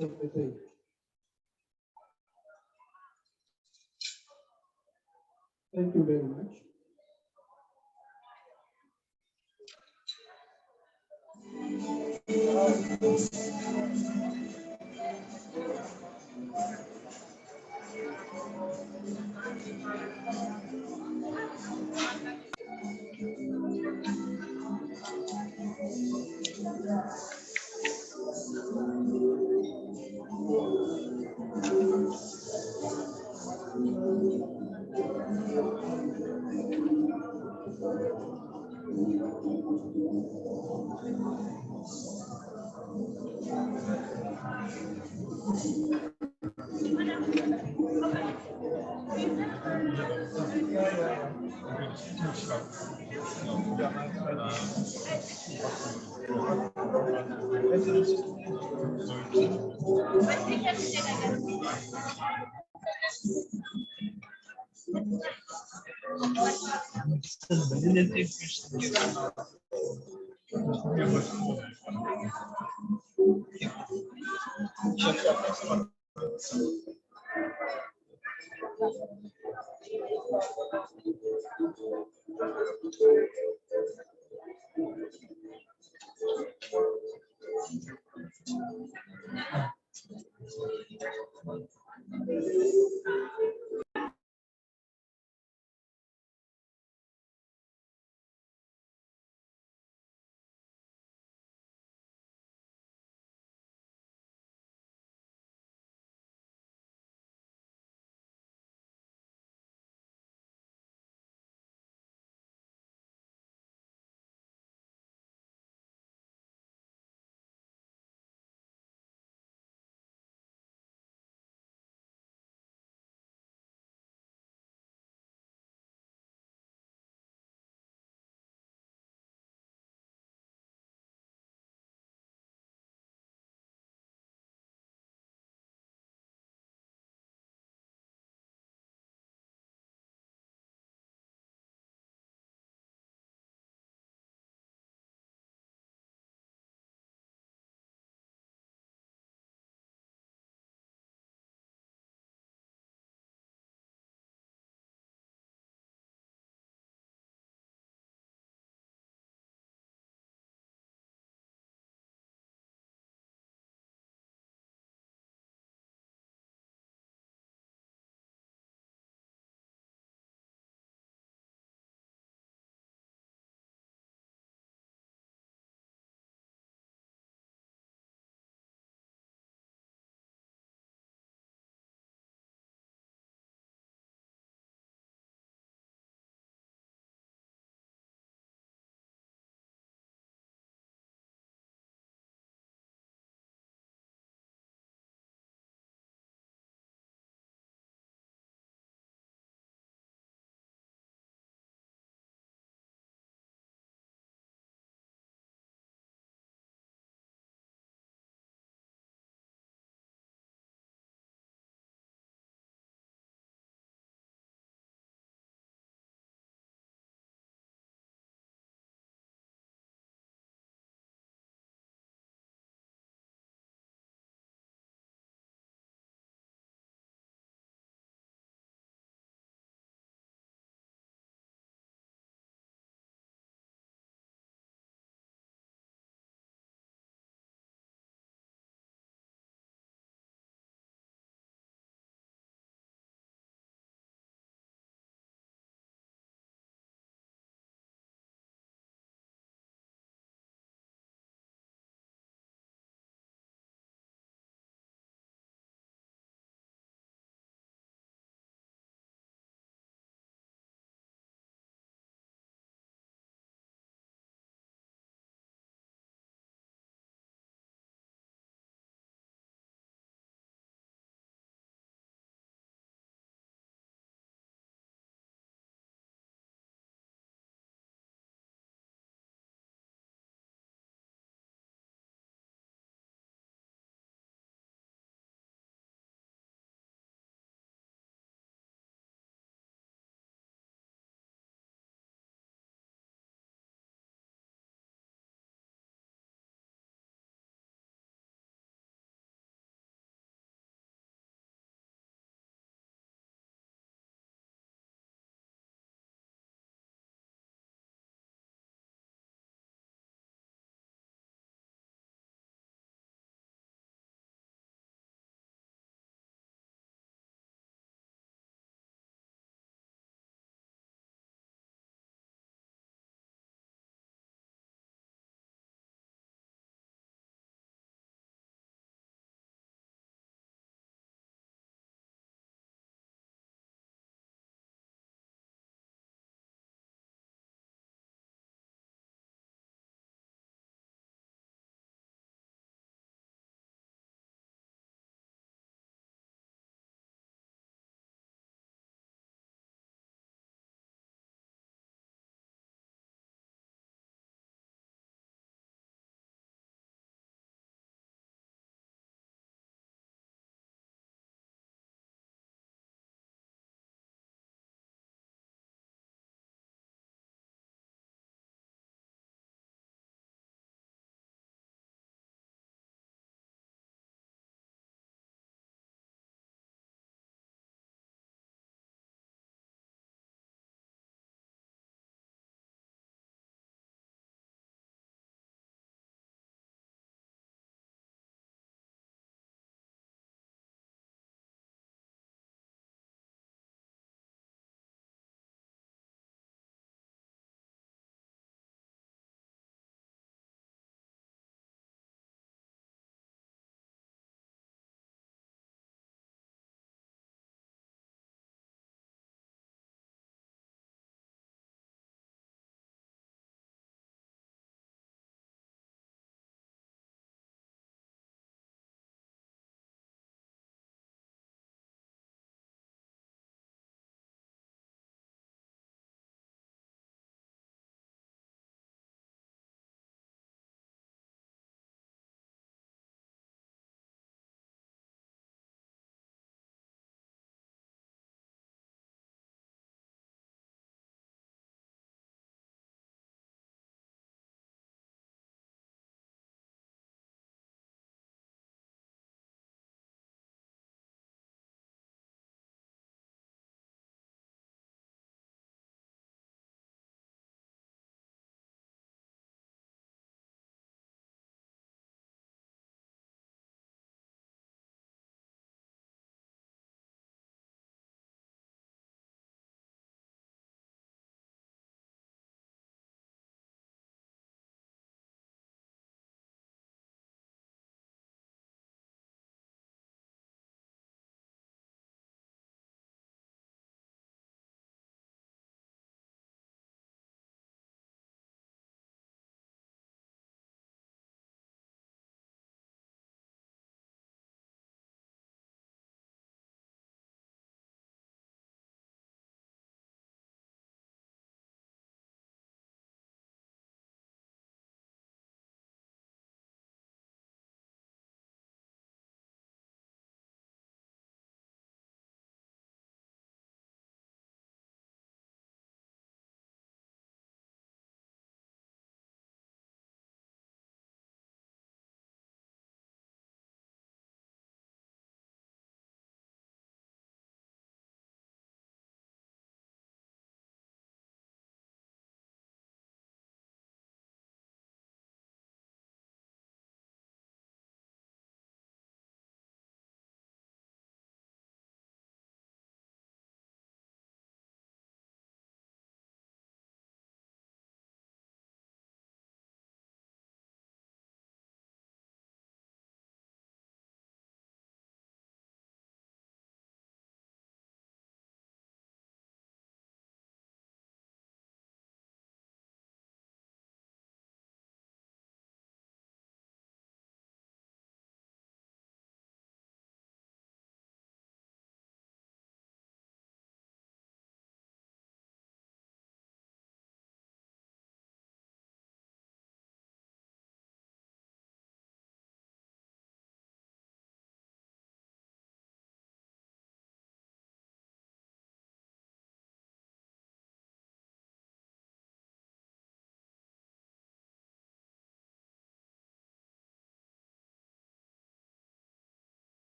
of the day. Thank you very much.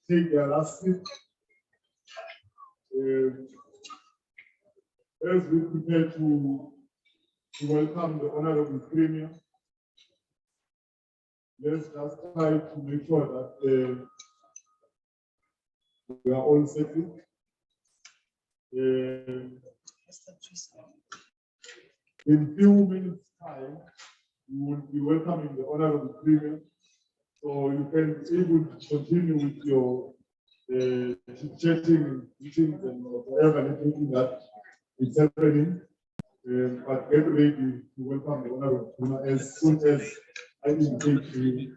take their last seat. As we prepare to welcome the Honorable Premier, let's just try to make sure that we are all settled. In few minutes' time, we will be welcoming the Honorable Premier, so you can be able to continue with your chit-chatting, meetings, and whatever networking that is happening. But get ready to welcome the Honorable Premier as soon as I indicate to you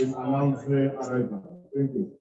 and announce her arrival. Thank you.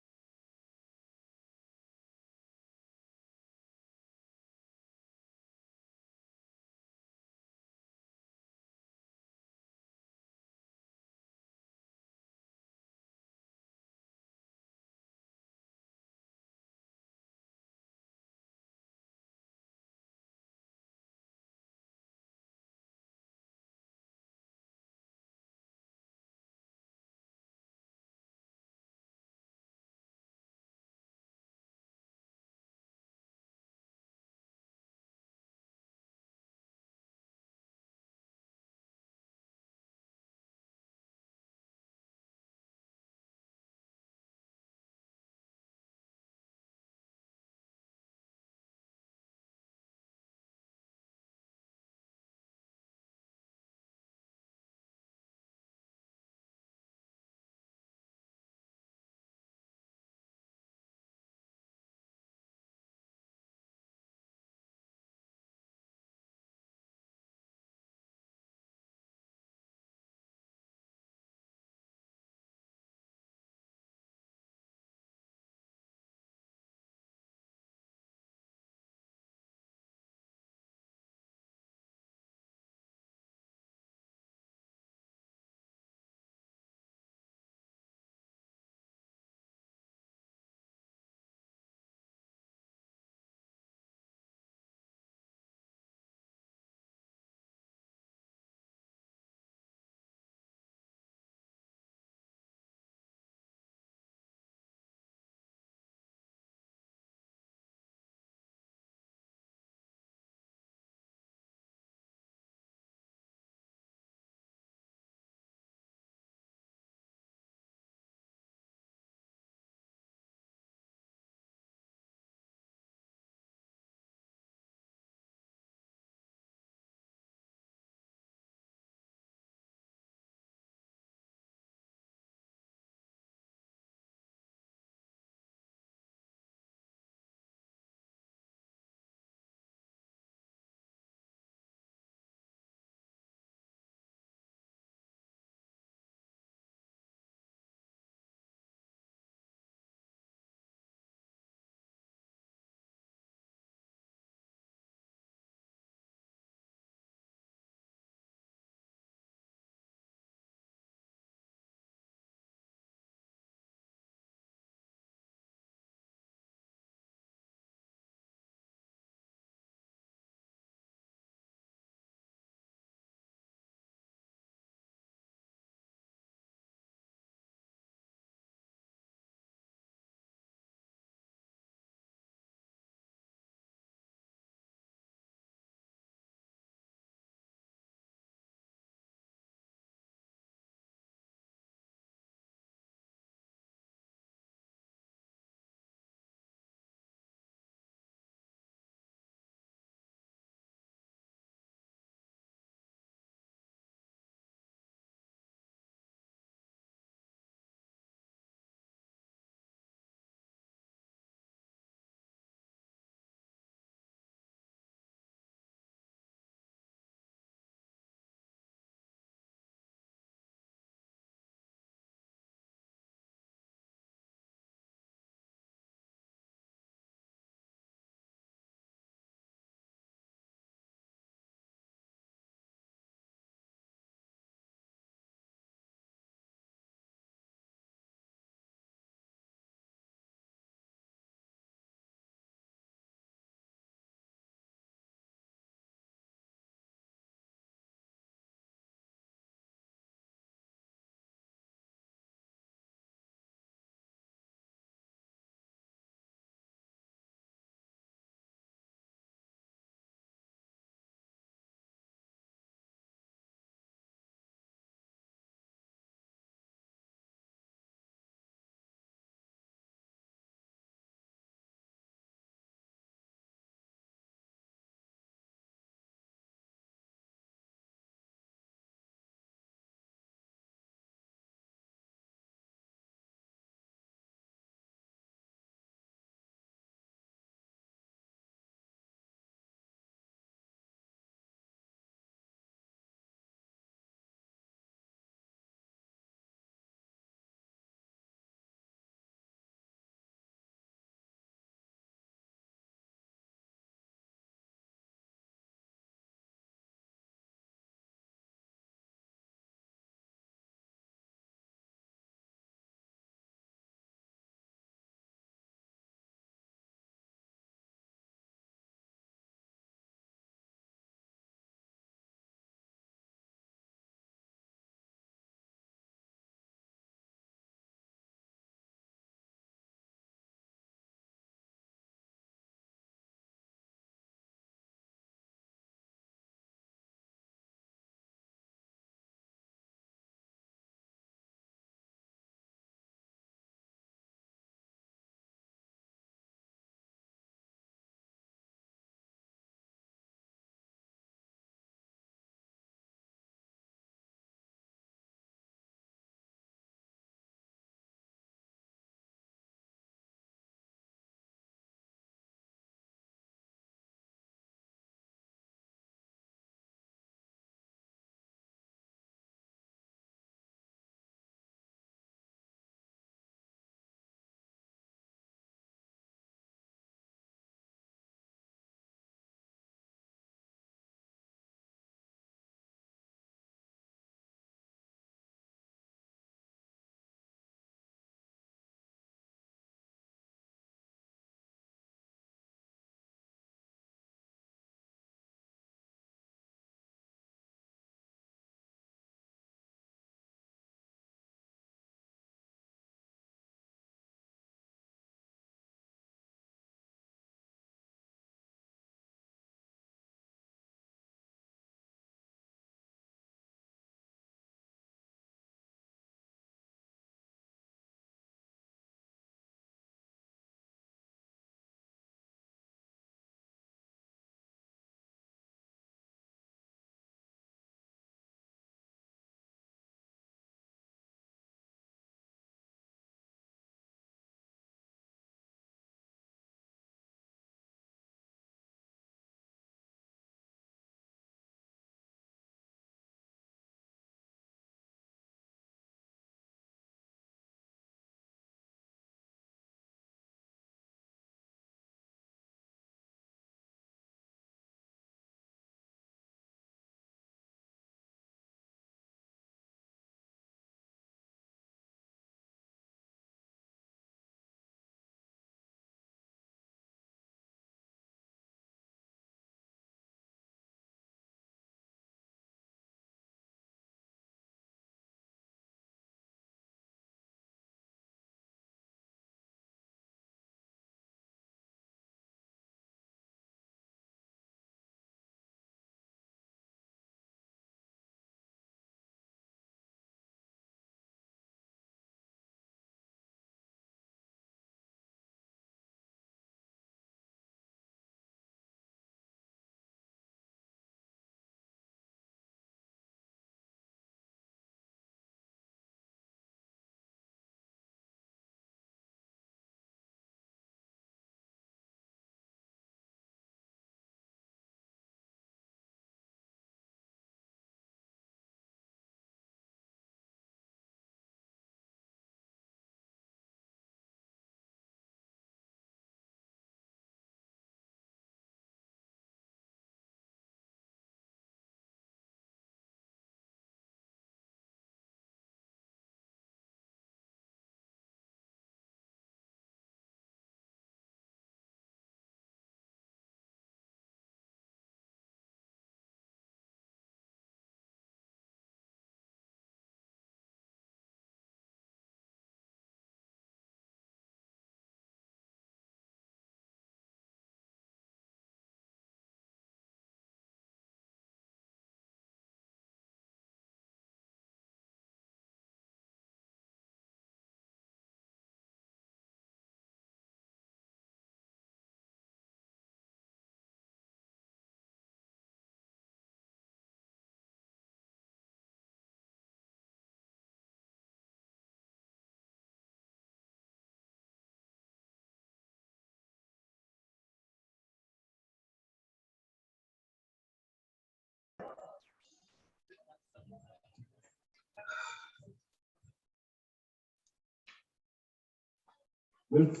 Let's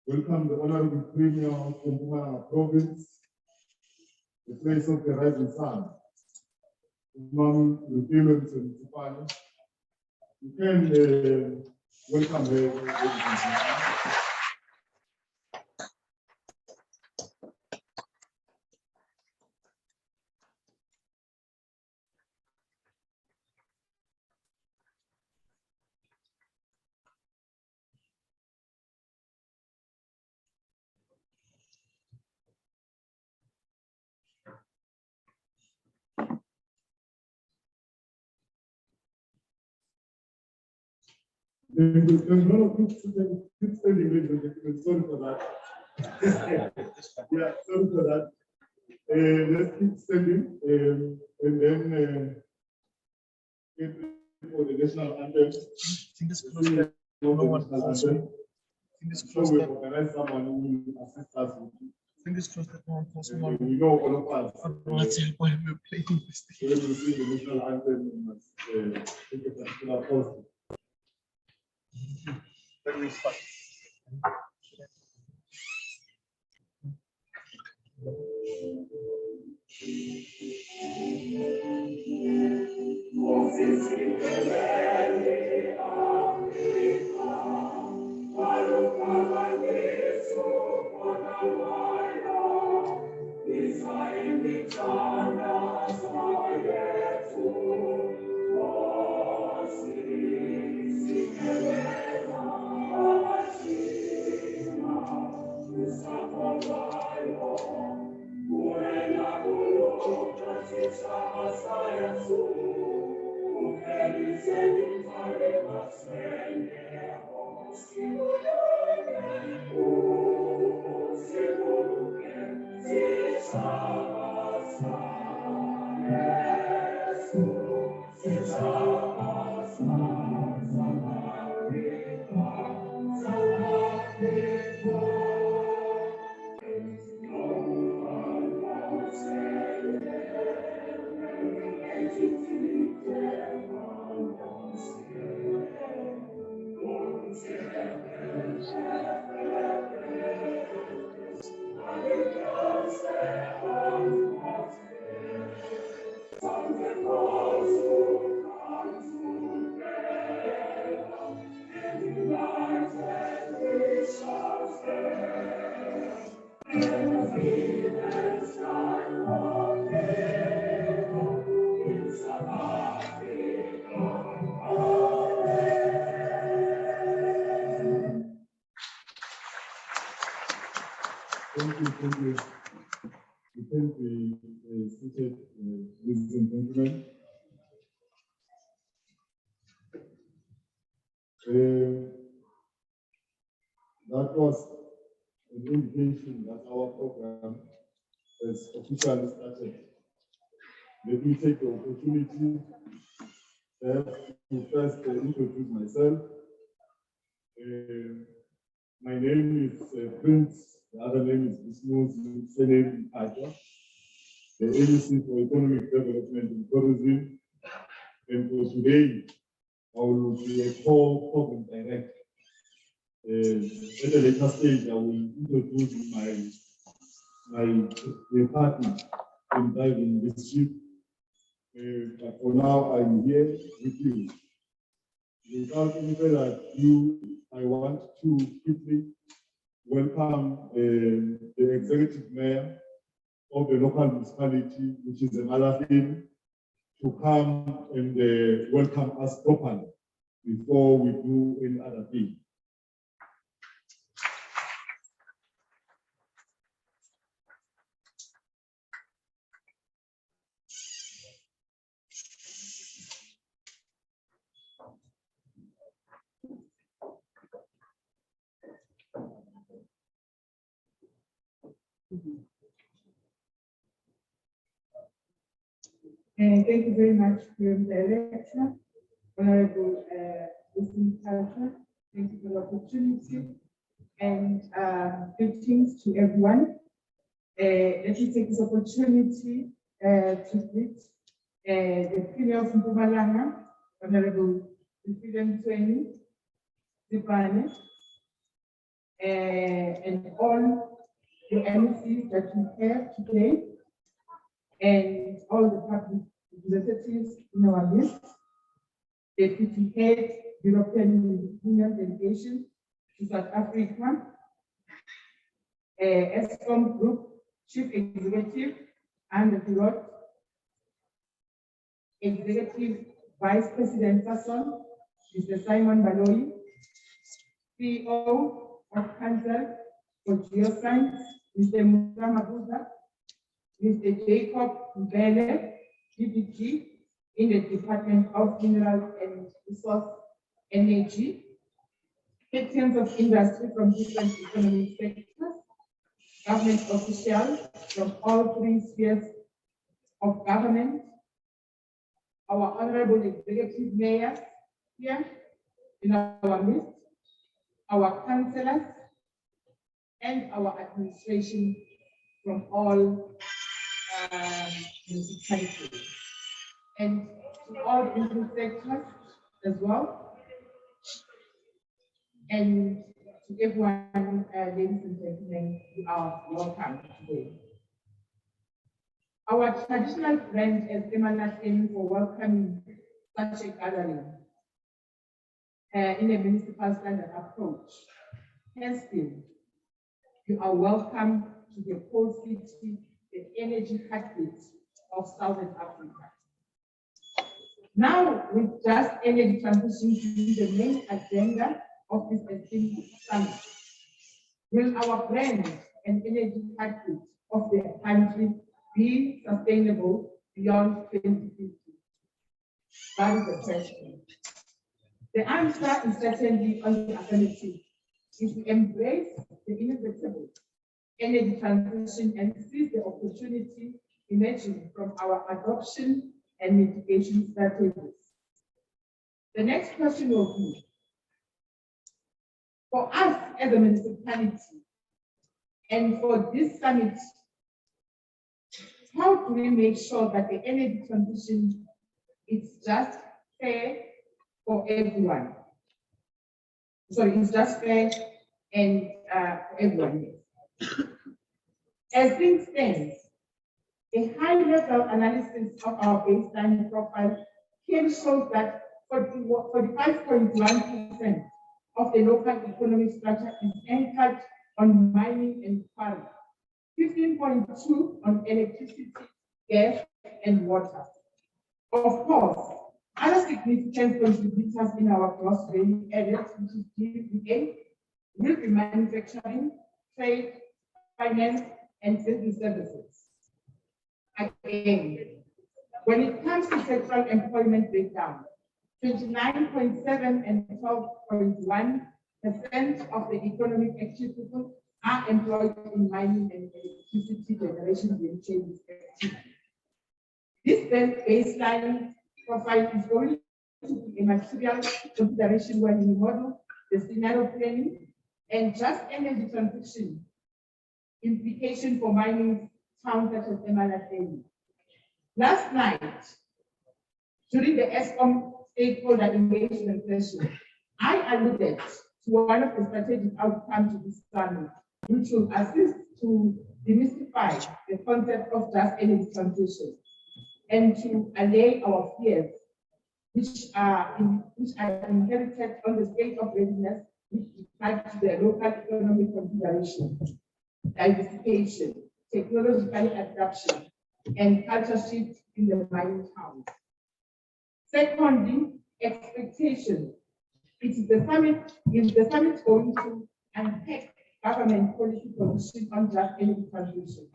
welcome the Honorable Premier of Mpumalanga Province, the place of the rising sun. Mom, you can welcome her. There's no keep standing, ladies and gentlemen. Sorry for that. Yeah, sorry for that. Let's keep standing and then get ready for the national anthem. Fingers crossed that no one falls away. Fingers So crossed we that organize someone who will assist us. fingers crossed that no one falls And away. we know all of us. Otherwise, why we're playing this thing. When we see the national anthem, we must take a particular pose. Very fun. Thank you. We can be seated, ladies and gentlemen. That was an indication that our program has officially started. Let me take the opportunity to first introduce myself. My name is Prince, the other name is Bismu's surname Aja, the Agency for Economic Development and Tourism. And for today, I will be a co-program director. At a later stage, I will introduce my partner in driving this ship. But for now, I'm here with you. Without any further ado, I want to quickly welcome the executive mayor of the local municipality, which is Malafin, to come and welcome us properly before we do any other thing. And thank you very much for the election, Honorable Culture. Thank you for the opportunity and greetings to everyone. Let me take this opportunity to greet the Premier of Mpumalanga, Honorable President Tweni, Stefan, and all the MCs that we have today, and all the public representatives in our midst, Deputy Head, European Union Delegation to South Africa, ESCOM Group Chief Executive and the Pilot, Executive Vice President Sasson, Mr. Simon Baloi, CEO of Council for Geoscience, Mr. Musa Mabuza, Mr. Jacob Mbele, DPG, in the Department of Mineral and Resource Energy, captains of industry from different economic sectors, government officials from all three spheres of government, our honorable executive mayors here in our midst, our councillors, and our administration from all municipalities, and to all business sectors as well, and to everyone, ladies and gentlemen, you are welcome today. Our traditional friend as Mpumalanga for welcoming such a gathering in a municipal standard approach has been, you are welcome to the core city, the energy heartbeat of Southern Africa. Now, with just energy transition to be the main agenda of this esteemed summit, will our brand and energy heartbeat of the country be sustainable beyond 2050? That is the question. The answer is certainly on the affirmative. If we embrace the inevitable energy transition and seize the opportunity emerging from our adoption and mitigation strategies. The next question will be, for us as a municipality and for this summit, how do we make sure that the energy transition is just fair for everyone? Sorry, it's just fair and for everyone. As things stand, a high-level analysis of our baseline profile clearly shows that 45.1% of the local economic structure is anchored on mining and quarry, 15.2% on electricity, gas, and water. Of course, other significant contributors in our gross value added, which is GVA, will be manufacturing, trade, finance, and business services. Again, when it comes to sectoral employment breakdown, 29.7% and 12.1% of the economic active people are employed in mining and electricity generation and chain respectively. This baseline profile is going to be a material consideration when we model the scenario planning and just energy transition implication for mining towns such as Mpumalanga. Last night, during the ESCOM stakeholder engagement session, I alluded to one of the strategic outcomes of this summit, which will assist to demystify the concept of just energy transition and to allay our fears, which are inherited on the state of readiness with regard to the local economic configuration, diversification, technological adoption, and culture shift in the mining towns. Secondly, expectation. Is the summit going to unpack government policy position on just energy transition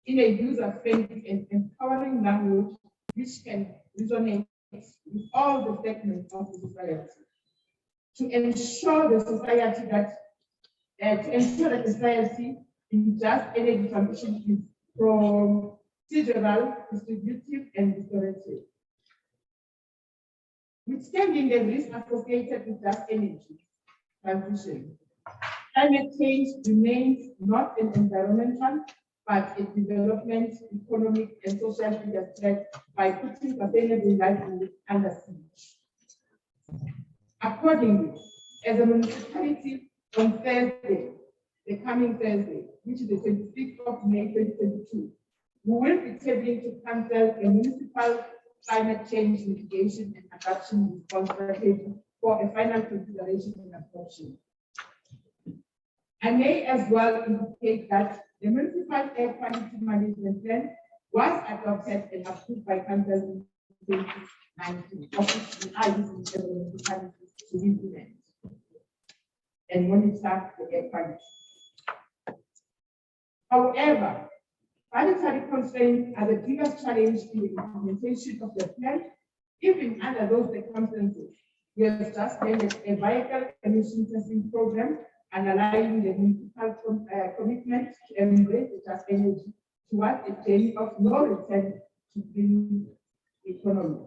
in a user-friendly and empowering language which can resonate with all the segments of the society, to ensure the society in just energy transition is procedural, distributive, and restorative. Withstanding the risk associated with just energy transition, climate change remains not an environmental, but a development, economic, and social threat by putting sustainable livelihood under siege. Accordingly, as a municipality on Thursday, the coming Thursday, which is the 26th of May 2022, we will be tabling to Council a municipal climate change mitigation and adaptation response package for a final consideration and adoption. I may as well indicate that the municipal air quality management plan was adopted and approved by Council in 2019, of which we are using the municipalities to implement and monitor the air quality. However, budgetary constraints are the biggest challenge in the implementation of the plan. Even under those circumstances, we have just ended a vehicle emission testing program and aligning the municipal commitment to embrace just energy towards a journey of no return to green economy.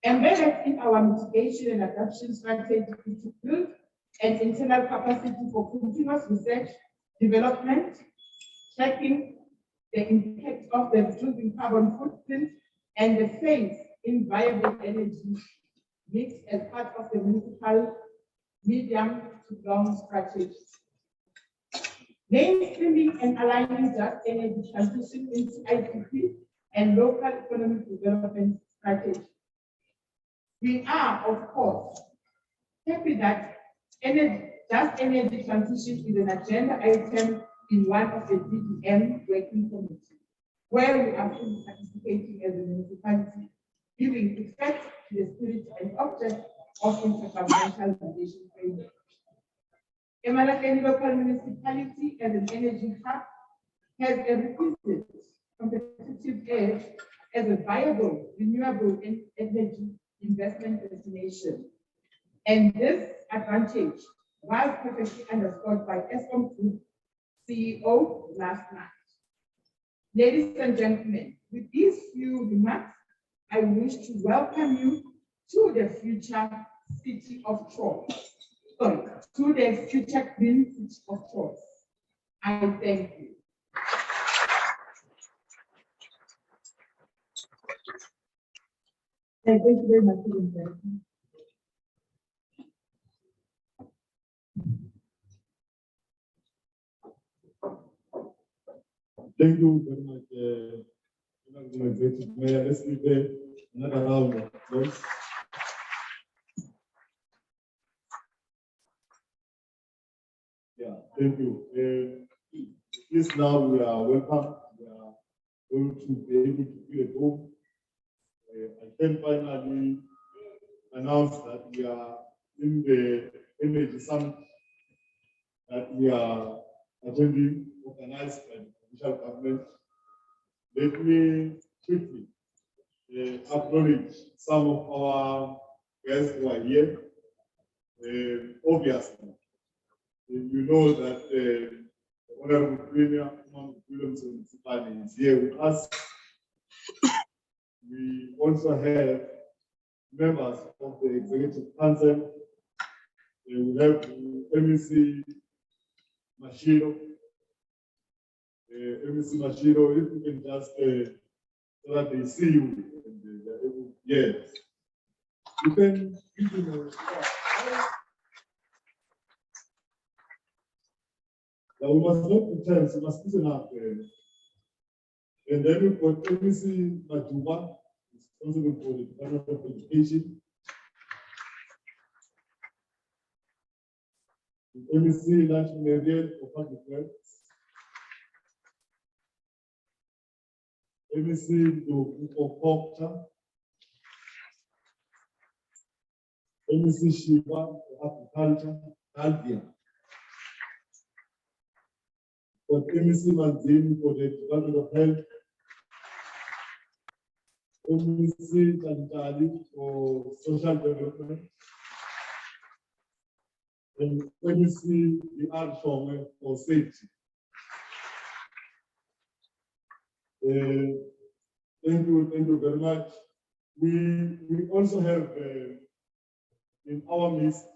Embedded in our mitigation and adaptation strategy is to build an internal capacity for continuous research, development, tracking the impact of the reducing carbon footprint and the phase in viable energy mix as part of the municipal medium to long strategy. Mainstreaming and aligning just energy transition into ICT and local economic development strategy. We are, of course, happy that just energy transition is an agenda item in one of the DDM working committees, where we are fully participating as a municipality, giving effect to the spirit and object of intergovernmental relation framework. Mpumalanga local municipality as an energy hub has a requisite competitive edge as a viable renewable energy investment destination. And this advantage was perfectly underscored by Eskom Group CEO last night. Ladies and gentlemen, with these few remarks, I wish to welcome you to the future city of choice. Sorry, to the future green city of choice. I thank you. Thank you very much for the invitation. Thank you very much, Mayor. Let's give another round of applause. Yeah, thank you. Please now we are welcome. We are going to be able to feel at home. I can finally announce that we are in the Energy Summit that we are attending, organized by the provincial government. Let me quickly acknowledge some of our guests who are here. Obviously, you know that the Honorable Premier Williamson is here with us. We also have members of the Executive Council. We have MEC Mashiro. MEC Mashiro, if you can just so that they see you. Yes. You can give them we must not pretend, we must listen up. And then we've got MEC Majuba, responsible for the Department of Education. MEC National for Public Health. MEC for Culture. MEC Shiva for Agriculture, Aldia. For MEC Manzini for the Department of Health. MEC Tantali for Social Development. And MEC Arshome for Safety. Thank you very much. We also have in our midst,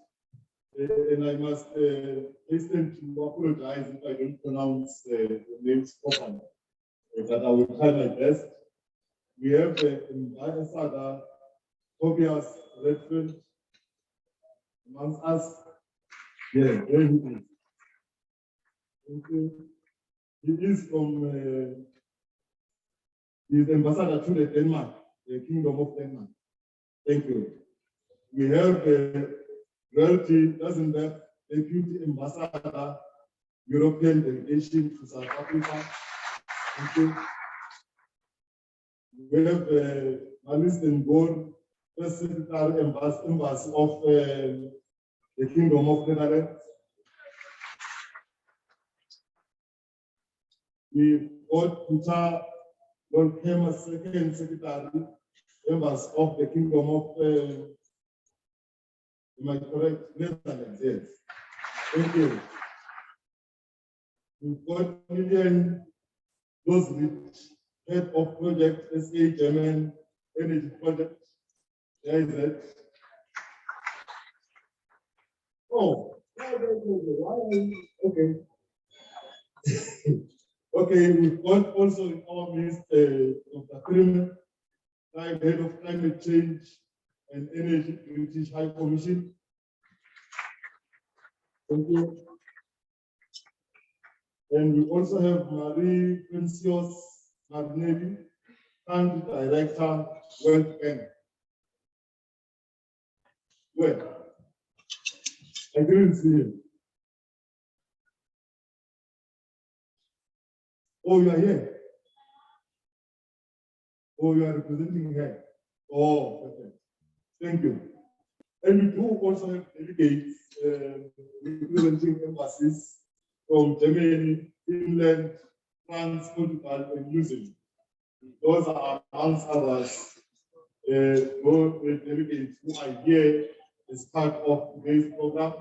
and I must hasten to apologize if I don't pronounce the names properly, but I will try my best. We have Ambassador Tobias Redfield, amongst us. Yeah, there he is. Thank you. He is from, he's ambassador to the Denmark, the Kingdom of Denmark. Thank you. We have royalty, doesn't have deputy ambassador, European delegation to South Africa. Thank you. We have Alice and Gore, First Secretary Embassy of the Kingdom of Netherlands. We got Peter Lord Kema, Second Secretary Embassy of the Kingdom of, am I correct? Netherlands, yes. Thank you. We've got Lillian Rosrich, Head of Project SA German Energy Project. There is it. Oh, okay. Okay, we've got also in our midst Dr. Freeman, Head of Climate Change and Energy, British High Commission. Thank you. And we also have Marie Princios Martinelli, Country Director, World Bank. Where? I didn't see him. Oh, you are here. Oh, you are representing her. Oh, perfect. Thank you. And we do also have delegates representing embassies from Germany, Finland, France, Portugal, and New Zealand. Those are amongst others, those delegates who are here as part of today's program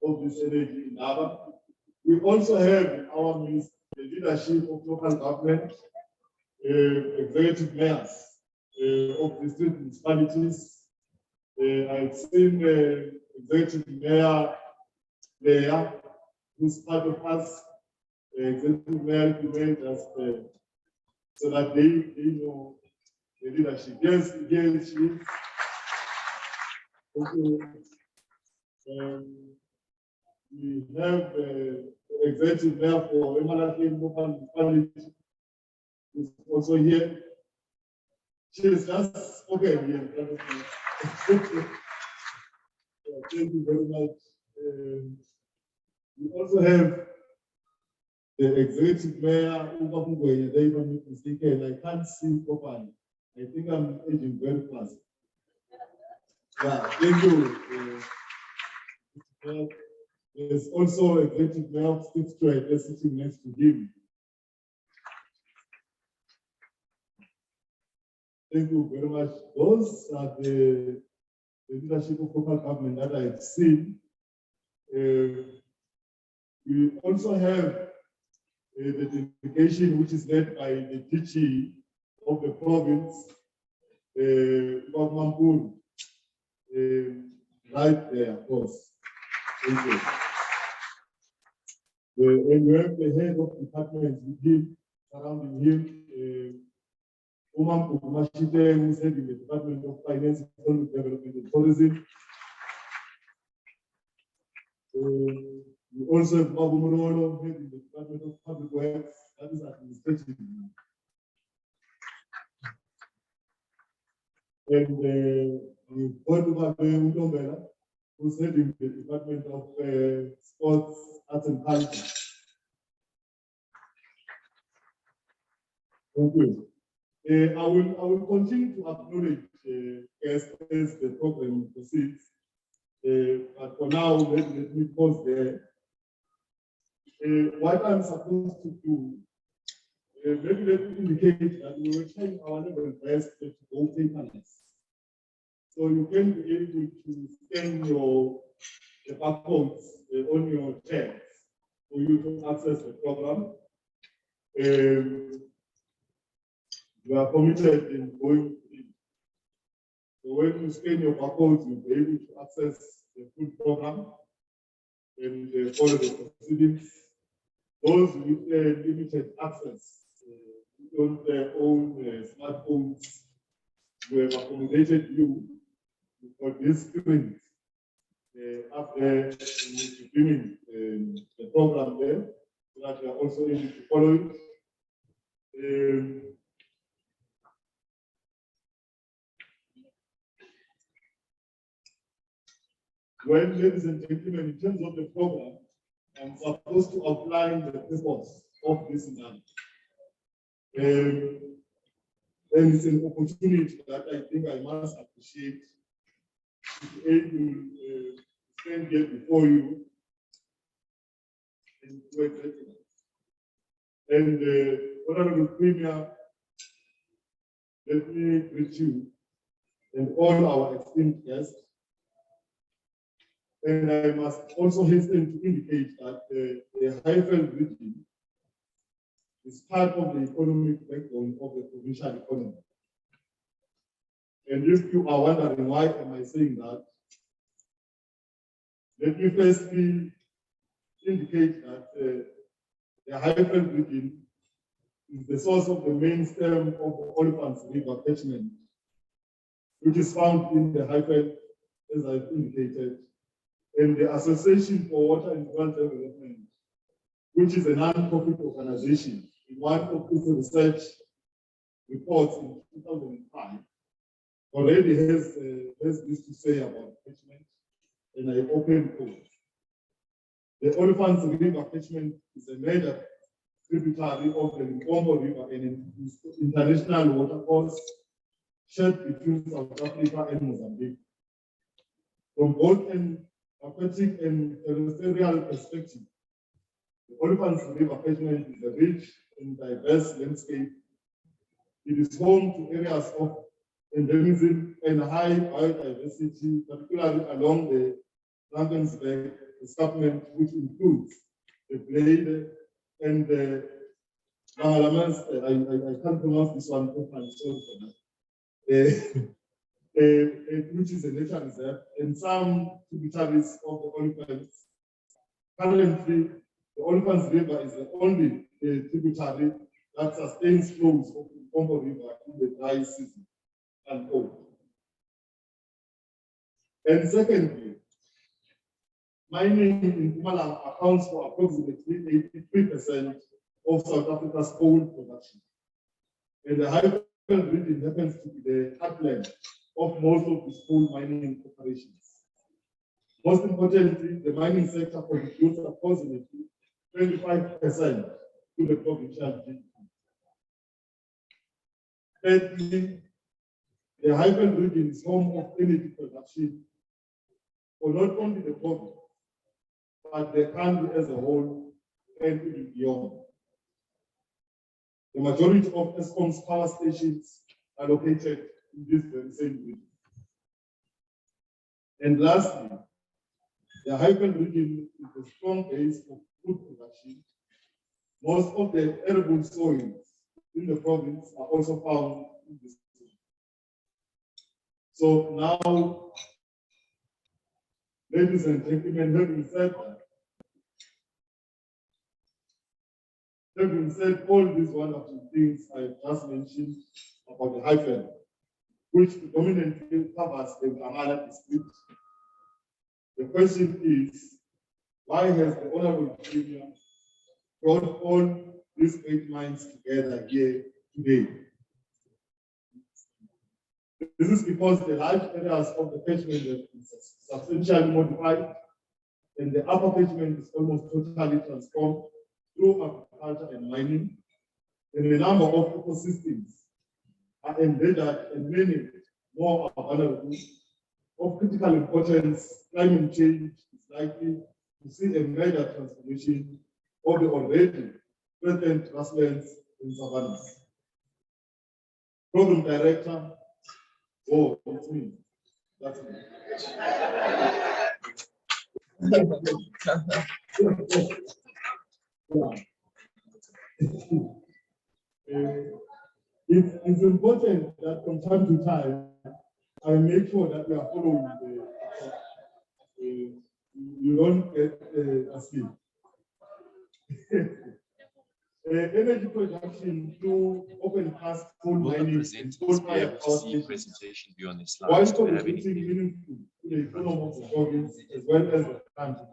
of this energy in Aba. We also have in our midst the leadership of local government, executive mayors of district municipalities. I've seen executive mayor there, who's part of us, executive mayor, just so that they know the leadership. Yes, yes, she is. Okay. We have executive mayor for Mpumalanga local municipality, who's also here. She is just okay here. Thank you very much. We also have the executive mayor, if I'm not mistaken. I can't see properly. I think I'm aging very fast. Yeah, thank you. There's also executive mayor of Steve Strait sitting next to him. Thank you very much. Those are the leadership of local government that I've seen. We also have the delegation which is led by the DG of the province, Mampur, right there, of course. Thank you. And we have the head of department with him, surrounding him, Umam Kumashite, who's heading the Department of Finance, Economic Development and Tourism. We also have Babu Murolo, heading the Department of Public Works, that is administrative. And we've got Babu Mutombela, who's heading the Department of Sports, Arts and Culture. Thank you. I will continue to acknowledge as the program proceeds. But for now, let me pause there. What I'm supposed to do, maybe let me indicate that we will try our level best to go paperless. So you can be able to scan your barcodes on your chairs for you to access the program. You are committed in going in. So when you scan your barcodes, you'll be able to access the full program and follow the proceedings. Those with limited access, who don't own smartphones, we have accommodated you for this screen after beginning the program there, so that we are also able to follow it. Well, ladies and gentlemen, in terms of the program, I'm supposed to outline the purpose of this event. And it's an opportunity that I think I must appreciate to be able to stand here before you and work with you. And Honorable Premier, let me greet you and all our esteemed guests. And I must also hasten to indicate that the Highveld region is part of the economic backbone of the provincial economy. And if you are wondering why am I saying that, let me firstly indicate that the Highveld region is the source of the main stem of the Olifants River catchment, which is found in the Highveld, as I've indicated, and the Association for Water and Rural Development, which is a non-profit organization. In one of its research reports in 2005, already has this to say about catchment, and I open quote. The Olifants River catchment is a major tributary of the Limpopo River and an international watercourse shared between South Africa and Mozambique. From both an aquatic and terrestrial perspective, the Olifants River catchment is a rich and diverse landscape. It is home to areas of endemism and high biodiversity, particularly along the Drakensberg escarpment, which includes the Blade and the Mangalamans. I can't pronounce this one properly, sorry for that. Which is a nature reserve, and some tributaries of the Olifants. Currently, the Olifants River is the only tributary that sustains flows of the Limpopo River in the dry season and cold. And secondly, mining in Mpumalanga accounts for approximately 83% of South Africa's coal production. And the Highveld region happens to be the heartland of most of these coal mining operations. Most importantly, the mining sector contributes approximately 25% to the provincial GDP. Thirdly, the Highveld region is home of energy production for not only the province, but the country as a whole and even beyond. The majority of ESCOM's power stations are located in this very same region. And lastly, the Highveld region is a strong base of food production. Most of the arable soils in the province are also found in this region. So now, ladies and gentlemen, having said all these wonderful things I just mentioned about the Highveld, which predominantly covers the Mpumalanga district, the question is, why has the Honorable Premier brought all these great minds together here today? This is because the large areas of the catchment have been substantially modified, and the upper catchment is almost totally transformed through agriculture and mining, and a number of ecosystems are endangered and many more are vulnerable. Of critical importance, climate change is likely to see a major transformation of the already threatened grasslands and savannas. Program Director, oh, that's me. That's me. It's important that from time to time, I make sure that we are following you don't get asleep. Energy production through open cast coal mining and coal-fired power stations, presentation be on the while slides. Do you have contributing anything? meaningful to the economy of the province as well as the country.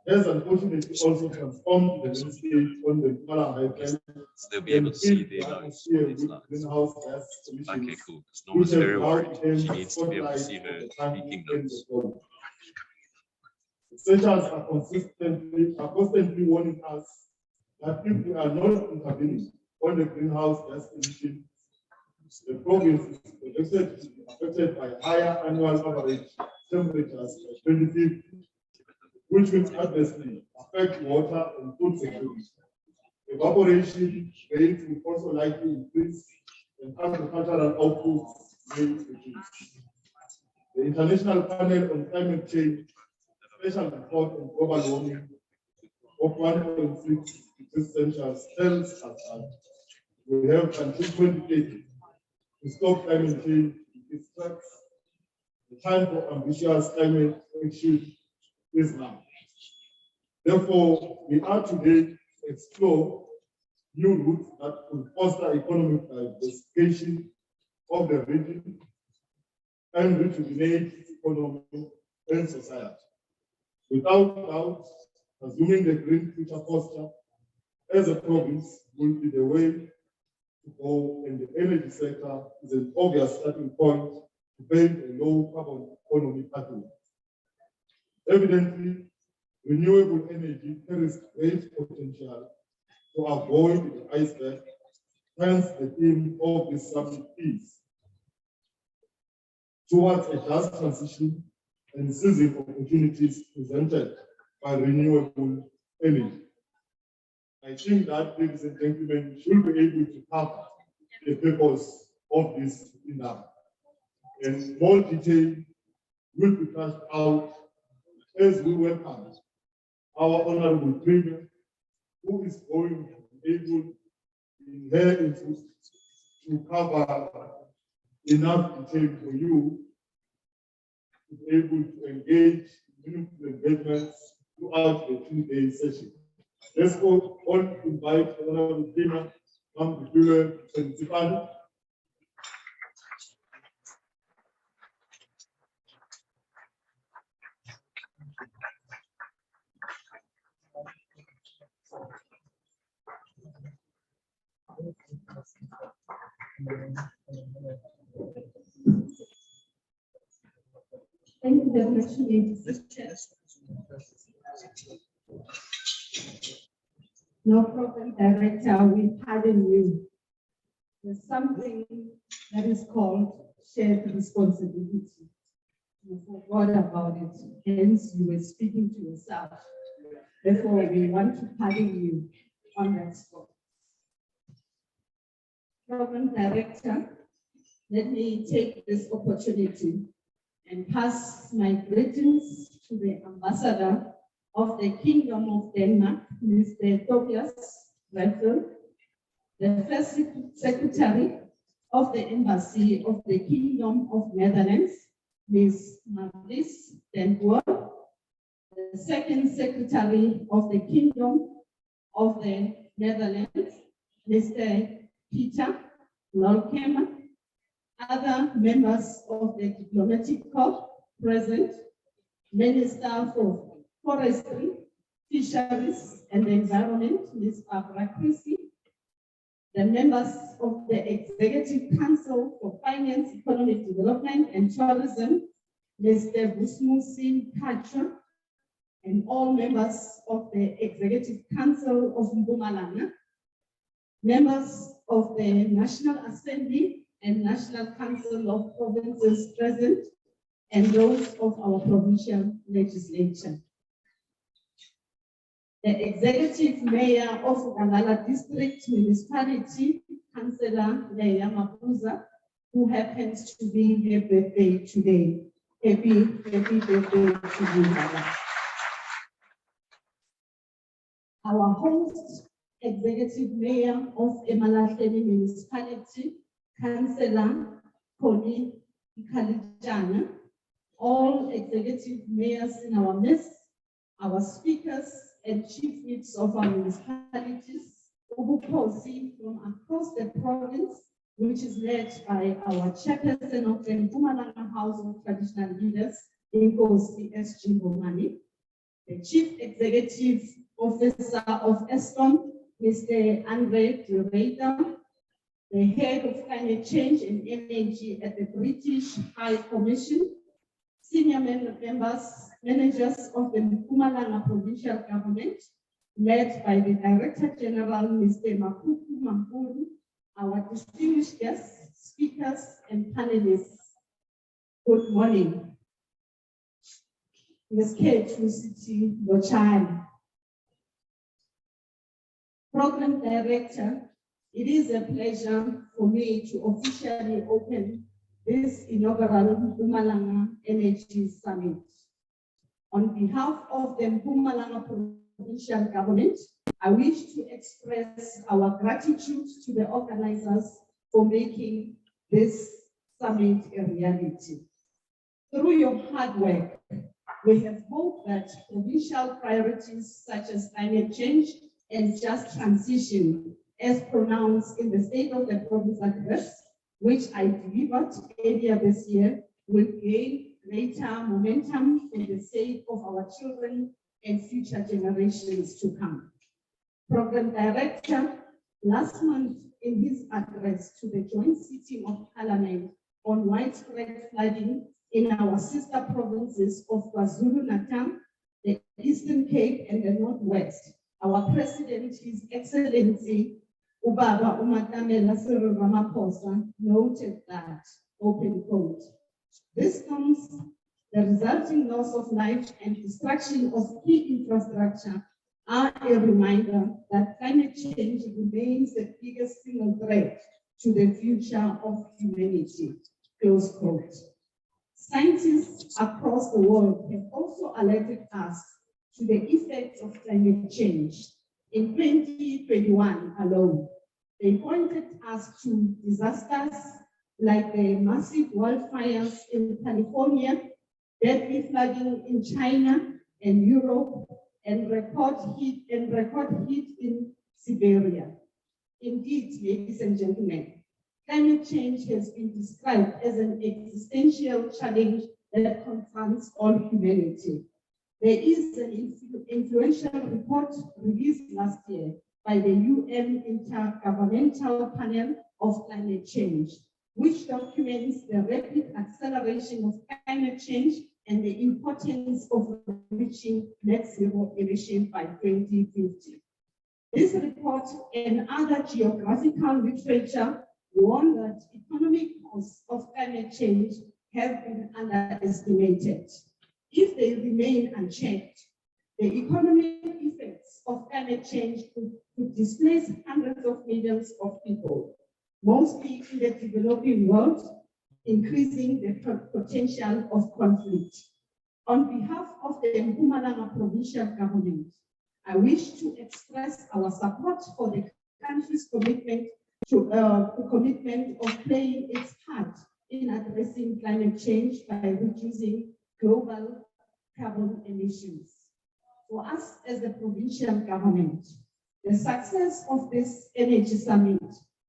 Has unfortunately also transformed the landscape on the Mpumalanga Highlands. So they'll be able to see the notes on these lines. Greenhouse gas emissions. Okay, cool. Because Norma's very worried. She needs to be able to see her speaking notes. Researchers are constantly warning us that if we are not intervening on the greenhouse gas emissions, the province is projected to be affected by higher annual average temperatures by 2050, which will adversely affect water and food security. Evaporation rates will also likely increase and agricultural output may reduce. The International Panel on Climate Change special report on global warming of 1.6 essentials tells us that we have until 2080 to stop climate change in its tracks. The time for ambitious climate action is now. Therefore, we are today to explore new routes that will foster economic diversification of the region and rejuvenate its economy and society. Without doubt, assuming the green future posture as a province will be the way to go, and the energy sector is an obvious starting point to build a low carbon economy pathway. Evidently, renewable energy carries great potential to avoid the iceberg, hence the theme of this summit is towards a just transition and seizing opportunities presented by renewable energy. I think that, ladies and gentlemen, should be able to cover the purpose of this webinar. And more detail will be fleshed out as we welcome our Honorable Premier, who is going to be able in her interest to cover enough detail for you to be able to engage in meaningful engagements throughout the 2-day session. Let's go on to invite Honorable Premier, Mpumalanga Energy Summit. Thank you very much, ladies. No problem, Director, we pardon you. There's something that is called shared responsibility. You forgot about it, hence you were speaking to yourself. Therefore, we want to pardon you on that spot. Program Director, let me take this opportunity and pass my greetings to the Ambassador of the Kingdom of Denmark, Mr. Tobias Reffel, the First Secretary of the Embassy of the Kingdom of Netherlands, Ms. Marlies den Boer, the Second Secretary of the Kingdom of the Netherlands, Mr. Peter Lolkema, other members of the diplomatic corps present, Minister for Forestry, Fisheries and the Environment, Ms. Barbara Chrissy, the members of the Executive Council for Finance, Economic Development and Tourism, Mr. Busmusin Pacha, and all members of the Executive Council of Mpumalanga, members of the National Assembly and National Council of Provinces present, and those of our provincial legislature. The Executive Mayor of Ngala District Municipality, Councillor Leia Mapuza, who happens to be her birthday today. Happy birthday to you, Ngala. Our host, Executive Mayor of Emalahleni Municipality, Councillor Koli Kalijana, all executive mayors in our midst, our speakers and chief whips of our municipalities, Ubukosi from across the province, which is led by our chairperson of the Mpumalanga House of Traditional Leaders, Inkosi SG Bomani, the Chief Executive Officer of ESCOM, Mr. Andre Dureta, the Head of Climate Change and Energy at the British High Commission, senior members, managers of the Mpumalanga Provincial Government, led by the Director General, Mr. Makuku Mampuru, our distinguished guests, speakers, and panelists. Good morning. Ms. Kate City Lochani. Program Director, it is a pleasure for me to officially open this inaugural Mpumalanga Energy Summit. On behalf of the Mpumalanga Provincial Government, I wish to express our gratitude to the organizers for making this summit a reality. Through your hard work, we have hoped that provincial priorities such as climate change and just transition, as pronounced in the State of the Province Address, which I delivered earlier this year, will gain greater momentum for the sake of our children and future generations to come. Program Director, last month in his address to the joint sitting of Parliament on widespread flooding in our sister provinces of KwaZulu-Natal, the Eastern Cape, and the Northwest, our President, His Excellency Ubaba Umatamela Cyril Ramaphosa, noted that, open quote, this comes the resulting loss of life and destruction of key infrastructure are a reminder that climate change remains the biggest single threat to the future of humanity, close quote. Scientists across the world have also alerted us to the effects of climate change. In 2021 alone, they pointed us to disasters like the massive wildfires in California, deadly flooding in China and Europe, and record heat in Siberia. Indeed, ladies and gentlemen, climate change has been described as an existential challenge that confronts all humanity. There is an influential report released last year by the UN Intergovernmental Panel of Climate Change, which documents the rapid acceleration of climate change and the importance of reaching net zero emission by 2050. This report and other geographical literature warn that economic costs of climate change have been underestimated. If they remain unchecked, the economic effects of climate change could displace hundreds of millions of people, mostly in the developing world, increasing the potential of conflict. On behalf of the Mpumalanga Provincial Government, I wish to express our support for the country's commitment of playing its part in addressing climate change by reducing global carbon emissions. For us as the provincial government, the success of this energy summit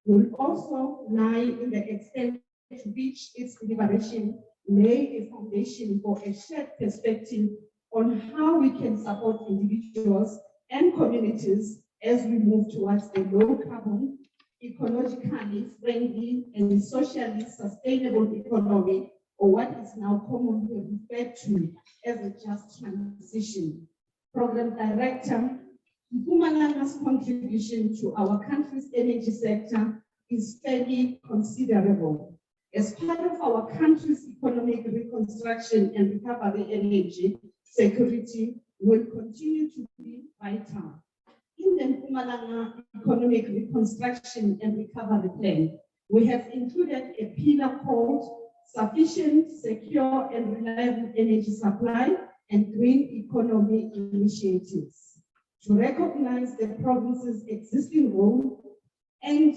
will also lie in the extent to which its deliberation lay a foundation for a shared perspective on how we can support individuals and communities as we move towards a low carbon, ecologically friendly, and socially sustainable economy, or what is now commonly referred to as a just transition. Program Director, Mpumalanga's contribution to our country's energy sector is fairly considerable. As part of our country's economic reconstruction and recovery, energy security will continue to be vital. In the Mpumalanga Economic Reconstruction and Recovery Plan, we have included a pillar called Sufficient, Secure, and Reliable Energy Supply and Green Economy Initiatives to recognize the province's existing role and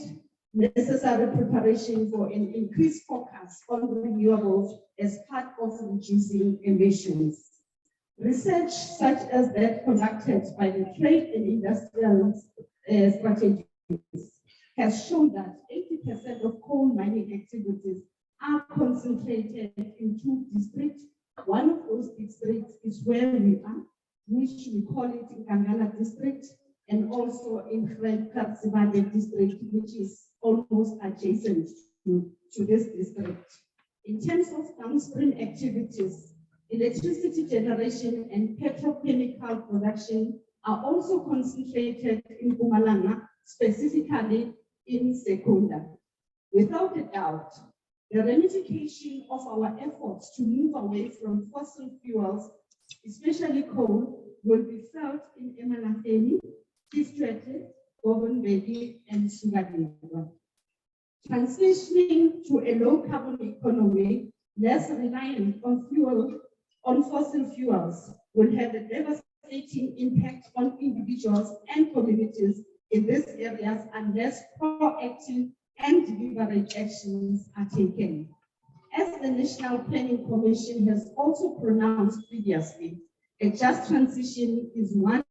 necessary preparation for an increased focus on renewables as part of reducing emissions. Research such as that conducted by the Trade and Industrial Strategies has shown that 80% of coal mining activities are concentrated in two distinct One of those districts is where we are, which we call it Nkangala district, and also in Katsibade district, which is almost adjacent to this district. In terms of downstream activities, electricity generation and petrochemical production are also concentrated in Mpumalanga, specifically in Secunda. Without a doubt, the ramification of our efforts to move away from fossil fuels, especially coal, will be felt in Emalafeni, Districted, Govenbedi, and Sugadeva. Transitioning to a low carbon economy, less reliant on fossil fuels, will have a devastating impact on individuals and communities in these areas unless proactive and deliberate actions are taken. As the National Planning Commission has also pronounced previously, a just transition is one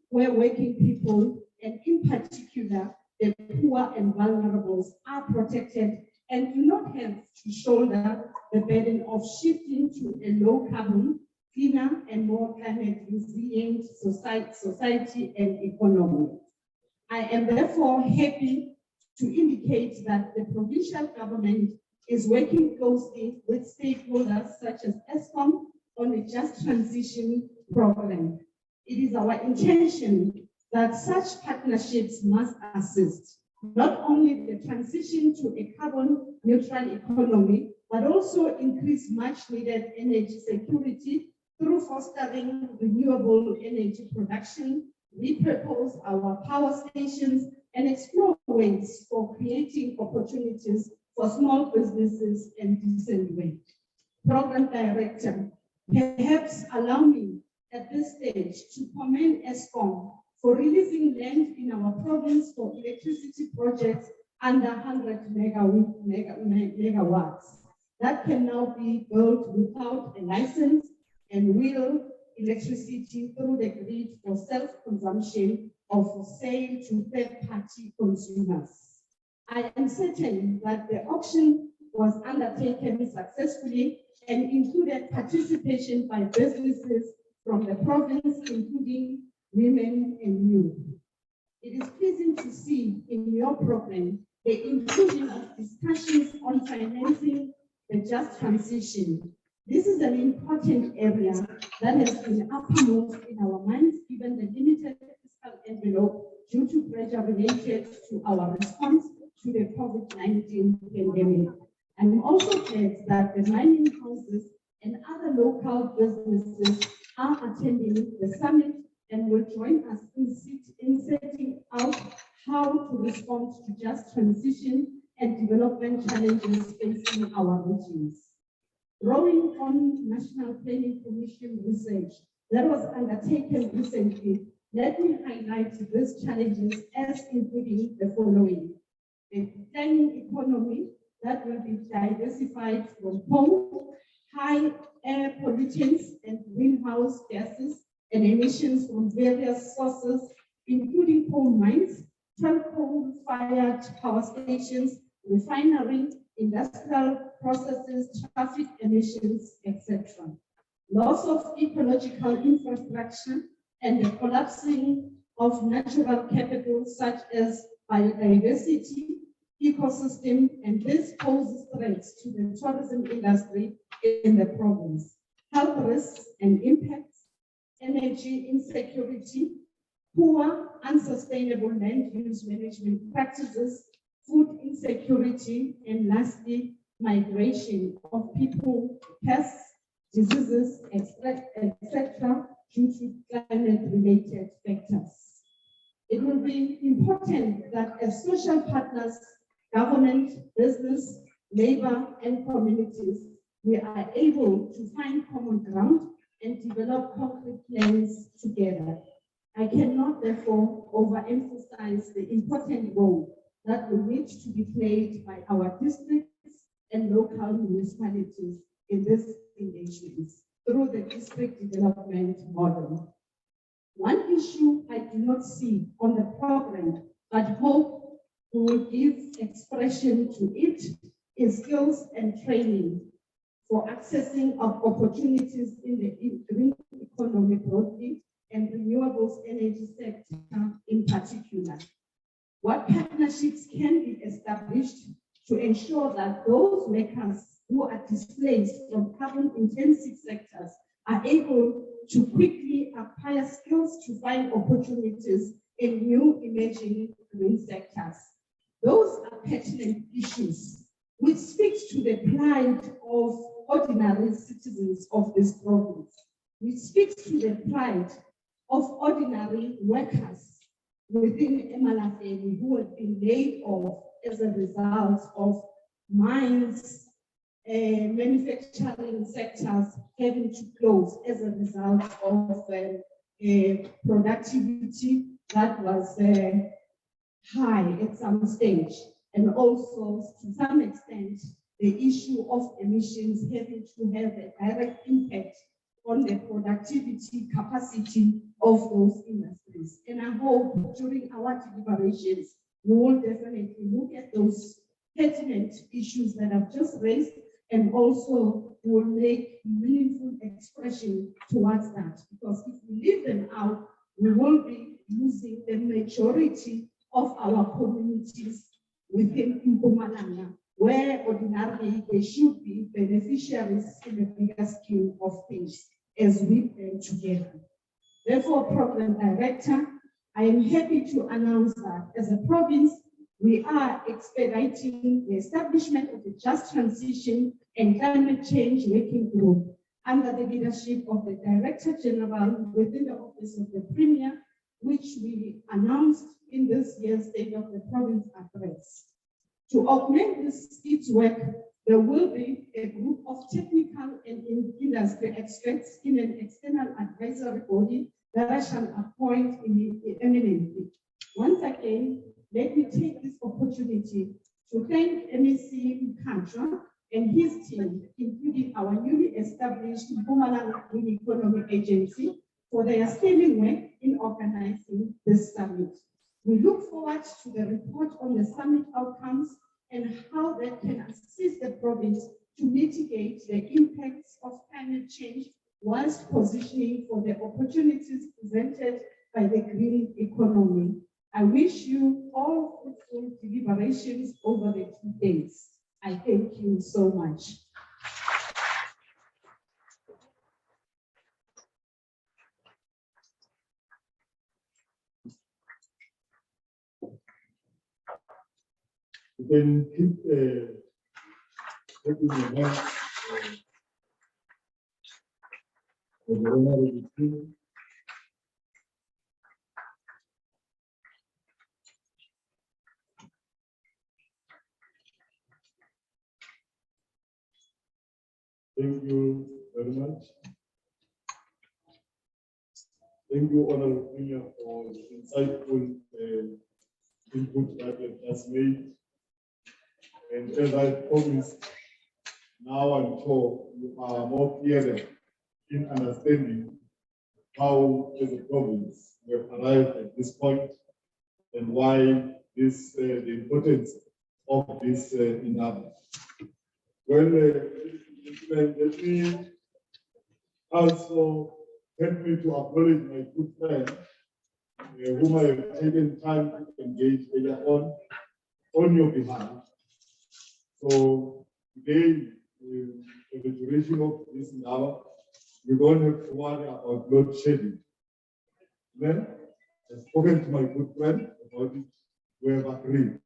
where working people, and in particular, the poor and vulnerables, are protected and do not have to shoulder the burden of shifting to a low carbon, cleaner, and more climate resilient society and economy. I am therefore happy to indicate that the provincial government is working closely with stakeholders such as ESCOM on a just transition program. It is our intention that such partnerships must assist not only the transition to a carbon neutral economy, but also increase much needed energy security through fostering renewable energy production, repurpose our power stations, and explore ways for creating opportunities for small businesses and decent wage. Program Director, perhaps allow me at this stage to commend ESCOM for releasing land in our province for electricity projects under 100 megawatts that can now be built without a license and wheel electricity through the grid for self-consumption or for sale to third-party consumers. I am certain that the auction was undertaken successfully and included participation by businesses from the province, including women and youth. It is pleasing to see in your program the inclusion of discussions on financing the just transition. This is an important area that has been uppermost in our minds given the limited fiscal envelope due to pressure related to our response to the COVID-19 pandemic. I'm also glad that the mining houses and other local businesses are attending the summit and will join us in setting out how to respond to just transition and development challenges facing our regions. Drawing on National Planning Commission research that was undertaken recently, let me highlight these challenges as including the following: a planning economy that will be diversified from coal, high air pollutants and greenhouse gases and emissions from various sources, including coal mines, 12 coal-fired power stations, refinery, industrial processes, traffic emissions, etc. Loss of ecological infrastructure and the collapsing of natural capital such as biodiversity, ecosystem, and this poses threats to the tourism industry in the province. Health risks and impacts, energy insecurity, poor, unsustainable land use management practices, food insecurity, and lastly, migration of people, pests, diseases, etc., due to climate-related factors. It will be important that as social partners, government, business, labor, and communities, we are able to find common ground and develop concrete plans together. I cannot therefore overemphasize the important role that will need to be played by our districts and local municipalities in this engagement through the district development model. One issue I do not see on the program, but hope we will give expression to it, is skills and training. for accessing of opportunities in the green economy broadly and renewables energy sector in particular. What partnerships can be established to ensure that those makers who are displaced from carbon-intensive sectors are able to quickly acquire skills to find opportunities in new emerging green sectors. Those are pertinent issues which speaks to the plight of ordinary citizens of this province, which speaks to the plight of ordinary workers within Mpumalanga who have been laid off as a result of mines, manufacturing sectors having to close as a result of productivity that was high at some stage, and also to some extent the issue of emissions having to have a direct impact on the productivity capacity of those industries. And I hope during our deliberations, we will definitely look at those pertinent issues that I've just raised, and also will make meaningful expression towards that. Because if we leave them out, we will be losing the majority of our communities within Mpumalanga, where ordinarily they should be beneficiaries in the bigger scheme of things as we plan together. Therefore, Program Director, I am happy to announce that as a province, we are expediting the establishment of the Just Transition and Climate Change Working Group under the leadership of the Director General within the Office of the Premier, which we announced in this year's State of the Province Address. To augment its work, there will be a group of technical and industry experts in an external advisory body that I shall appoint eminently. Once again, let me take this opportunity to thank MEC Mkhanjwa and his team, including our newly established Mpumalanga Green Economy Agency, for their sterling work in organizing this summit. We look forward to the report on the summit outcomes and how that can assist the province to mitigate the impacts of climate change whilst positioning for the opportunities presented by the green economy. I wish you all fruitful deliberations over the 2 days. I thank you so much. You can keep taking your hands for the owner of the team. Thank you very much. Thank you, Honorable Premier, for the insightful input that you have just made. And as I promised, now I'm sure you are more clear in understanding how, as a province, we have arrived at this point and why this the importance of this endeavor. Well, let me also help me to acknowledge my good friend, whom I have taken time to engage earlier on your behalf. So today, for the duration of this hour, we don't have to worry about load shedding. Then I've spoken to my good friend about it. We have agreed.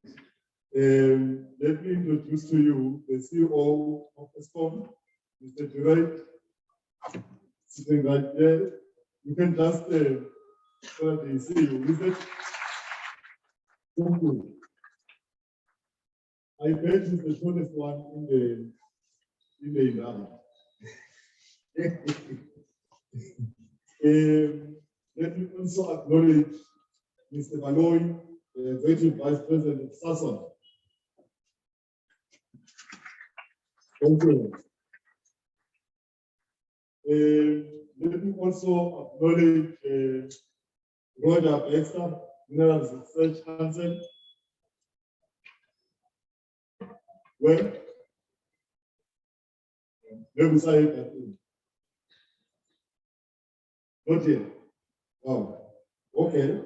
Let me introduce to you the CEO of ESCOM, Mr. Duray, sitting right there. You can just so that they see you. Is it? Thank you. I bet he's the shortest one in the environment. Let me also acknowledge Mr. Baloy, the Executive Vice President of SASON. Thank you. Let me also acknowledge Roger Baxter, Mineral Research Council. Well, Not yet. Oh, okay.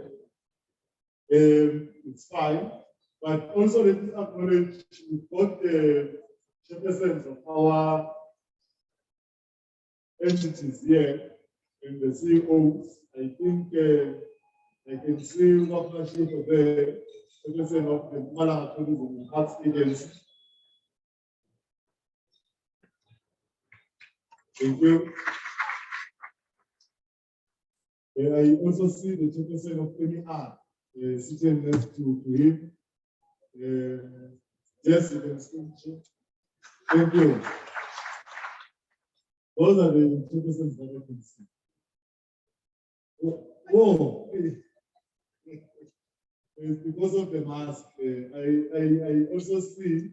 It's fine. But also let us acknowledge we've got the chairpersons of our entities here and the CEOs. I think I can see Wapna Chief of the chairperson of the Mpumalanga Tourism and Arts Agency. Thank you. I also see the chairperson of MER sitting next to him. Yes, you can speak. Thank you. Those are the chairpersons that I can see. Oh, it's because of the mask. I also see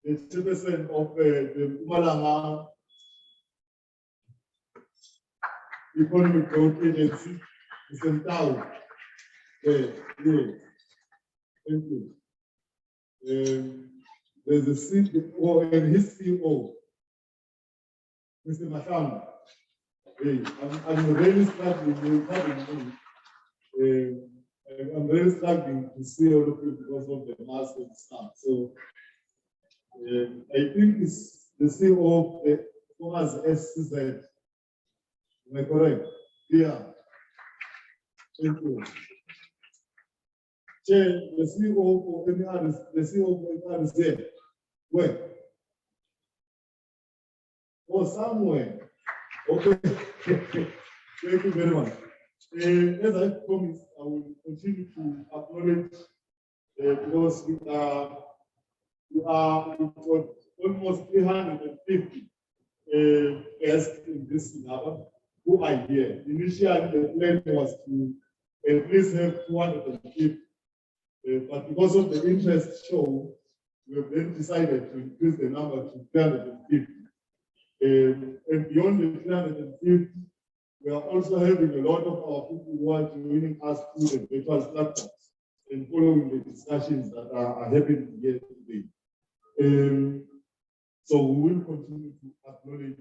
the chairperson of the Mpumalanga Economic Growth Agency, Mr. Tao. Yeah. Thank you. There's a CEO and his CEO, Mr. Matan. Hey, I'm really struggling. I'm really struggling to see all of you because of the mask and stuff. So I think it's the CEO of the Thomas SCZ. Am I correct? Yeah. Thank you. Chair, the CEO of MER is the CEO of MER is there. Where? Oh, somewhere. Okay. Thank you very much. As I promised, I will continue to acknowledge because we've got almost 350 guests in this Sinaba who are here. Initially, the plan was to at least have 250, but because of the interest shown, we have then decided to increase the number to 350. And beyond the 350, we are also having a lot of our people who are joining us through the virtual platforms and following the discussions that are happening here today. So we will continue to acknowledge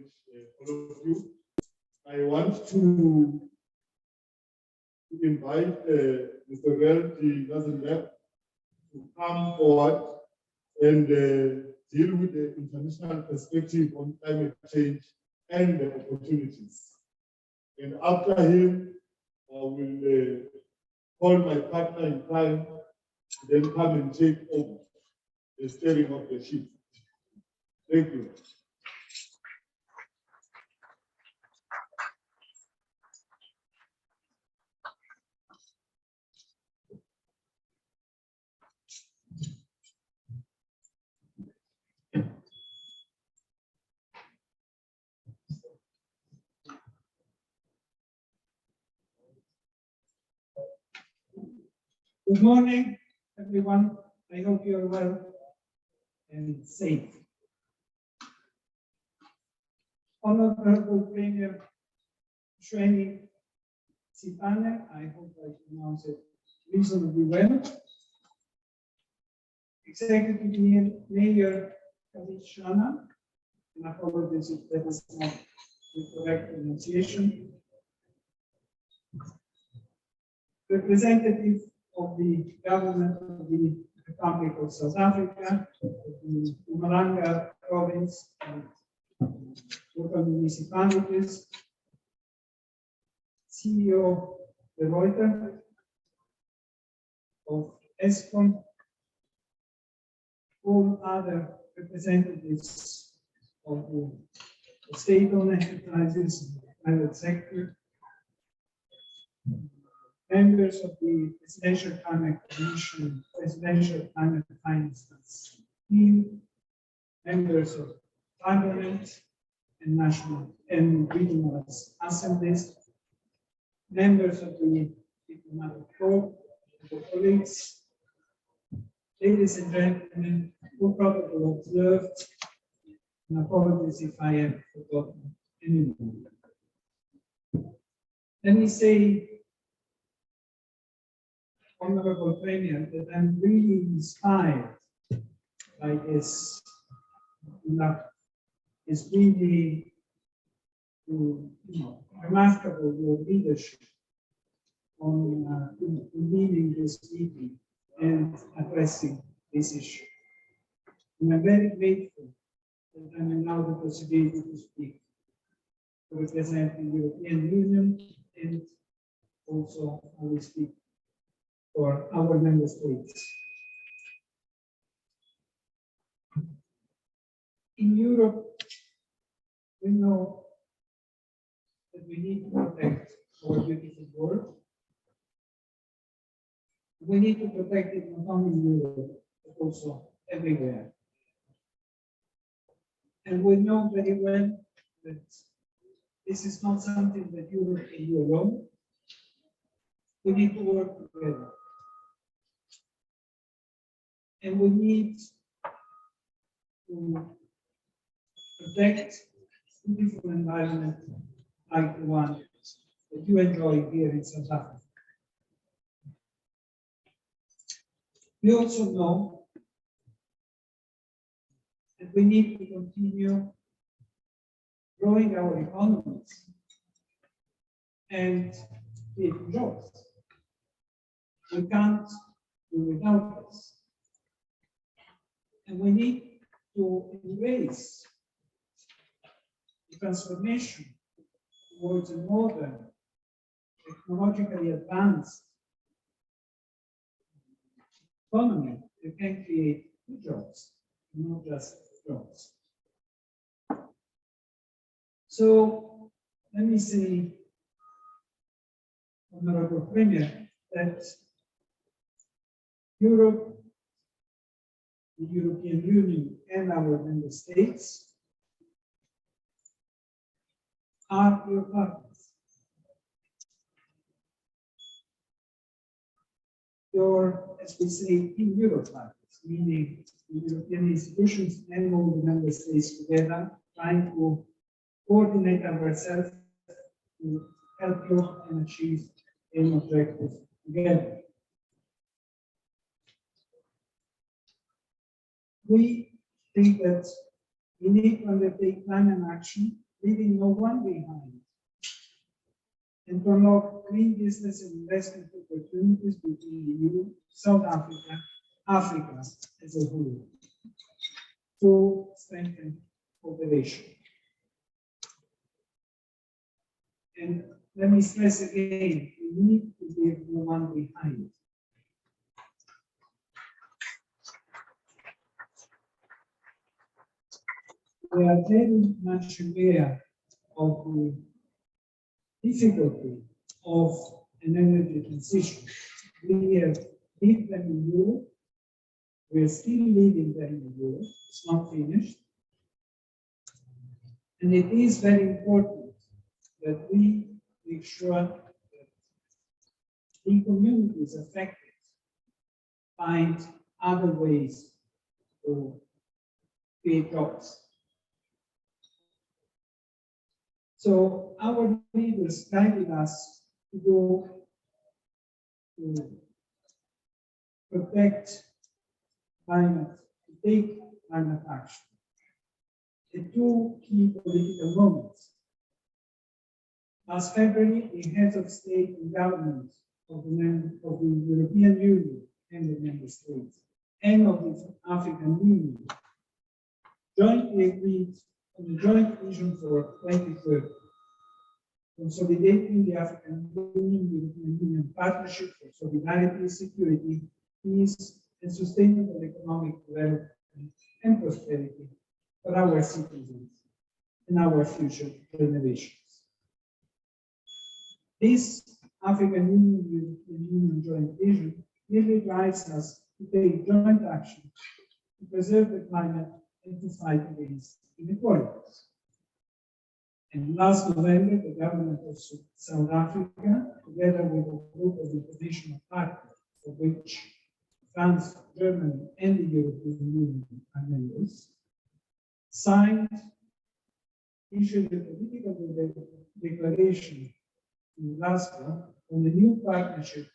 all of you. I want to invite Mr. Relti Nazenberg to come forward and deal with the international perspective on climate change and the opportunities. And after him, I will call my partner in crime, then come and take over the steering of the ship. Thank you. Good morning, everyone. I hope you're well and safe. Honorable Premier Shweni Sipane, I hope I pronounce it reasonably well. Executive Mayor Kavishana, and apologies if that is not the correct pronunciation. Representative of the government of the Republic of South Africa, the Mpumalanga province and local municipalities, CEO De Reuter of ESCOM, all other representatives of the state-owned enterprises and the private sector, members of the Presidential Climate Commission, Presidential Climate Finance team, members of Parliament and national and regional assemblies, members of the diplomatic corps, colleagues, ladies and gentlemen, full protocol observed, and apologies if I have forgotten anyone. Let me say, Honorable Premier, that I'm really inspired by this. It's really remarkable your leadership on leading this meeting and addressing this issue. And I'm very grateful that I'm now the possibility to speak, to represent the European Union, and also I will speak for our member states. In Europe, we know that we need to protect our beautiful world. We need to protect it not only in Europe, but also everywhere. And we know very well that this is not something that Europe can do alone. We need to work together. And we need to protect a beautiful environment like the one that you enjoy here in South Africa. We also know that we need to continue growing our economies and creating jobs. We can't do without this. And we need to embrace the transformation towards a modern, technologically advanced economy that can create new jobs, not just jobs. So let me say, Honorable Premier, that Europe, the European Union, and our member states are your partners. Your, as we say, in Europe partners, meaning the European institutions and all the member states together, trying to coordinate ourselves to help you and achieve an objective together. We think that we need to undertake climate action, leaving no one behind, and to unlock green business and investment opportunities between the EU, South Africa, Africa as a whole, to strengthen cooperation. And let me stress again, we need to leave no one behind. We are very much aware of the difficulty of an energy transition. We have lived them in Europe. We are still living them in Europe. It's not finished. And it is very important that we make sure that the communities affected find other ways to create jobs. So our leaders guided us to go to protect climate, to take climate action. The two key political moments. Last February, the heads of state and government of the European Union and the member states and of the African Union jointly agreed on a joint vision for 2030, consolidating the African Union-European Union partnership for solidarity, security, peace, and sustainable economic development and prosperity for our citizens and our future generations. This African Union-European Union joint vision really drives us to take joint action to preserve the climate and to fight against inequalities. And last November, the government of South Africa, together with a group of international partners, of which France, Germany, and the European Union are members, issued a political declaration in Glasgow on a new partnership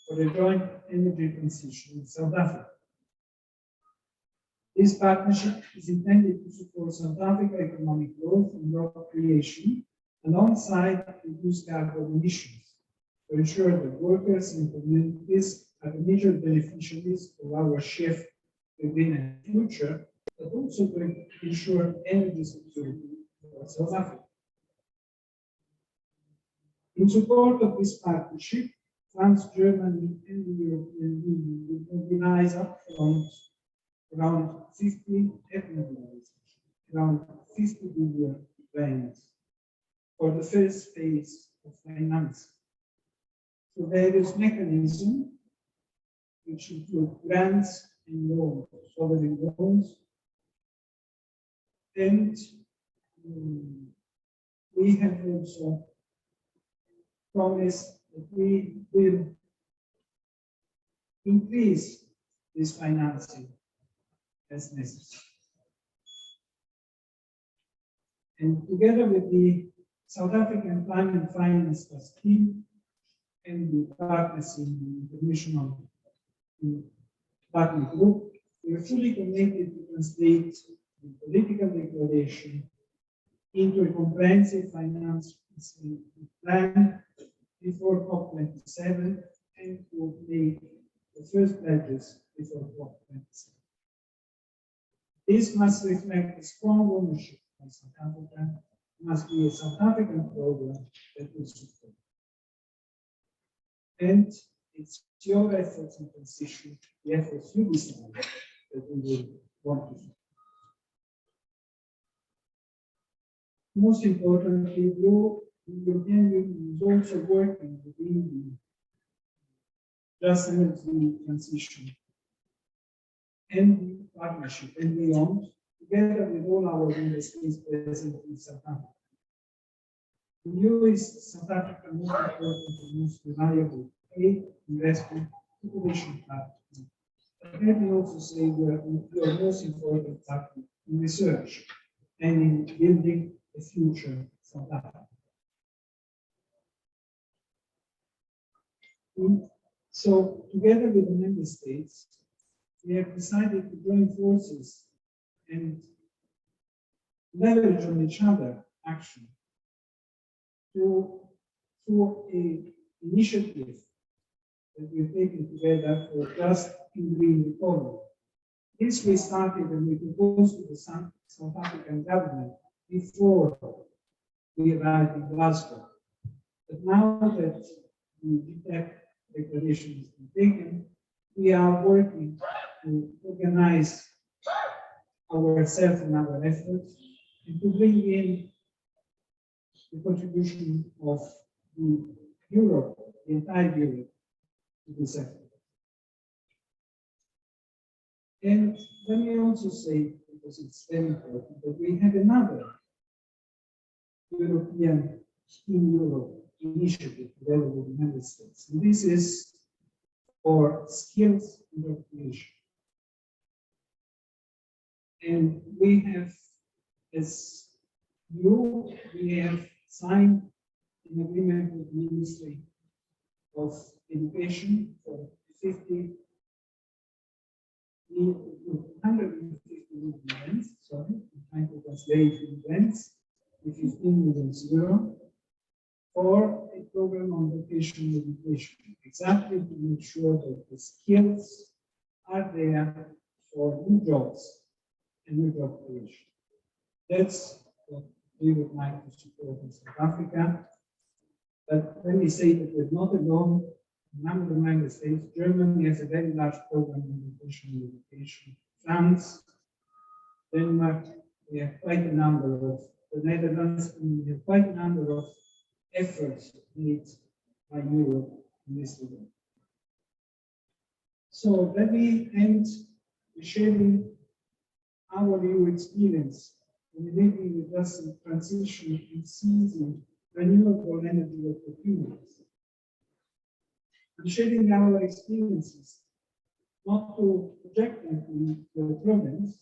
for a joint energy transition in South Africa. This partnership is intended to support South Africa economic growth and job creation alongside reduced carbon emissions, to ensure that workers and communities are the major beneficiaries of our shift to a greener future, but also to ensure energy security for South Africa. In support of this partnership, France, Germany, and the European Union will mobilize upfront around 50 billion rands for the first phase of financing. So various mechanisms, which include grants and loans, sovereign loans, and we have also promised that we will increase this financing as necessary. And together with the South African Climate Finance Trust team and the partners in the International Partner Group, we are fully committed to translate the political declaration into a comprehensive financing plan before COP27 and to make the first pledges before COP27. This must reflect a strong ownership by South Africa. It must be a South African program that we support. And it's your efforts in transition, the efforts you decide, that we will want to support. Most importantly, the European Union is also working within the just energy transition and the partnership and beyond, together with all our member states present in South Africa. The EU is South Africa's most important and most reliable aid, investment, cooperation partner. But let me also say we are the most important partner in research and in building a future South Africa. So, together with the member states, we have decided to join forces and leverage on each other action through an initiative that we've taken together for just in green recovery. This we started and we proposed to the South African government before we arrived in Glasgow. But now that the GTEC declaration has been taken, we are working to organize ourselves and our efforts and to bring in the contribution of Europe, the entire Europe, to this effort. And let me also say, because it's very important, that we have another European in Europe initiative together with the member states. And this is for skills and job creation. And we have, as you, we have signed an agreement with the Ministry of Education for 150 million grants, sorry, I'm trying to translate in grants, with 15 million euro for a program on vocational education, exactly to make sure that the skills are there for new jobs and new job creation. That's what we would like to support in South Africa. But let me say that we're not alone. A number of member states, Germany has a very large program on vocational education. France, Denmark, we have quite a number of, the Netherlands, and we have quite a number of efforts made by Europe in this regard. So let me end with sharing our EU experience in living with us in transition and seizing renewable energy opportunities. And sharing our experiences, not to project them to the province,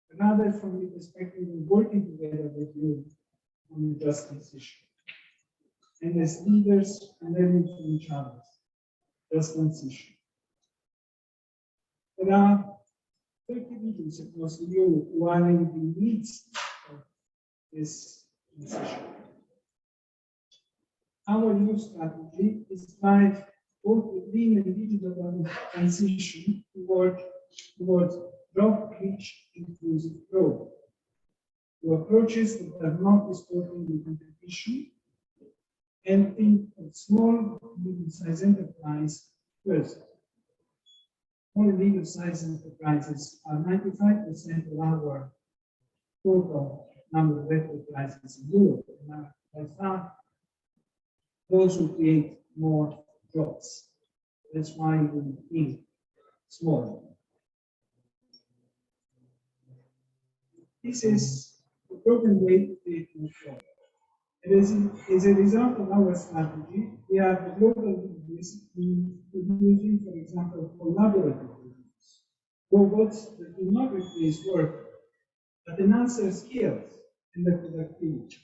but rather from the perspective of working together with you on the just transition. And as leaders, learning from each other, just transition. There are 30 regions across the EU who are in the midst of this transition. our new strategy is drive both the green and digital transition towards job-rich, inclusive growth. To approaches that are not distorting the competition and think of small, medium-sized enterprise first. Small and medium-sized enterprises are 95% of our total number of enterprises in Europe, and are by far those who create more jobs. That's why we think small. This is the proven way to create more jobs. As a result of our strategy, we have the global leaders in producing, for example, collaborative robots. Robots that do not replace work, but enhance their skills and their productivity.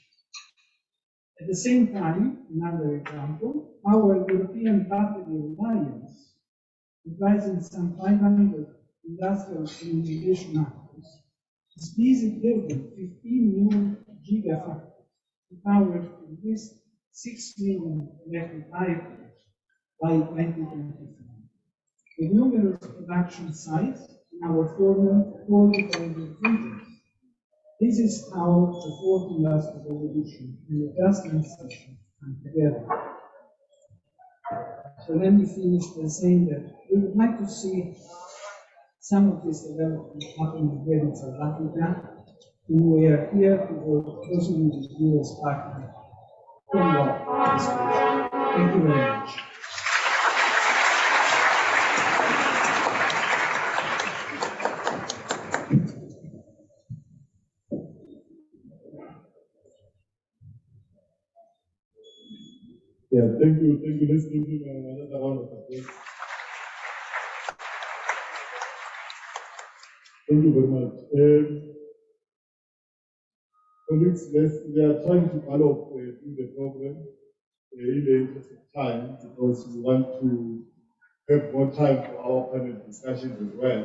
At the same time, another example, our European Battery Alliance, comprising some 500 industrial and innovation actors, is busy building 15 new gigafactories to power at least 6 million electric vehicles by 2025, with numerous production sites in our former coal-dependent regions. This is how the fourth industrial revolution and the just transition come together. So let me finish by saying that we would like to see some of this development happening here in South Africa. We are here to work closely with you as partners. Thank you very much. Yeah, thank you. Let's give him another round of applause. Thank you very much. Colleagues, we are trying to follow through the program in the interest of time, because we want to have more time for our panel discussions as well.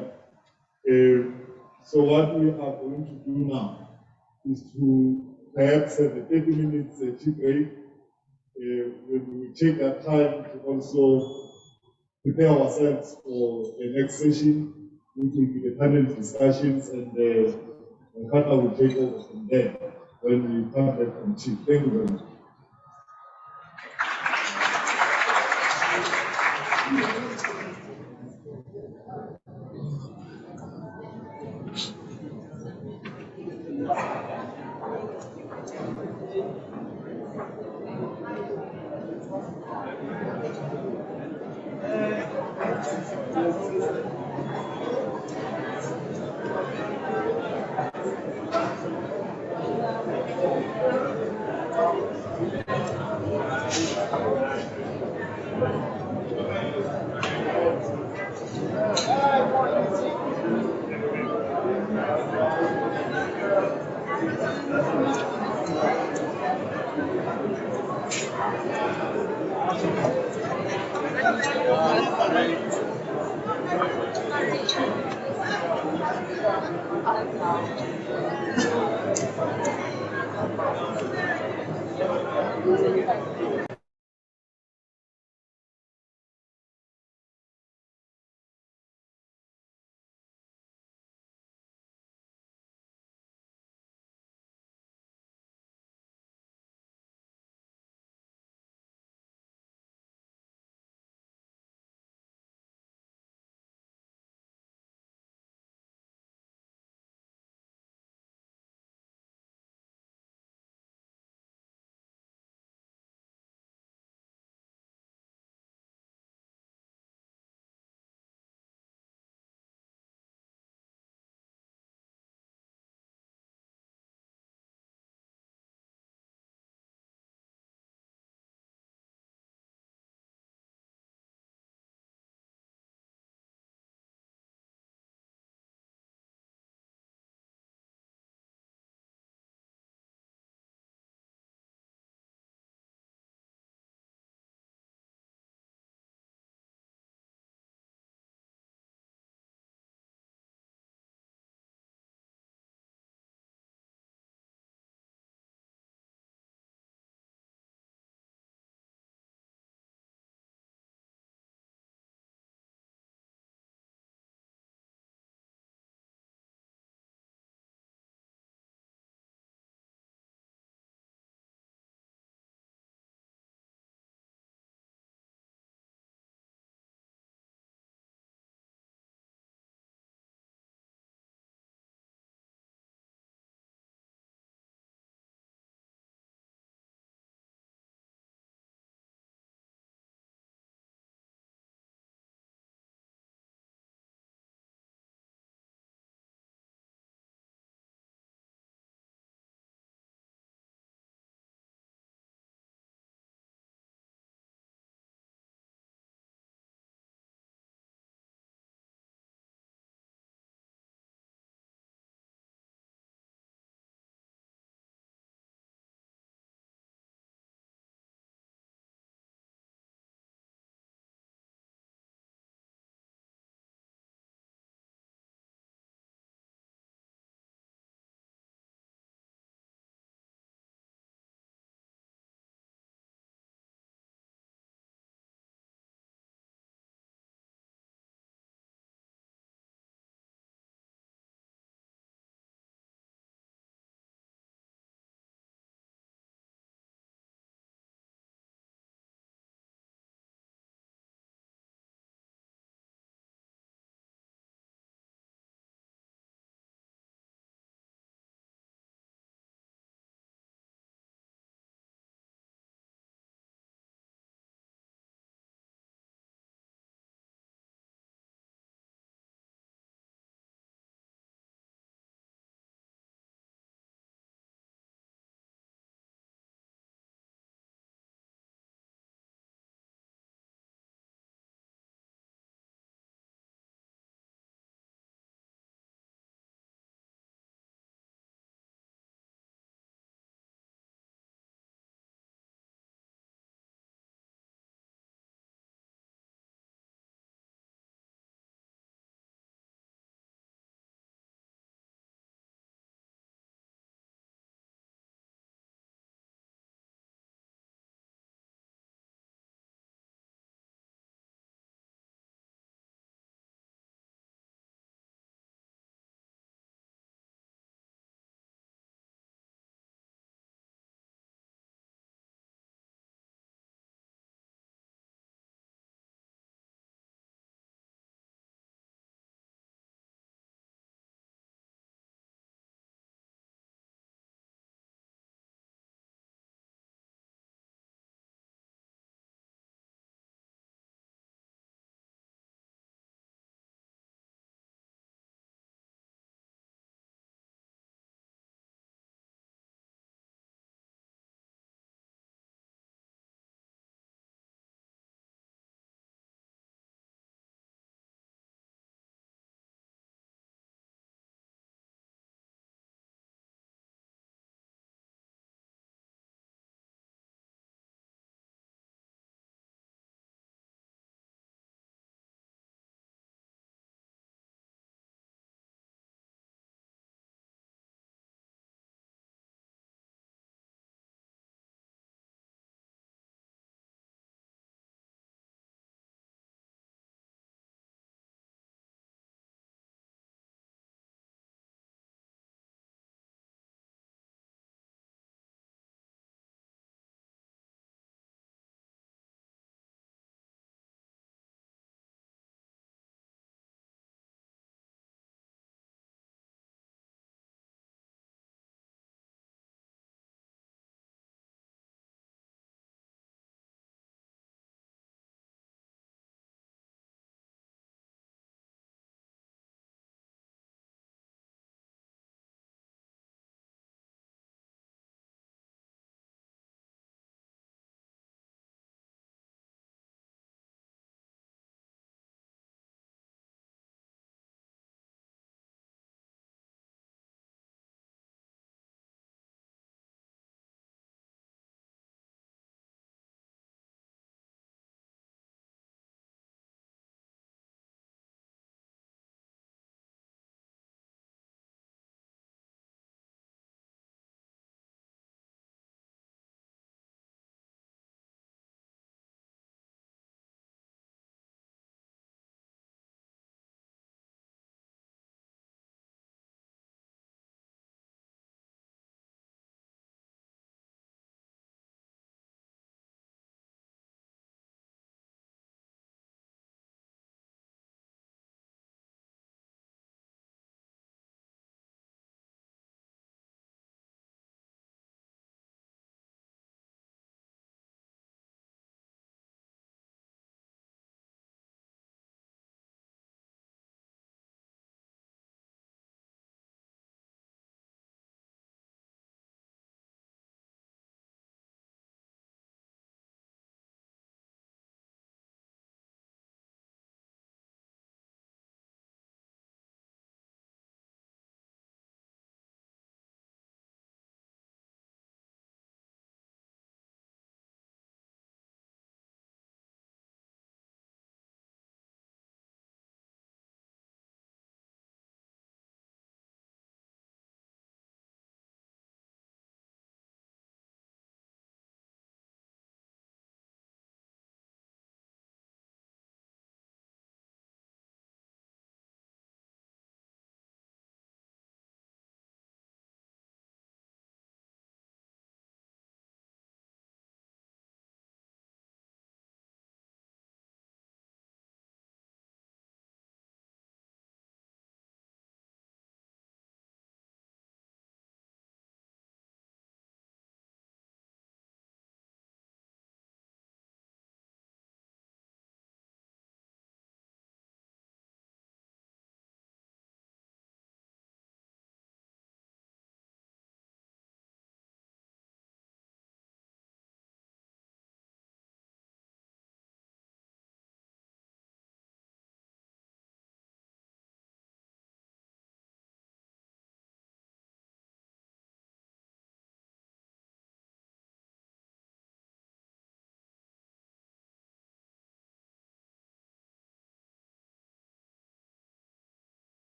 So what we are going to do now is to perhaps have a 30 minutes tea break. When we take that time to also prepare ourselves for the next session, which will be the panel discussions, and Nkata will take over from there when we come back from tea. Thank you very much.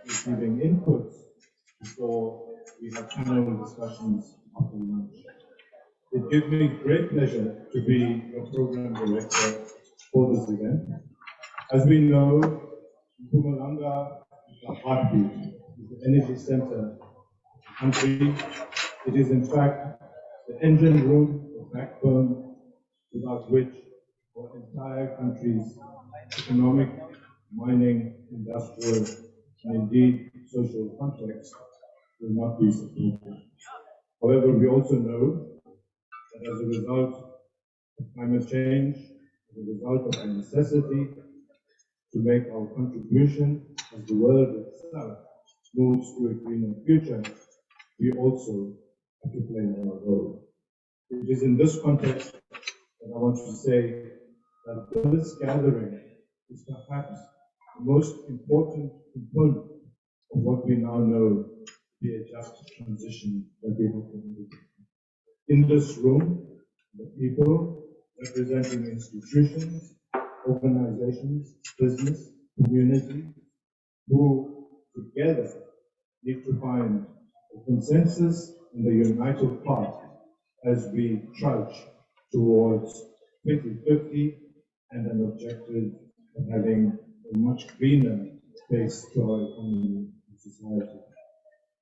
receiving input before we have panel discussions after lunch. It gives me great pleasure to be your program director for this event. As we know, Mpumalanga is the heartbeat, is the energy center of the country. It is in fact the engine room, the backbone, without which our entire country's economic, mining, industrial, and indeed social context will not be supported. However, we also know that as a result of climate change, as a result of the necessity to make our contribution as the world itself moves to a greener future, we also have to play our role. It is in this context that I want to say that this gathering is perhaps the most important component of what we now know be a just transition that we have to make. In this room, the people representing institutions, organizations, business, community, who together need to find a consensus and a united path as we trudge towards 2050 and an objective of having a much greener face to our economy and society.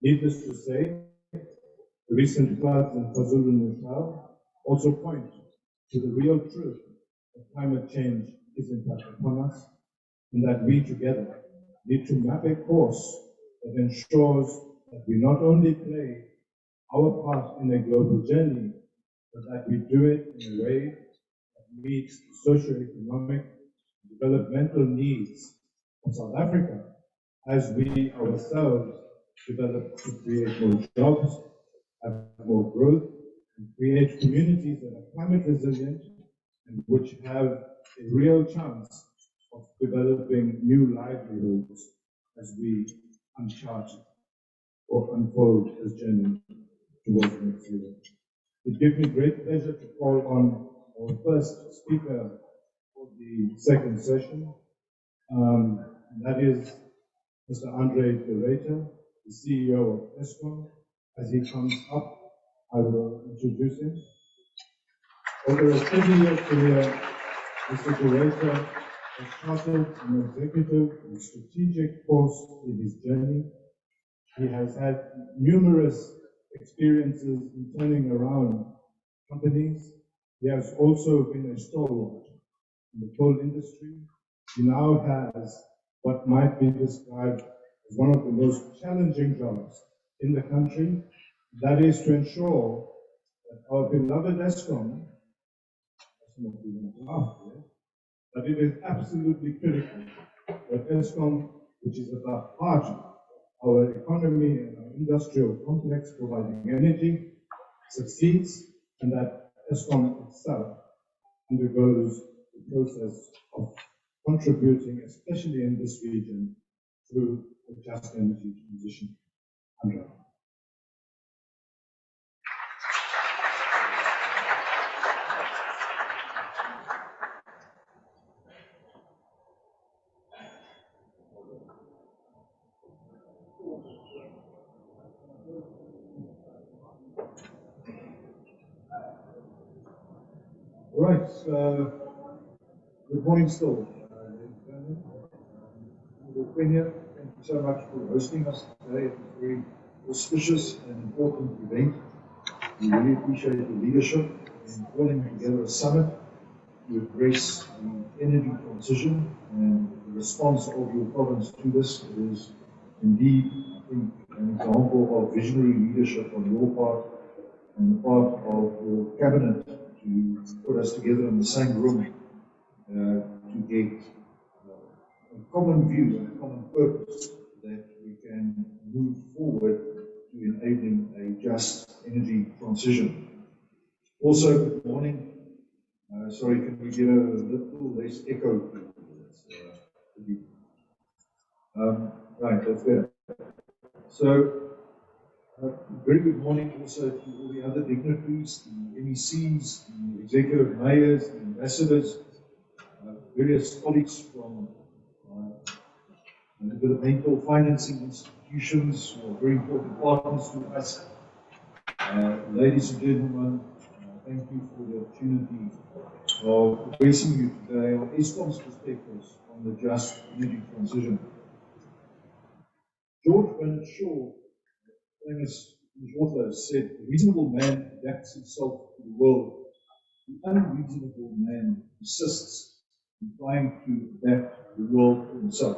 Needless to say, the recent floods in KwaZulu-Natal also point to the real truth that climate change is in fact upon us, and that we together need to map a course that ensures that we not only play our part in a global journey, but that we do it in a way that meets the socio-economic and developmental needs of South Africa as we ourselves develop to create more jobs, have more growth, and create communities that are climate resilient and which have a real chance of developing new livelihoods as we unchart or unfold this journey towards net zero. It gives me great pleasure to call on our first speaker for the second session, and that is Mr. Andre Doreta, the CEO of Eskom. As he comes up, I will introduce him. Over a 30-year career, Mr. Doreta has charted an executive and strategic course in his journey. He has had numerous experiences in turning around companies. He has also been a stalwart in the coal industry. He now has what might be described as one of the most challenging jobs in the country. That is to ensure that our beloved Eskom, but it is absolutely critical that Eskom, which is at the heart of our economy and our industrial complex providing energy, succeeds, and that Eskom itself undergoes the process of contributing, especially in this region, through a just energy transition. Andre. All right, good morning still. Thank you so much for hosting us today at a very auspicious and important event. We really appreciate your leadership in calling together a summit to address the energy transition, and the response of your province to this is indeed, I think, an example of visionary leadership on your part and the part of your cabinet to put us together in the same room to get a common view and a common purpose that we can move forward to enabling a just energy transition. Also, good morning. Sorry, can we get a little less echo, please? Right, that's better. So, very good morning also to all the other dignitaries, the MECs, the executive mayors, the ambassadors, various colleagues from developmental financing institutions who are very important partners to us. Ladies and gentlemen, thank you for the opportunity of addressing you today on Eskom's perspectives on the just energy transition. George Bernard Shaw, famous author, said, "A reasonable man adapts himself to the world. The unreasonable man persists in trying to adapt the world to himself."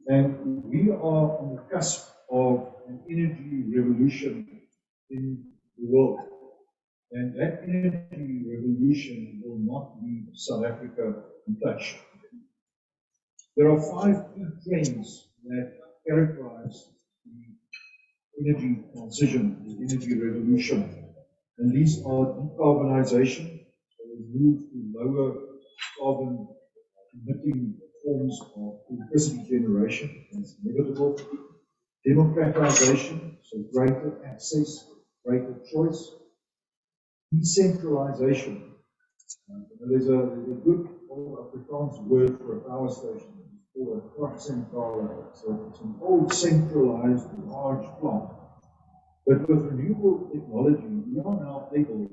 And we are on the cusp of an energy revolution in the world. And that energy revolution will not leave South Africa untouched. There are 5 key trends that characterize the energy transition, the energy revolution. And these are decarbonization, so we move to lower carbon emitting forms of electricity generation, that's inevitable. democratization, so greater access, greater choice, decentralization. There's a good old Afrikaans word for a power station. It's called a krachtcentrale. So it's an old centralized large plant. But with renewable technology, we are now able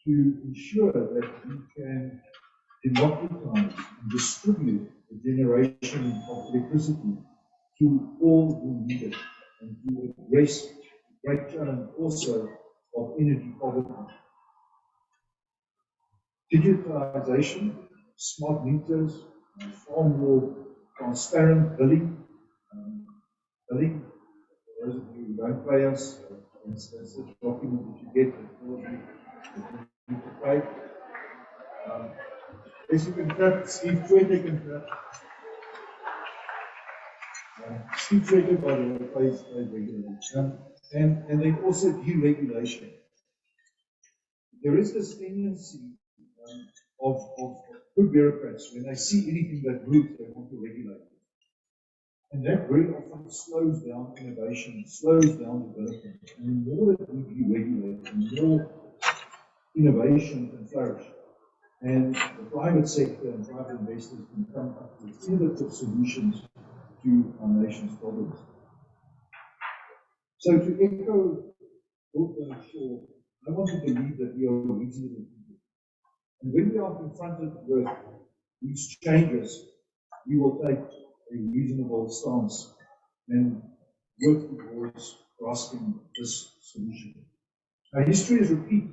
to ensure that we can democratize and distribute the generation of electricity to all who need it, and to address the great challenge also of energy poverty. Digitalization, smart meters, far more transparent billing. Billing, for those of you who don't pay us, that's the document that you get that tells you that you need to pay. As you can cut, Steve Twitter can cut. Steve Twitter, by the way, pays regularly. And then also deregulation. There is this tendency of good bureaucrats, when they see anything that moves, they want to regulate it. And that very often slows down innovation, slows down development. And the more that we deregulate, the more innovation can flourish. And the private sector and private investors can come up with innovative solutions to our nation's problems. So to echo Wilton Shaw, I want to believe that we are reasonable people. And when we are confronted with these changes, we will take a reasonable stance and work towards grasping this solution. Our history is replete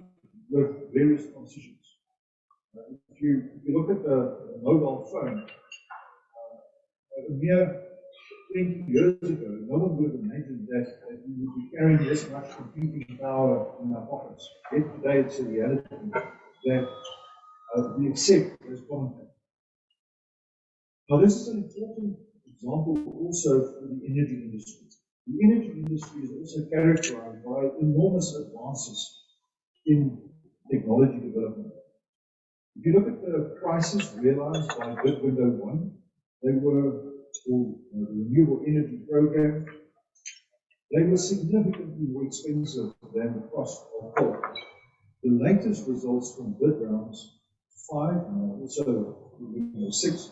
with various transitions. If you look at the mobile phone, a mere 20 years ago, no one would have imagined that we would be carrying this much computing power in our pockets. Yet today it's a reality that we accept as common. Now, this is an important example also for the energy industry. The energy industry is also characterized by enormous advances in technology development. If you look at the prices realized by Bid Window 1, they were for the renewable energy program, they were significantly more expensive than the cost of coal. The latest results from bid rounds 5 and also 6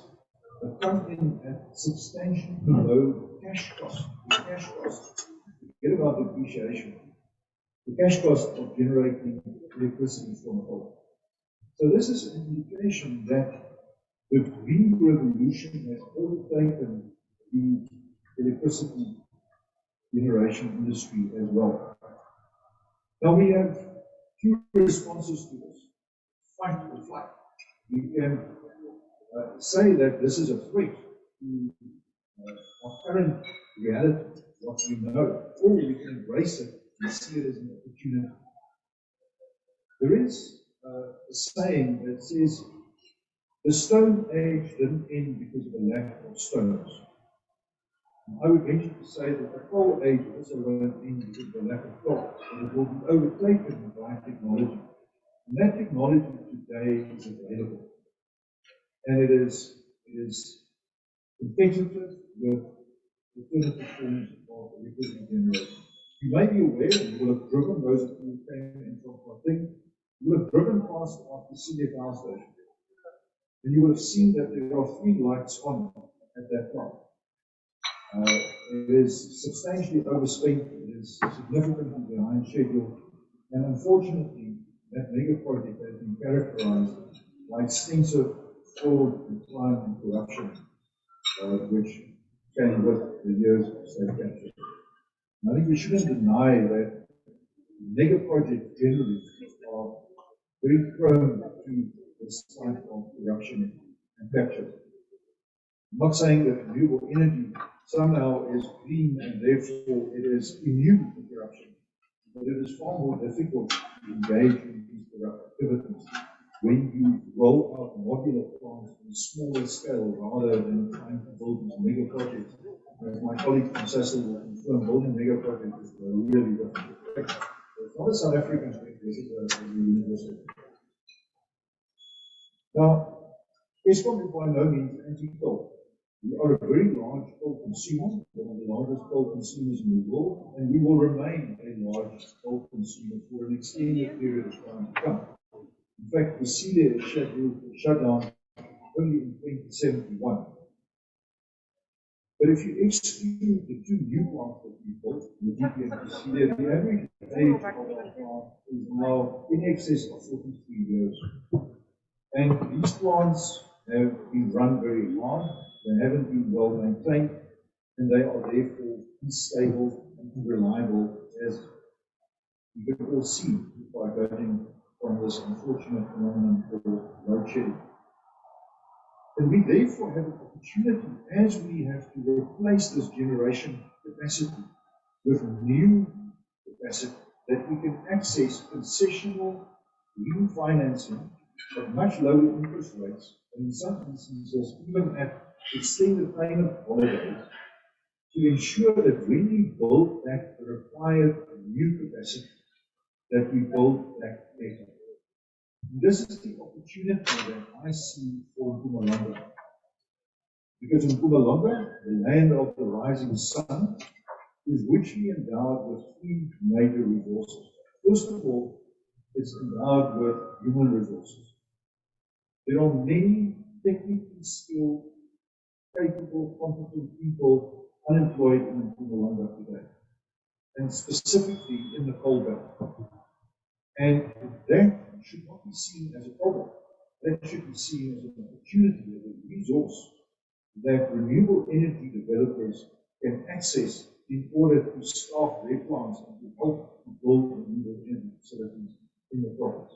have come in at substantially below the cash cost. The cash cost, forget about depreciation, the cash cost of generating electricity from coal. So this is an indication that the green revolution has overtaken the electricity generation industry as well. Now we have two responses to this: fight or flight. We can say that this is a threat to our current reality, what we know, or we can embrace it and see it as an opportunity. There is a saying that says, the Stone Age didn't end because of a lack of stones. I would venture to say that the Coal Age also won't end because of a lack of coal, but it will be overtaken by technology. And that technology today is available. And it is competitive with alternative forms of electricity generation. You may be aware, and you will have driven, those of you who came in from Gauteng, you will have driven past our Cecilia power station. And you will have seen that there are 3 lights on at that plant. It is substantially overspent, it is significantly behind schedule, and unfortunately, that mega project has been characterized by extensive fraud, crime, and corruption, which came with the years of state capture. And I think we shouldn't deny that mega projects generally are very prone to this type of corruption and capture. I'm not saying that renewable energy somehow is green and therefore it is immune to corruption, but it is far more difficult to engage in these corrupt activities when you roll out modular plants on a smaller scale rather than trying to build these mega projects. As my colleague from Cecil will confirm, building mega projects is a really difficult thing. It's not a South African thing, this is a universal thing. Now, Eskom is by no means anti-coal. We are a very large coal consumer, one of the largest coal consumers in the world, and we will remain a large coal consumer for an extended period of time to come. In fact, the Chile is scheduled to shut down only in 2071. But if you exclude the two new plants that we built, the DP and Chile, the average age of our plant is now in excess of 43 years. And these plants have been run very hard, they haven't been well maintained, and they are therefore unstable and unreliable, as you can all see by going from this unfortunate phenomenon called load shedding. And we therefore have an opportunity, as we have to replace this generation capacity with new capacity, that we can access concessional green financing at much lower interest rates, and in some instances even at extended payment holidays, to ensure that when we build back the required new capacity, that we build back better. This is the opportunity that I see for Mpumalanga. Because in Mpumalanga, the land of the rising sun, is richly endowed with three major resources. First of all, it's endowed with human resources. There are many technically skilled, capable, competent people unemployed in Mpumalanga today, and specifically in the coal belt. And that should not be seen as a problem. That should be seen as an opportunity, as a resource that renewable energy developers can access in order to staff their plants and to help to build renewable energy facilities in the province.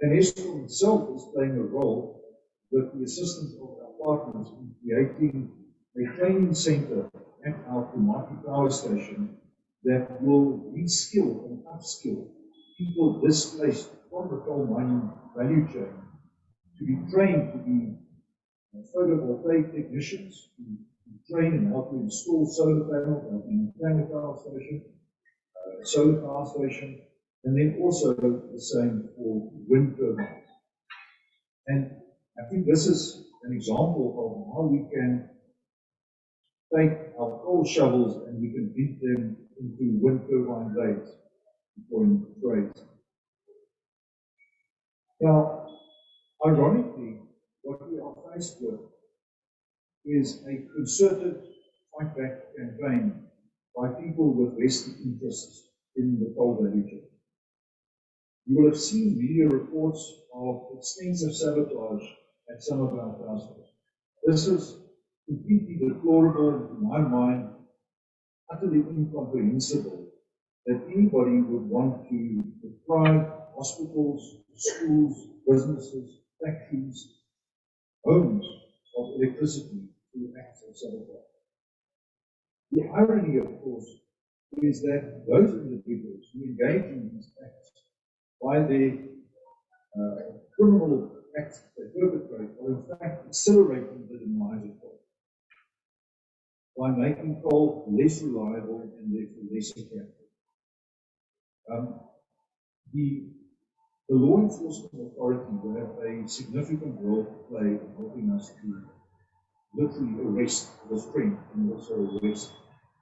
And Eskom itself is playing a role with the assistance of our partners in creating a training center at our Kumaki power station that will reskill and upskill people displaced from the coal mining value chain to be trained to be photovoltaic technicians, to train in how to install solar panels, how to maintain a power station, solar power station, and then also the same for wind turbines. And I think this is an example of how we can take our coal shovels and we can beat them into wind turbine blades for trades. Now, ironically, what we are faced with is a concerted fight back campaign by people with vested interests in the coal value chain. You will have seen media reports of extensive sabotage at some of our power stations. This is completely deplorable, and to my mind, utterly incomprehensible that anybody would want to deprive hospitals, schools, businesses, factories, homes of electricity through acts of sabotage. The irony, of course, is that those individuals who engage in these acts, by their criminal acts they perpetrate, are in fact accelerating the demise of coal by making coal less reliable and therefore less effective. The law enforcement authority will have a significant role to play in helping us to literally arrest this trend and also arrest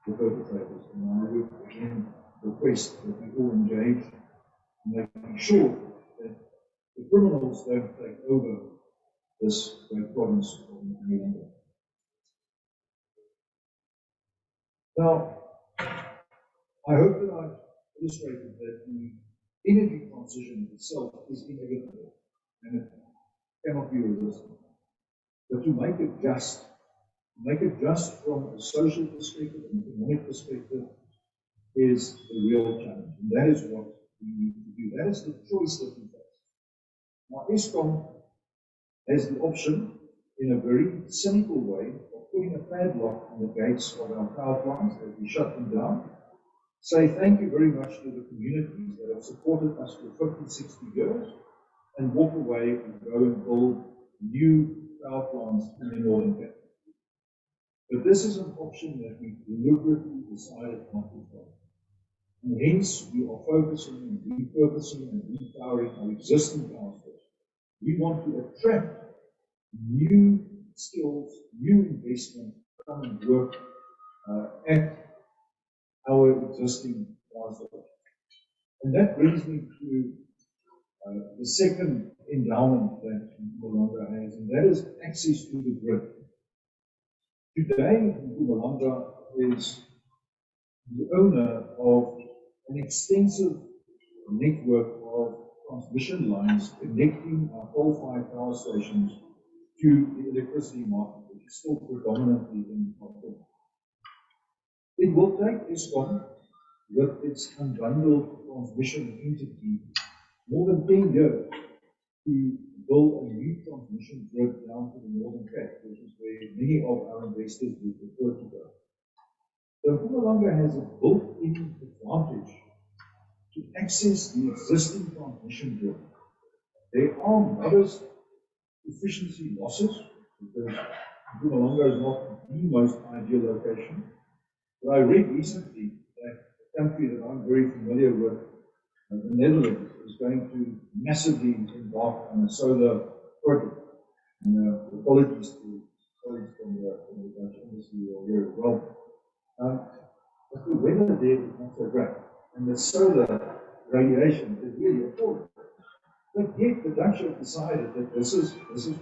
the perpetrators. And I would again request that we all engage in making sure that the criminals don't take over this great province of Mpumalanga. Now, I hope that I've illustrated that the energy transition itself is inevitable and it cannot be resisted. But to make it just from a social perspective and economic perspective is the real challenge. And that is what we need to do. That is the choice that we face. Now, Eskom has the option, in a very cynical way, of putting a padlock on the gates of our power plants as we shut them down, say thank you very much to the communities that have supported us for 50, 60 years, and walk away and go and build new power plants in the Northern Cape. But this is an option that we deliberately decided not to take. And hence, we are focusing on repurposing and repowering our existing power stations. We want to attract new skills, new investment come and work at our existing power stations. And that brings me to the second endowment that Mpumalanga has, and that is access to the grid. Today, Mpumalanga is the owner of an extensive network of transmission lines connecting our coal-fired power stations to the electricity market, which is still predominantly in Gauteng. It will take Eskom, with its unbundled transmission entity, more than 10 years to build a new transmission grid down to the Northern Cape, which is where many of our investors would prefer to go. So Mpumalanga has a built-in advantage to access the existing transmission grid. There are modest efficiency losses because Mpumalanga is not the most ideal location. But I read recently that a country that I'm very familiar with, the Netherlands, is going to massively embark on a solar project. And apologies to colleagues from the Dutch embassy or here as well. But the weather there is not so great, and the solar radiation is really appalling. But yet the Dutch have decided that this is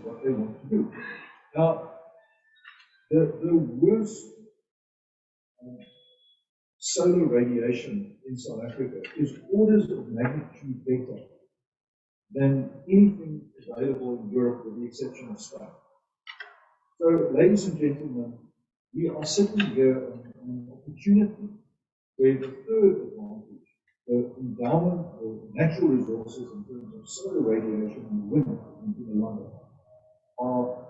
what they want to do. Now, the worst solar radiation in South Africa is orders of magnitude better than anything available in Europe, with the exception of Spain. So, ladies and gentlemen, we are sitting here on an opportunity where the third advantage, the endowment of natural resources in terms of solar radiation and wind in Mpumalanga, are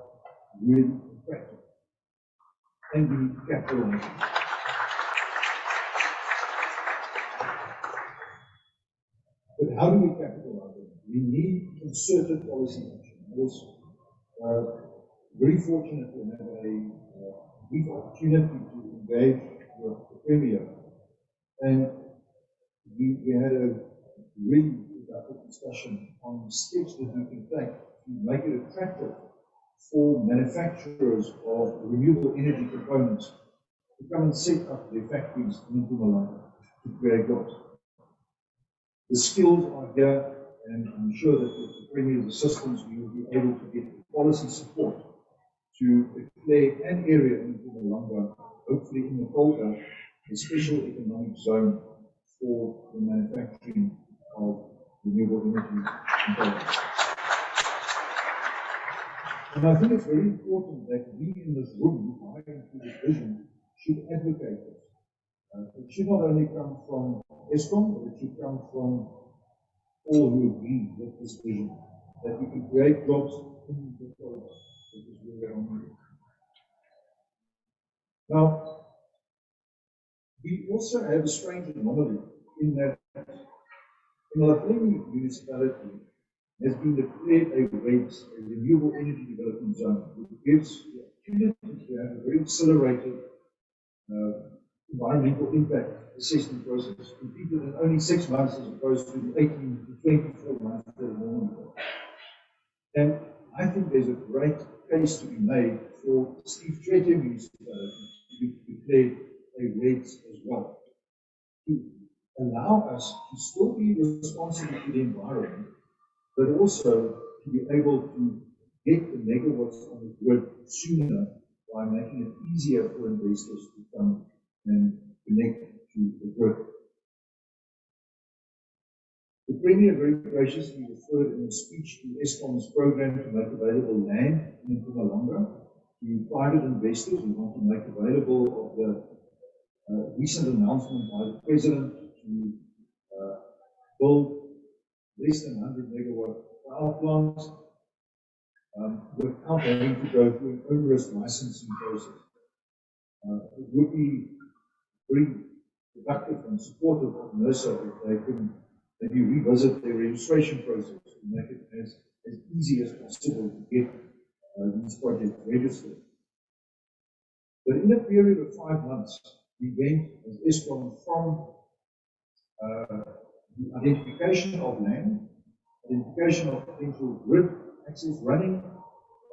really attractive. And we need to capitalize on it. But how do we capitalize on it? We need concerted policy action. I was very fortunate to have a brief opportunity to engage with the Premier, and we had a really productive discussion on steps that we can take to make it attractive for manufacturers of renewable energy components to come and set up their factories in Mpumalanga to create jobs. The skills are here, and I'm sure that with the Premier's assistance, we will be able to get policy support to declare an area in Mpumalanga, hopefully in the Polder, a special economic zone for the manufacturing of renewable energy components. And I think it's very important that we in this room, buying into this vision, should advocate this. It should not only come from Eskom, but it should come from all who agree with this vision, that we can create jobs in the Polder, which is where we are moving. Now, we also have a strange anomaly in that Mpumalanga municipality has been declared a REDS, a Renewable Energy Development Zone, which gives the opportunity to have a very accelerated environmental impact assessment process completed in only 6 months as opposed to the 18 to 24 months that are normally. And I think there's a great case to be made for Steve Tshwete municipality to be declared a REDS as well, to allow us to still be responsible to the environment, but also to be able to get the megawatts on the grid sooner by making it easier for investors to come and connect to the grid. The Premier very graciously referred in a speech to Eskom's program to make available land in Mpumalanga to private investors who want to make available of the recent announcement by the President to build less than 100 megawatt power plants without having to go through an onerous licensing process. It would be very productive and supportive of NERSA if they can maybe revisit their registration process to make it as easy as possible to get these projects registered. But in a period of 5 months, we went as Eskom from the identification of land, identification of potential grid access running,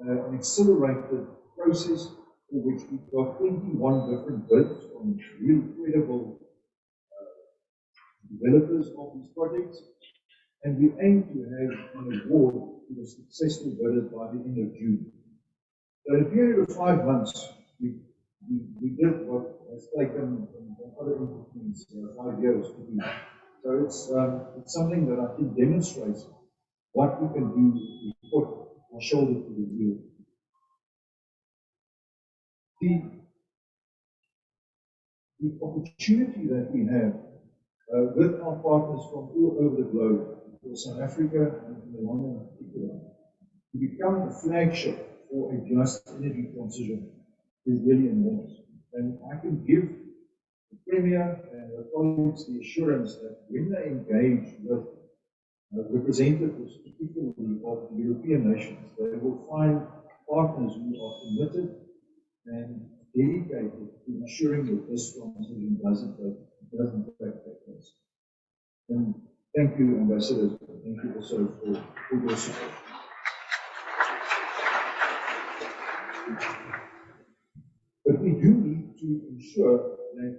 an accelerated process for which we've got 21 different bids from really credible developers of these projects, and we aim to have an award to the successful bidders by the end of June. So in a period of 5 months, we did what has taken other entities 5 years to do. So it's something that I think demonstrates what we can do if we put our shoulder to the wheel. The opportunity that we have with our partners from all over the globe, for South Africa and Mpumalanga in particular, to become the flagship for a just energy transition is really enormous. And I can give the Premier and the colleagues the assurance that when they engage with representatives, particularly of the European nations, they will find partners who are committed and dedicated to ensuring that this transition doesn't take place. And thank you, ambassadors. Thank you also for your support. But we do need to ensure that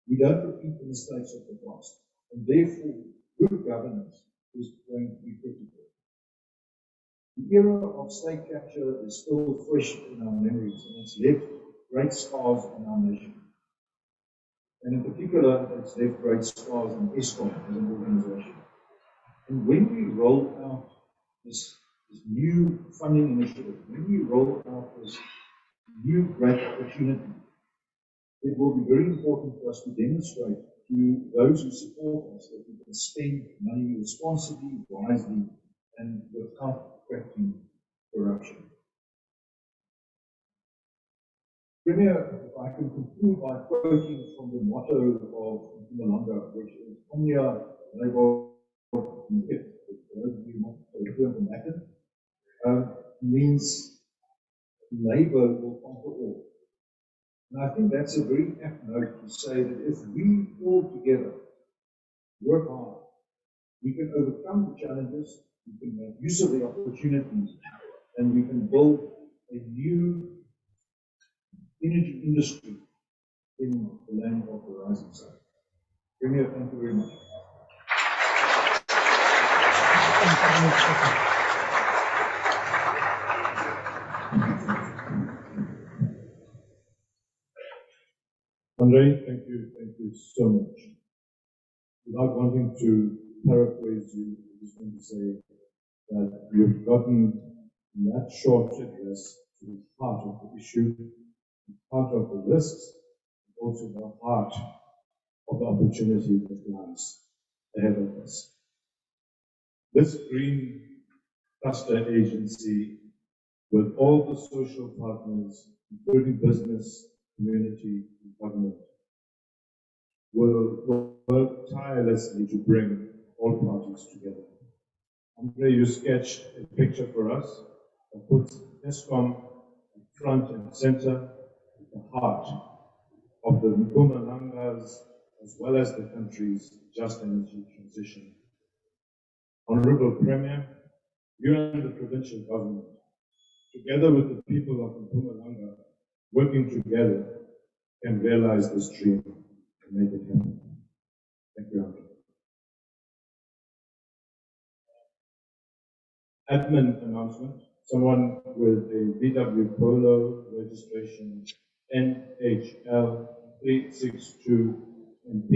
we don't repeat the mistakes of the past. And therefore, good governance is going to be critical. The era of state capture is still fresh in our memories, and it's left great scars on our nation. And in particular, it's left great scars on ESCOM as an organization. And when we roll out this new funding initiative, when we roll out this new great opportunity, it will be very important for us to demonstrate to those who support us that we can spend money responsibly, wisely, and without affecting corruption. Premier, if I can conclude by quoting from the motto of Mpumalanga, which is Omnia Labor means labor will conquer all. And I think that's a very apt note to say that if we all together work hard, we can overcome the challenges, we can make use of the opportunities, and we can build a new energy industry in the land of the rising sun. Premier, thank you very much. Andre, thank you so much. Without wanting to paraphrase you, I just want to say that you've gotten in that short address to the heart of the issue, the heart of the risks, and also the heart of the opportunity that lies ahead of us. This green cluster agency, with all the social partners, including business, community, and government, will work tirelessly to bring all parties together. Andre, you sketched a picture for us that puts ESCOM front and center at the heart of the Mpumalanga's as well as the country's just energy transition. Honorable Premier, you and the provincial government, together with the people of Mpumalanga, working together, can realize this dream and make it happen. Thank you, Andre. Admin announcement. Someone with a VW Polo registration NHL 362 and P,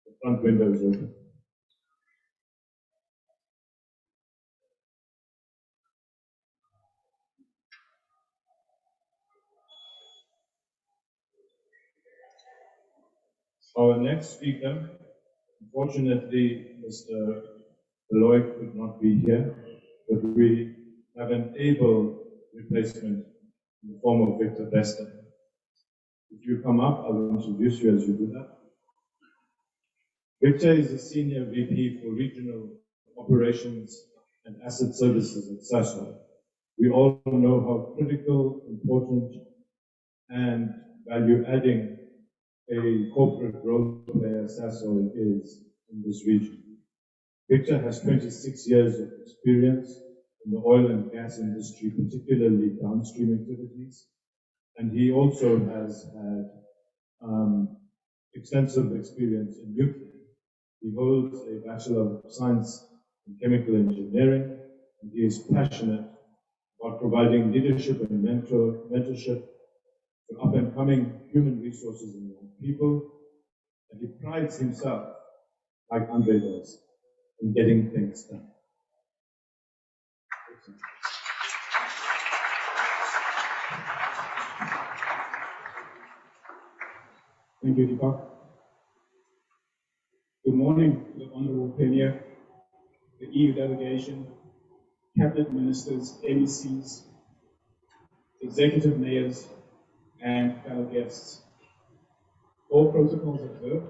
the front window is open. Our next speaker, unfortunately, Mr. Lloyd could not be here, but we have an able replacement in the form of Victor Bester. If you come up, I will introduce you as you do that. Victor is the Senior VP for Regional Operations and Asset Services at Sasol. We all know how critical, important, and value-adding a corporate role player Sasol is in this region. Victor has 26 years of experience in the oil and gas industry, particularly downstream activities. And he also has had extensive experience in nuclear. He holds a Bachelor of Science in Chemical Engineering, and he is passionate about providing leadership and mentorship to up-and-coming human resources and young people. And he prides himself, like Andre does, in getting things done. Thank you, Deepak. Good morning to the Honorable Premier, the EU delegation, cabinet ministers, MECs, executive mayors, and fellow guests. All protocols observed.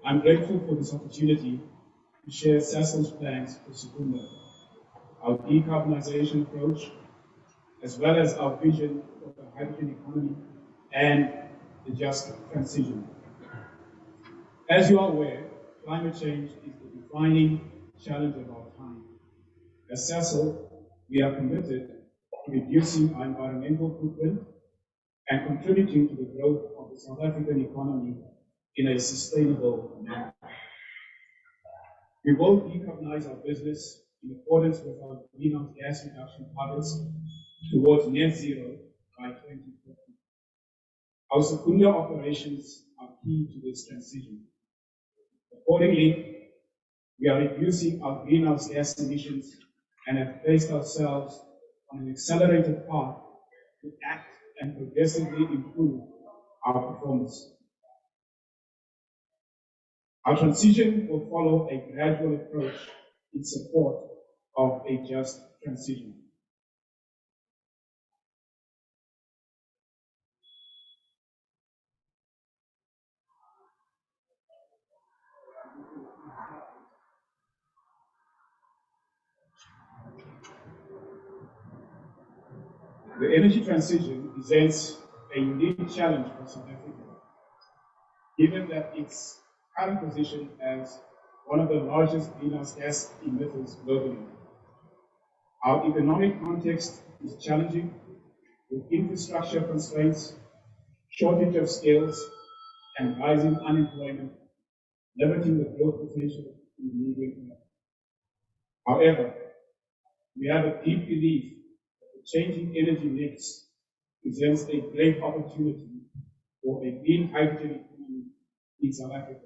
I'm grateful for this opportunity to share Sasol's plans for Secunda, our decarbonization approach, as well as our vision for the hydrogen economy and the just transition. As you are aware, climate change is the defining challenge of our time. As Sasol, we are committed to reducing our environmental footprint and contributing to the growth of the South African economy in a sustainable manner. We will decarbonize our business in accordance with our greenhouse gas reduction targets towards net zero by 2050. Our Secunda operations are key to this transition. Accordingly, we are reducing our greenhouse gas emissions and have placed ourselves on an accelerated path to act and progressively improve our performance. Our transition will follow a gradual approach in support of a just transition. The energy transition presents a unique challenge for South Africa, given that its current position as one of the largest greenhouse gas emitters globally. Our economic context is challenging, with infrastructure constraints, shortage of skills, and rising unemployment, limiting the growth potential in the medium term. However, we have a deep belief that the changing energy mix presents a great opportunity for a green hydrogen economy in South Africa.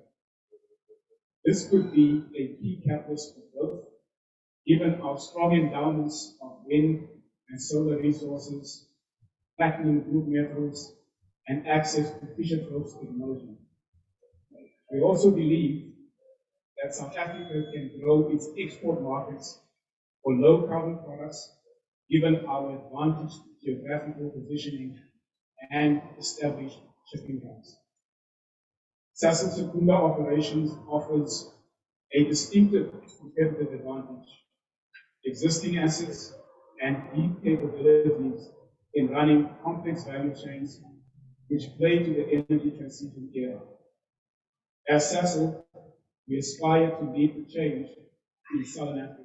This could be a key catalyst for growth, given our strong endowments of wind and solar resources, platinum group metals, and access to Fisher-Tropsch technology. We also believe that South Africa can grow its export markets for low carbon products, given our advantaged geographical positioning and established shipping routes. Sasol Secunda operations offers a distinctive competitive advantage, existing assets and deep capabilities in running complex value chains which play to the energy transition era. As Sasol, we aspire to lead the change in Southern Africa.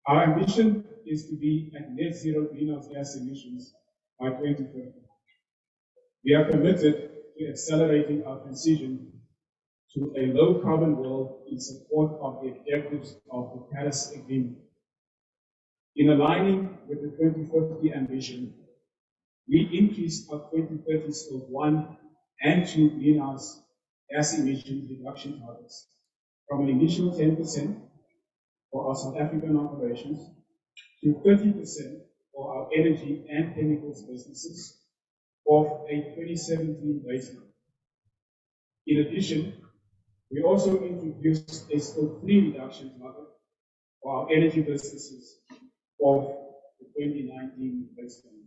Our ambition is to be at net zero greenhouse gas emissions by 2050. We are committed to accelerating our transition to a low carbon world in support of the objectives of the Paris Agreement. In aligning with the 2050 ambition, we increased our 2030 Scope 1 and 2 greenhouse gas emissions reduction targets from an initial 10% for our South African operations to 30% for our energy and chemicals businesses of a 2017 baseline. In addition, we also introduced a Scope 3 reduction target for our energy businesses of the 2019 baseline.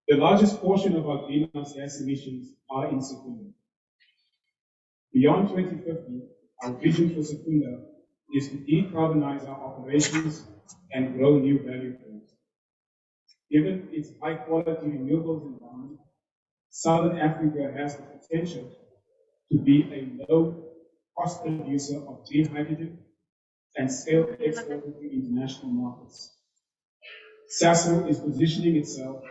The largest portion of our greenhouse gas emissions are in Secunda. Beyond 2050, our vision for Secunda is to decarbonize our operations and grow new value pools. Given its high-quality renewables environment, Southern Africa has the potential to be a low-cost producer of green hydrogen and scale export to international markets. SASO is positioning itself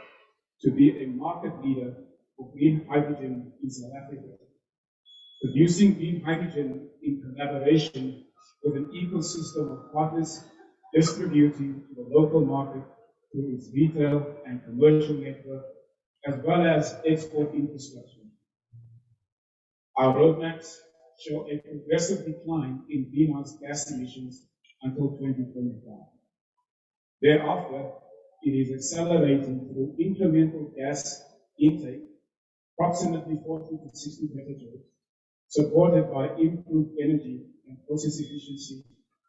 to be a market leader for green hydrogen in South Africa, producing green hydrogen in collaboration with an ecosystem of partners distributing to the local market through its retail and commercial network, as well as export infrastructure. Our roadmaps show a progressive decline in greenhouse gas emissions until 2025. Thereafter, it is accelerating through incremental gas intake, approximately 40 to 60 petajoules, supported by improved energy and process efficiency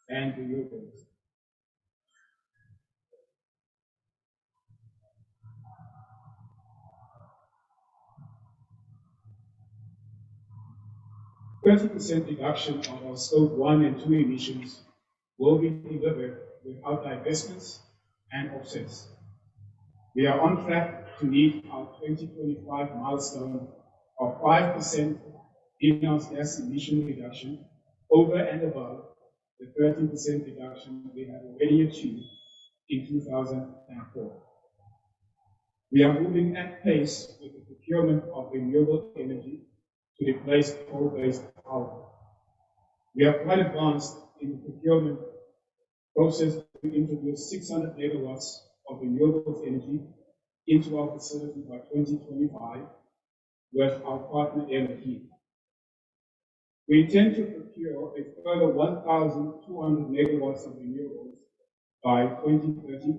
and renewables. %30 reduction of our scope 1 and 2 emissions will be delivered without divestments and offsets. We are on track to meet our 2025 milestone of 5% greenhouse gas emission reduction over and above the 13% reduction we have already achieved in 2004. We are moving at pace with the procurement of renewable energy to replace coal-based power. We are quite advanced in the procurement process to introduce 600 megawatts of renewable energy into our facility by 2025 with our partner LFE. We intend to procure a further 1,200 megawatts of renewables by 2030,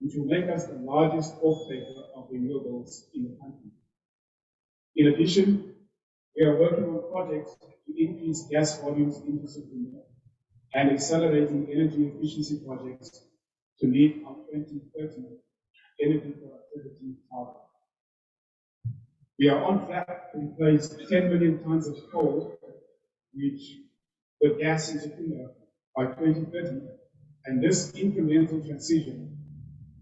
which will make us the largest off-taker of renewables in the country. In addition, we are working on projects to increase gas volumes into Secunda and accelerating energy efficiency projects to meet our 2030 energy productivity target. We are on track to replace 10 million tons of coal with gas in Secunda by 2030, and this incremental transition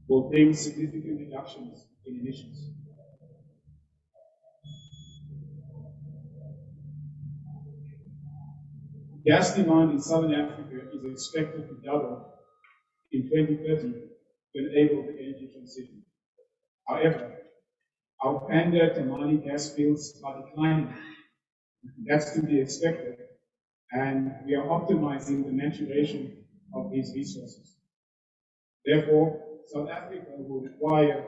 will bring significant reductions in emissions. Gas demand in Southern Africa is expected to double in 2030 to enable the energy transition. However, our Panda Tamani gas fields are declining. That's to be expected, and we are optimizing the maturation of these resources. Therefore, South Africa will require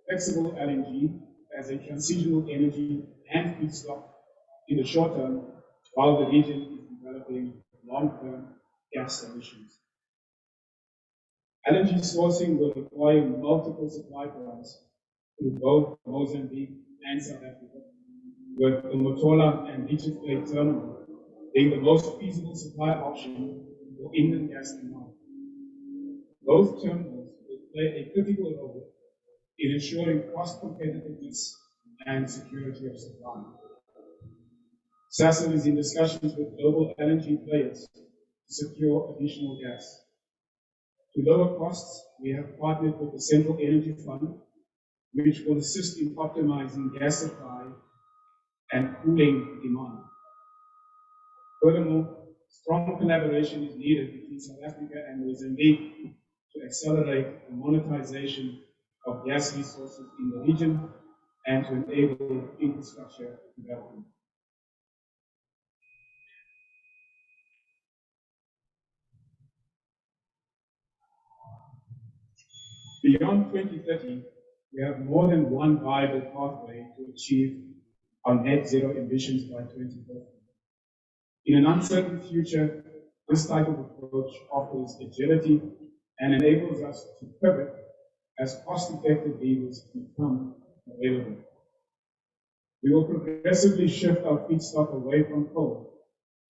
flexible LNG as a transitional energy and feedstock in the short term, while the region is developing long-term gas solutions. LNG sourcing will require multiple supply points through both Mozambique and South Africa, with the Motola and Richards Bay terminal being the most feasible supply option for Indian gas demand. Both terminals will play a critical role in ensuring cost competitiveness and security of supply. SASO is in discussions with global LNG players to secure additional gas. To lower costs, we have partnered with the Central Energy Fund, which will assist in optimizing gas supply and cooling demand. Furthermore, strong collaboration is needed between South Africa and Mozambique to accelerate the monetization of gas resources in the region and to enable infrastructure development. Beyond 2030, we have more than one viable pathway to achieve our net zero emissions by 2050. In an uncertain future, this type of approach offers agility and enables us to pivot as cost-effective levers become available. We will progressively shift our feedstock away from coal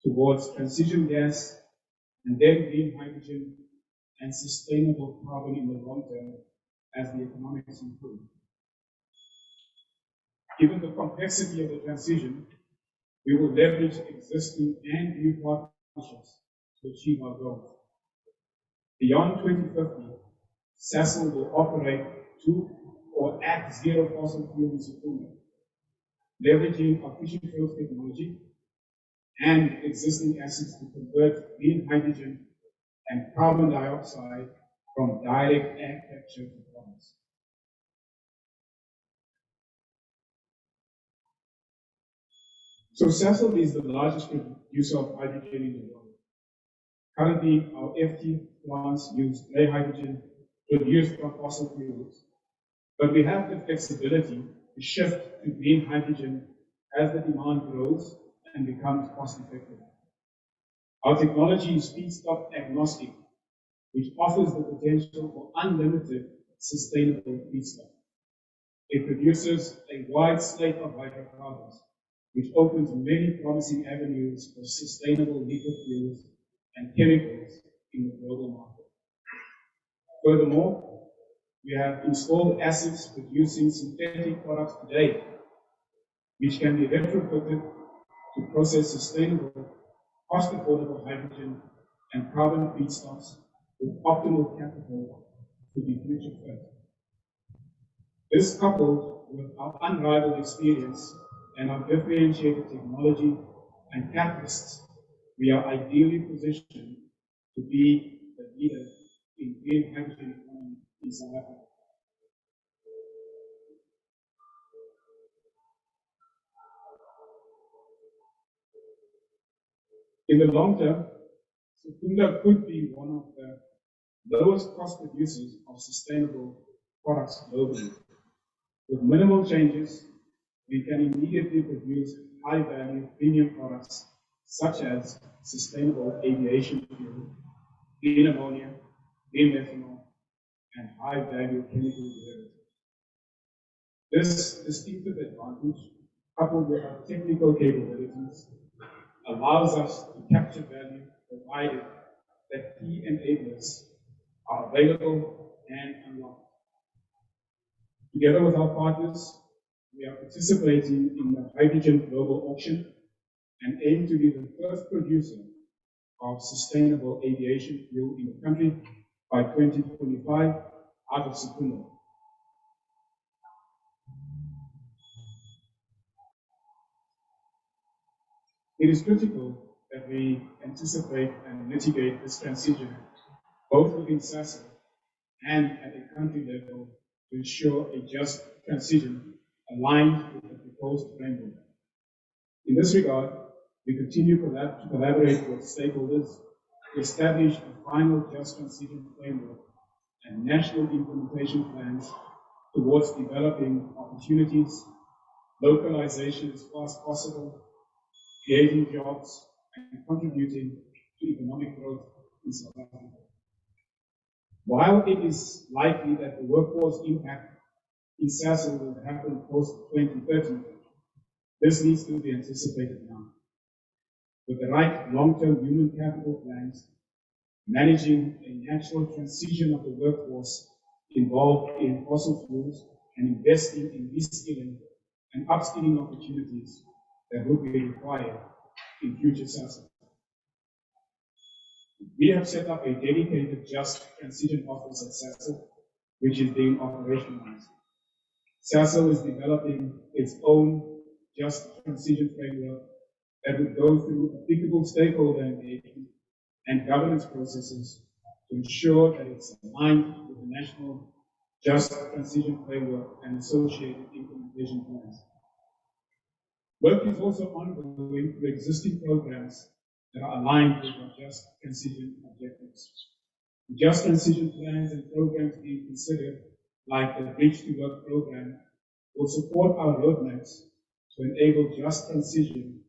towards transition gas and then green hydrogen and sustainable carbon in the long term as the economics improve. Given the complexity of the transition, we will leverage existing and new partnerships to to achieve our goals. Beyond 2050, Sasol will operate to or at zero fossil fuel use equivalent, leveraging artificial fuels technology and existing assets to convert green hydrogen and carbon dioxide from direct air capture to products. So Sasol is the largest producer of hydrogen in the world. Currently, our FT plants use grey hydrogen produced from fossil fuels, but we have the flexibility to shift to green hydrogen as the demand grows and becomes cost effective. Our technology is feedstock agnostic, which offers the potential for unlimited sustainable feedstock. It produces a wide slate of hydrocarbons, which opens many promising avenues for sustainable liquid fuels and chemicals in the global market. Furthermore, we have installed assets producing synthetic products today, which can be retrofitted to process sustainable, cost-affordable hydrogen and carbon feedstocks with optimal capital to be future fit. This, coupled with our unrivaled experience and our differentiated technology and catalysts, we are ideally positioned to be the leader in green hydrogen economy in South Africa. In the long term, Secunda could be one of the lowest cost producers of sustainable products globally. With minimal changes, we can immediately produce high-value premium products such as sustainable aviation fuel, green ammonia, green methanol, and high-value chemical derivatives. This distinctive advantage, coupled with our technical capabilities, allows us to capture value provided that key enablers are available and unlocked. Together with our partners, we are participating in the Hydrogen Global Auction and aim to be the first producer of sustainable aviation fuel in the country by 2025 out of Secunda. It is critical that we anticipate and mitigate this transition, both within Sasol and at a country level, to ensure a just transition aligned with the proposed framework. In this regard, we continue to collaborate with stakeholders to establish a final just transition framework and national implementation plans towards developing opportunities, localization as far as possible, creating jobs, and contributing to economic growth in South Africa. While it is likely that the workforce impact in Sasol will happen post-2030, this needs to be anticipated now. With the right long-term human capital plans, managing a natural transition of the workforce involved in fossil fuels and investing in reskilling and upskilling opportunities that will be required in future Sasol. We have set up a dedicated Just Transition Office at Sasol, which is being operationalized. Sasol is developing its own Just Transition framework that would go through applicable stakeholder engagement and governance processes to ensure that it's aligned with the National Just Transition Framework and associated implementation plans. Work is also ongoing with existing programs that are aligned with our Just Transition objectives. The Just Transition plans and programs being considered, like the Bridge to Work program, will support our roadmaps to enable just transition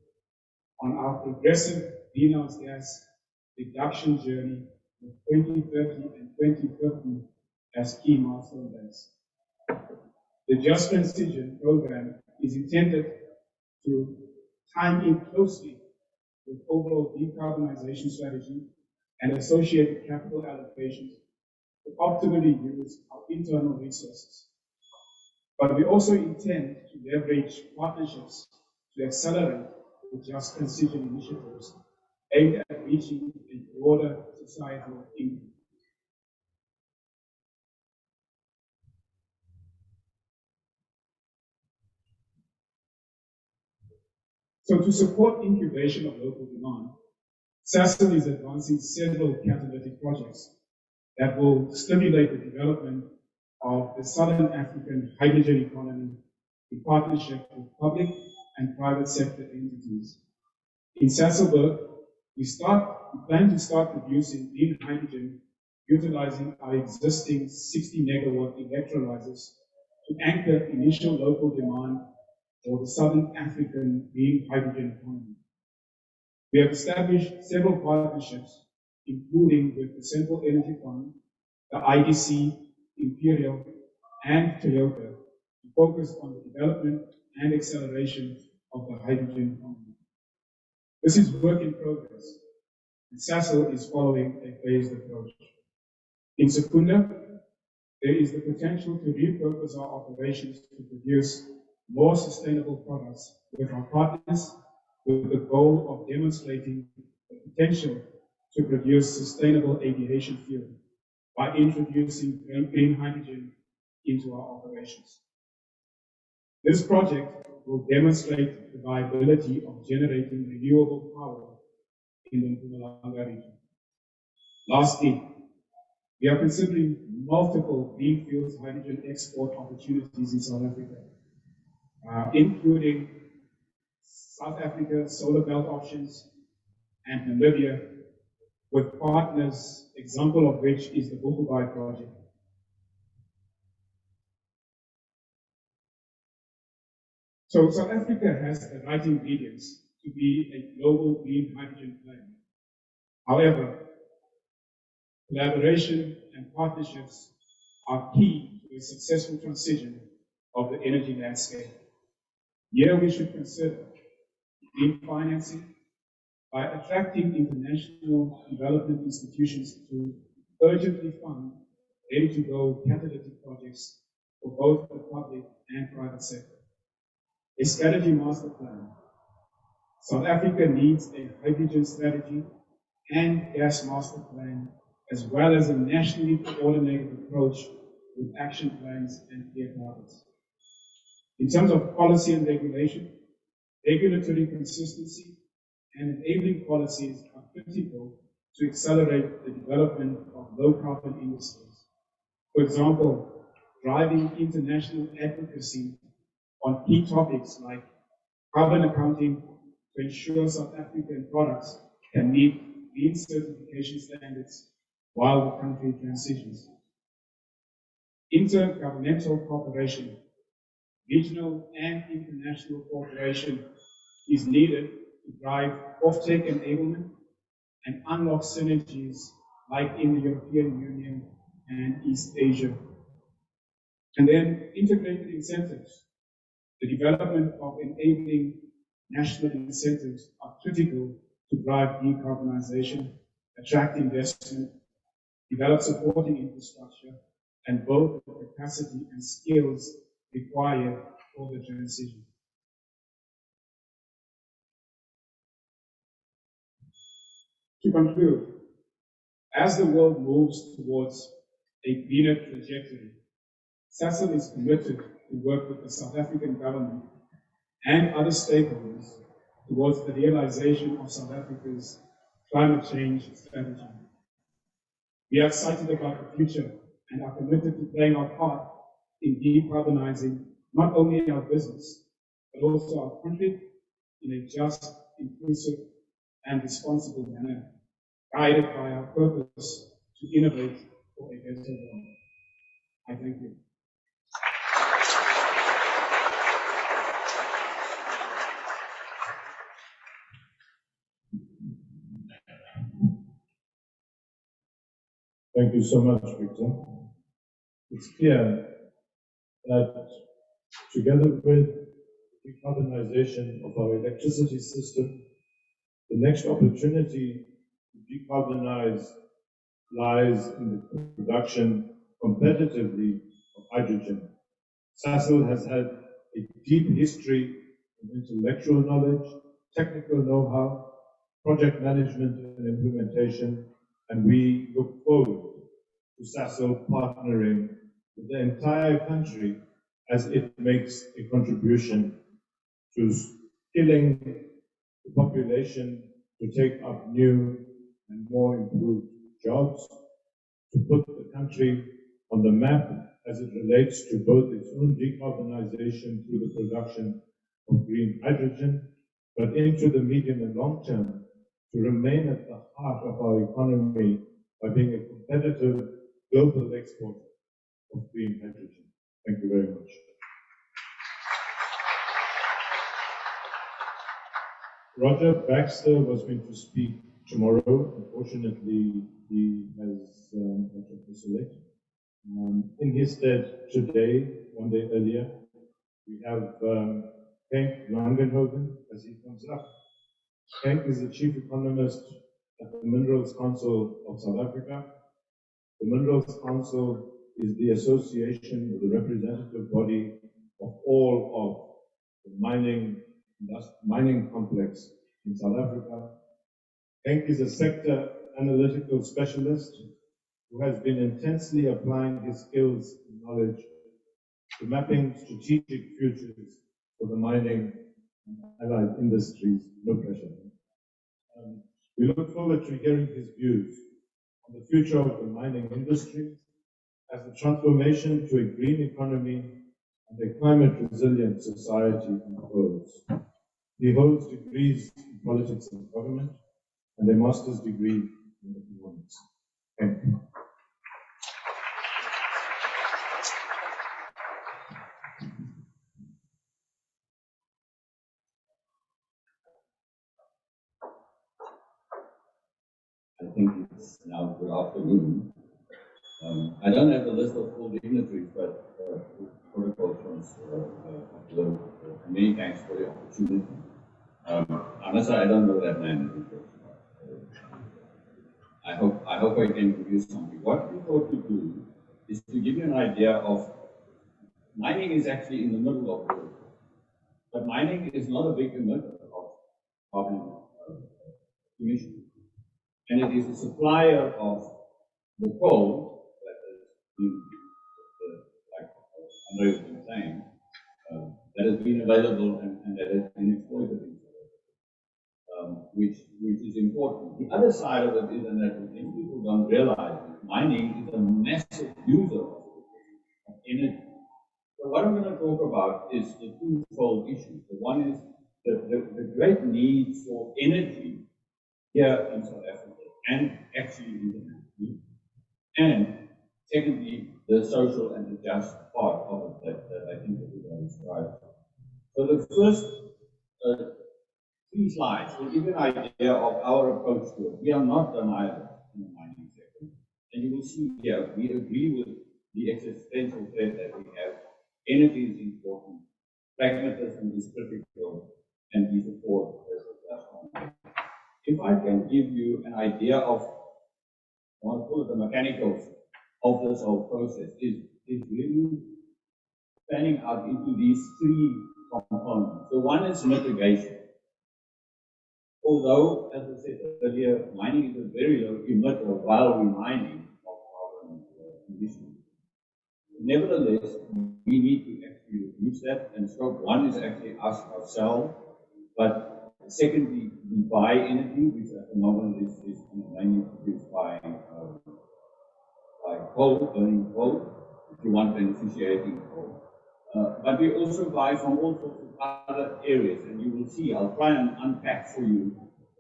on our progressive greenhouse gas reduction journey with 2030 and 2050 as key milestone dates. The Just Transition program is intended to time in closely with overall decarbonization strategy and associated capital allocations to optimally use our internal resources. But we also intend to leverage partnerships to accelerate the Just Transition initiatives aimed at reaching a broader societal income. So to support incubation of local demand, SASL is advancing several catalytic projects that will stimulate the development of the Southern African hydrogen economy in partnership with public and private sector entities. In Sasolburg, we plan to start producing green hydrogen utilizing our existing 60 megawatt electrolyzers to anchor initial local demand for the Southern African green hydrogen economy. We have established several partnerships, including with the Central Energy Fund, the IDC, Imperial, and Toyota, to focus on the development and acceleration of the hydrogen economy. This is work in progress, and Sasol is following a phased approach. In Secunda, there is the potential to repurpose our operations to produce more sustainable products with our partners, with the goal of demonstrating the potential to produce sustainable aviation fuel by introducing green hydrogen into our operations. This project will demonstrate the viability of generating renewable power in the Mpumalanga region. Lastly, we are considering multiple greenfield hydrogen export opportunities in South Africa, including South Africa solar belt options and Namibia, with partners, example of which is the Bukubai project. So South Africa has the right ingredients to be a global green hydrogen player. However, collaboration and partnerships are key to a successful transition of the energy landscape. Here we should consider green financing by attracting international development institutions to urgently fund ready-to-go catalytic projects for both the public and private sector. A strategy master plan. South Africa needs a hydrogen strategy and gas master plan, as well as a nationally coordinated approach with action plans and clear targets. In terms of policy and regulation, regulatory consistency and enabling policies are critical to accelerate the development of low-carbon industries. For example, driving international advocacy on key topics like carbon accounting to ensure South African products can meet green certification standards while the country transitions. Intergovernmental cooperation, regional and international cooperation is needed to drive off-take enablement and unlock synergies like in the European Union and East Asia. And then integrated incentives. The development of enabling national incentives are critical to drive decarbonization, attract investment, develop supporting infrastructure, and build the capacity and skills required for the transition. To conclude, as the world moves towards a greener trajectory, Sasol is committed to work with the South African government and other stakeholders towards the realization of South Africa's climate change strategy. We are excited about the future and are committed to playing our part in decarbonizing not only our business, but also our country in a just, inclusive, and responsible manner, guided by our purpose to innovate for a better world. I thank you. Thank you so much, Victor. It's clear that together with decarbonization of our electricity system, the next opportunity to decarbonize lies in the production competitively of hydrogen. Sasol has had a deep history of intellectual knowledge, technical know-how, project management and implementation, and we look forward to SASO partnering with the entire country as it makes a contribution to skilling the population to take up new and more improved jobs, to put the country on the map as it relates to both its own decarbonization through the production of green hydrogen, but into the medium and long term, to remain at the heart of our economy by being a competitive global exporter of green hydrogen. Thank you very much. Roger Baxter was going to speak tomorrow. Unfortunately, he has had to select. In his stead today, one day earlier, we have Henk Langenhoven as he comes up. Henk is the chief economist at the Minerals Council of South Africa. The Minerals Council is the association or the representative body of all of the mining complex in South Africa. Henk is a sector analytical specialist who has been intensely applying his skills and knowledge to mapping strategic futures for the mining and allied industries. No pressure. We look forward to hearing his views on the future of the mining industry as the transformation to a green economy and a climate resilient society unfolds. He holds degrees in politics and government and a master's degree in economics. Thank you. I think it's now good afternoon. I don't have the list of all dignitaries, but protocol firms many thanks for the opportunity. Honestly, I don't know that man. I hope I can give you something. What we thought to do is to give you an idea of mining is actually in the middle of the world, but mining is not a big emitter of carbon emissions. And it is a supplier of the coal that is being, like Andre has been saying, that has been available and that has been exploited, which is important. The other side of it is that many people don't realize that mining is a massive user of energy. So what I'm going to talk about is the twofold issues. The one is the great need for energy here in South Africa and actually internationally. And secondly, the social and the just part of it that I think everybody described. So the first 3 slides will give you an idea of our approach to it. We are not denialists in the mining sector. And you will see here, we agree with the existential threat that we have. Energy is important, pragmatism is critical, and we support this as if I can give you an idea of, I want to call it the mechanicals of this whole process, is really spanning out into these 3 components. So one is mitigation. Although, as I said earlier, mining is a very low emitter while we're mining of carbon emissions. Nevertheless, we need to actually reduce that, and scope 1 is actually us ourselves, but secondly, we buy energy, which at the moment is mainly produced by coal, burning coal, if you want beneficiating coal. But we also buy from all sorts of other areas, and you will see, I'll try and unpack for you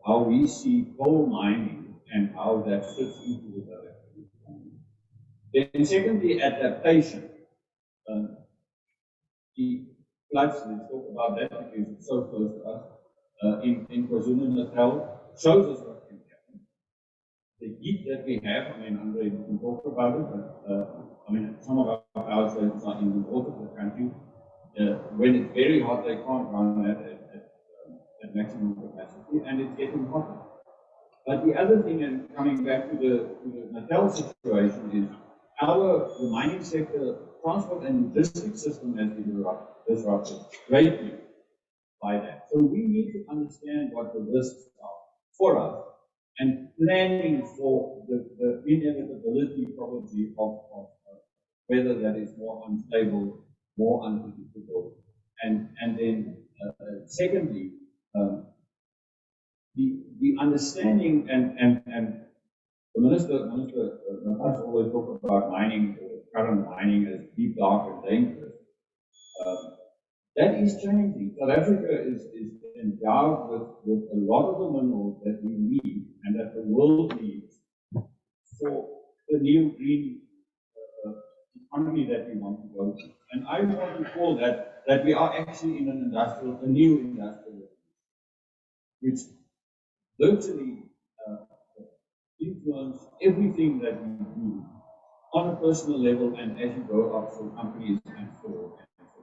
how we see coal mining and how that fits into the direction. Then secondly, adaptation. The floods, let's talk about that because it's so close to us. In KwaZulu-Natal shows us what can happen. The heat that we have, I mean, Andre, you can talk about it, but I mean, some of our power stations are in the north of the country. When it's very hot, they can't run at maximum capacity, and it's getting hotter. But the other thing, and coming back to the Natal situation, is the mining sector, transport and logistics system has been disrupted greatly by that. So we need to understand what the risks are. for us and planning for the inevitability probably of weather that is more unstable, more unpredictable. And then secondly, the understanding and the minister always talk about mining, current mining as deep, dark, and dangerous. That is changing. South Africa is endowed with a lot of the minerals that we need and that the world needs for the new green economy that we want to go to. And I want to call that we are actually in a new industrial revolution, which virtually influence everything that we do on a personal level and as you go up for companies and for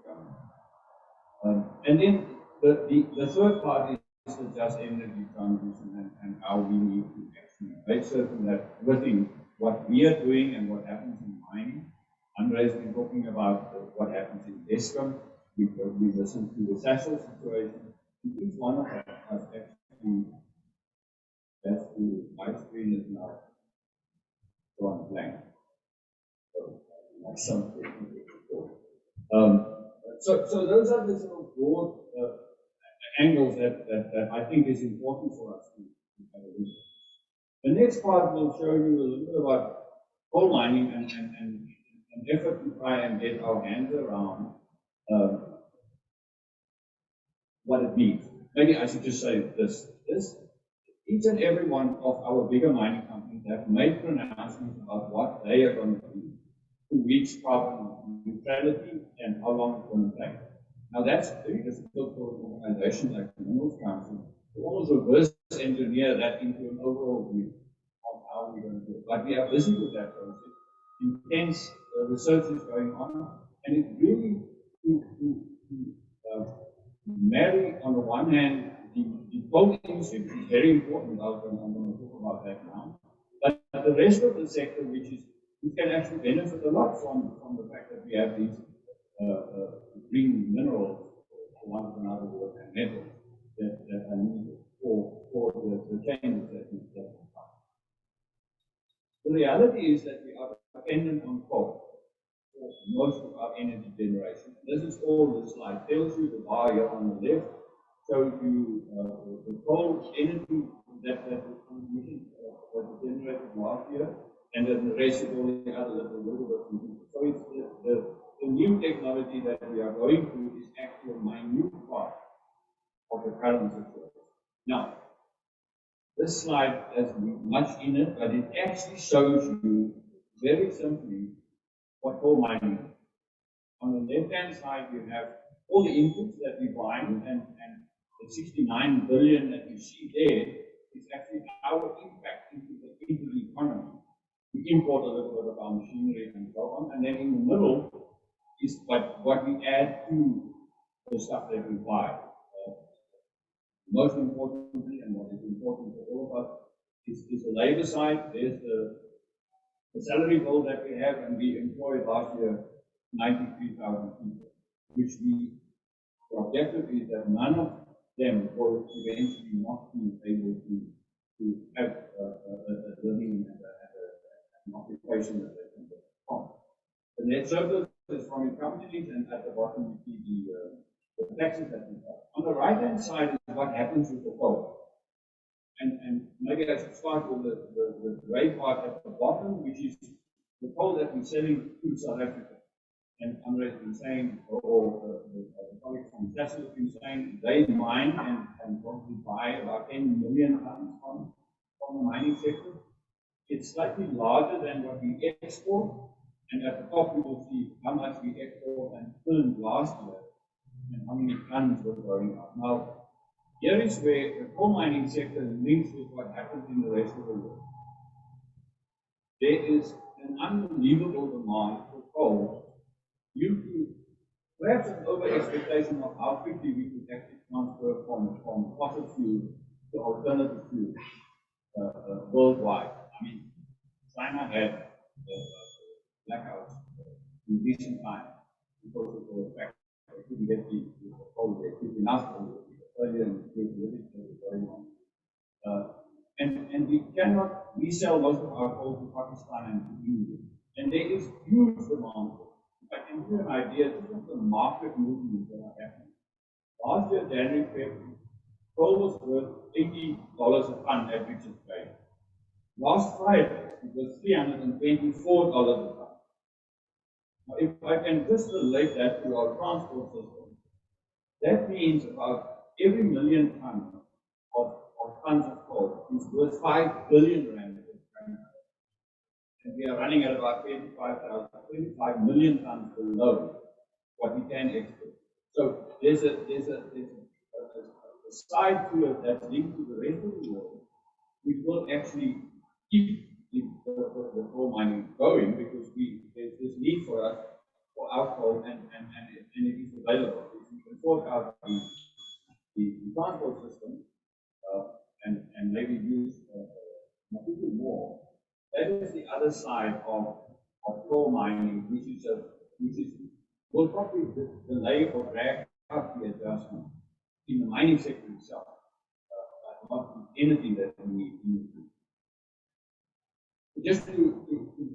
government. And then the third part is the just energy transition and how we need to actually make certain that within what we are doing and what happens in mining, Andre has been talking about what happens in Eskom. We listened to the Sasol situation. And each one of us has actually, my screen is now gone blank. So, so those are the sort of broad angles that I think is important for us to have a look at. The next part will show you a little bit about coal mining and an effort to try and get our hands around what it means. Maybe I should just say this. Each and every one of our bigger mining companies have made pronouncements about what they are going to do to reach carbon neutrality and how long it's going to take. Now that's very difficult for an organization like the Minerals Council to almost reverse engineer that into an overall view of how we're going to do it. But we are busy with that process. Intense research is going on, and it's really to marry, on the one hand, the coal industry, which is very important. I'm going to talk about that now. But the rest of the sector, which can actually benefit a lot from the fact that we have these green minerals, for want of another word, and metals that are needed for the changes that we have. The reality is that we are dependent on coal for most of our energy generation. This is all the slide tells you. The bar here on the left shows you the coal energy that was generated last year, and then the rest is all the other little bit. So it's the new technology that we are going through is actually a minute part of the current situation. Now, this slide has much in it, but it actually shows you very simply what coal mining is. On the left-hand side, you have all the inputs that we buy, and the 69 billion that you see there is actually our impact into the economy. We import a little bit of our machinery and so on, and then in the middle is what we add to the stuff that we buy. Most importantly, and what is important for all of us, is the labor side. There's the salary bill that we have, and we employed last year 93,000 people, which the objective is that none of them will eventually not be able to have a living and an occupation that they can get from. The net surplus is from your companies, and at the bottom you see the taxes that we have. On the right-hand side is what happens with the coal. And maybe I should start with the gray part at the bottom, which is the coal that we're selling to South Africa. And Andre has been saying, or the colleague from Sasol has been saying, they mine and probably buy about 10 million tons from the mining sector. It's slightly larger than what we export. And at the top, you will see how much we export and earned last year and how many tons were going up. Now, here is where the coal mining sector links with what happens in the rest of the world. There is an unbelievable demand for coal due to perhaps an over-expectation of how quickly we could actually transfer from fossil fuel to alternative fuels worldwide. I mean, China had blackouts in recent times because of the fact that they couldn't get the coal there quick enough for the earlier and going on. we sell most of our coal to Pakistan and to India. And there is huge demand for it. I can give you an idea just of the market movements that are happening. Last year, January, February, coal was worth $80 a ton at Richards Bay. Last Friday, it was $324 a ton. Now, if I can just relate that to our transport system, that means about every million tons of tons of coal is worth 5 billion rand. And we are running at about 25 million tons below what we can export. So there's a side to it that's linked to the rest of the world, which will actually keep the coal mining going because there's this need for us for our coal and it is available. If we can sort out the transport system and maybe use a little more. That is the other side of coal mining, which will probably delay or drag out the adjustment in the mining sector itself, but not anything that we need to do. Just to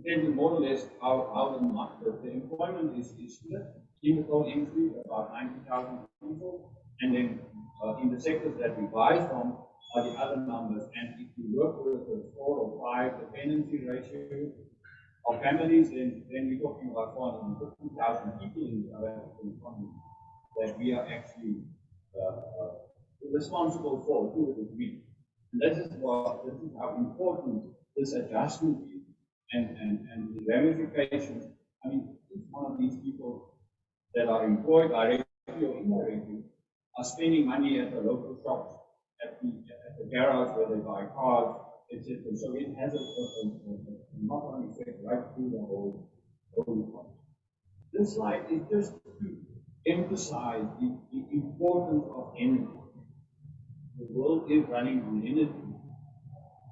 tell you more or less how the employment is split in the coal industry, about 90,000 people, and then in the sectors that we buy from are the other numbers. And if you work with a 4 or 5 dependency ratio of families, then we're talking about 450,000 people in the South African economy that we are actually responsible for to a degree. And this is how important this adjustment is and the ramifications. I mean, each one of these people that are employed directly or indirectly are spending money at the local shops, at the garage where they buy cars, etc. So it has a knock-on effect right through the whole economy. This slide is just to emphasize the importance of energy. The world is running on energy,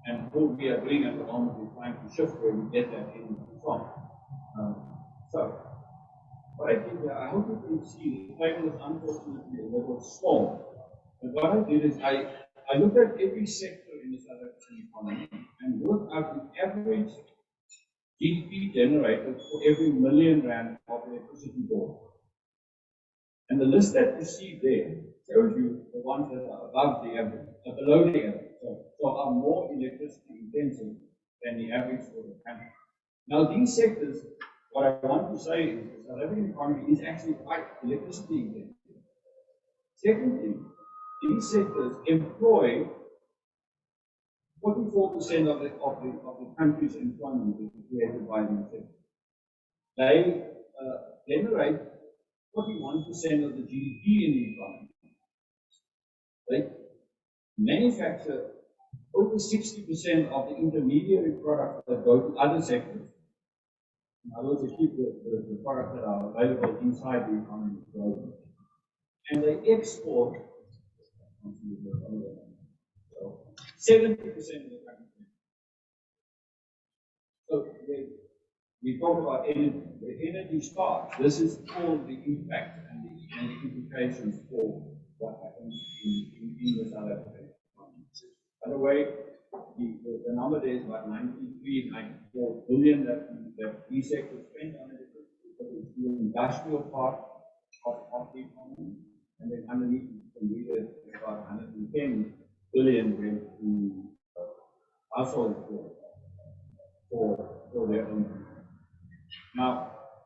and what we are doing at the moment is trying to shift where we get that energy from. So, what I did here, I hope you can see the table is unfortunately a little small. But what I did is I looked at every sector in the South African economy and worked out the average GDP generated for every million rand of electricity bought. And the list that you see there shows you the ones that are above the average, below the average, so are more electricity intensive than the average for the country. Now, these sectors, what I want to say is the South African economy is actually quite electricity intensive. Secondly, these sectors employ 44% of the country's employment is created by these sectors. They generate 41% of the GDP in the economy. They manufacture over 60% of the intermediary products that go to other sectors. In other words, they keep the products that are available inside the economy growing. And they export 70% of the country. So we talk about energy. The energy starts. This is all the impact and the implications for what happens in the South African economy. By the way, the number there is about 93, 94 billion that these sectors spend on it. It's the industrial part of the economy. And then underneath, you can read it about 110 billion went to household for their own use. Now,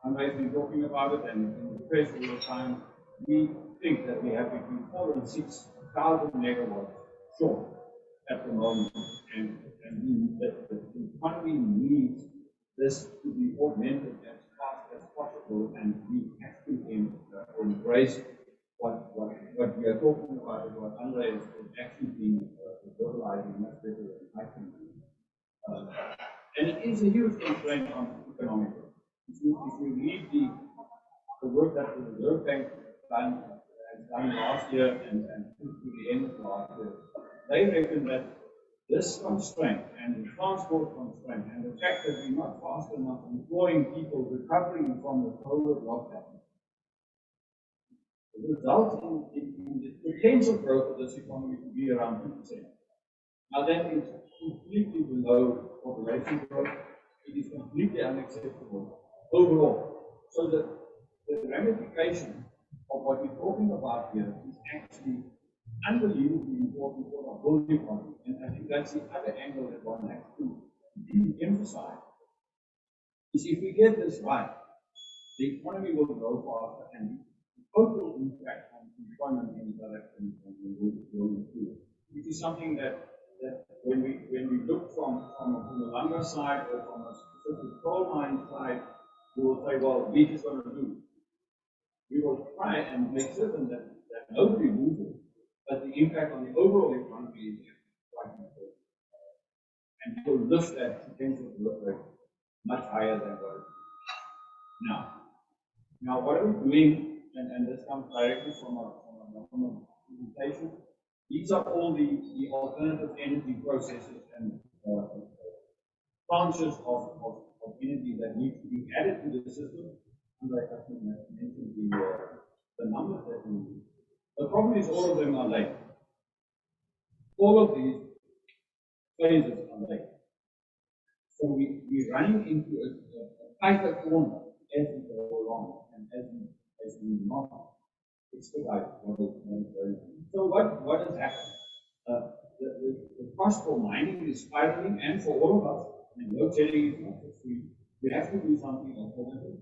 I've been talking about it, and in the press all the time, we think that we have between 4,000 and 6,000 megawatts short at the moment, and the economy needs this to be augmented as fast as possible, and we have to embrace what we are talking about, is what Andre is actually being verbalizing much better than I can do. And it is a huge constraint on economic growth. If you read the work that the Reserve Bank has done last year and to the end of last year, they reckon that this constraint and the transport constraint and the fact that we're not fast enough employing people recovering from the COVID lockdown results in the potential growth of this economy to be around 2%. Now that is completely below population growth. It is completely unacceptable overall. So the ramification of what we're talking about here is actually unbelievably important for the whole economy. And I think that's the other angle that one has to emphasize. Is if we get this right, the economy will grow faster and the total impact on employment in South Africa will improve. It is something that when we look from a Mpumalanga side or from a specific coal mine side, we will say, well, we just going to do. We will try and make certain that nobody loses, but the impact on the overall economy is quite important. And it will lift that potential growth rate much higher than what it is now. What are we doing? And this comes directly from a presentation. These are all the alternative energy processes and branches of energy that need to be added to the system. And like I mentioned the numbers that we use. The problem is all of them are late. All of these phases are late. So we're running into a tighter corner as we go along and as we not expedite what is going on. So what has happened? The cost for mining is spiraling, and for all of us, and load shedding is not for free. We have to do something alternative.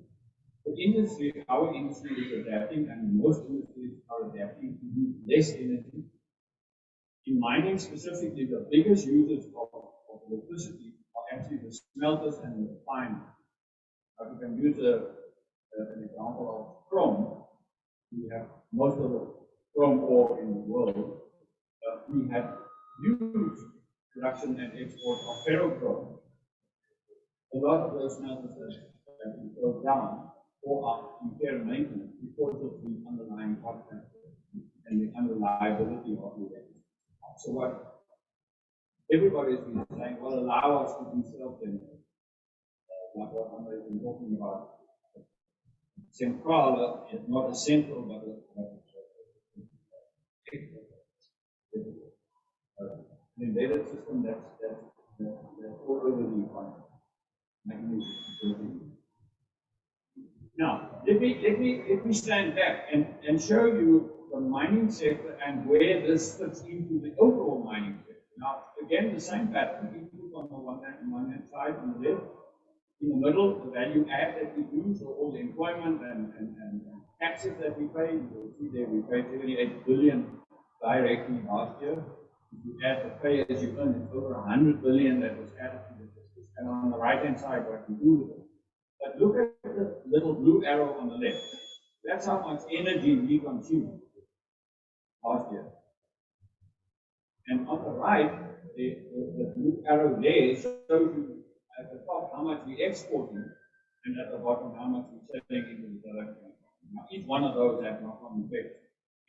The industry, our industry is adapting, and most industries are adapting to use less energy. In mining specifically, the biggest users of electricity are actually the smelters and the refiners. If you can use an example of chrome, we have most of the chrome ore in the world. We have huge production and export of ferrochrome. A lot of those smelters have been closed down or are in care and maintenance because of the underlying cost and the unreliability of the electricity. So what everybody has been saying, well, allow us to be self-generated. Like what Andre has been talking about. Central is not a central, but an embedded system that's all over the economy. Now, let me stand back and show you the mining sector and where this fits into the overall mining sector. Now, again, the same pattern. We put on the one hand side on the left. In the middle, the value add that we do, so all the employment and taxes that we pay. You'll see there we paid 78 billion directly last year. If you add the pay as you earn, it's over 100 billion that was added to the system. And on the right hand side, what we do with it. But look at the little blue arrow on the left. That's how much energy we consumed last year. And on the right, the blue arrow there shows you at the top how much we exporting, and at the bottom how much we're selling into the South African economy. Now, each one of those have knock-on effects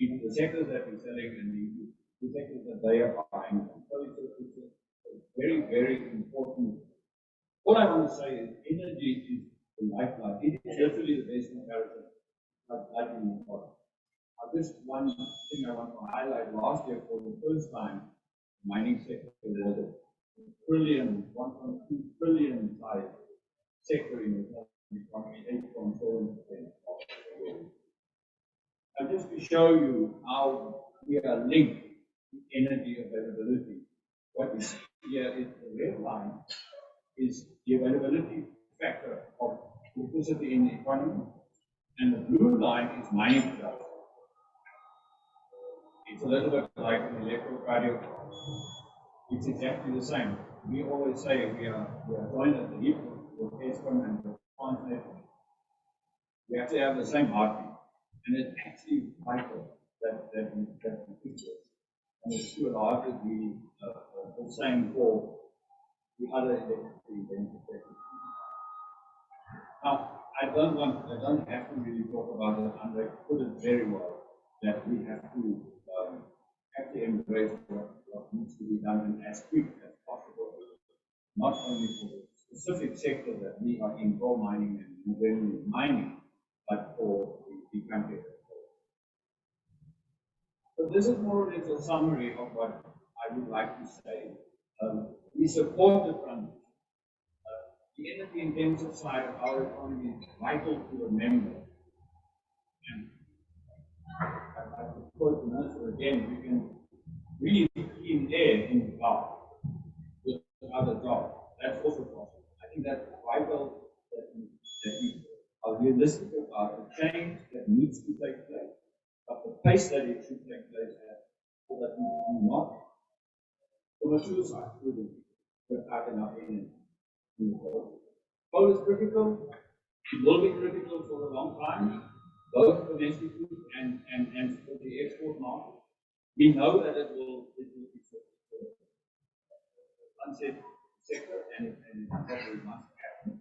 into the sectors that we're selling and the sectors that they are buying. So it's a very, very important. All I want to say is energy is the lifeblood. It is literally the best comparison like in the bottom. Just one thing I want to highlight: last year, for the first time, the mining sector was a trillion, 1.2 trillion size sector in the economy, 8.7% of the world. And just to show you how we are linked to energy availability, what you see here is the red line is the availability factor of electricity in the economy, and the blue line is mining production. It's a little bit like an electrocardiogram. It's exactly the same. We always say we are joined at the hip with Eskom and the transnet. We actually have the same heartbeat, and it's actually vital that we fix this. And it's to a large degree the same for the other electricity benefits. Now, I don't have to really talk about it. Andre put it very well that we have to actually embrace what needs to be done and as quick as possible, not only for the specific sector that we are in, coal mining and then mining, but for the country as a whole. So this is more or less a summary of what I would like to say. We support the transition. the energy intensive side of our economy is vital to remember. And I quote the minister again, we can really clean air in the cloud with other jobs. That's also possible. I think that's vital that we are realistic about the change that needs to take place, but the pace that it should take place at, so that we do not commit suicide without enough energy. Coal is critical. It will be critical for a long time, both domestically and for the export market. We know that it will be unsafe sector and probably must happen.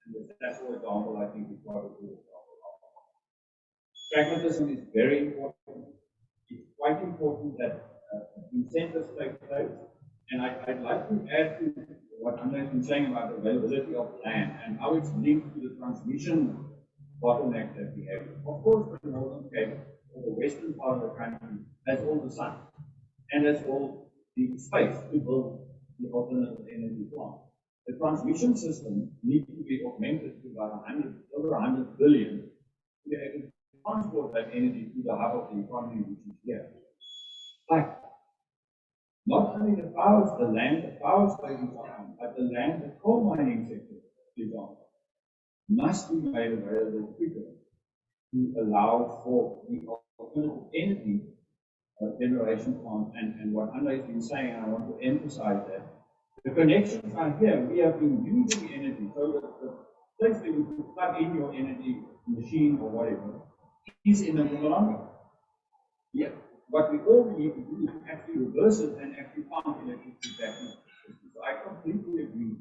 And that's for example, I think we try to do. Pragmatism is very important. It's quite important that incentives take place. And I'd like to add to what Andre has been saying about the availability of land and how it's linked to the transmission bottleneck that we have. Of course, the Northern Cape or the western part of the country has all the sun and has all the space to build the alternative energy plant. The transmission system needs to be augmented to about over 100 billion to be able to transport that energy to the hub of the economy, which is here. But not only the power, the land, the power stations are on, but the land, the coal mining sector is on, must be made available quicker to allow for the alternative energy generation plant. And what Andre has been saying, and I want to emphasize that, the connections are here. We have been using energy, so that the place where you plug in your energy machine or whatever is in the Mpumalanga. Yeah. What we all need to do is actually reverse it and actually pump electricity back into the system. So I completely agree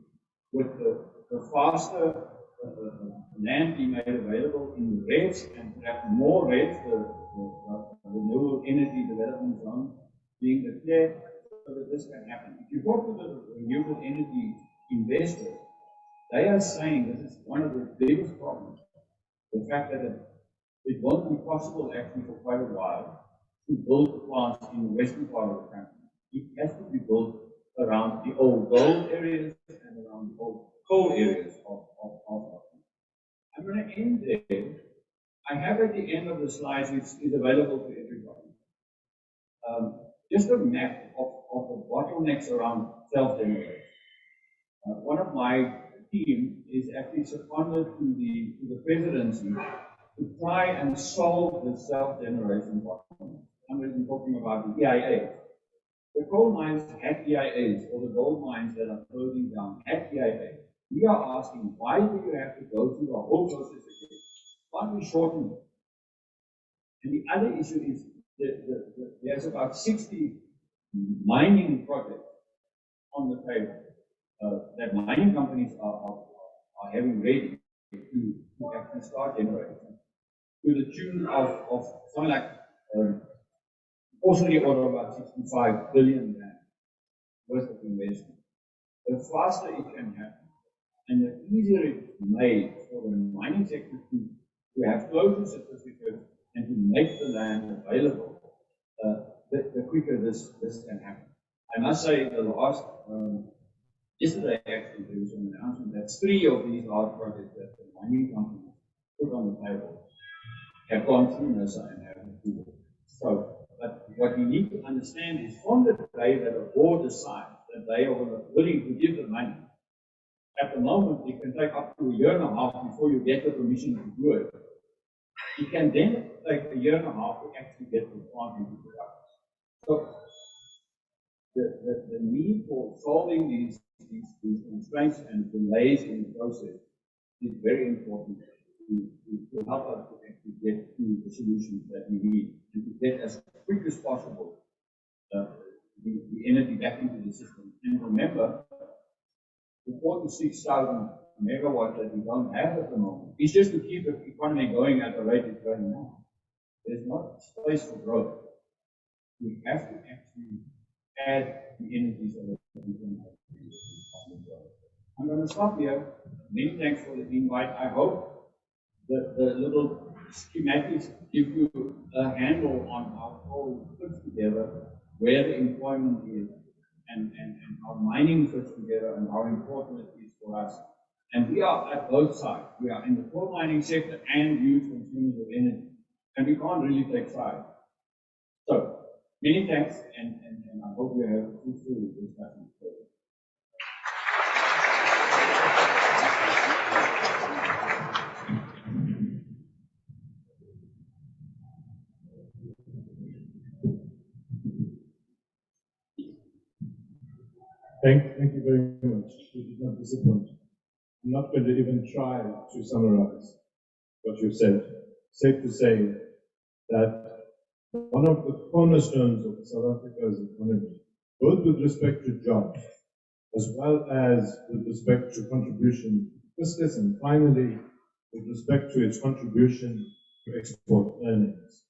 with the faster land being made available in the REDS and perhaps more REDS, the renewable energy development zone being declared so that this can happen. If you talk to the renewable energy investors, they are saying this is one of the biggest problems. The fact that it won't be possible actually for quite a while to build the plants in the western part of the country. It has to be built around the old gold areas and around the old coal areas of I'm going to end there. I have at the end of the slides, which is available to everybody, just a map of the bottlenecks around self-generation. One of my team is actually seconded to the presidency to try and solve the self-generation bottleneck. I'm going to be talking about the EIAs. The coal mines had EIAs, or the gold mines that are closing down had EIAs. We are asking, why do you have to go through the whole process again? Why don't we shorten it? And the other issue is there's about 60 mining projects on the table that mining companies are having ready to actually start generating to the tune of something like also the order of about 65 billion rand worth of investment. The faster it can happen and the easier it's made for the mining sector to have closure certificates and to make the land available, the quicker this can happen. I must say the last yesterday actually there was an announcement that 3 of these large projects that the mining companies put on the table have gone through NERSA and have approval. So, but what we need to understand is from the day that a board decides that they are willing to give the money, at the moment it can take up to a year and a half before you get the permission to do it. It can then take a year and a half to actually get the plant into production. So, the need for solving these constraints and delays in the process is very important to help us to actually get to the solutions that we need and to get as quick as possible the energy back into the system. And remember, the 4,000 to 6,000 megawatts that we don't have at the moment is just to keep the economy going at the rate it's going now. There's not space for growth. We have to actually add the energy so that we can have growth. I'm going to stop here. Many thanks for the invite. I hope that the little schematics give you a handle on how it all fits together, where the employment is, and how mining fits together, and how important it is for us. And we are at both sides. We are in the coal mining sector and huge consumers of energy. And we can't really take sides. So, many thanks, and I hope you have a fruitful discussion. Thank you very much. You did not disappoint. I'm not going to even try to summarize what you said. Safe to say that one of the cornerstones of South Africa's economy, both with respect to jobs, as well as with respect to contribution to business, and finally, with respect to its contribution to export earnings,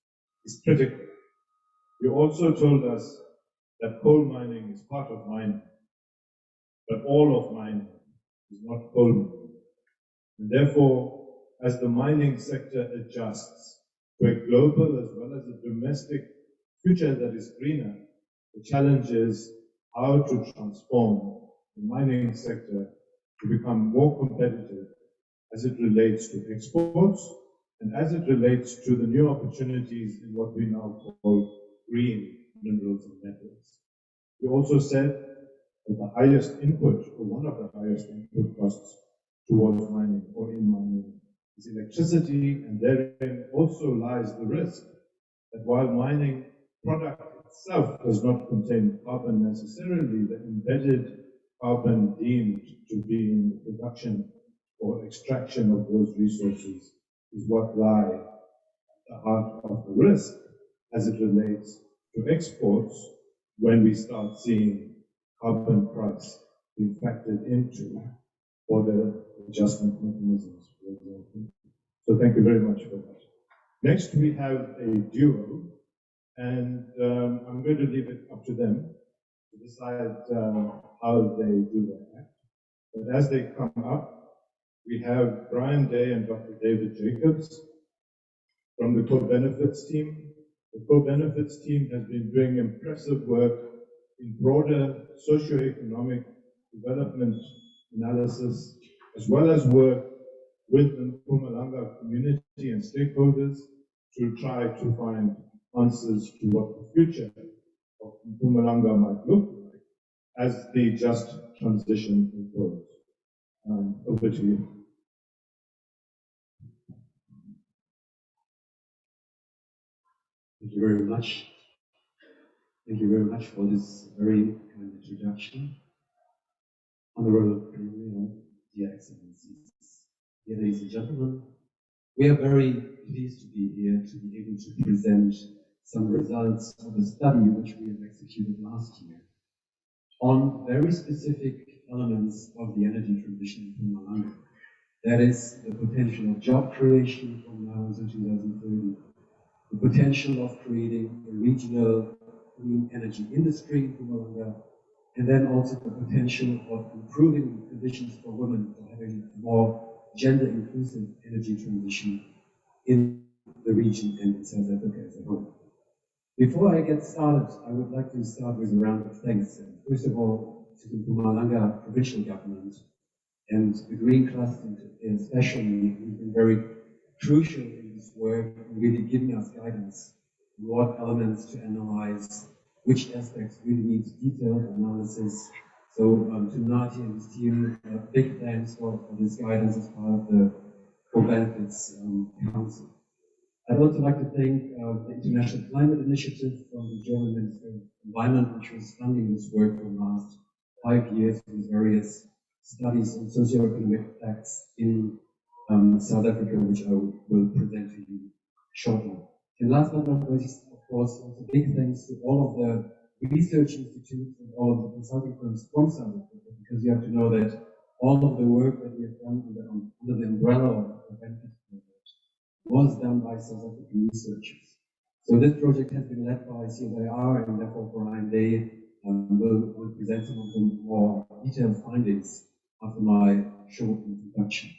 is critical. You also told us that coal mining is part of mining, but all of mining is not coal mining. And therefore, as the mining sector adjusts to a global as well as a domestic future that is greener, the challenge is how to transform the mining sector to become more competitive as it relates to exports and as it relates to the new opportunities in what we now call green minerals and metals. You also said that the highest input, or one of the highest input costs towards mining or in mining, is electricity, and therein also lies the risk that while mining product itself does not contain carbon necessarily, the embedded carbon deemed to be in the production or extraction of those resources is what lie at the heart of the risk as it relates to exports when we start seeing carbon price being factored into border adjustment mechanisms, for example. So thank you very much for that. Next, we have a duo, and I'm going to leave it up to them to decide how they do their act. But as they come up, we have Brian Day and Dr. David Jacobs from the co-benefits team. The co-benefits team has been doing impressive work in broader socioeconomic development analysis, as well as work with the Mpumalanga community and stakeholders to try to find answers to what the future of Mpumalanga might look like as the just transition unfolds. Over to you. Thank you very much. Thank you very much for this very kind introduction. Honorable Premier, dear Excellencies, dear ladies and gentlemen, we are very pleased to be here to be able to present some results of a study which we have executed last year on very specific elements of the energy transition in Mpumalanga. That is the potential of job creation from now until 2030, the potential of creating a regional clean energy industry in Mpumalanga, and then also the potential of improving the conditions for women for having a more gender-inclusive energy transition in the region and in South Africa as a whole. Before I get started, I would like to start with a round of thanks. First of all, to the Mpumalanga provincial government and the Green Cluster, especially, who've been very crucial in this work, and really giving us guidance on what elements to analyze, which aspects really need detailed analysis. So to Nati and his team, big thanks for this guidance as part of the Co-Benefits Council. I'd also like to thank the International Climate Initiative from the German Ministry of Environment, which was funding this work for the last 5 years with various studies on socioeconomic effects in South Africa, which I will present to you shortly. And last but not least, of course, also big thanks to all of the research institutes and all of the consulting firms from South Africa, because you have to know that all of the work that we have done under the umbrella of the Benefits Project was done by South African researchers. So this project has been led by CSIR, and therefore Brian Day will present some of the more detailed findings after my short introduction.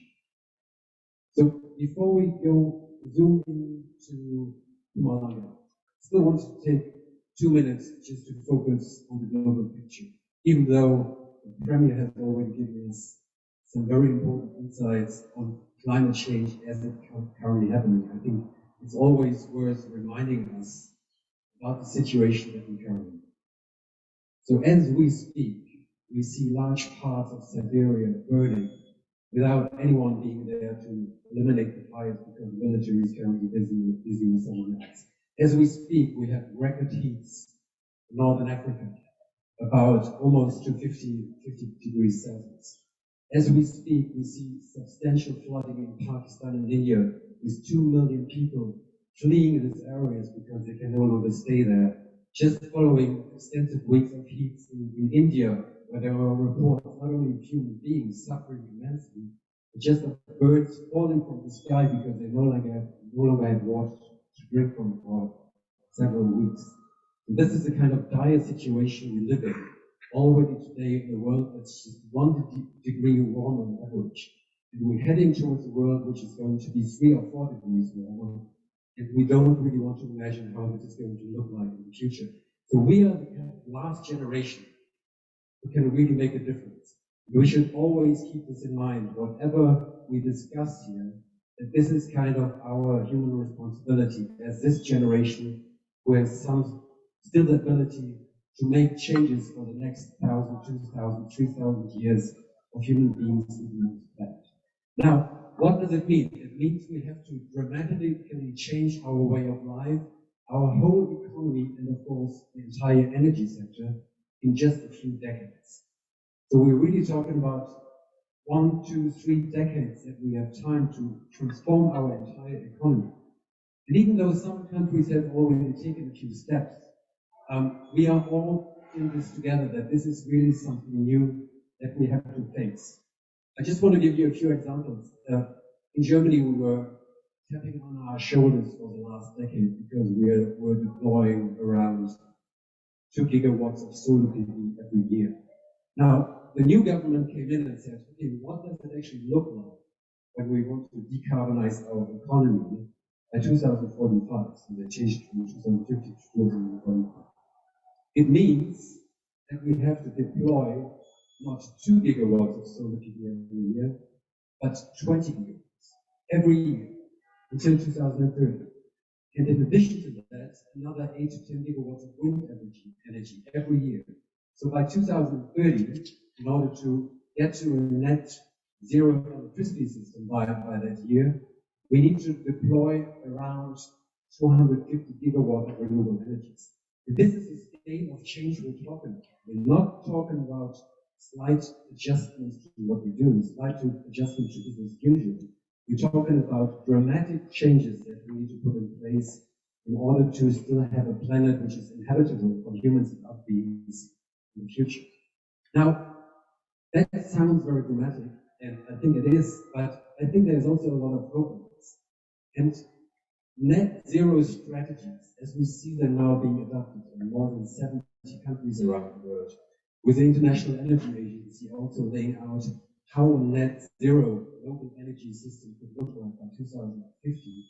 So before we go zoom into Mpumalanga, I still want to take 2 minutes just to focus on the global picture, even though the Premier has already given us some very important insights on climate change as it currently happening. I think it's always worth reminding us about the situation that we currently in. So as we speak, we see large parts of Siberia burning without anyone being there to eliminate the fires because the military is currently busy with someone else. As we speak, we have record heats in Northern Africa, about almost to 50 degrees Celsius. As we speak, we see substantial flooding in Pakistan and India, with 2 million people fleeing these areas because they can no longer stay there. Just following extensive weeks of heat in India, where there were reports not only of human beings suffering immensely, but just of birds falling from the sky because they no longer had water to drink from for several weeks. And this is the kind of dire situation we live in already today in a world that's just 1 degree warmer on average. And we're heading towards a world which is going to be 3 or 4 degrees warmer. And we don't really want to imagine how this is going to look like in the future. So we are the kind of last generation who can really make a difference. We should always keep this in mind, whatever we discuss here, that this is kind of our human responsibility as this generation who has some still the ability to make changes for the next 1,000, 2,000, 3,000 years of human beings living on this planet. Now, what does it mean? It means we have to dramatically change our way of life, our whole economy, and of course, the entire energy sector in just a few decades. So we're really talking about 1, 2, 3 decades that we have time to transform our entire economy. And even though some countries have already taken a few steps, we are all in this together, that this is really something new that we have to face. I just want to give you a few examples. In Germany, we were tapping on our shoulders for the last decade because we're deploying around 2 gigawatts of solar PV every year. Now, the new government came in and said, okay, what does it actually look like when we want to decarbonize our economy by 2045? So they changed from 2050 to 2045. It means that we have to deploy not 2 gigawatts of solar PV every year, but 20 gigawatts every year until 2030. And in addition to that, another 8 to 10 gigawatts of wind energy every year. So by 2030, in order to get to a net zero electricity system by that year, we need to deploy around 450 gigawatts of renewable energies. And this is the state of change we're talking about. We're not talking about slight adjustments to what we're doing, slight adjustments to business as usual. We're talking about dramatic changes that we need to put in place in order to still have a planet which is inhabitable for humans and other beings in the future. Now, that sounds very dramatic, and I think it is, but I think there's also a lot of hope in this. And net zero strategies, as we see them now being adopted in more than 70 countries around the world, with the International Energy Agency also laying out how a net zero global energy system could look like by 2050.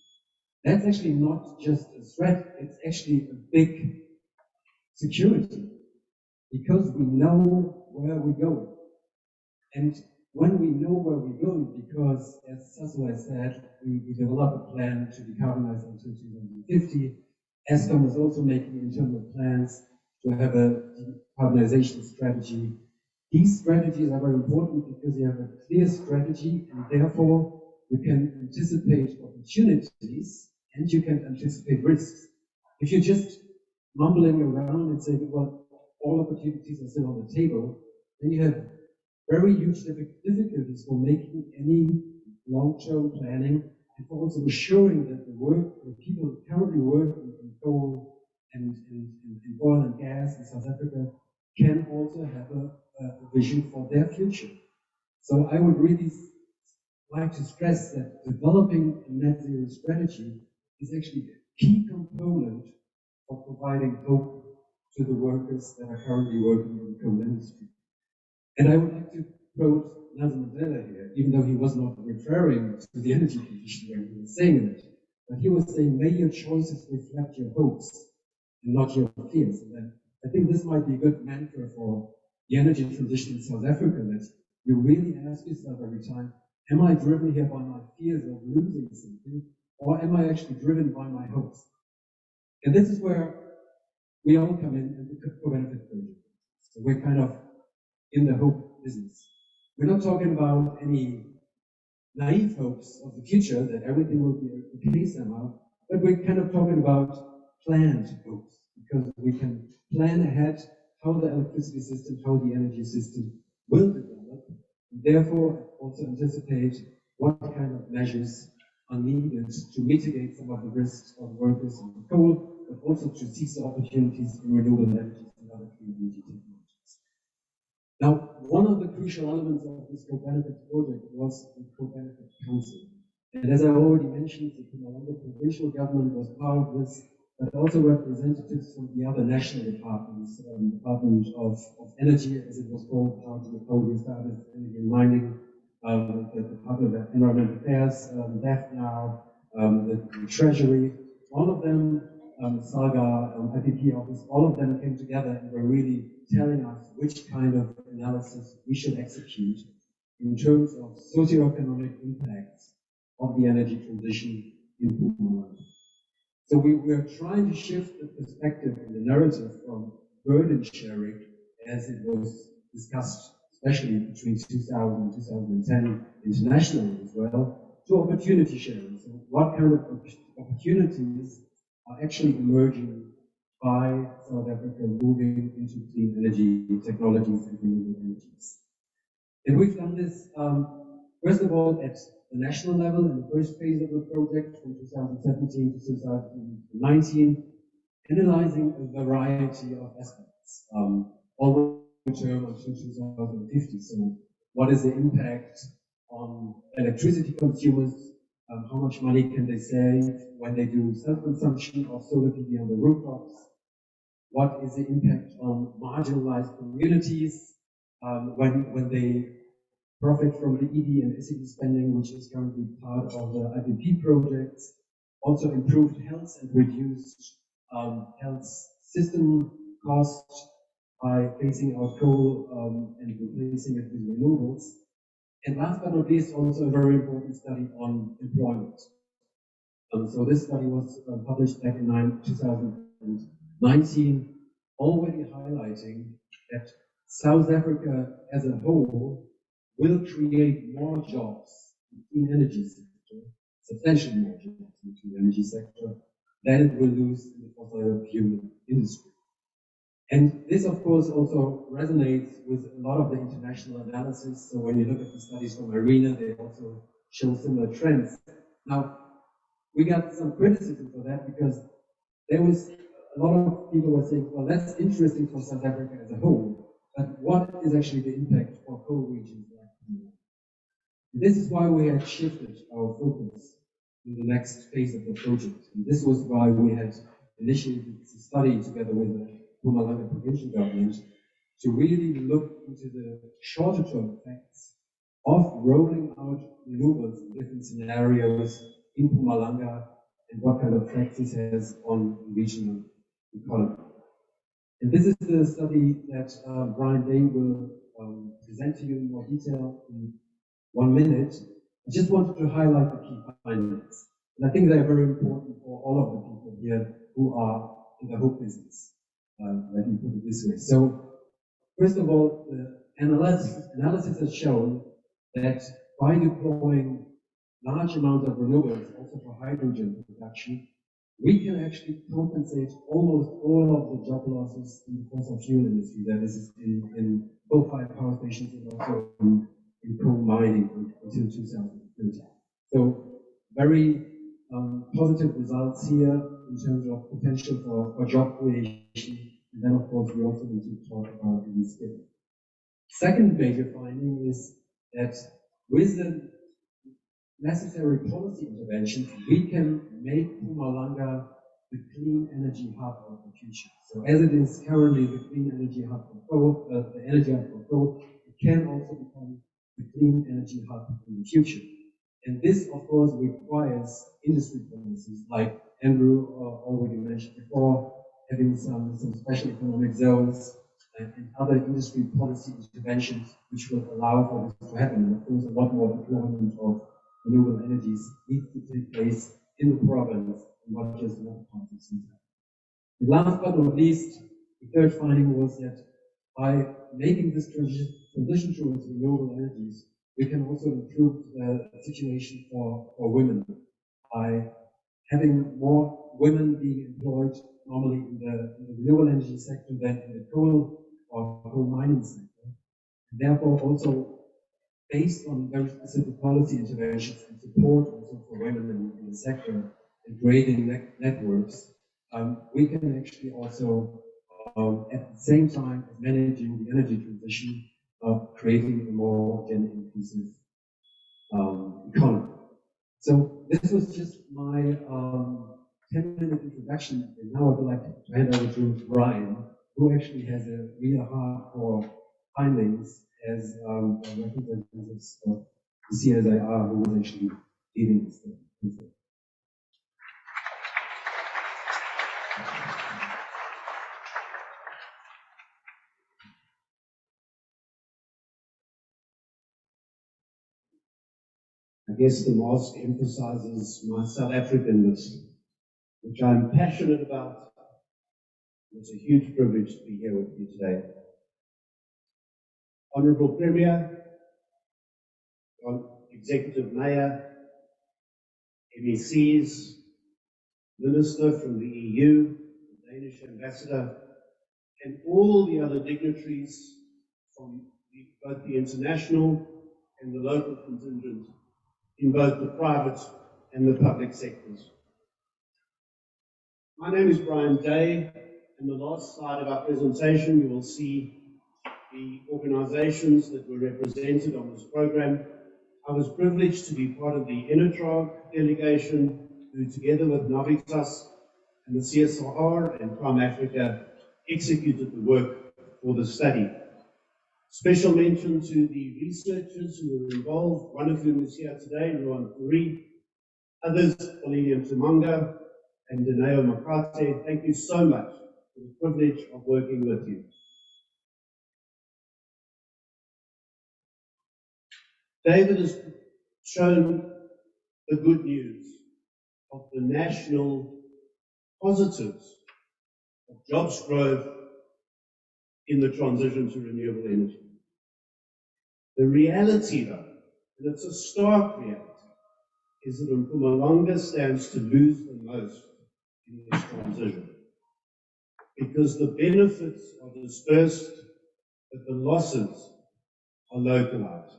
That's actually not just a threat, it's actually a big security, because we know where we're going. And when we know where we're going, because as Cecil has said, we develop a plan to decarbonize until 2050. ESCOM is also making internal plans to have a decarbonization strategy. These strategies are very important because you have a clear strategy, and therefore you can anticipate opportunities and you can anticipate risks. If you're just mumbling around and saying, well, all opportunities are still on the table, then you have very huge difficulties for making any long-term planning and for also assuring that the people currently working in coal and in oil and gas in South Africa can also have a vision for their future. So I would really like to stress that developing a net zero strategy is actually a key component of providing hope to the workers that are currently working in the coal industry. And I would like to quote Nelson Mandela here, even though he was not referring to the energy transition when he was saying that, but he was saying, may your choices reflect your hopes and not your fears. And then I think this might be a good mantra for the energy transition in South Africa, that you really ask yourself every time, am I driven here by my fears of losing something, or am I actually driven by my hopes? And this is where we all come in and the co-benefit project. So we're kind of in the hope business. We're not talking about any naive hopes of the future that everything will be okay somehow, but we're kind of talking about planned hopes, because we can plan ahead how the electricity system, how the energy system will develop, and therefore also anticipate what kind of measures are needed to mitigate some of the risks of workers in coal, but also to seize the opportunities in renewable energies and other clean energy technologies. Now, one of the crucial elements of this co-benefit project was the co-benefit council. And as I already mentioned, the Mpumalanga provincial government was part of this, but also representatives from the other national departments, Department of Energy, as it was called, part of the Coal Started Energy and Mining, the Department of Environmental Affairs, DEF now, the Treasury, all of them, Saga, IPP office, all of them came together and were really telling us which kind of analysis we should execute in terms of socioeconomic impacts of the energy transition in Mpumalanga. So we were trying to shift the perspective and the narrative from burden sharing, as it was discussed, especially between 2000 and 2010 internationally as well, to opportunity sharing. So what kind of opportunities are actually emerging by South Africa moving into clean energy technologies and renewable energies. And we've done this, first of all, at the national level in the first phase of the project from 2017 to 2019, analyzing a variety of aspects, all the term until 2050. So what is the impact on electricity consumers? How much money can they save when they do self-consumption of solar PV on the rooftops? What is the impact on marginalized communities when they profit from the ED and SED spending, which is currently part of the IPP projects? Also improved health and reduced health system costs by phasing out coal and replacing it with renewables. And last but not least, also a very important study on employment. So this study was published back in 2019, already highlighting that South Africa as a whole will create more jobs in the energy sector, substantially more jobs in the energy sector, than it will lose in the fossil fuel industry. And this, of course, also resonates with a lot of the international analysis. So when you look at the studies from IRENA, they also show similar trends. Now, we got some criticism for that because there was a lot of people were saying, well, that's interesting for South Africa as a whole, but what is actually the impact for coal regions like Mpumalanga? This is why we had shifted our focus in the next phase of the project. And this was why we had initiated the study together with the Mpumalanga provincial government to really look into the shorter term effects of rolling out renewables in different scenarios in Mpumalanga and what kind of effects this has on the regional economy. And this is the study that Brian Day will present to you in more detail in 1 minute. I just wanted to highlight the key findings. And I think they're very important for all of the people here who are in the hope business. Let me put it this way. So, first of all, the analysis has shown that by deploying large amounts of renewables, also for hydrogen production, we can actually compensate almost all of the job losses in the fossil fuel industry. That is in coal-fired power stations and also in coal mining until 2030. So, very positive results here in terms of potential for job creation. And then, of course, we also need to talk about reskilling. Second major finding is that with the necessary policy interventions, we can make Mpumalanga the clean energy hub of the future. So, as it is currently the clean energy hub for coal, the energy hub for coal, it can also become the clean energy hub in the future. And this, of course, requires industry policies like Andrew already mentioned before, having some special economic zones, and other industry policy interventions which will allow for this to happen. And of course, a lot more deployment of renewable energies needs to take place in the province and not just in other parts of Zimbabwe. And last but not least, the third finding was that by making this transition towards renewable energies, we can also improve the situation for women by having more women being employed normally in the renewable energy sector than in the coal or coal mining sector. And therefore, also based on very specific policy interventions and support also for women in the sector and creating networks, we can actually also, at the same time as managing the energy transition, creating a more gender inclusive economy. So this was just my 10-minute introduction, and now I would like to hand over to Brian, who actually has a real hardcore findings as representatives of the CSIR, who was actually leading this thing. I guess the mask emphasizes my South Africanness, which I'm passionate about. It's a huge privilege to be here with you today. Honourable Premier, Executive Mayor, MECs, Minister from the EU, the Danish Ambassador, and all the other dignitaries from both the international and the local contingent in both the private and the public sectors. My name is Brian Day, and the last slide of our presentation you will see the organizations that were represented on this program. I was privileged to be part of the Enertrog delegation, who together with Navitas and the CSIR and Prime Africa executed the work for the study. Special mention to the researchers who were involved, one of whom is here today, Ruan Puri, others, Pauline Mpumalanga and Dineo Makate. Thank you so much for the privilege of working with you. David has shown the good news of the national positives of jobs growth in the transition to renewable energy. The reality, though, and it's a stark reality, is that Mpumalanga stands to lose the most in this transition, because the benefits are dispersed, but the losses are localized.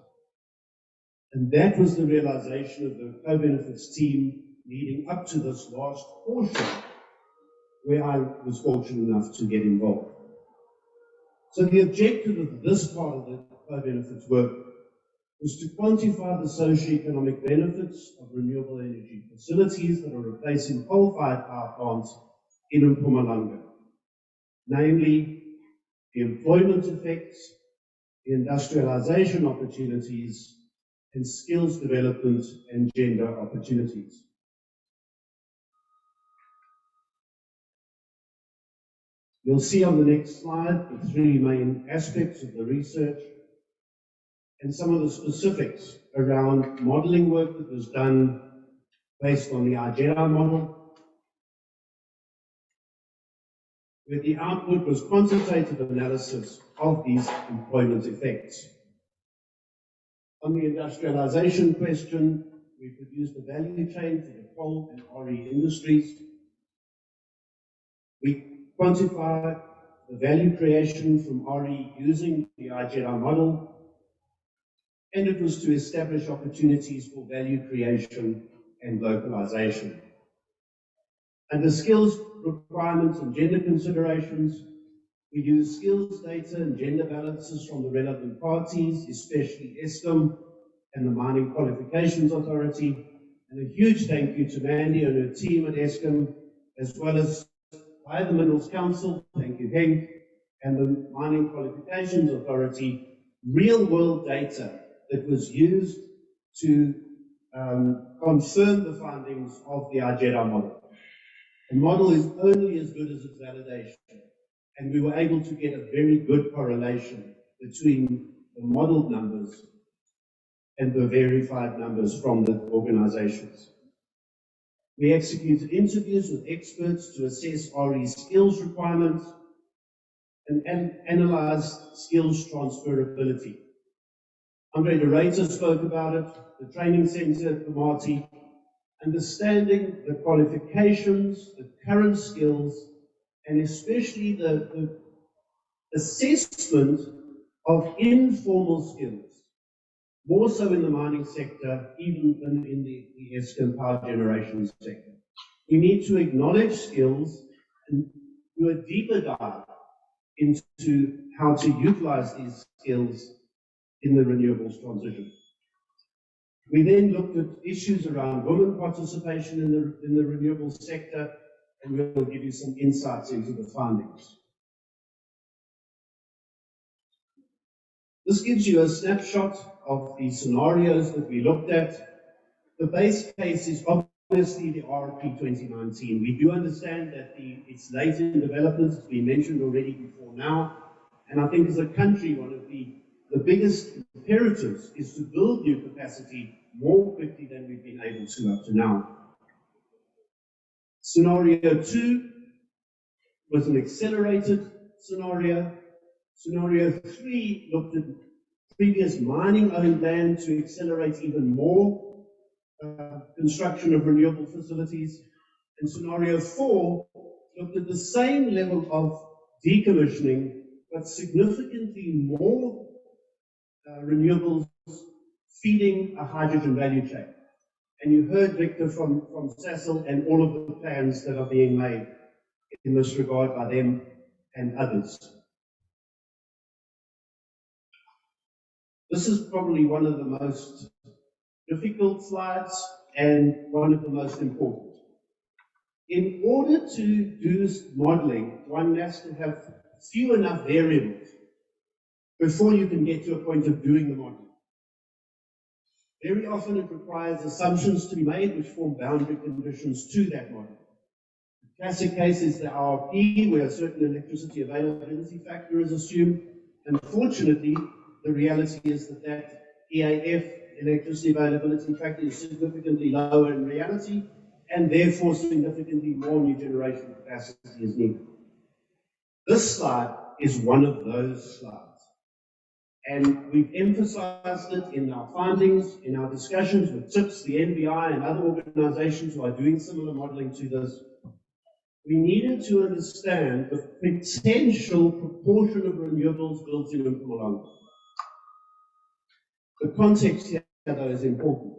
And that was the realization of the co-benefits team leading up to this last portion, where I was fortunate enough to get involved. So the objective of this part of the co-benefits work was to quantify the socio-economic benefits of renewable energy facilities that are replacing coal-fired power plants in Mpumalanga, namely the employment effects, the industrialization opportunities, and skills development and gender opportunities. You'll see on the next slide the three main aspects of the research and some of the specifics around modeling work that was done based on the IGERA model, where the output was quantitative analysis of these employment effects. On the industrialization question, we produced a value chain for the coal and RE industries. We quantified the value creation from RE using the IGERA model, and it was to establish opportunities for value creation and localization. Under skills requirements and gender considerations, we used skills data and gender balances from the relevant parties, especially Eskom and the Mining Qualifications Authority. And a huge thank you to Mandy and her team at Eskom, as well as by the Minerals Council, thank you Henk, and the Mining Qualifications Authority, real-world data that was used to confirm the findings of the IGERA model. The model is only as good as its validation, and we were able to get a very good correlation between the modeled numbers and the verified numbers from the organizations. We executed interviews with experts to assess RE skills requirements and analyzed skills transferability. Andre de Ruyter spoke about it, the training center at the Marti, understanding the qualifications, the current skills, and especially the assessment of informal skills, more so in the mining sector, even than in the Eskom power generation sector. We need to acknowledge skills and do a deeper dive into how to utilize these skills in the renewables transition. We then looked at issues around women participation in the renewables sector, and we'll give you some insights into the findings. This gives you a snapshot of the scenarios that we looked at. The base case is obviously the RP 2019. We do understand that it's late in development, it's been mentioned already before now, and I think as a country, one of the biggest imperatives is to build new capacity more quickly than we've been able to up to now. Scenario 2 was an accelerated scenario. Scenario 3 looked at previous mining-owned land to accelerate even more construction of renewable facilities. And scenario 4 looked at the same level of decommissioning, but significantly more renewables feeding a hydrogen value chain. And you heard Victor from Sasol and all of the plans that are being made in this regard by them and others. This is probably one of the most difficult slides and one of the most important. In order to do modeling, one has to have few enough variables before you can get to a point of doing the modeling. Very often it requires assumptions to be made which form boundary conditions to that model. The classic case is the RP, where a certain electricity availability factor is assumed. Unfortunately, the reality is that EAF, electricity availability factor, is significantly lower in reality, and therefore significantly more new generation capacity is needed. This slide is one of those slides. And we've emphasized it in our findings, in our discussions with TIPS, the NBI, and other organizations who are doing similar modeling to this. We needed to understand the potential proportion of renewables built in Mpumalanga. The context here, though, is important.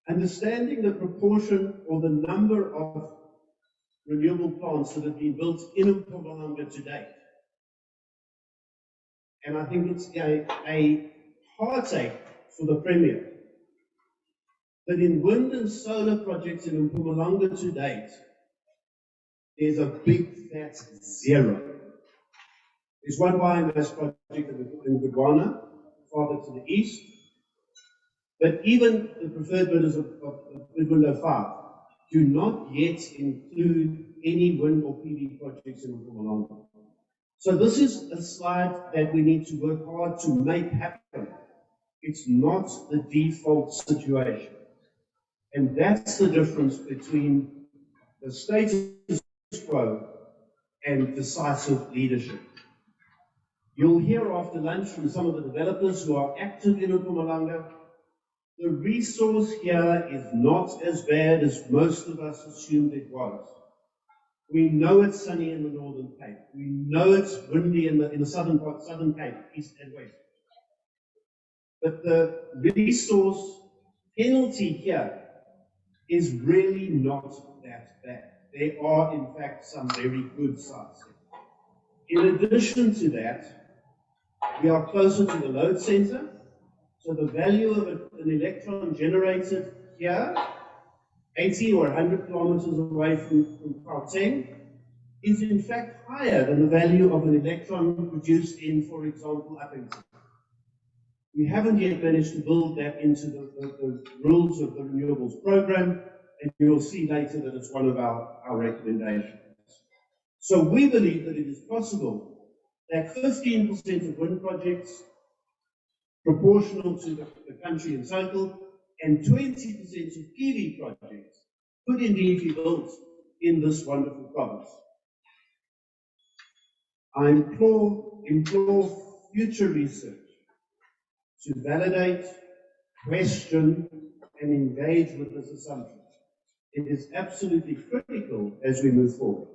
Understanding the proportion or the number of renewable plants that have been built in Mpumalanga to date. And I think it's a heartache for the Premier that in wind and solar projects in Mpumalanga to date, there's a big fat zero. There's one biomass project in Botswana, farther to the east, but even the preferred bidders of Window 5 do not yet include any wind or PV projects in Mpumalanga. So this is a slide that we need to work hard to make happen. It's not the default situation. And that's the difference between the status quo and decisive leadership. You'll hear after lunch from some of the developers who are active in Mpumalanga. The resource here is not as bad as most of us assumed it was. We know it's sunny in the Northern Cape. We know it's windy in the southern part, Southern Cape, east and west. But the resource penalty here is really not that bad. There are, in fact, some very good sites. In addition to that, we are closer to the load center. So the value of an electron generated here, 80 or 100 kilometers away from Gauteng, is in fact higher than the value of an electron produced in, for example, Uppington. We haven't yet managed to build that into the rules of the renewables program, and you will see later that it's one of our recommendations. So we believe that it is possible that 15% of wind projects, proportional to the country in total, and 20% of PV projects could indeed be built in this wonderful province. I implore future research to validate, question, and engage with this assumption. It is absolutely critical as we move forward.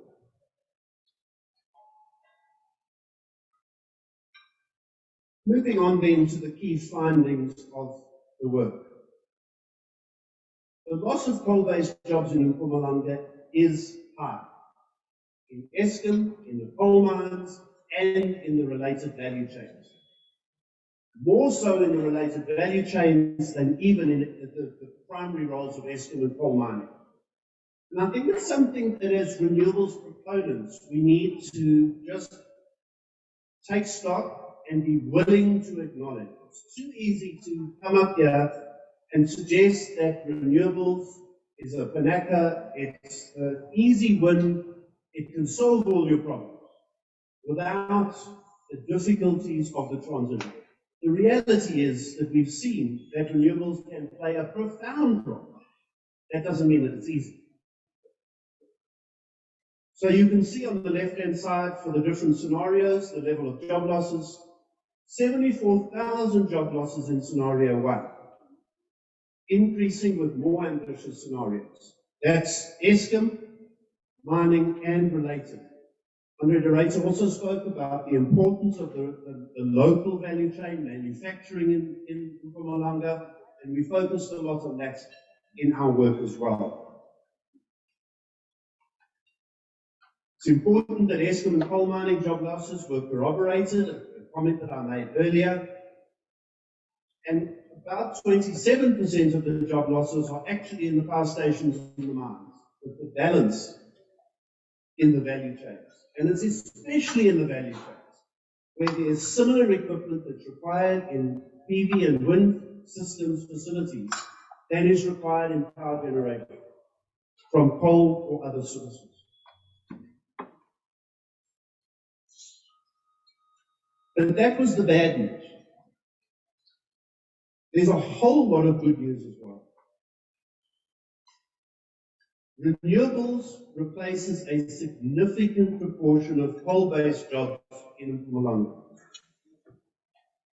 Moving on then to the key findings of the work. The loss of coal-based jobs in Mpumalanga is high, in Eskom, in the coal mines, and in the related value chains. More so in the related value chains than even in the primary roles of Eskom and coal mining. And I think it's something that as renewables proponents, we need to just take stock and be willing to acknowledge. It's too easy to come up here and suggest that renewables is a panacea, it's an easy win, it can solve all your problems without the difficulties of the transition. The reality is that we've seen that renewables can play a profound role. That doesn't mean that it's easy. So you can see on the left-hand side for the different scenarios, the level of job losses, 74,000 job losses in scenario 1, increasing with more ambitious scenarios. That's Eskom, mining, and related. Andre de Ruyter also spoke about the importance of the local value chain, manufacturing in Mpumalanga, and we focused a lot on that in our work as well. It's important that Eskom and coal mining job losses were corroborated, a comment that I made earlier, and about 27% of the job losses are actually in the power stations and the mines, with the balance in the value chains. And it's especially in the value chains, where there is similar equipment that's required in PV and wind systems facilities than is required in power generation from coal or other sources. But that was the bad news. There's a whole lot of good news as well. Renewables replaces a significant proportion of coal-based jobs in Mpumalanga.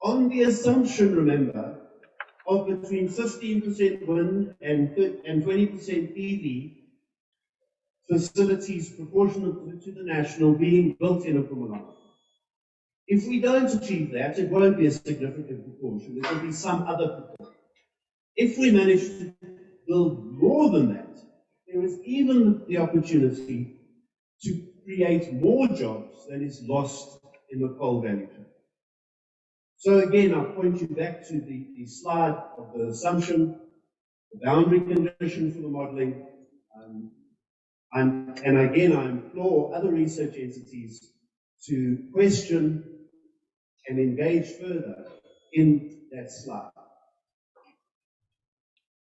On the assumption, remember, of between 15% wind and 20% PV facilities proportional to the national being built in Mpumalanga. If we don't achieve that, it won't be a significant proportion, it will be some other proportion. If we manage to build more than that, there is even the opportunity to create more jobs than is lost in the coal value chain. So again, I'll point you back to the slide of the assumption, the boundary condition for the modeling, and again, I implore other research entities to question and engage further in that slide.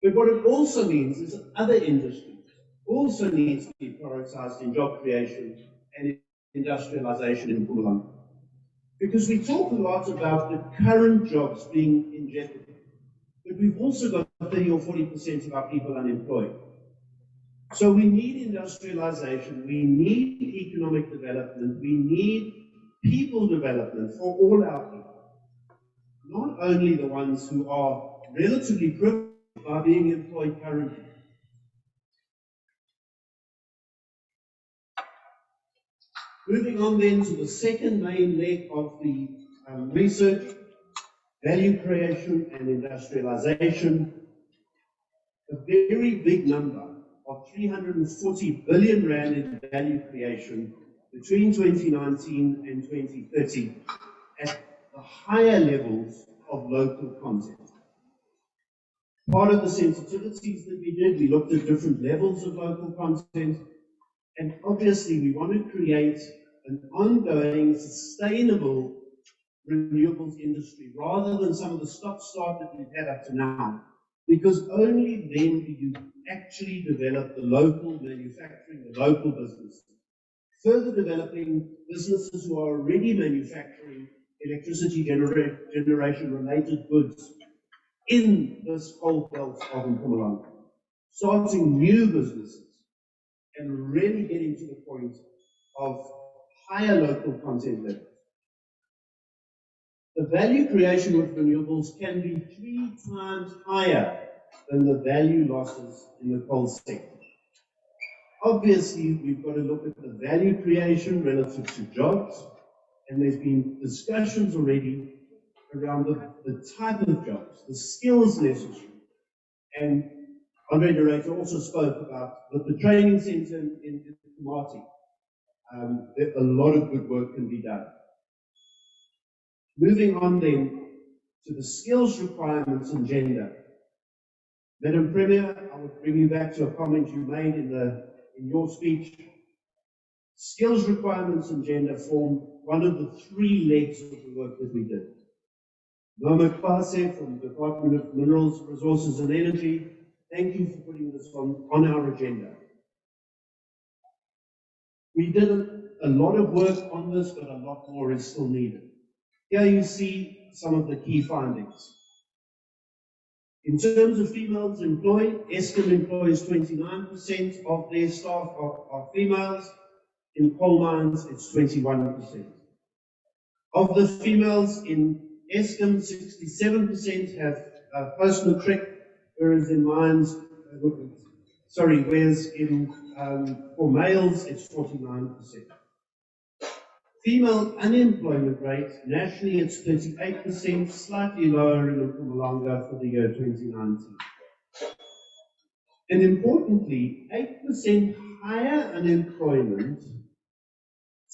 But what it also means is that other industries also need to be prioritized in job creation and industrialization in Mpumalanga. Because we talk a lot about the current jobs being in jeopardy, but we've also got 30 or 40% of our people unemployed. So we need industrialization, we need economic development, we need people development for all our people. Not only the ones who are relatively privileged by being employed currently. Moving on then to the second main leg of the research, value creation and industrialization. A very big number of 340 billion rand in value creation between 2019 and 2030 at the higher levels of local content. Part of the sensitivities that we did, we looked at different levels of local content, and obviously we want to create an ongoing, sustainable renewables industry rather than some of the stop-start that we've had up to now, because only then do you actually develop the local manufacturing, the local business further developing businesses who are already manufacturing electricity generation related goods in this coal belt of Mpumalanga, starting new businesses and really getting to the point of higher local content levels. The value creation with renewables can be 3 times higher than the value losses in the coal sector. Obviously, we've got to look at the value creation relative to jobs, and there's been discussions already around the type of jobs, the skills necessary. And Andre de Ruyter also spoke about the training center in Marti. A lot of good work can be done. Moving on then to the skills requirements and gender. Madam Premier, I would bring you back to a comment you made in your speech. Skills requirements and gender form one of the 3 legs of the work that we did. Noma Kwase from the Department of Minerals, Resources and Energy, thank you for putting this on our agenda. We did a lot of work on this, but a lot more is still needed. Here you see some of the key findings. In terms of females employed, Eskom employs 29% of their staff are females. In coal mines, it's 21%. Of the females in Eskom, 67% have post-matric, whereas in mines, for males, it's 49%. Female unemployment rate, nationally it's 38%, slightly lower in Mpumalanga for the year 2019. And importantly, 8% higher unemployment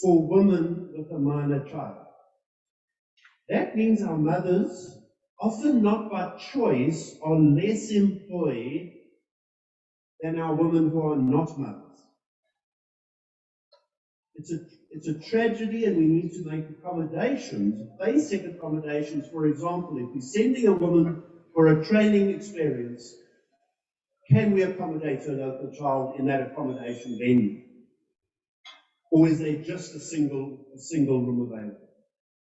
for women with a minor child. That means our mothers, often not by choice, are less employed than our women who are not mothers. It's a tragedy, and we need to make accommodations, basic accommodations. For example, if we're sending a woman for a training experience, can we accommodate her local child in that accommodation venue? Or is there just a single room available?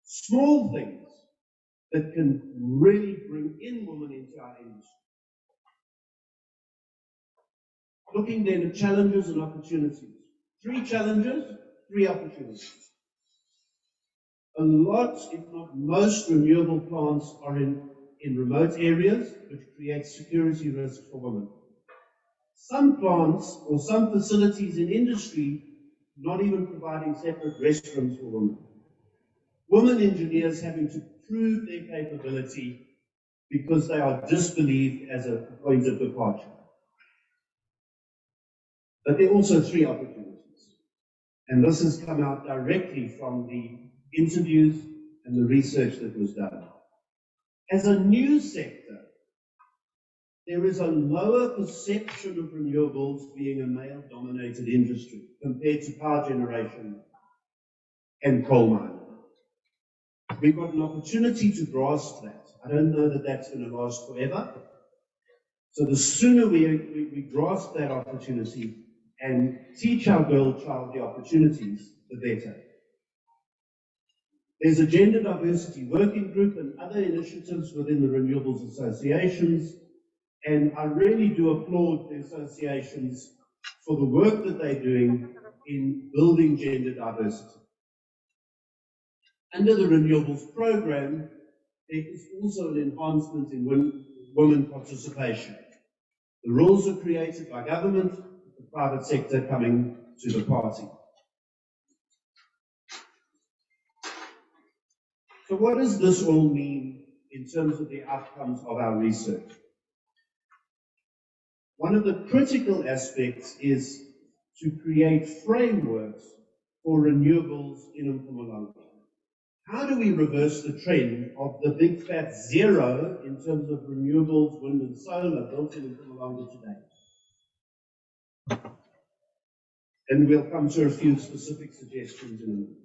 Small things that can really bring in women into our industry. Looking then at challenges and opportunities. 3 challenges, 3 opportunities. A lot, if not most, renewable plants are in remote areas, which creates security risks for women. Some plants or some facilities in industry not even providing separate restrooms for women. Women engineers having to prove their capability because they are disbelieved as a point of departure. But there are also 3 opportunities. And this has come out directly from the interviews and the research that was done. As a new sector, there is a lower perception of renewables being a male-dominated industry compared to power generation and coal mining. We've got an opportunity to grasp that. I don't know that that's going to last forever. So the sooner we grasp that opportunity and teach our girl child the opportunities, the better. There's a gender diversity working group and other initiatives within the renewables associations, and I really do applaud the associations for the work that they're doing in building gender diversity. Under the renewables program, there is also an enhancement in women participation. The rules are created by government, the private sector coming to the party. So what does this all mean in terms of the outcomes of our research? One of the critical aspects is to create frameworks for renewables in Mpumalanga. How do we reverse the trend of the big fat zero in terms of renewables, wind and solar built in Mpumalanga today? And we'll come to a few specific suggestions in a minute.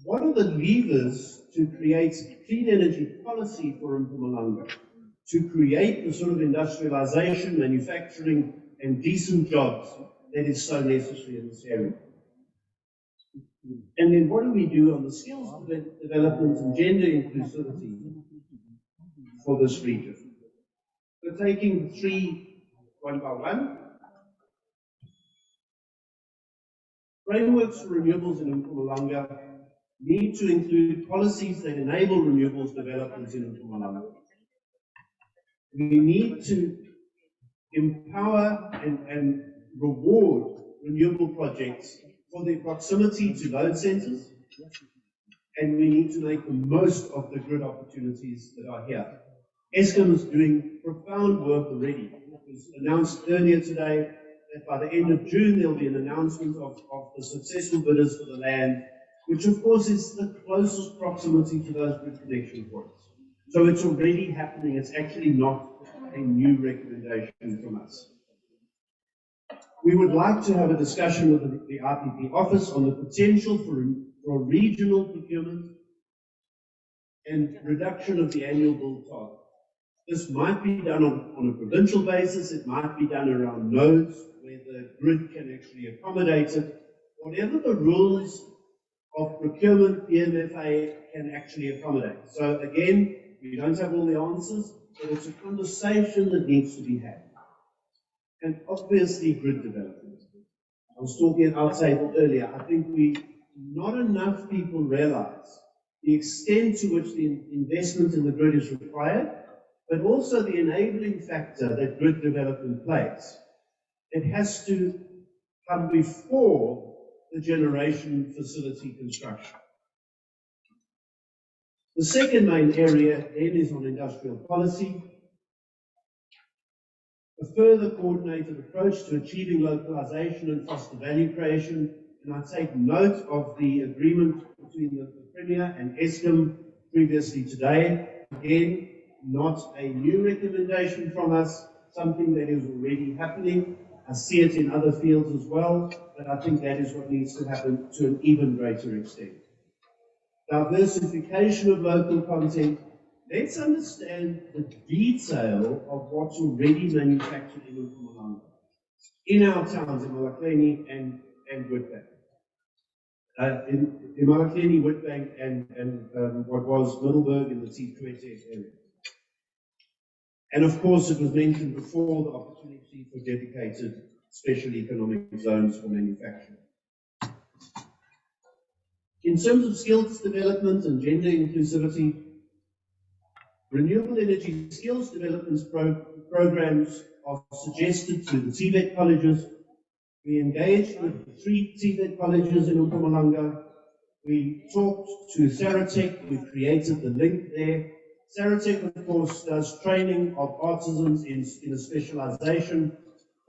What are the levers to create clean energy policy for Mpumalanga? To create the sort of industrialization, manufacturing, and decent jobs that is so necessary in this area. And then what do we do on the skills development and gender inclusivity for this region? We're taking three one by one. Frameworks for renewables in Mpumalanga need to include policies that enable renewables development in Mpumalanga. We need to empower and reward renewable projects for their proximity to load centers, and we need to make the most of the grid opportunities that are here. Eskom is doing profound work already. It was announced earlier today that by the end of June there will be an announcement of the successful bidders for the land, which of course is the closest proximity to those grid connection points. So it's already happening. It's actually not a new recommendation from us. We would like to have a discussion with the RPP office on the potential for regional procurement and reduction of the annual build target. This might be done on a provincial basis. It might be done around nodes where the grid can actually accommodate it. Whatever the rules of procurement PMFA can actually accommodate. So again, we don't have all the answers, but it's a conversation that needs to be had. And obviously grid development. I was talking outside earlier. I think not enough people realize the extent to which the investment in the grid is required, but also the enabling factor that grid development plays. It has to come before the generation facility construction. The second main area then is on industrial policy. A further coordinated approach to achieving localization and foster value creation. And I take note of the agreement between the Premier and Eskom previously today. Again, not a new recommendation from us, something that is already happening. I see it in other fields as well, but I think that is what needs to happen to an even greater extent. Diversification of local content. Let's understand the detail of what's already manufactured in Mpumalanga, in our towns, in Malakleni and Witbank. In Malakleni, Witbank, and what was Middleburg in the T20 area. And of course, it was mentioned before, the opportunity for dedicated special economic zones for manufacturing. In terms of skills development and gender inclusivity, renewable energy skills development programs are suggested to the TVET colleges. We engaged with 3 TVET colleges in Mpumalanga. We talked to Saratech. We created the link there. Saratech, of course, does training of artisans in a specialization,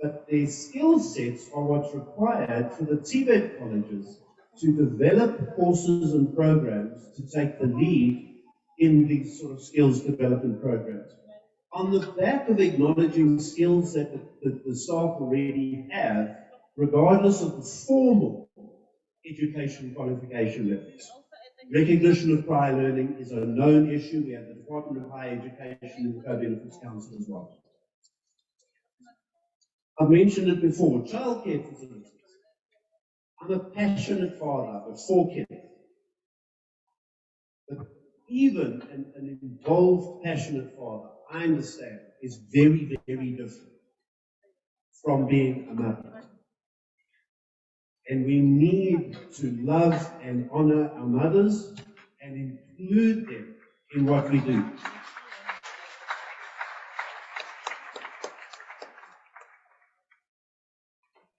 but their skill sets are what's required for the TVET colleges to develop courses and programs to take the lead in these sort of skills development programs. On the back of acknowledging skills that the staff already have, regardless of the formal education qualification levels. Recognition of prior learning is a known issue. We have the Department of Higher Education and the Co-Benefits Council as well. I've mentioned it before, childcare facilities. I'm a passionate father of 4 kids. But even an involved, passionate father, I understand, is very, very different from being a mother. And we need to love and honor our mothers and include them in what we do.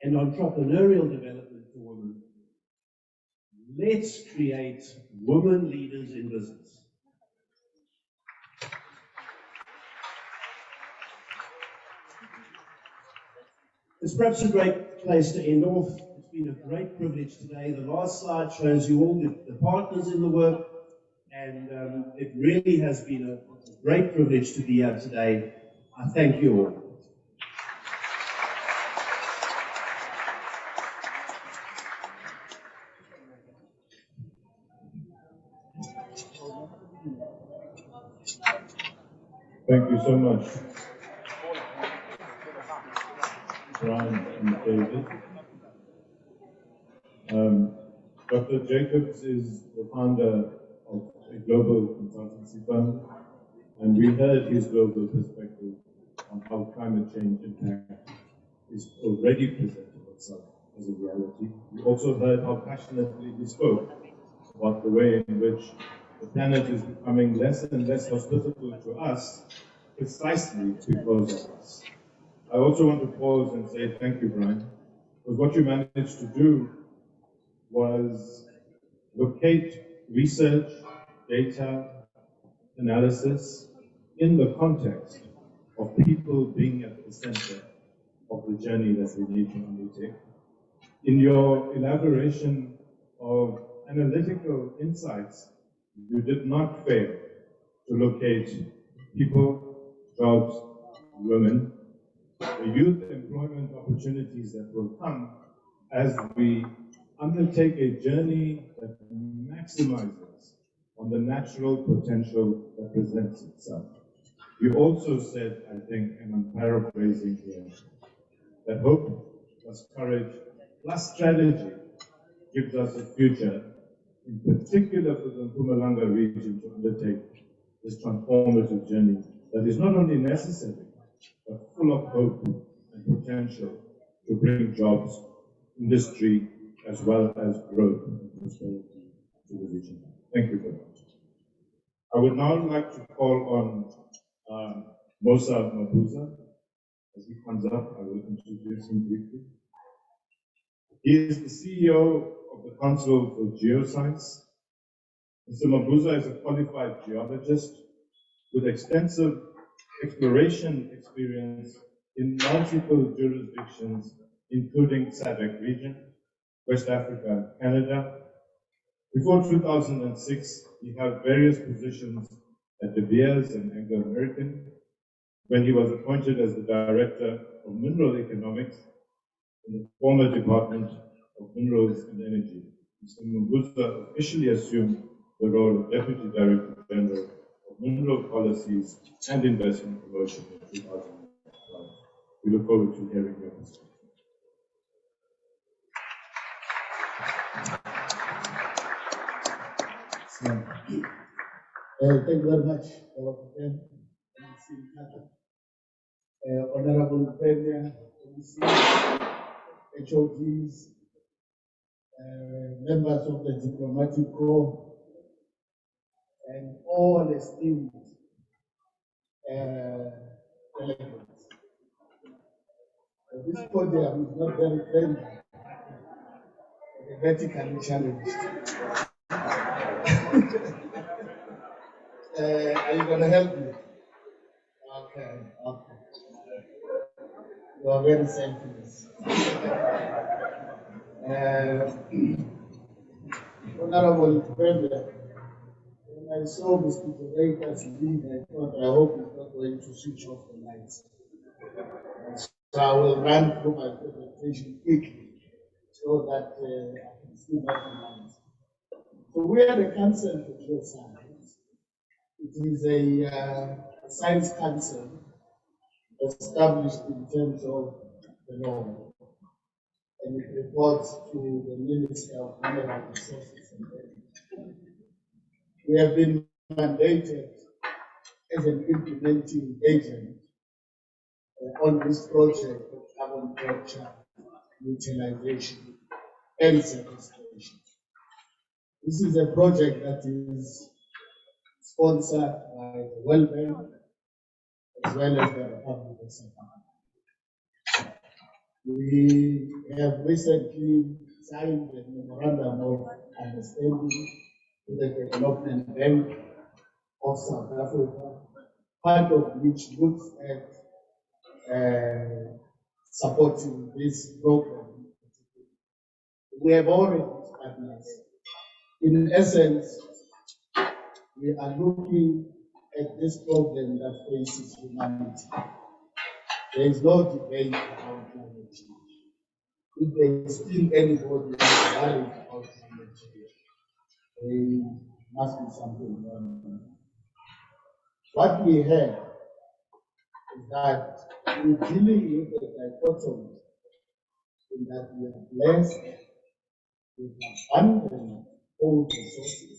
And entrepreneurial development for women. Let's create women leaders in business. It's perhaps a great place to end off. It's been a great privilege today. The last slide shows you all the partners in the work, and it really has been a great privilege to be here today. I thank you all. Thank you so much, Brian and David. Dr. Jacobs is the founder of a global consultancy firm, and we heard his global perspective on how climate change impact is already presenting itself as a reality. We also heard how passionately he spoke about the way in which the planet is becoming less and less hospitable to us precisely because of us. I also want to pause and say thank you, Brian, because what you managed to do was locate research, data, analysis in the context of people being at the center of the journey that we need to undertake. In your elaboration of analytical insights, you did not fail to locate people, jobs, women, the youth employment opportunities that will come as we undertake a journey that maximizes on the natural potential that presents itself. You also said, I think, and I'm paraphrasing here, that hope plus courage plus strategy gives us a future, in particular for the Mpumalanga region, to undertake this transformative journey that is not only necessary, but full of hope and potential to bring jobs, industry, as well as growth and prosperity to the region. Thank you very much. I would now like to call on Mosa Mabuza. As he comes up, I will introduce him briefly. He is the CEO of the Council for Geoscience. Mr. Mabuza is a qualified geologist with extensive exploration experience in multiple jurisdictions, including SADC region, West Africa, Canada. Before 2006, he held various positions at De Beers and Anglo American, when he was appointed as the Director of Mineral Economics in the former Department of Minerals and Energy. Mr. Mabuza officially assumed the role of Deputy Director General of Mineral Policies and Investment Promotion in 2012. We look forward to hearing your perspective. Thank you very much, Honorable Premier, HODs, members of the diplomatic corps, and all esteemed delegates. This podium is not very friendly, vertically challenged. Are you going to help me? Okay. You are very selfless. Honorable Premier, when I saw Mr. Jamaica's lead, I thought, I hope he's not going to switch off the lights. So I will run through my presentation quickly so that I can see my lines. So we are the Council for Geoscience. It is a science council established in terms of the law, and it reports to the Minister of Mineral Resources and Energy. We have been mandated as an implementing agent on this project of carbon capture, utilization, and sequestration. This is a project that is sponsored by the World Bank as well as the Republic of South Africa. We have recently signed a memorandum of understanding with the Development Bank of South Africa, part of which looks at supporting this program. We have already partners. In essence, we are looking at this problem that faces humanity. There is no debate about climate change. If there is still anybody who is worried about climate change, there must be something wrong. What we have is that we're dealing with the dichotomy in that we are blessed with abundant coal resources,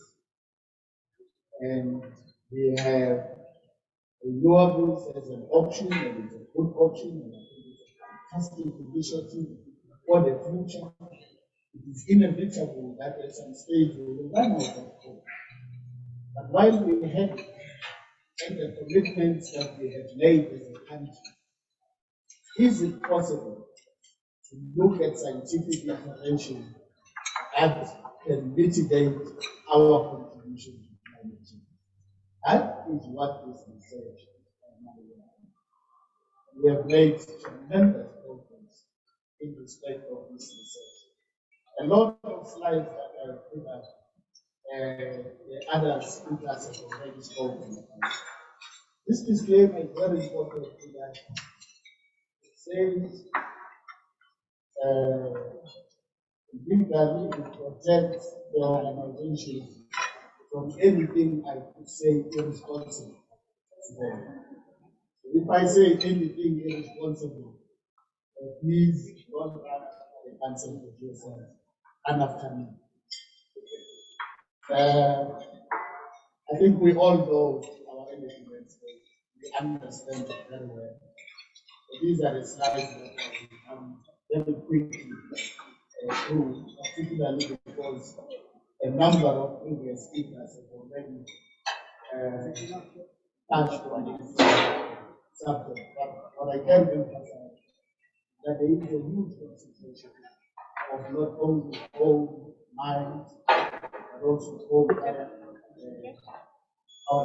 and we have renewables as an option, and it's a good option, and I think it's a fantastic initiative for the future. It is inevitable that at some stage we will run out of coal. But while we have it, and the commitments that we have made as a country, is it possible to look at scientific intervention that can mitigate our contribution to climate change? That is what this research is. We have made tremendous progress in respect of this research. A lot of slides that I put up, the other speakers have already spoken about. This disclaimer is very important that it says legally it protects the organization from anything I could say irresponsible. If I say anything irresponsible, please don't write the answer for yourself and after me. I think we all know our energy landscape. We understand it very well. So these are the slides that I will come very quickly through, particularly because a number of previous speakers have already touched on this subject. But what I can emphasize is that there is a huge concentration of not only coal mines, but also coal power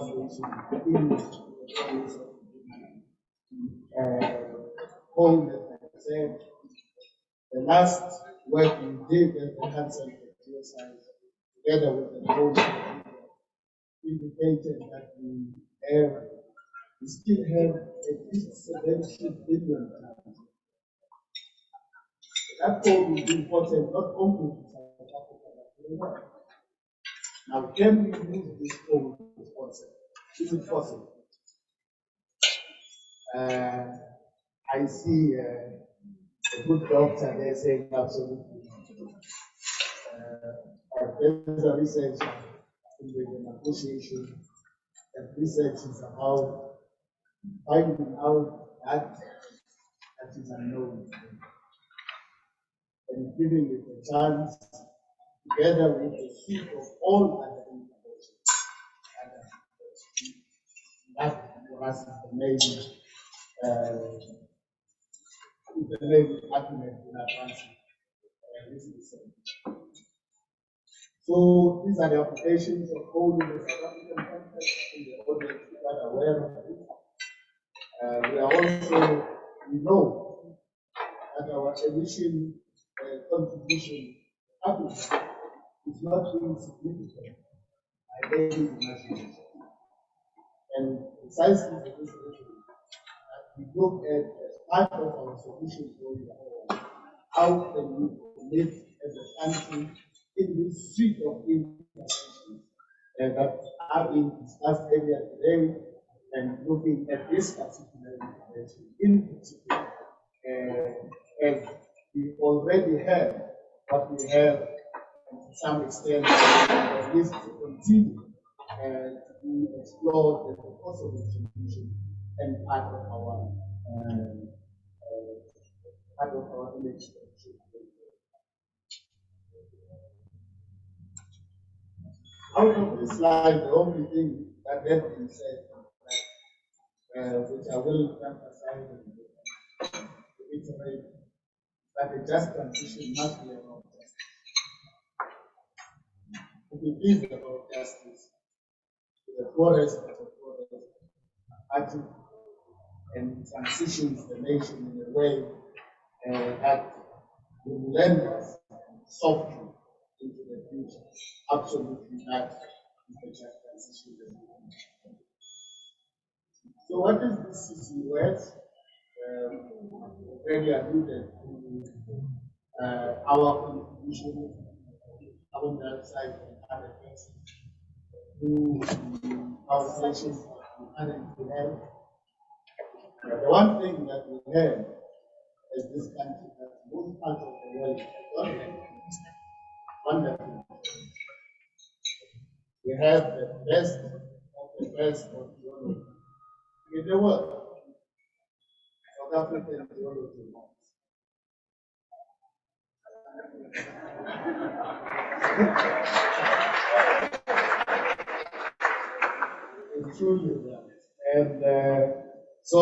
stations in the coal that I said. The last work we did at the Council for Geoscience, together with the board, indicated that we still have at least 70 billion tons. That coal will be important not only to South Africa, but to the world. Now, can we use this coal responsibly? Is it possible? I see a good doctor there saying absolutely. There's a research in the negotiation that research is about finding out that is unknown and giving it a chance together with the suite of all other information. That for us is the main argument in advancing this research. So these are the applications of coal in the South African context. In the audience is quite aware of it. We know that our emission contribution is not being significant by any measure. And precisely for this reason, we look at as part of our solutions going forward, how can we commit as a country in this suite of interventions that are being discussed earlier today, and looking at this particular intervention in particular, as we already have what we have, and to some extent, needs to continue to be explored as a possible solution and part of our image. Out of this slide, the only thing that has been said, which I will emphasize and reiterate, that a just transition must be about justice. If it is about justice, the poorest of the poorest party and transitions the nation in a way that will lend us softly into the future. Absolutely, that is the just transition that we want. So, what is this CCUS? Already alluded to our contribution, carbon dioxide and other gases to our stations we currently have. The one thing that we have as this country, that most parts of the world don't have, wonderful. We have the best of the best of geology in the world. South African geology. It's truly well. And so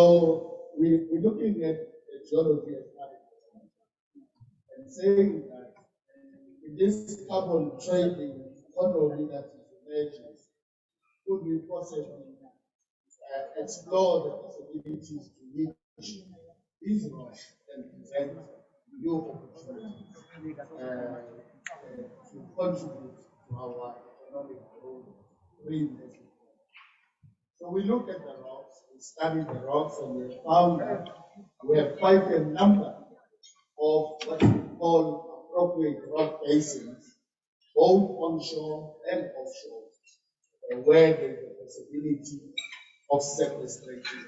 we're looking at the geology as and saying that in this carbon trading economy that is emerging, could we possibly explore the possibilities to reach these rocks and present new opportunities to contribute to our economic growth, reinvestment. So we look at the rocks, we studied the rocks, and we found that we have quite a number of what we call appropriate rock basins, both onshore and offshore, where there's a possibility of sequestrating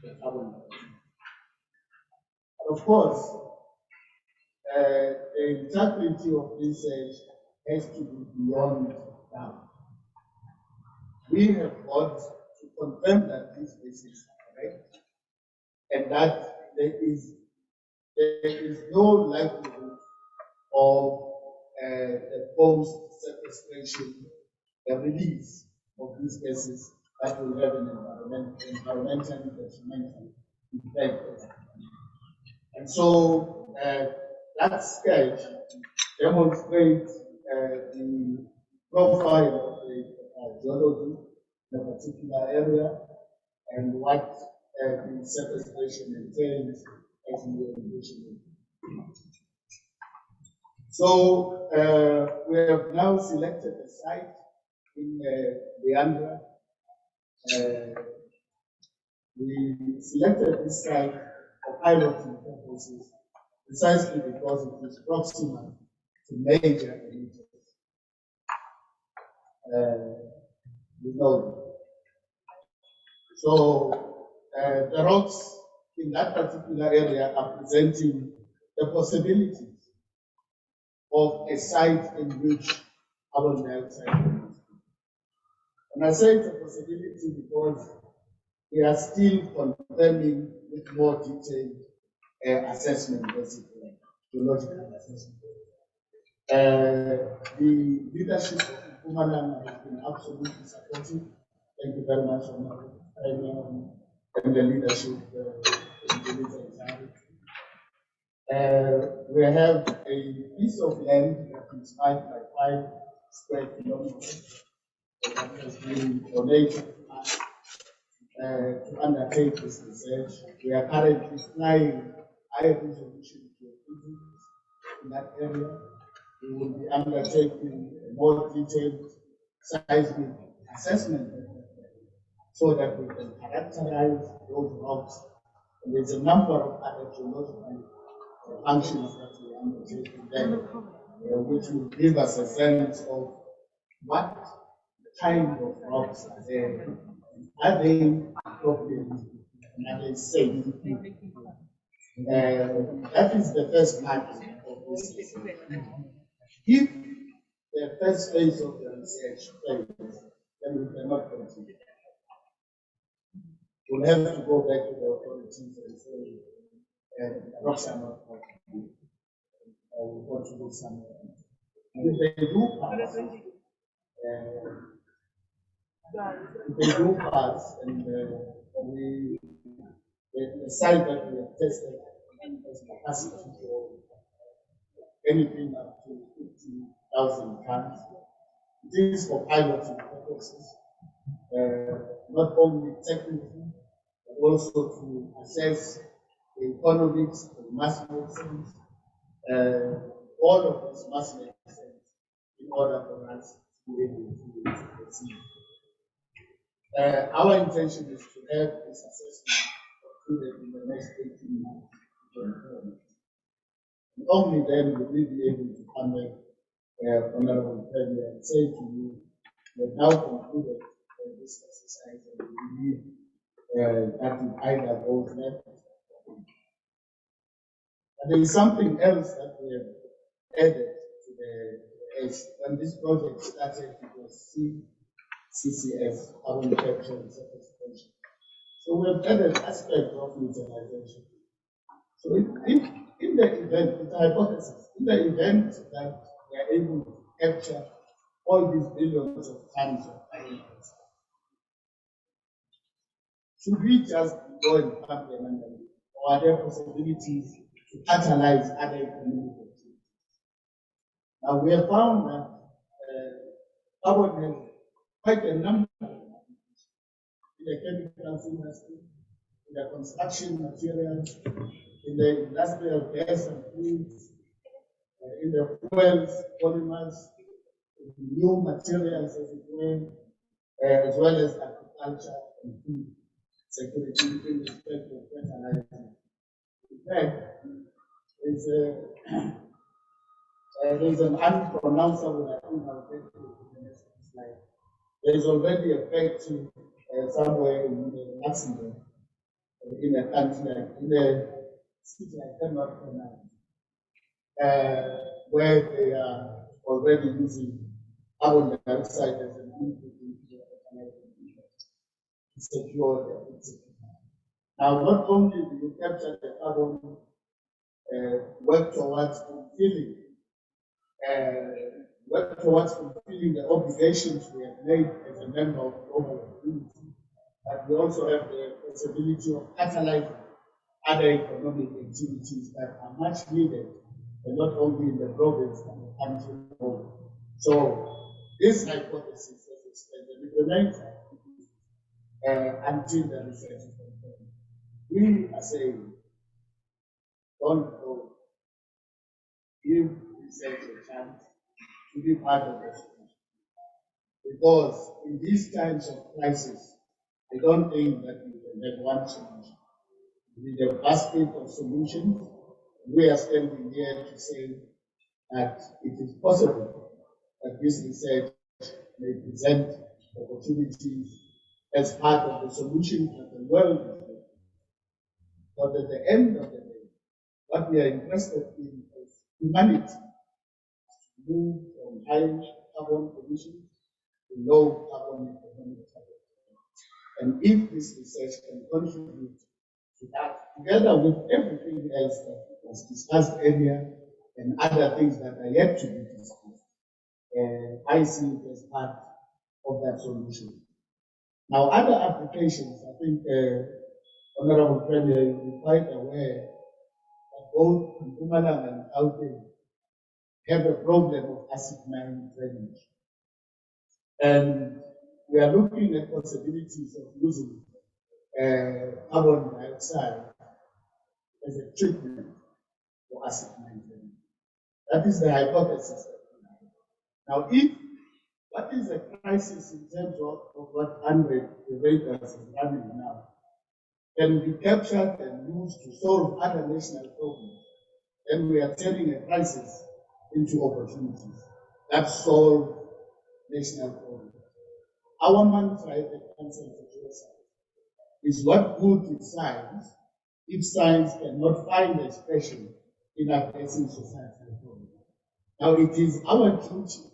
the carbon dioxide. And of course, the integrity of research has to be beyond now. We have got to confirm that these bases are correct and that there is no likelihood of the post-sequestration, the release of these gases that will have an environmental detrimental effect. And so that sketch demonstrates the profile of the geology in a particular area and what the sequestration entails as we envision it. So we have now selected a site in Leandra. We selected this site for piloting purposes precisely because it is proximal to major emitters. We know. So the rocks in that particular area are presenting the possibilities of a site in which carbon dioxide. And I say it's a possibility because we are still confirming with more detailed assessment, basically, geological assessment. The leadership of Mpumalanga has been absolutely supportive. Thank you very much, and the leadership we have a piece of land that is 5 by 5 square kilometers that has been donated to us to undertake this research. We are currently flying high resolution geophysics in that area. We will be undertaking a more detailed seismic assessment so that we can characterize those rocks. And there's a number of other geological functions that we are undertaking there, which will give us a sense of what kind of rocks are there. Are they appropriate? And are they safe? That is the first part of this research. If the first phase of the research fails, then we cannot continue. We'll have to go back to the authorities and say, rocks are not possible. We want to do something else. And if they do pass, and the site that we have tested has capacity for anything up to 50,000 tons. It is for piloting purposes, not only technically, but also to assess the economics, the must make sense. All of this must make sense in order for us to be able to proceed. Our intention is to have this assessment concluded in the next 18 months. And only then will we be able to come back, Honorable Premier, and say to you, we have now concluded this exercise and we believe that it either goes left. And there is something else that we have added to as when this project started, it was CCS, carbon capture and sequestration. So we've added aspect of utilization. So in the event, it's a hypothesis, in the event that we are able to capture all these billions of tons of iron, should we just go and pump them under, or are there possibilities to catalyze other economic activities? Now we have found that carbon has quite a number of applications in the chemicals industry, in the construction materials, in the industrial gas and fluids, in the fuels, polymers, in new materials as it were, as well as agriculture and food security in respect of fertilizer. In fact, there's an unpronounceable, I think I'll get to the next slide. There's already a factory somewhere in Luxembourg, in a country, in a city I cannot pronounce, where they are already using carbon dioxide as an input into the fertilizer to secure their food security. Now, not only do you capture the carbon, work towards fulfilling the obligations we have made as a member of the global community, but we also have the possibility of catalyzing other economic activities that are much needed, and not only in the province but the country level. So this hypothesis has extended. It remains until the research is confirmed. We are saying, don't go, give research a chance to be part of the solution. Because in these times of crisis, I don't think that we can have one solution. We need a basket of solutions. We are standing here to say that it is possible that this research may present opportunities as part of the solution that the world is looking. But at the end of the day, what we are interested in is humanity to move from high carbon emissions to low carbon economic activity. And if this research can contribute to that, together with everything else that was discussed earlier and other things that are yet to be discussed, I see it as part of that solution. Now, other applications, I think Honorable Premier, you'll be quite aware that both Mpumalanga and Gauteng have a problem of acid mine drainage. And we are looking at possibilities of using carbon dioxide as a treatment for acid mine drainage. That is the hypothesis. Now, what is the crisis in terms of what 100 vehicles is running now can be captured and used to solve other national problems, then we are turning a crisis into opportunities that solve national problems. Our mantra at the Council for Geoscience is what good is science if science cannot find expression in addressing societal problems. Now, it is our duty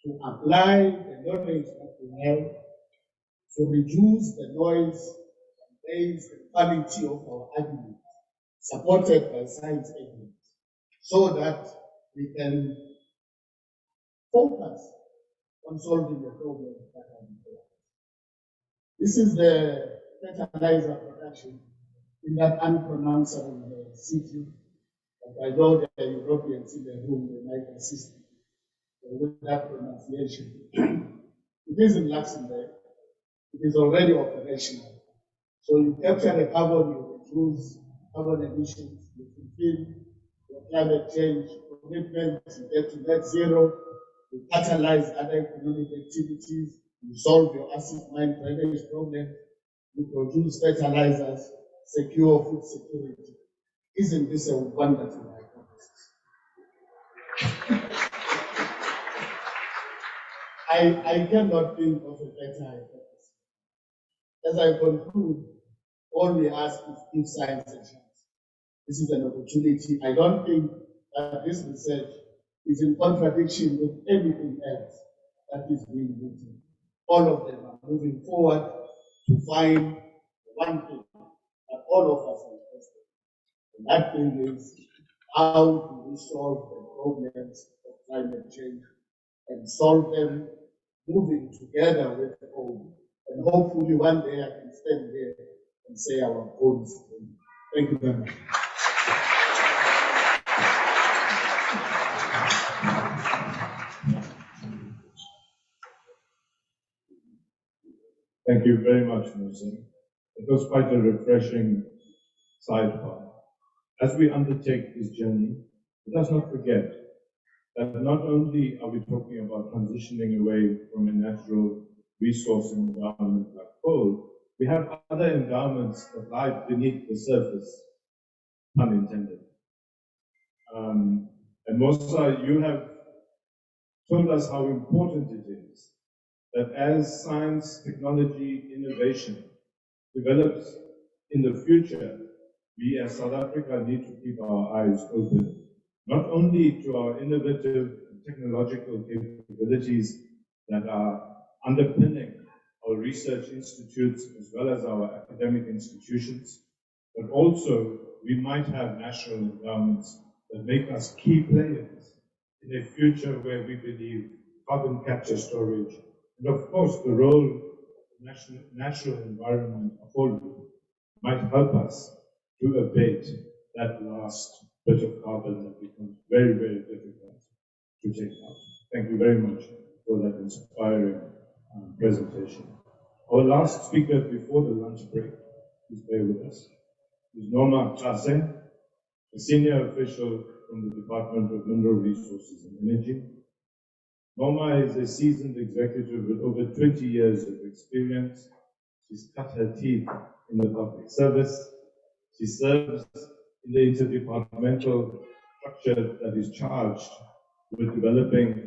to apply the knowledge that we have to reduce the noise and raise the quality of our arguments, supported by science evidence, so that we can focus on solving the problems that are before us. This is the fertilizer production in that unpronounceable city. But I know the Europeans in the room, they might assist with that pronunciation. It is in Luxembourg. It is already operational. So you capture the carbon, you reduce carbon emissions, you fulfill your climate change commitments, you get to net zero, you catalyze other economic activities, you solve your acid mine drainage problem, you produce fertilizers, secure food security. Isn't this a wonderful hypothesis? I cannot think of a better hypothesis. As I conclude, all we ask is give science a chance. This is an opportunity. I don't think that this research is in contradiction with everything else that is being written. All of them are moving forward to find one thing that all of us are interested in. And that thing is, how do we solve the problems of climate change and solve them moving together with all. And hopefully one day I can stand here and say our goals. Thank you very much. Thank you very much, Musa. It was quite a refreshing sidebar. As we undertake this journey, let us not forget that not only are we talking about transitioning away from a natural resource environment like coal, we have other endowments that lie beneath the surface, pun intended. And Musa, you have told us how important it is that as science, technology, innovation develops in the future, we as South Africa need to keep our eyes open, not only to our innovative technological capabilities that are underpinning our research institutes as well as our academic institutions, but also we might have national endowments that make us key players in a future where we believe carbon capture storage, and of course the role of the natural environment affordable might help us to abate that last bit of carbon that becomes very, very difficult to take out. Thank you very much for that inspiring presentation. Our last speaker before the lunch break, please bear with us, is Norma Chase, a senior official from the Department of Mineral Resources and Energy. Norma is a seasoned executive with over 20 years of experience. She's cut her teeth in the public service. She serves in the interdepartmental structure that is charged with developing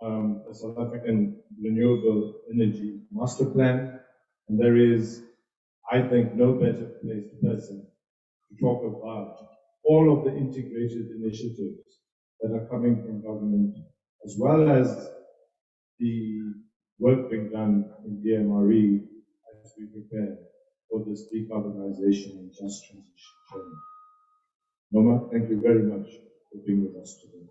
a South African renewable energy master plan. And there is, I think, no better placed person to talk about all of the integrated initiatives that are coming from government, as well as the work being done in DMRE as we prepare for this decarbonization and just transition journey. Norma, thank you very much for being with us today.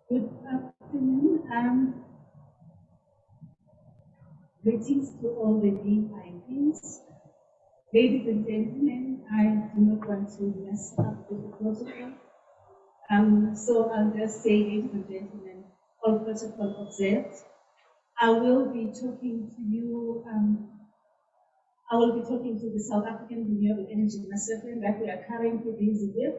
Good afternoon. Greetings to all the VIPs. Ladies and gentlemen, I do not want to mess up with the protocol. So I'll just say, ladies and gentlemen, all protocol observed. I will be talking to you, I will be talking to the South African Renewable Energy Master Plan that we are currently busy with.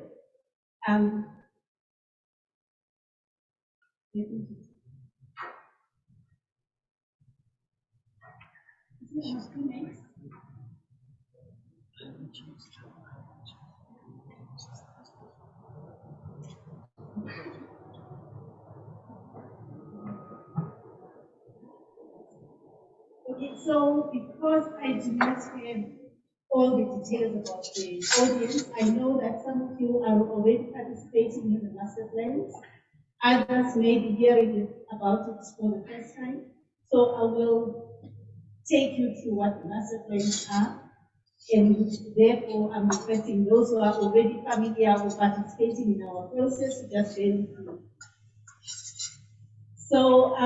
Okay, so because I do not have all the details about the audience, I know that some of you are already participating in the master plans. Others may be hearing about it for the first time. So I will take you through what the master plans are. And therefore, I'm requesting those who are already familiar or participating in our process to just bear with me. So,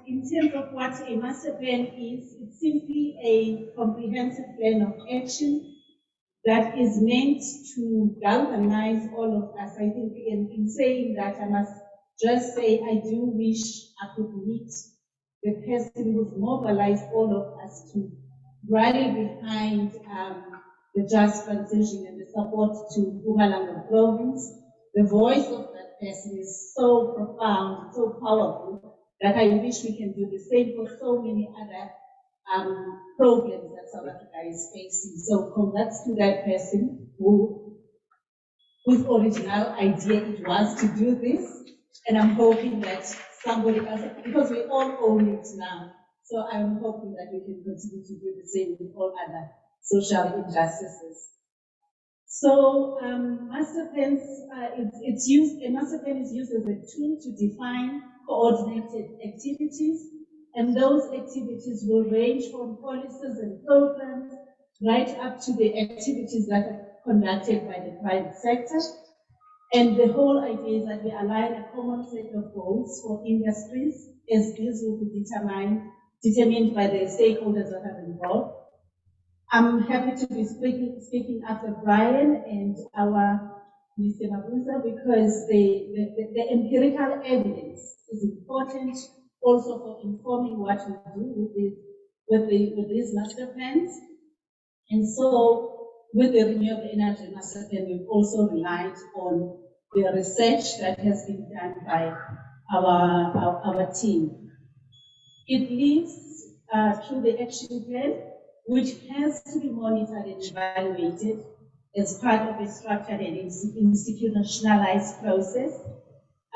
in terms of what a master plan is, it's simply a comprehensive plan of action that is meant to galvanize all of us. I think in saying that, I must just say I do wish I could meet the person who's mobilized all of us to rally behind the just transition and the support to Mpumalanga province. The voice of that person is so profound, so powerful, that I wish we can do the same for so many other problems that South Africa is facing. So congrats to that person whose original idea it was to do this. And I'm hoping that somebody else, because we all own it now. So I'm hoping that we can continue to do the same with all other social injustices. So master plans, a master plan is used as a tool to define coordinated activities, and those activities will range from policies and programs right up to the activities that are conducted by the private sector. And the whole idea is that we align a common set of goals for industries, as these will be determined by the stakeholders that are involved. I'm happy to be speaking after Brian and our Mr. Mabuza, because the empirical evidence is important also for informing what we do with these master plans. And so with the renewable energy master plan, we've also relied on the research that has been done by our team. It leads through the action plan, which has to be monitored and evaluated as part of a structured and institutionalized process.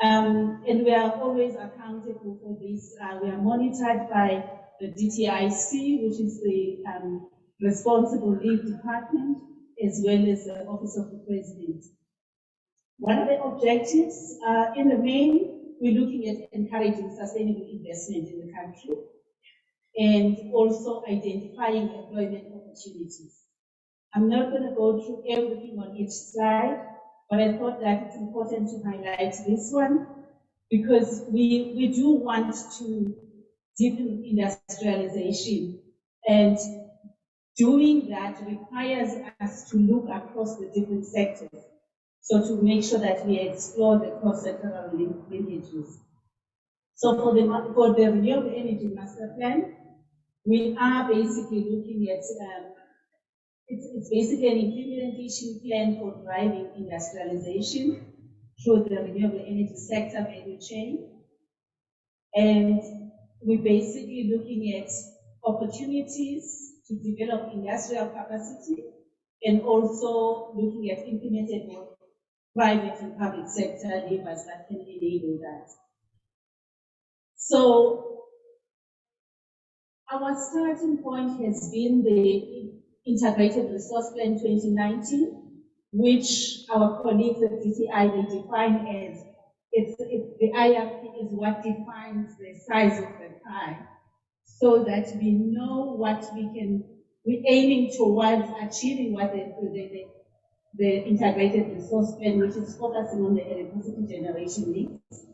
And we are always accountable for this. We are monitored by the DTIC, which is the responsible lead department, as well as the Office of the President. What are the objectives? In the main, we're looking at encouraging sustainable investment in the country, and also identifying employment opportunities. I'm not going to go through everything on each slide, but I thought that it's important to highlight this one, because we do want to deepen industrialization, and doing that requires us to look across the different sectors, so to make sure that we explore the cross-sectoral linkages. So for the renewable energy master plan, we are basically looking at, it's basically an implementation plan for driving industrialization through the renewable energy sector value chain. And we're basically looking at opportunities to develop industrial capacity, and also looking at implemented private and public sector levers that can enable that. So our starting point has been the Integrated Resource Plan 2019, which our colleagues at DTI, they define as, the IRP is what defines the size of the pie, so that we know what we're aiming towards achieving what the Integrated Resource Plan, which is focusing on the electricity generation needs,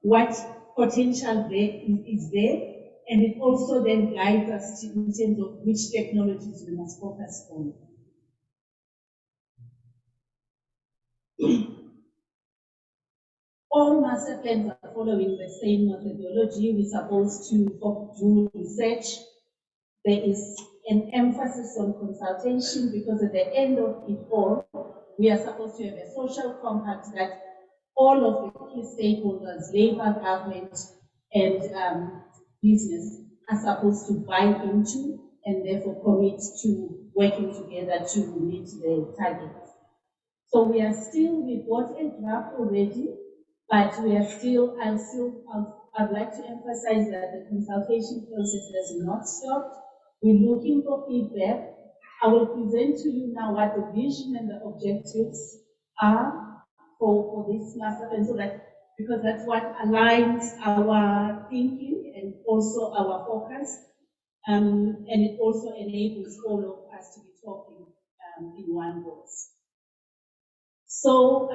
what potential there is there, and it also then guides us in terms of which technologies we must focus on. All master plans are following the same methodology. We're supposed to do research. There is an emphasis on consultation, because at the end of it all, we are supposed to have a social compact that all of the key stakeholders, labor, government, and business, are supposed to buy into, and therefore commit to working together to meet the targets. So we got a draft already, but we are still, I'd like to emphasize that the consultation process has not stopped. We're looking for feedback. I will present to you now what the vision and the objectives are for this master plan, so that, because that's what aligns our thinking and also our focus, and it also enables all of us to be talking in one voice. So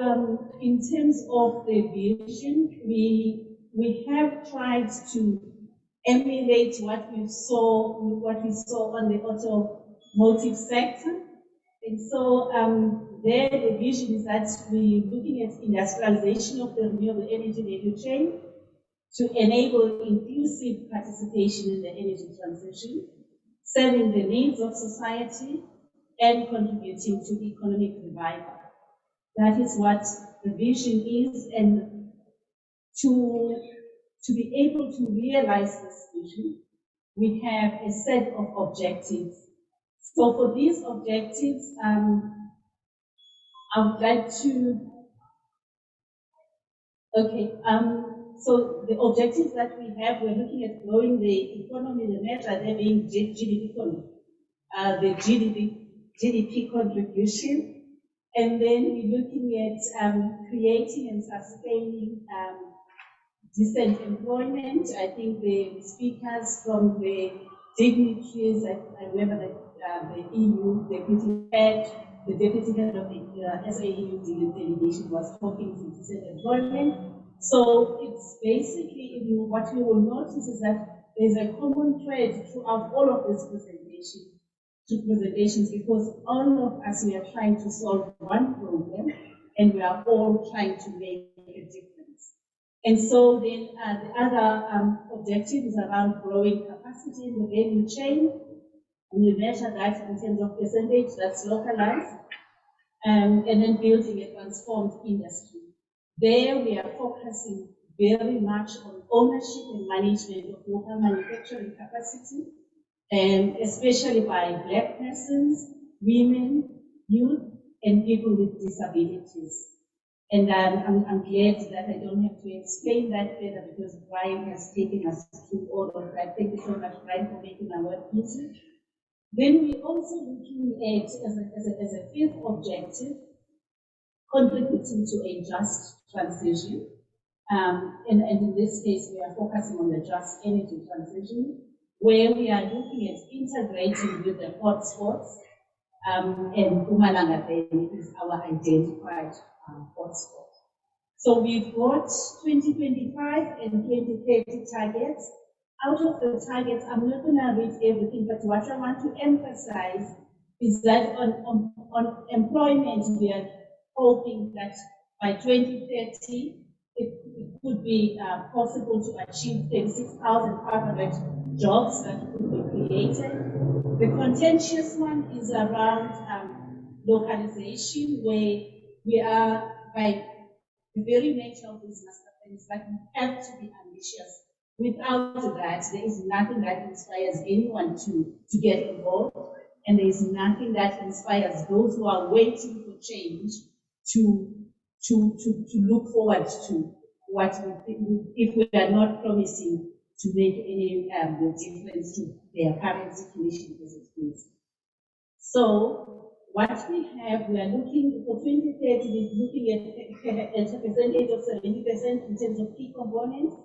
in terms of the vision, we have tried to emulate what we saw on the automotive sector. And so there the vision is that we're looking at industrialization of the renewable energy value chain to enable inclusive participation in the energy transition, serving the needs of society and contributing to economic revival. That is what the vision is, and to be able to realize this vision, we have a set of objectives. So for these objectives, I would like to, so the objectives that we have, we're looking at growing the economy, the measure there being GDP, the GDP contribution. And then we're looking at creating and sustaining decent employment. I think the speakers from the dignitaries, I remember that the EU deputy head, the deputy head of the SAEU delegation was talking to decent employment. So it's basically, what you will notice is that there's a common thread throughout all of these presentations, because all of us, we are trying to solve one problem, and we are all trying to make a difference. And so then the other objective is around growing capacity in the value chain, and we measure that in terms of percentage that's localized, and then building a transformed industry. There we are focusing very much on ownership and management of local manufacturing capacity, and especially by Black persons, women, youth, and people with disabilities. And I'm glad that I don't have to explain that further, because Brian has taken us through all of that. Thank you so much, Brian, for making our work easy. Then we're also looking at, as a fifth objective, contributing to a just transition. And in this case, we are focusing on the just energy transition, where we are looking at integrating with the hotspots, and Mpumalanga is our identified hotspot. So we've got 2025 and 2030 targets. Out of the targets, I'm not going to read everything, but what I want to emphasize is that on employment, we are hoping that by 2030, it could be possible to achieve 36,500 jobs that could be created. The contentious one is around localization, where we are, by the very nature of these master plans, that we have to be ambitious. Without that, there is nothing that inspires anyone to get involved, and there is nothing that inspires those who are waiting for change to look forward to what we think, if we are not promising to make any difference to their current situation as it is. So what we have, we are looking for 2030, we're looking at a percentage of 70% in terms of key components,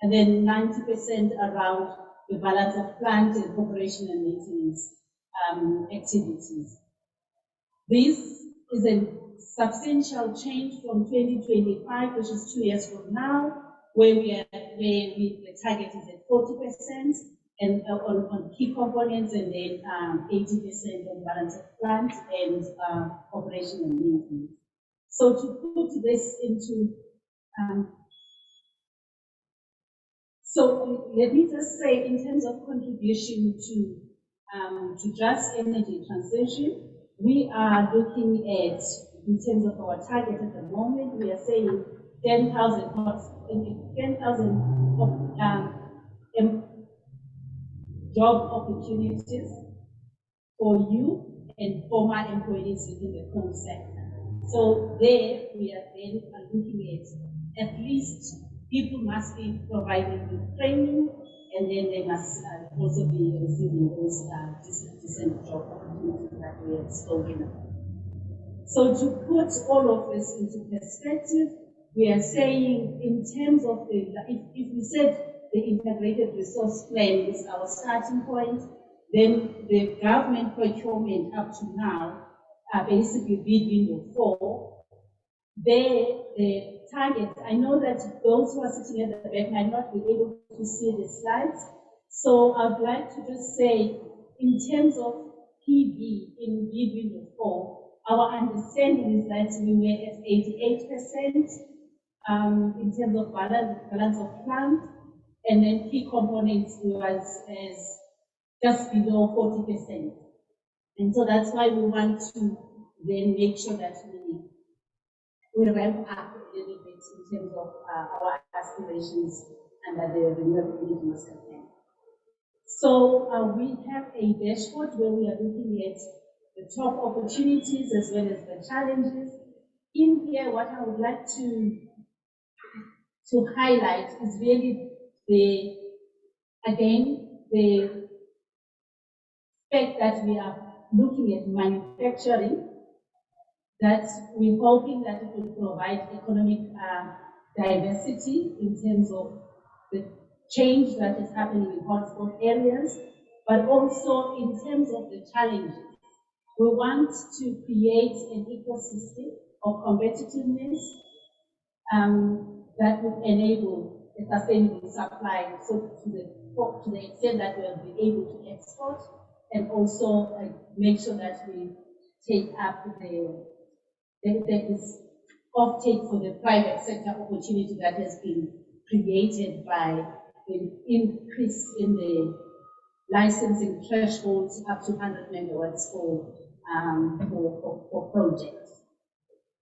and then 90% around the balance of plant and operation and maintenance activities. This is a substantial change from 2025, which is 2 years from now, where the target is at 40% and on key components, and then 80% on balance of plant and operation and maintenance. So to put this into so let me just say, in terms of contribution to just energy transition, we are looking at, in terms of our target at the moment, we are saying 10,000 job opportunities for you and former employees within the coal sector. So there we are then looking at least people must be provided with training, and then they must also be receiving those decent job opportunities that we have spoken about. So to put all of this into perspective, we are saying, in terms of if we said the integrated resource plan is our starting point, then the government procurement up to now are basically bid window 4. The target, I know that those who are sitting at the back might not be able to see the slides, so I'd like to just say, in terms of PB in bid window 4, our understanding is that we were at 88% in terms of balance of plant, and then key components was as just below 40%. And so that's why we want to then make sure that we ramp up a little bit in terms of our aspirations under the renewable energy master plan. So we have a dashboard where we are looking at the top opportunities as well as the challenges. In here, what I would like to highlight is really the fact that we are looking at manufacturing, that we're hoping that it will provide economic diversity in terms of the change that is happening in hotspot areas, but also in terms of the challenges. We want to create an ecosystem of competitiveness that would enable a sustainable supply, so to the extent that we'll be able to export, and also make sure that we take up this offtake for the private sector opportunity that has been created by the increase in the licensing thresholds up to 100 megawatts for projects.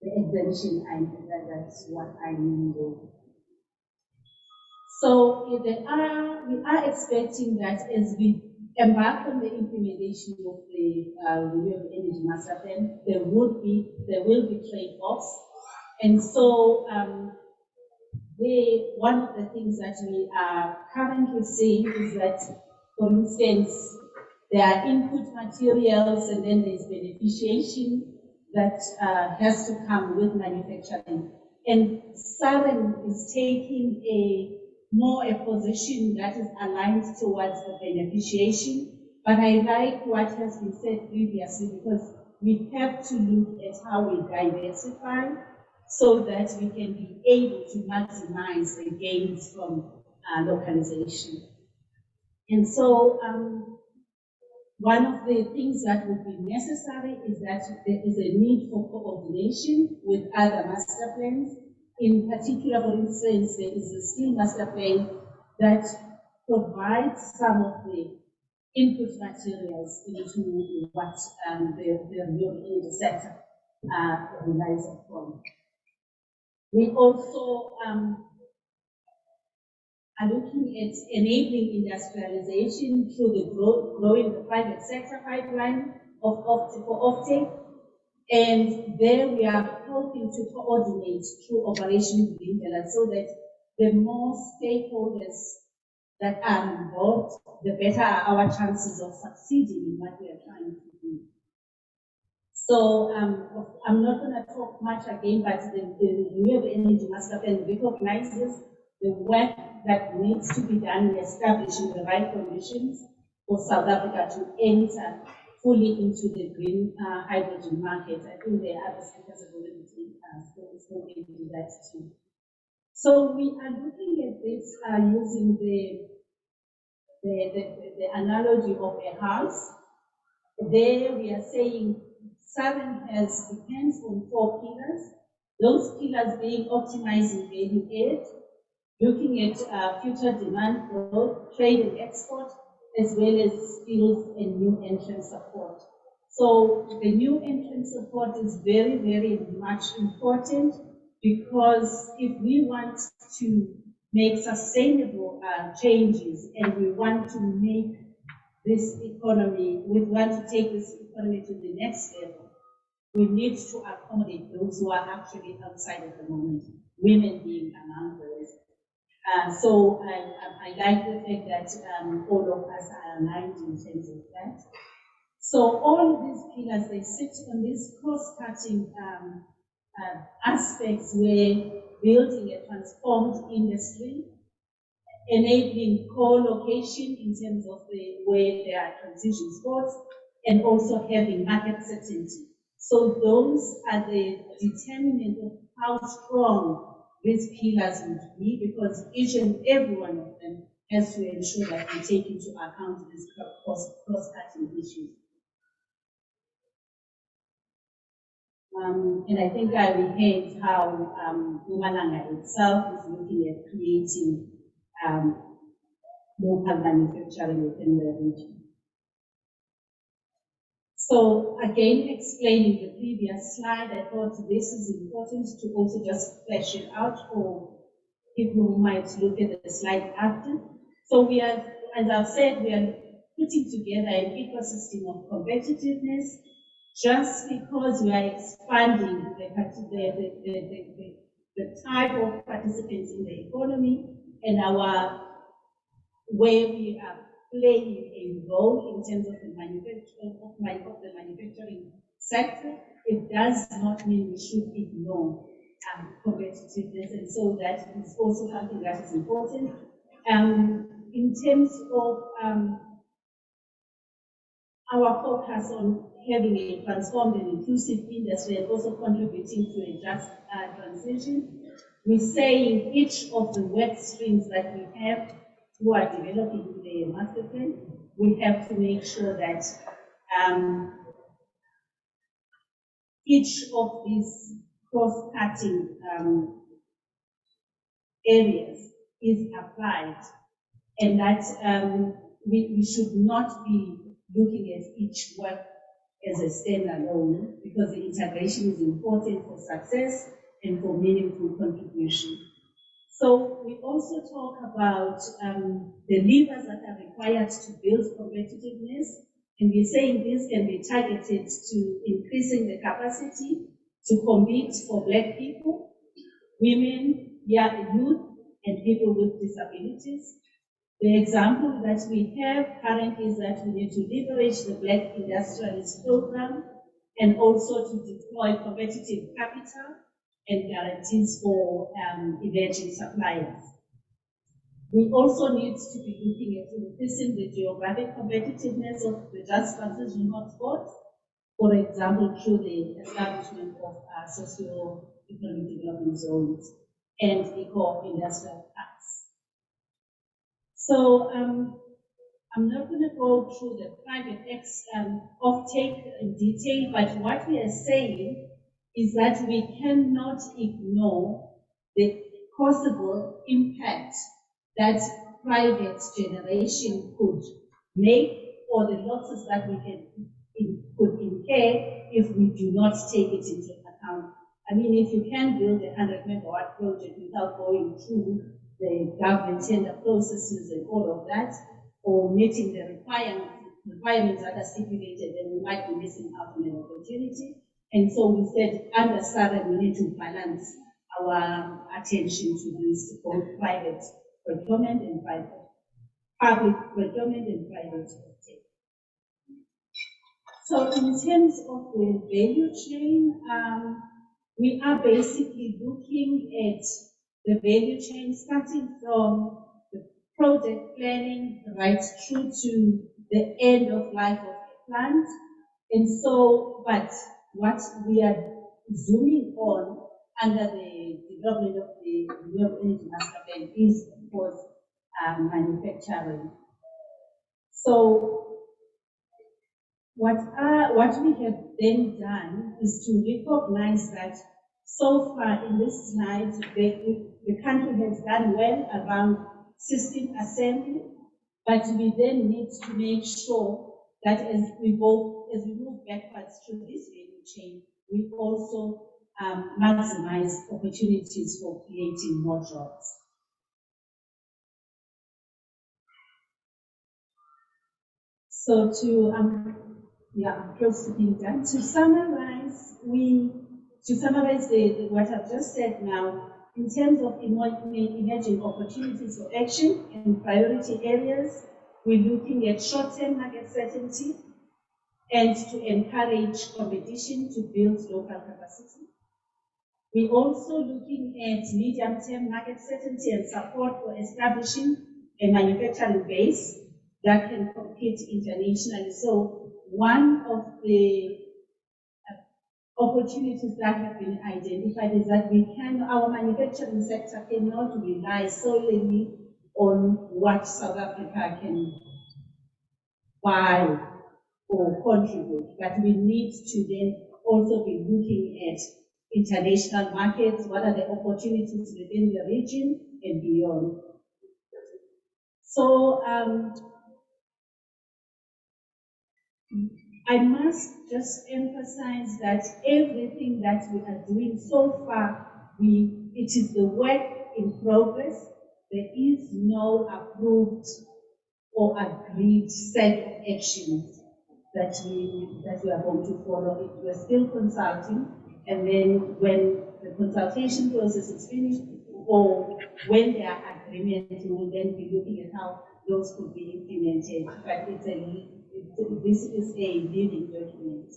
The exemption, that's what I mean. So we are expecting that as we embark on the implementation of the renewable energy master plan, there will be trade-offs, and so one of the things that we are currently seeing is that, for instance, there are input materials and then there's beneficiation that has to come with manufacturing. And SAREN is taking a position that is aligned towards the beneficiation. But I like what has been said previously, because we have to look at how we diversify so that we can be able to maximize the gains from localization. And so one of the things that would be necessary is that there is a need for coordination with other master plans. In particular, for instance, there is a steel master plan that provides some of the input materials into what the renewable energy sector relies upon. We also are looking at enabling industrialization through the growing the private sector pipeline for offtake. And there we are hoping to coordinate through Operation Green Belt so that the more stakeholders that are involved, the better are our chances of succeeding in what we are trying to do. So I'm not going to talk much again, but the Renewable Energy Master Plan recognizes the work that needs to be done in establishing the right conditions for South Africa to enter fully into the green hydrogen market. I think the other speakers have already spoken to that too. So we are looking at this using the analogy of a house. There we are saying SAREN depends on 4 pillars. Those pillars being optimizing value add, looking at future demand growth, trade and export, as well as skills and new entrant support. So the new entrant support is very, very much important, because if we want to make sustainable changes and we want to make this economy, we want to take this economy to the next level, we need to accommodate those who are actually outside at the moment, women being among those. So I like the fact that all of us are aligned in terms of that. So all these pillars, they sit on these cross-cutting aspects where building a transformed industry, enabling co-location in terms of where there are transition spots, and also having market certainty. So those are the determinant of how strong these pillars would be, because each and every one of them has to ensure that we take into account these cross-cutting issues. And I think I reheard how Mpumalanga itself is looking at creating local manufacturing within the region. So again, explaining the previous slide, I thought this is important to also just flesh it out for people who might look at the slide after. So we are as I've said, we are putting together an ecosystem of competitiveness just because we are expanding the type of participants in the economy and our where we are playing a role in terms of the manufacturing sector. It does not mean we should ignore competitiveness, and so that is also something that is important. In terms of our focus on having a transformed and inclusive industry and also contributing to a just transition, we say in each of the work streams that we have who are developing the master plan, we have to make sure that each of these cross-cutting areas is applied, and that we should not be looking at each work as a standalone, because the integration is important for success and for meaningful contribution. So we also talk about the levers that are required to build competitiveness, and we're saying this can be targeted to increasing the capacity to compete for Black people, women, young youth, and people with disabilities. The example that we have currently is that we need to leverage the Black Industrialist Program and also to deploy competitive capital and guarantees for emerging suppliers. We also need to be looking at increasing the geographic competitiveness of the just transition hotspots, for example, through the establishment of socio-economic development zones and eco-industrial parks. So I'm not going to go through the private offtake in detail, but what we are saying is that we cannot ignore the possible impact that private generation could make, or the losses that we could incur if we do not take it into account. I mean, if you can build a 100 megawatt project without going through the government tender processes and all of that, or meeting the requirements that are stipulated, then we might be missing out on an opportunity. And so we said, under SARA, we need to balance our attention to this, both private procurement and public procurement and private offtake. So in terms of the value chain, we are basically looking at the value chain starting from the project planning right through to the end of life of the plant. And so, but what we are zooming on under the development of the renewable energy master plan is, of course, manufacturing. So what we have then done is to recognize that so far in this slide, the country has done well around system assembly, but we then need to make sure that as we move backwards through this value chain, we also maximize opportunities for creating more jobs. So I'm close to being done. To summarize, what I've just said now, in terms of emerging opportunities for action in priority areas, we're looking at short-term market certainty and to encourage competition to build local capacity. We're also looking at medium-term market certainty and support for establishing a manufacturing base that can compete internationally. So one of the opportunities that have been identified is that our manufacturing sector cannot rely solely on what South Africa can buy or contribute, but we need to then also be looking at international markets, what are the opportunities within the region and beyond. So I must just emphasize that everything that we are doing so far, it is the work in progress. There is no approved or agreed set of actions that we are going to follow. We're still consulting, and then when the consultation process is finished, or when there are agreements, we will then be looking at how those could be implemented. But this is a living document.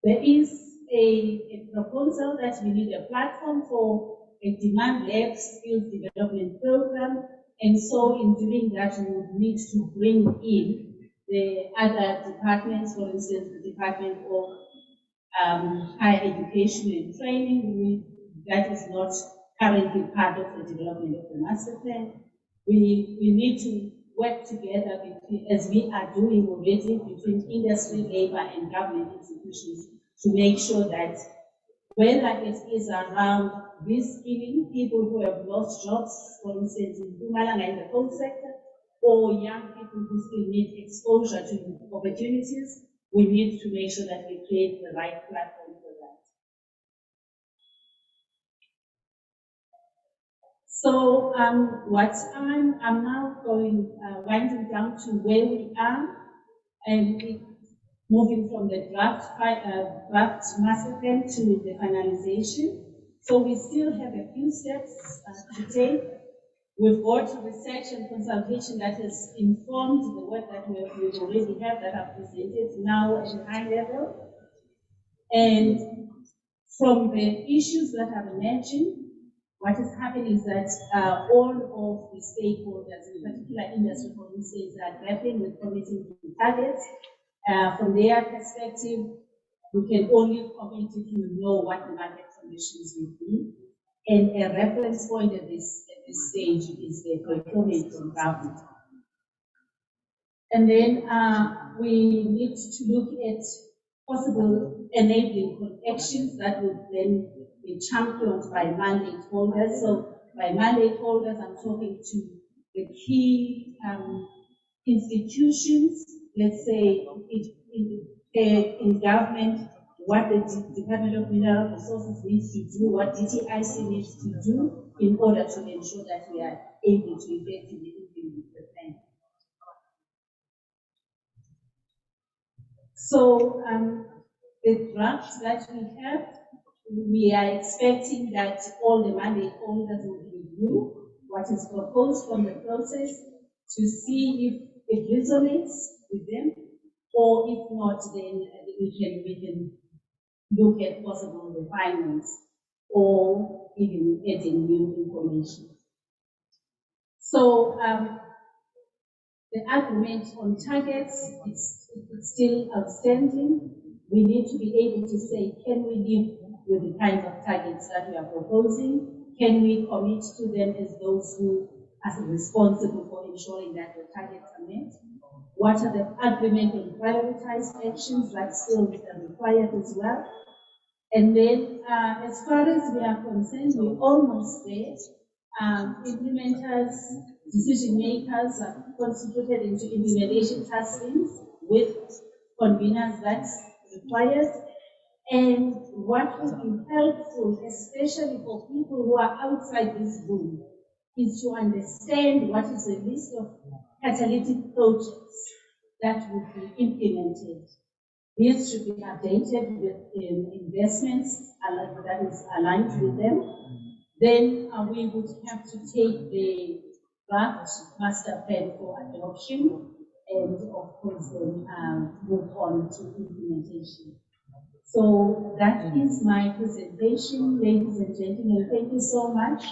There is a proposal that we need a platform for a demand-led skills development program, and so in doing that, we would need to bring in the other departments, for instance, the Department of Higher Education and Training, that is not currently part of the development of the master plan. We need to work together as we are doing already between industry, labor, and government institutions to make sure that whether it is around reskilling people who have lost jobs, for instance, in Mpumalanga in the coal sector, or young people who still need exposure to opportunities, we need to make sure that we create the right platform for that. So what I'm now going, winding down to where we are, and moving from the draft master plan to the finalization. So we still have a few steps to take. We've got research and consultation that has informed the work that we already have that are presented now at a high level. And from the issues that are mentioned, what is happening is that all of the stakeholders, in particular industry, for instance, are grappling with committing to targets. From their perspective, we can only commit if you know what the market conditions will be. And a reference point at this stage is the procurement from government. And then we need to look at possible enabling actions that would then be championed by mandate holders. So by mandate holders, I'm talking to the key institutions, let's say in government, what the Department of Mineral Resources needs to do, what DTIC needs to do in order to ensure that we are able to effectively implement the plan. So the draft that we have, we are expecting that all the mandate holders will review what is proposed from the process to see if it resonates with them, or if not, then we can look at possible refinements or even adding new information. So the argument on targets, it's still outstanding. We need to be able to say, can we live with the kinds of targets that we are proposing? Can we commit to them as those who are responsible for ensuring that the targets are met? What are the agreement and prioritized actions that still are required as well? And then, as far as we are concerned, we're almost there. Implementers, decision makers are constituted into implementation task teams with conveners that's required. And what would be helpful, especially for people who are outside this room, is to understand what is the list of catalytic projects that would be implemented. These should be updated with investments that is aligned with them. Then we would have to take the draft master plan for adoption and, of course, then move on to implementation. So that is my presentation, ladies and gentlemen. Thank you so much.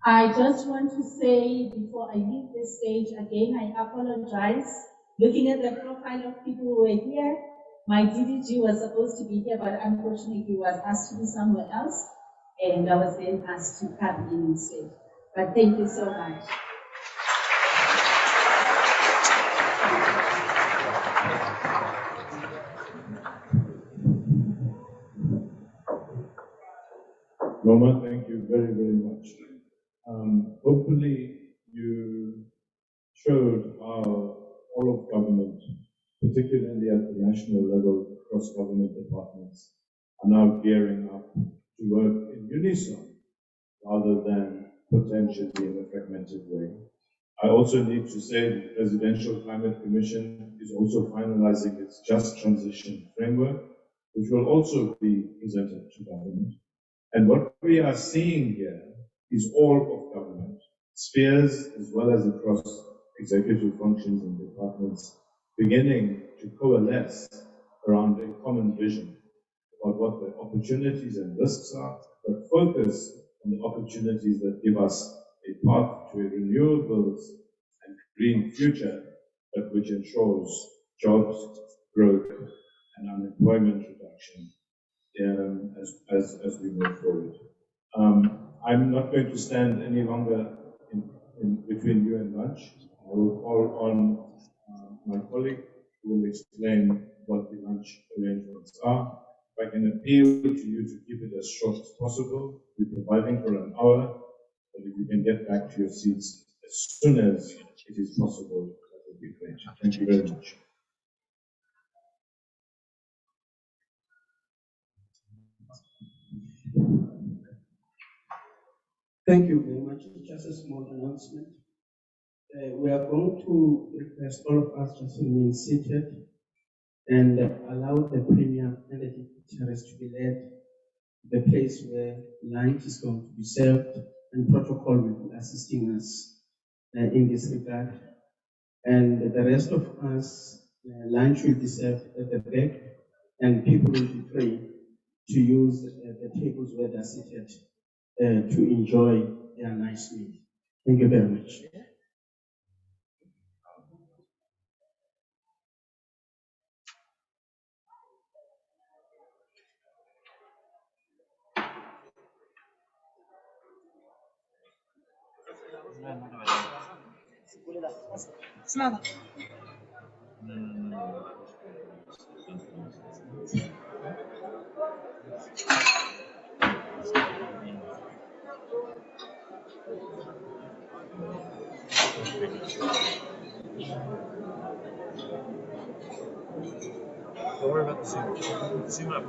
I just want to say, before I leave this stage again, I apologize. Looking at the profile of people who were here, my DDG was supposed to be here, but unfortunately was asked to be somewhere else, and I was then asked to come in instead. But thank you so much. Norma, thank you very, very much. Hopefully you showed how all of government, particularly at the national level, across government departments, are now gearing up to work in unison rather than potentially in a fragmented way. I also need to say the Presidential Climate Commission is also finalizing its just transition framework, which will also be presented to government. And what we are seeing here is all of government, spheres as well as across executive functions and departments, beginning to coalesce around a common vision about what the opportunities and risks are, but focus on the opportunities that give us a path to a renewables and green future, but which ensures jobs, growth, and unemployment reduction as we move forward. I'm not going to stand any longer in between you and lunch. I will call on my colleague who will explain what the lunch arrangements are. If I can appeal to you to keep it as short as possible, we're providing for an hour, but if you can get back to your seats as soon as it is possible, that would be great. Thank you very much. Thank you very much. Just a small announcement. We are going to request all of us just to remain seated and allow the Premier Energy Terrace to be led to the place where lunch is going to be served, and protocol will be assisting us in this regard. And the rest of us, lunch will be served at the back, and people will be free to use the tables where they're seated to enjoy their nice meal. Thank you very much. Don't worry about the zoom up.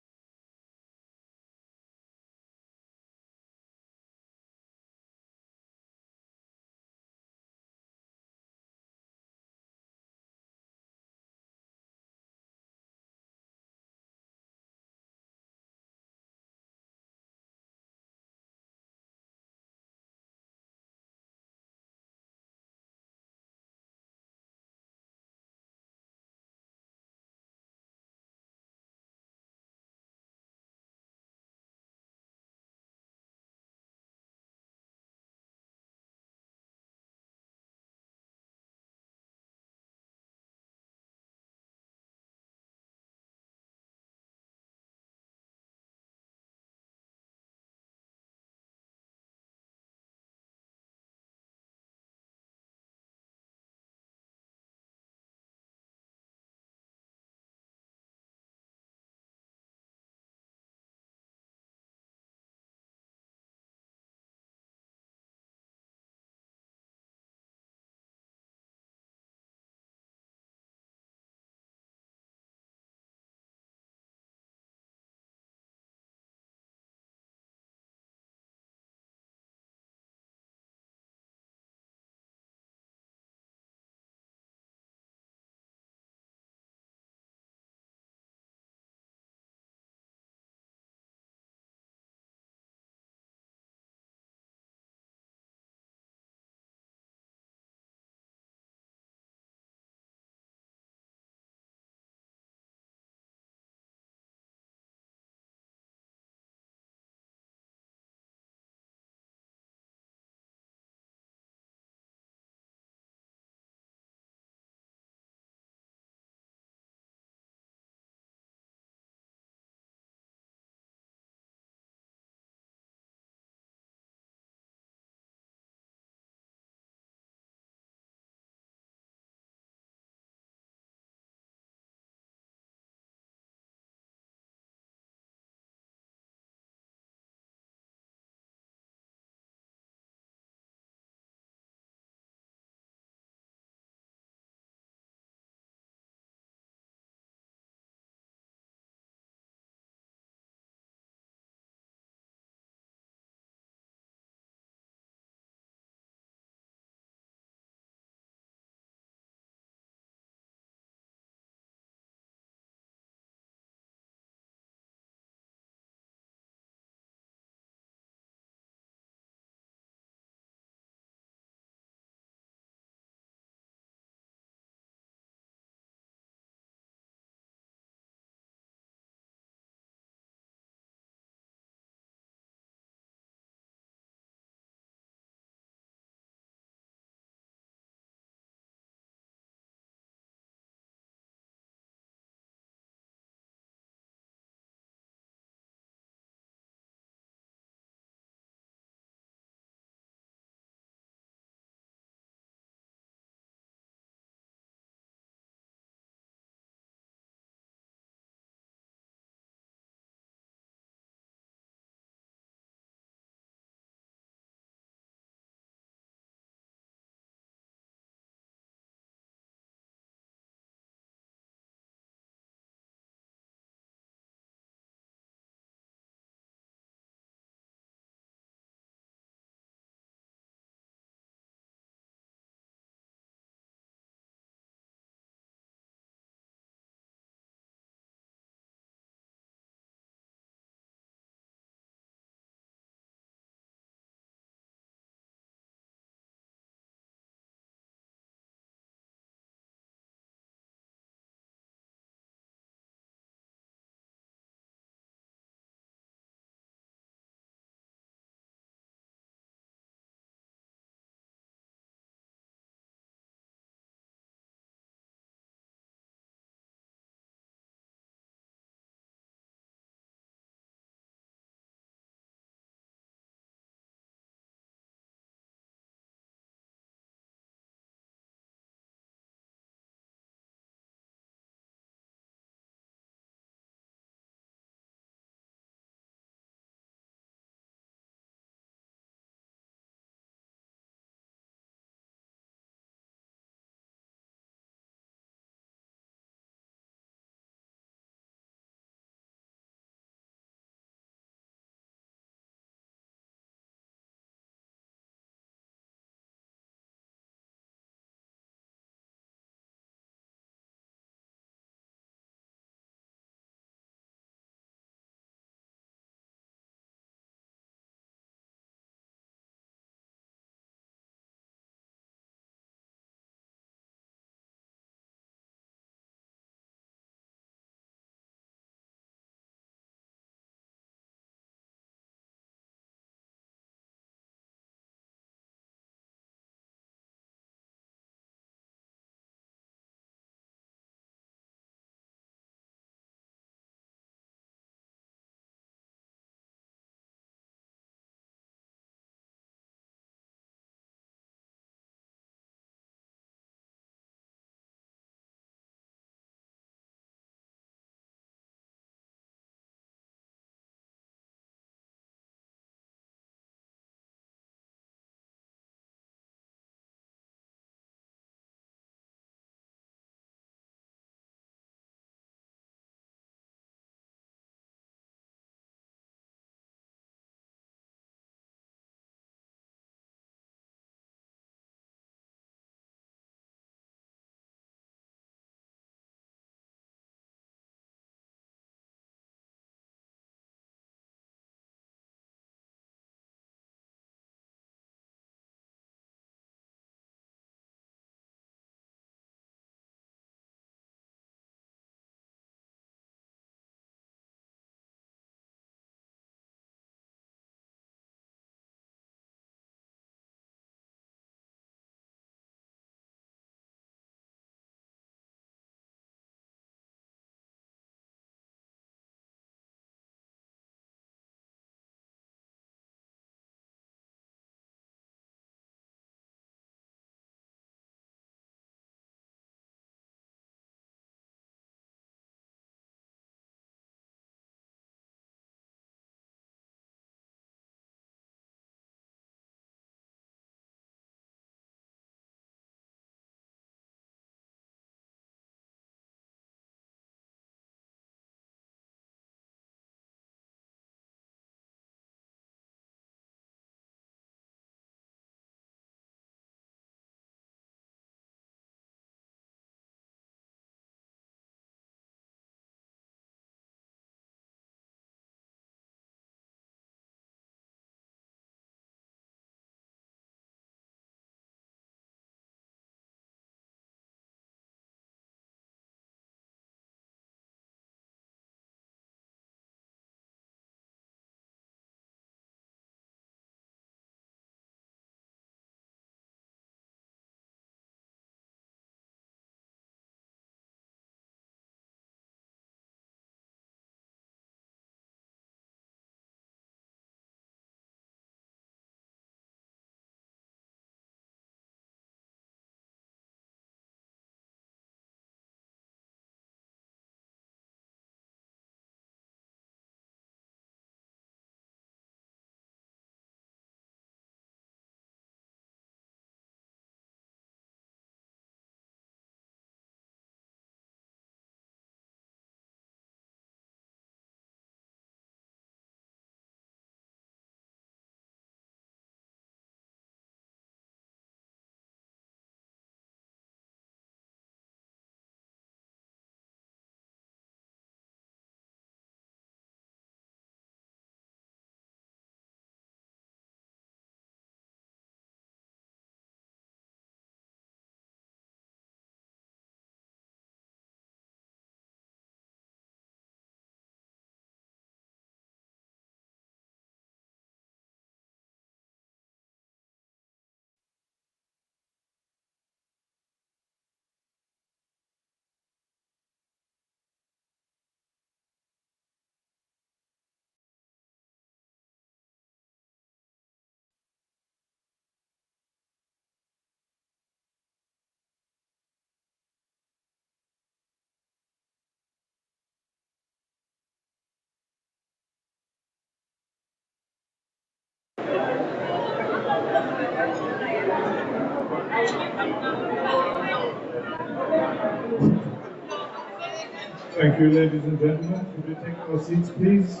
Thank you, ladies and gentlemen. Could we take our seats, please?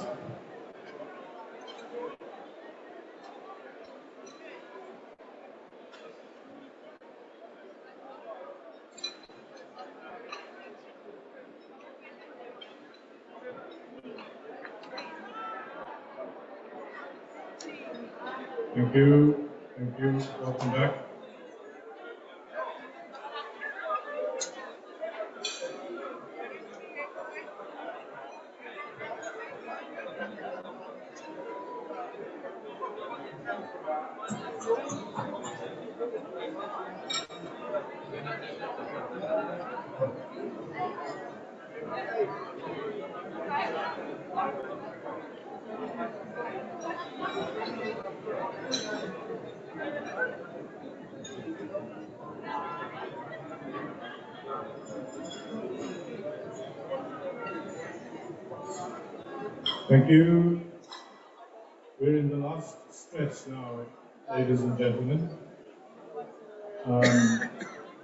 Thank you. Thank you. Welcome back. Thank you. We're in the last stretch now, ladies and gentlemen.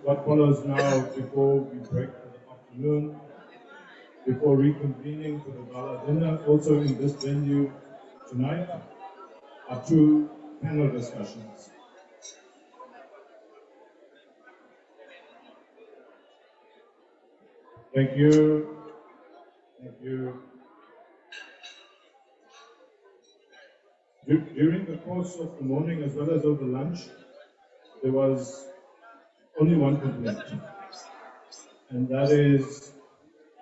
What follows now, before we break for the afternoon, before reconvening for the gala dinner, also in this venue tonight, are two panel discussions. Thank you. Thank you. During the course of the morning, as well as over lunch, there was only one complaint, and that is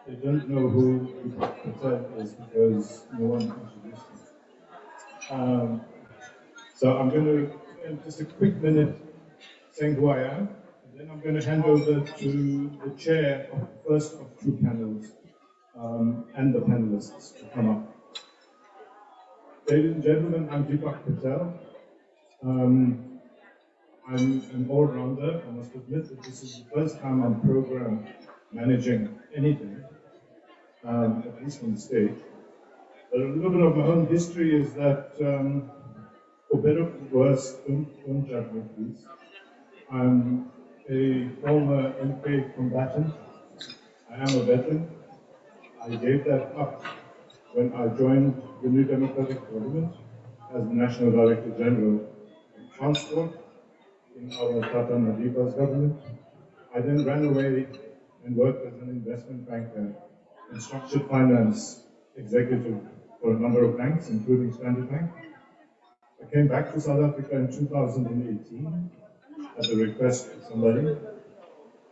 they don't know who Patel is because no one introduced him. So I'm going to spend just a quick minute saying who I am, and then I'm going to hand over to the chair of the first of two panels and the panelists to come up. Ladies and gentlemen, I'm Deepak Patel. I'm an all-rounder. I must admit that this is the first time I'm program managing anything, at least on the stage. But a little bit of my own history is that, for better or for worse, don't judge me please. I'm a former MK combatant. I am a veteran. I gave that up when I joined the New Democratic Government as the National Director General of Transport in our Tata Madiba's government. I then ran away and worked as an investment banker and structured finance executive for a number of banks, including Standard Bank. I came back to South Africa in 2018 at the request of somebody,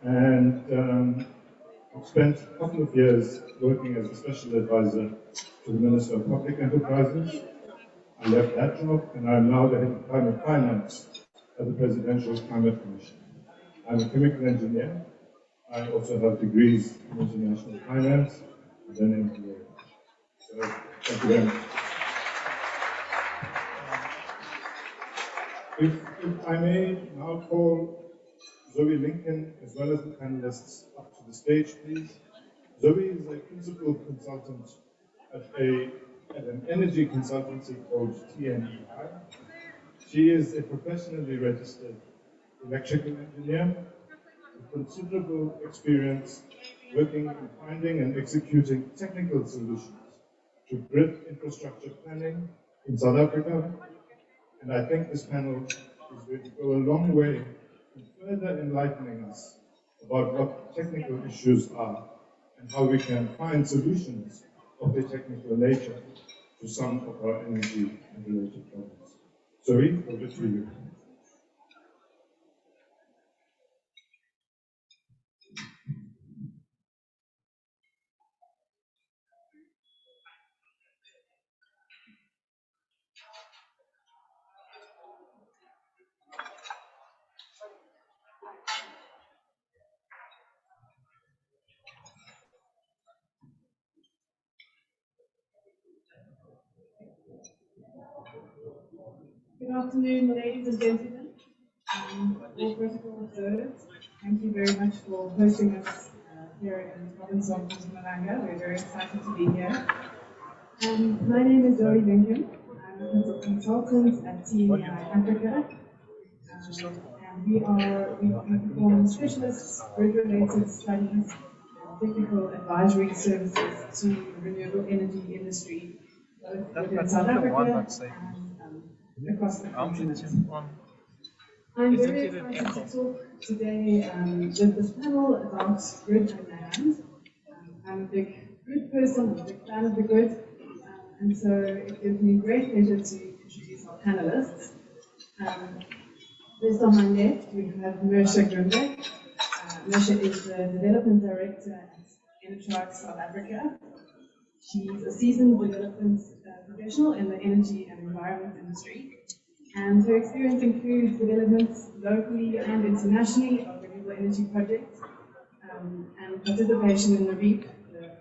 and spent a couple of years working as a special advisor to the Minister of Public Enterprises. I left that job, and I'm now the head of climate finance at the Presidential Climate Commission. I'm a chemical engineer. I also have degrees in international finance and then engineering. So, thank you very much. If I may now call Zoe Lincoln, as well as the panelists, up to the stage, please. Zoe is a principal consultant at an energy consultancy called TNEI. She is a professionally registered electrical engineer with considerable experience working in finding and executing technical solutions to grid infrastructure planning in South Africa. And I think this panel is going to go a long way in further enlightening us about what technical issues are and how we can find solutions of a technical nature to some of our energy and related problems. Zoe, over to you. Good afternoon, ladies and gentlemen. All protocol observed, thank you very much for hosting us here in the province of Mpumalanga. We're very excited to be here. My name is Zoe Lincoln. I'm a consultant at TNEI Africa. And we perform specialist grid-related studies and technical advisory services to the renewable energy industry, both within South Africa and across the continent. I'm very excited to talk today with this panel about grid and land. I'm a big grid person, I'm a big fan of the grid, and so it gives me great pleasure to introduce our panelists. Just on my left, we have Mersha Grimbeck. Mersha is the Development Director at Enertrax South Africa. She's a seasoned development professional in the energy and environment industry. And her experience includes developments locally and internationally of renewable energy projects and participation in the REAP, the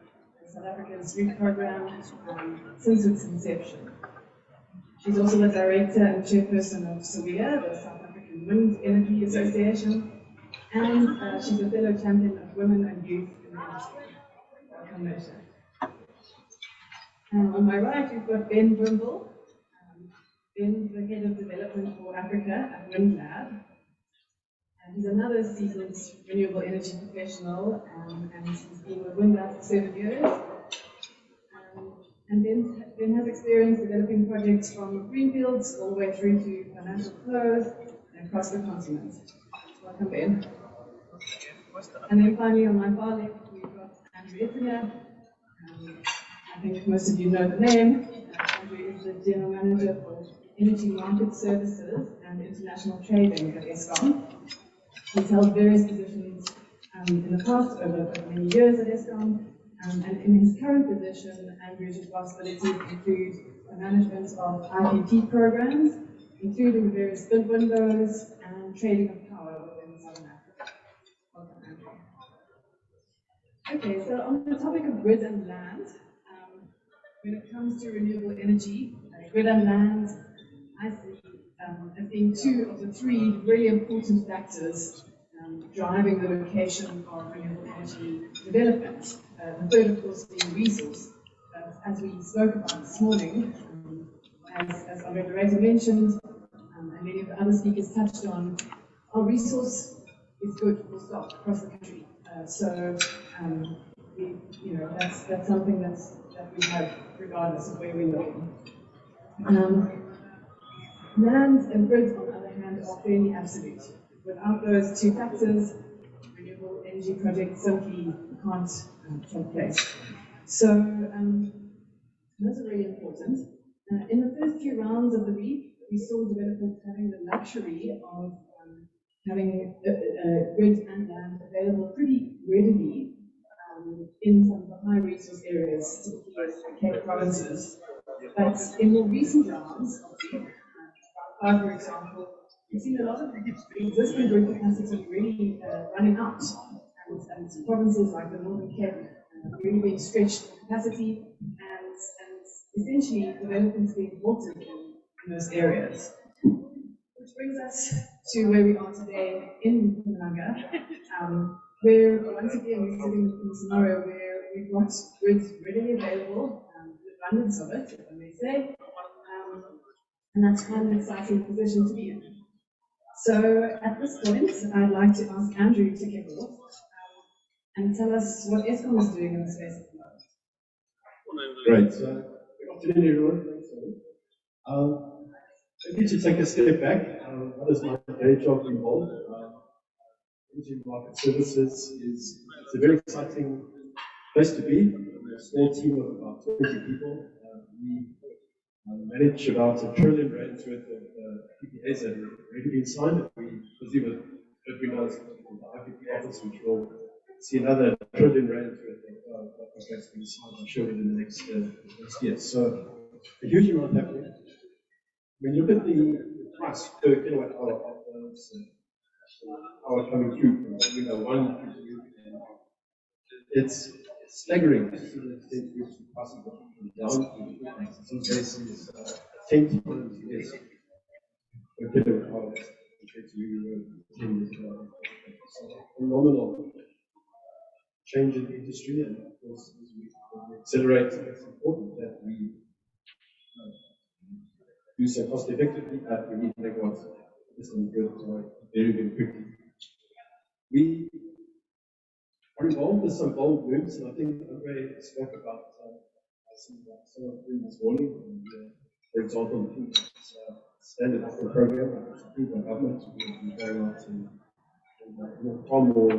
South Africa's REAP program, since its inception. She's also the director and chairperson of SOWEA, the South African Wind Energy Association, and she's a fellow champion of women and youth in the industry. Welcome, Mersha. And on my right, we've got Ben Brimble. Ben's the head of development for Africa at Wind Lab. And he's another seasoned renewable energy professional, and he's been with Wind Lab for 7 years. And Ben has experience developing projects from greenfields all the way through to financial close and across the continent. Welcome, Ben. And then finally, on my far left, we've got Andrew Ettinger. I think most of you know the name. Andrew is the General Manager for Energy Market Services and International Trading at Eskom. He's held various positions in the past over many years at Eskom, and in his current position, Andrew's responsibilities include the management of IPP programs, including various bid windows and trading of power within Southern Africa. Welcome, Andrew. Okay, so on the topic of grid and land, when it comes to renewable energy, grid and land, I see as being two of the three really important factors driving the location of renewable energy development. The third, of course, being resource. As we spoke about this morning, as our moderator mentioned, and many of the other speakers touched on, our resource is good, full stop, across the country. That's something that we have regardless of where we're looking. Land and grid, on the other hand, are fairly absolute. Without those two factors, renewable energy projects simply can't take place. So those are really important. In the first few rounds of the REAP, we saw developers having the luxury of having grid and land available pretty readily in some of the high resource areas, typically the Cape provinces. But in more recent rounds of REAP, for example, we've seen a lot of existing grid capacity really running out, and provinces like the Northern Cape really being stretched for capacity, and essentially developments being halted in those areas. Which brings us to where we are today in Mpumalanga, where once again we're sitting in a scenario where we've got grids readily available, an abundance of it, if I may say. And that's quite an exciting position to be in. So at this point, I'd like to ask Andrew to kick off and tell us what Eskom is doing in the space at the moment. Great. Good afternoon, everyone. Maybe to take a step back, what is my day job involved? Energy market services is a very exciting place to be. We're a small team of about 20 people. We manage about R1 trillion worth of PPAs that have already been signed. We busy with webinars from the IPP office, which will see another R1 trillion worth of contracts being signed, I'm sure, in the next year. So a huge amount happening. When you look at the price per kilowatt hour of those power coming through, one, it's staggering to see the extent to which the prices are coming down. In some cases, 10 to 20 years per kilowatt hour compared to where we were 10 years ago. So, phenomenal change in the industry, and of course, as we accelerate, it's important that we do so cost effectively, but we need megawatts just on the grid very, very quickly. We are involved with some bold moves, and I think Andre spoke about some of them this morning. And, for example, the standard offer program, which is approved by government, will be going out in a far more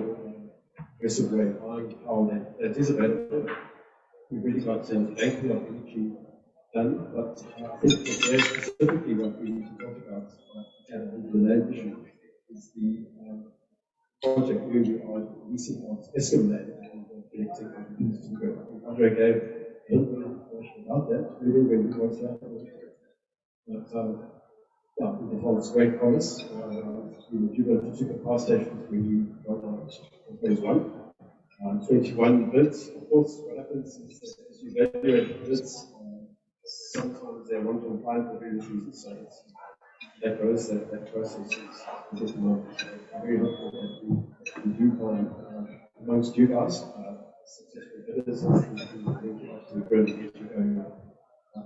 aggressive way, how that is available. We've really got plenty of energy done, but I think that very specifically what we need to talk about under the land issue is the project where we are leasing out Eskom land and connecting our units to the grid. Andre gave a little bit of information about that, really, when we was here. But yeah, we thought it's great promise. We were to the power stations when we got on phase one. 21 bids. Of course, what happens is that as you evaluate bids, sometimes they want to apply for various reasons. So that process is a bit more very helpful that we do find amongst you guys successful bidders and link up to the grid and get you going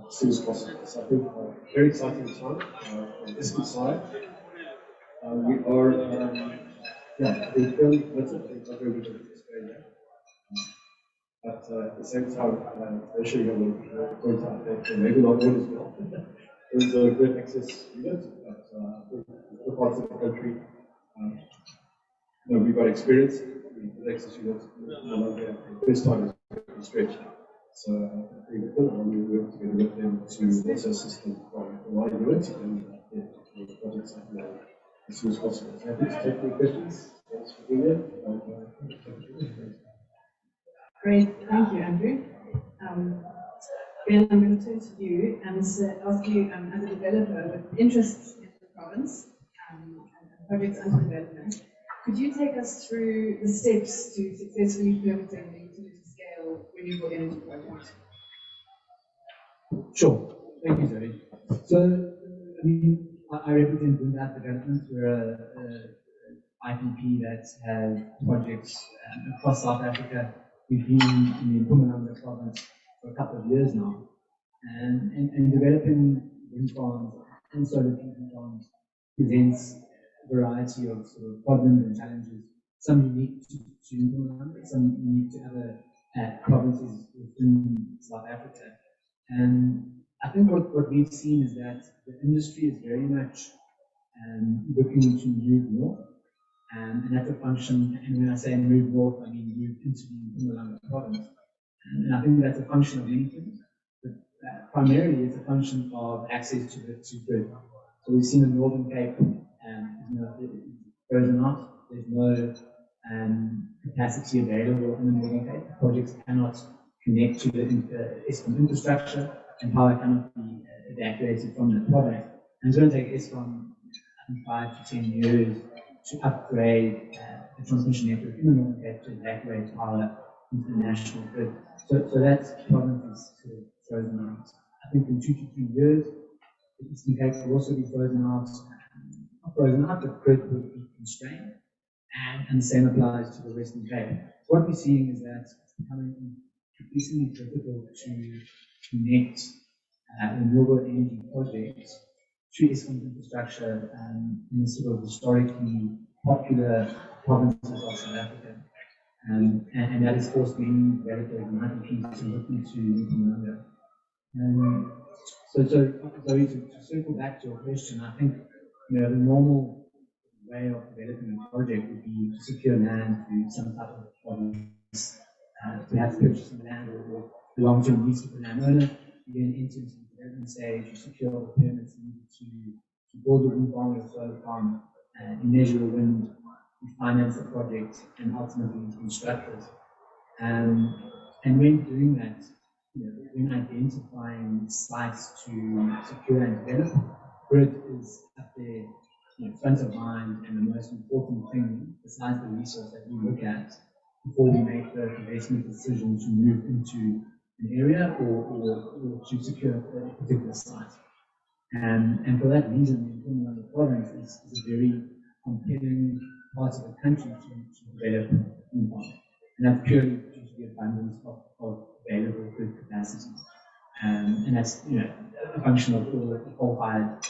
as soon as possible. So I think very exciting time on this side. We are we're fairly committed. I think Andre will explain that. But at the same time, especially I will point out that maybe not all as well. There's a good access unit, but for parts of the country, we've got experience with access units. The first time is very stretched. So I think we work together with them to also assist them from our units and the projects as soon as possible. So happy to take any questions. Thanks for being here. Great, thank you, Andrew. Ben, I'm going to turn to you and ask you, as a developer with interests in the province and projects under development, could you take us through the steps to successfully permitting the utility scale renewable energy project? Sure, thank you, Zoe. So, I represent Bundat Development. We're an IPP that has projects across South Africa. We've been in the Mpumalanga province for a couple of years now, and developing wind farms and solar PV farms presents a variety of sort of problems and challenges, some unique to Mpumalanga, some unique to other provinces within South Africa. And I think what we've seen is that the industry is very much looking to move north. And that's a function, and when I say move north, I mean move into the Mpumalanga province. And I think that's a function of many things, but primarily it's a function of access to the grid. So we've seen the Northern Cape frozen out. There's no capacity available in the Northern Cape. Projects cannot connect to the Eskom infrastructure, and power cannot be evacuated from the province. And it's going to take Eskom, I think, 5 to 10 years to upgrade the transmission network in the Northern Cape to evacuate power into the national grid. So that province is sort of frozen out. I think in 2 to 3 years, the Eastern Cape will also be frozen out. Not frozen out, but grid will be constrained. And the same applies to the Western Cape. What we're seeing is that it's becoming increasingly difficult to connect renewable energy projects to Eskom infrastructure in the sort of historically popular provinces of South Africa. And that has forced many developers and IPPs to look into Mpumalanga. So to circle back to your question, I think the normal way of developing a project would be to secure land through some type of lease, perhaps purchasing land or long-term lease with the landowner. You then enter into the development stage, you secure the permits needed to build a wind farm or solar farm, you measure the wind, you finance the project, and ultimately construct it. And when doing that, when identifying sites to secure and develop, grid is up there, front of mind, and the most important thing besides the resource that we look at before we make the investment decision to move into an area or to secure a particular site. And for that reason, the Mpumalanga province is a very compelling part of the country to develop wind farms. And that's purely due to the abundance of available grid capacity. And that's a function of all the coal-fired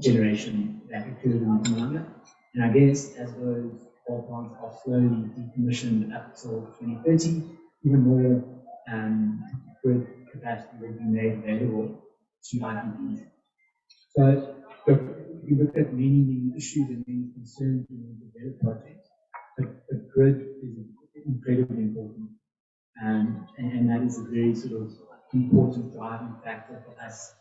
generation that occurred in Mpumalanga. And I guess as those coal plants are slowly decommissioned up till 2030, even more grid capacity will be made available to IPPs. So, look, we looked at many issues and many concerns when we develop projects, but grid is incredibly important. And that is a very sort of important driving factor for us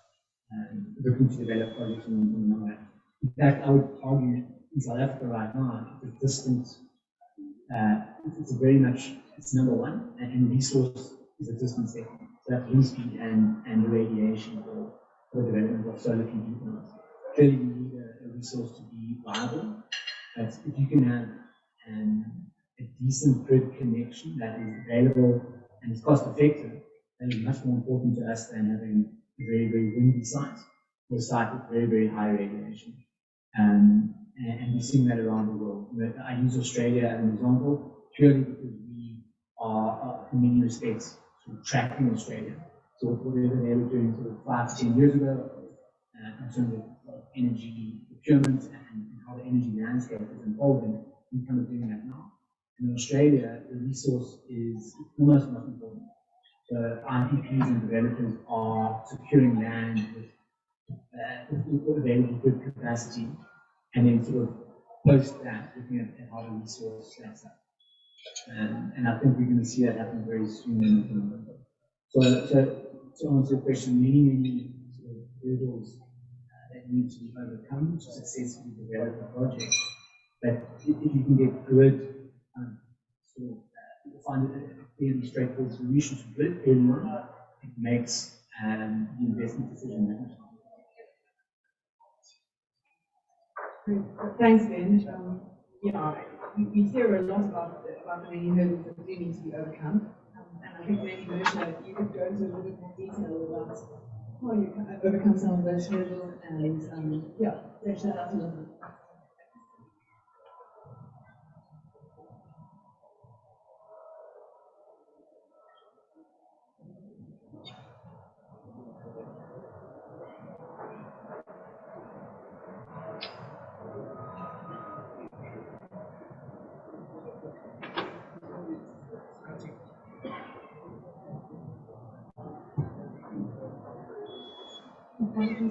looking to develop projects in Mpumalanga. In fact, I would argue in South Africa right now, the distance, it's a very much, it's number one, and resource is a distant second. So that's wind speed and radiation for the development of solar PV plants. Clearly, you need a resource to be viable, but if you can have a decent grid connection that is available and is cost effective, that is much more important to us than having a very, very windy site or a site with very, very high radiation. And we're seeing that around the world. I use Australia as an example purely because we are in many respects sort of tracking Australia. So whatever they were doing sort of 5 to 10 years ago in terms of energy procurement and how the energy landscape is evolving, we're kind of doing that now. In Australia, the resource is almost not important. So IPPs and developers are securing land with available grid capacity, and then sort of post that, looking at how the resource stacks up. And I think we're going to see that happen very soon. So to answer your question, many sort of hurdles that need to be overcome to successfully develop a project. But if you can get grid, sort of find a fairly straightforward solution to grid early on, it makes the investment decision much easier. Thanks, Ben. Yeah, we hear a lot about the many hurdles that do need to be overcome. And I think maybe Moshe, you could go into a little bit more detail about how you can overcome some of those hurdles and flesh that out a little bit.